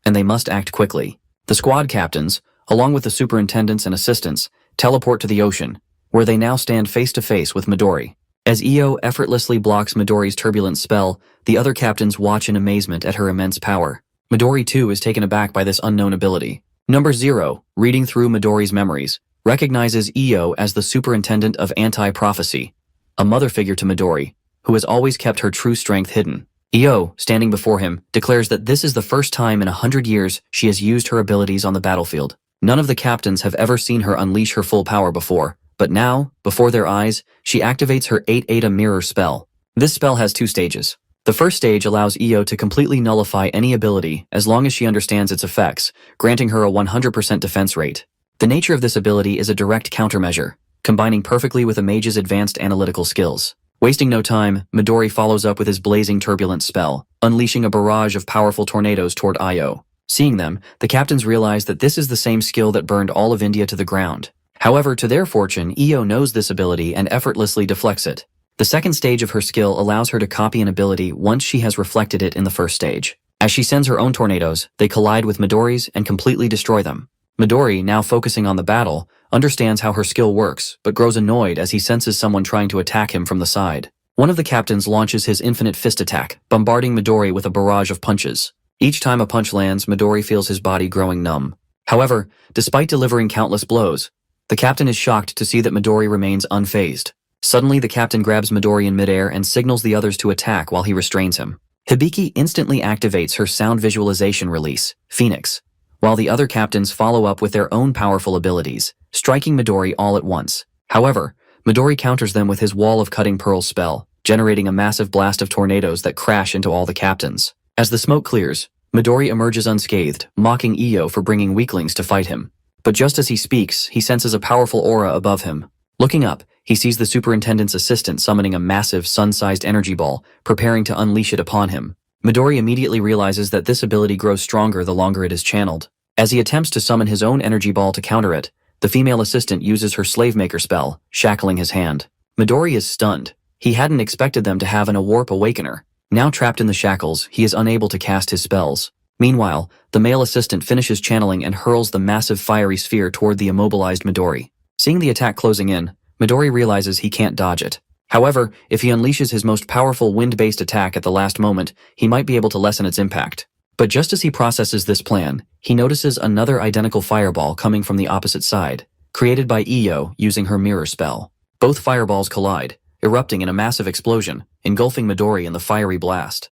And they must act quickly. The squad captains, along with the superintendents and assistants, teleport to the ocean, where they now stand face to face with Midori. As Io effortlessly blocks Midori's turbulent spell, the other captains watch in amazement at her immense power. Midori too is taken aback by this unknown ability. Number Zero, reading through Midori's memories, recognizes Io as the superintendent of anti-prophecy, a mother figure to Midori, who has always kept her true strength hidden. Io, standing before him, declares that this is the first time in 100 years she has used her abilities on the battlefield. None of the captains have ever seen her unleash her full power before, but now, before their eyes, she activates her 8-Eta mirror spell. This spell has 2 stages. The first stage allows Io to completely nullify any ability as long as she understands its effects, granting her a 100% defense rate. The nature of this ability is a direct countermeasure, combining perfectly with a mage's advanced analytical skills. Wasting no time, Midori follows up with his blazing turbulent spell, unleashing a barrage of powerful tornadoes toward Io. Seeing them, the captains realize that this is the same skill that burned all of India to the ground. However, to their fortune, Io knows this ability and effortlessly deflects it. The second stage of her skill allows her to copy an ability once she has reflected it in the first stage. As she sends her own tornadoes, they collide with Midori's and completely destroy them. Midori, now focusing on the battle, understands how her skill works, but grows annoyed as he senses someone trying to attack him from the side. One of the captains launches his infinite fist attack, bombarding Midori with a barrage of punches. Each time a punch lands, Midori feels his body growing numb. However, despite delivering countless blows, the captain is shocked to see that Midori remains unfazed. Suddenly, the captain grabs Midori in midair and signals the others to attack while he restrains him. Hibiki instantly activates her sound visualization release, Phoenix, while the other captains follow up with their own powerful abilities, striking Midori all at once. However, Midori counters them with his Wall of Cutting Pearls spell, generating a massive blast of tornadoes that crash into all the captains. As the smoke clears, Midori emerges unscathed, mocking Io for bringing weaklings to fight him. But just as he speaks, he senses a powerful aura above him. Looking up, he sees the superintendent's assistant summoning a massive sun-sized energy ball, preparing to unleash it upon him. Midori immediately realizes that this ability grows stronger the longer it is channeled. As he attempts to summon his own energy ball to counter it, the female assistant uses her slave maker spell, shackling his hand. Midori is stunned. He hadn't expected them to have an Awarp Awakener. Now trapped in the shackles, he is unable to cast his spells. Meanwhile, the male assistant finishes channeling and hurls the massive fiery sphere toward the immobilized Midori. Seeing the attack closing in, Midori realizes he can't dodge it. However, if he unleashes his most powerful wind-based attack at the last moment, he might be able to lessen its impact. But just as he processes this plan, he notices another identical fireball coming from the opposite side, created by Iyo using her mirror spell. Both fireballs collide, erupting in a massive explosion, engulfing Midori in the fiery blast.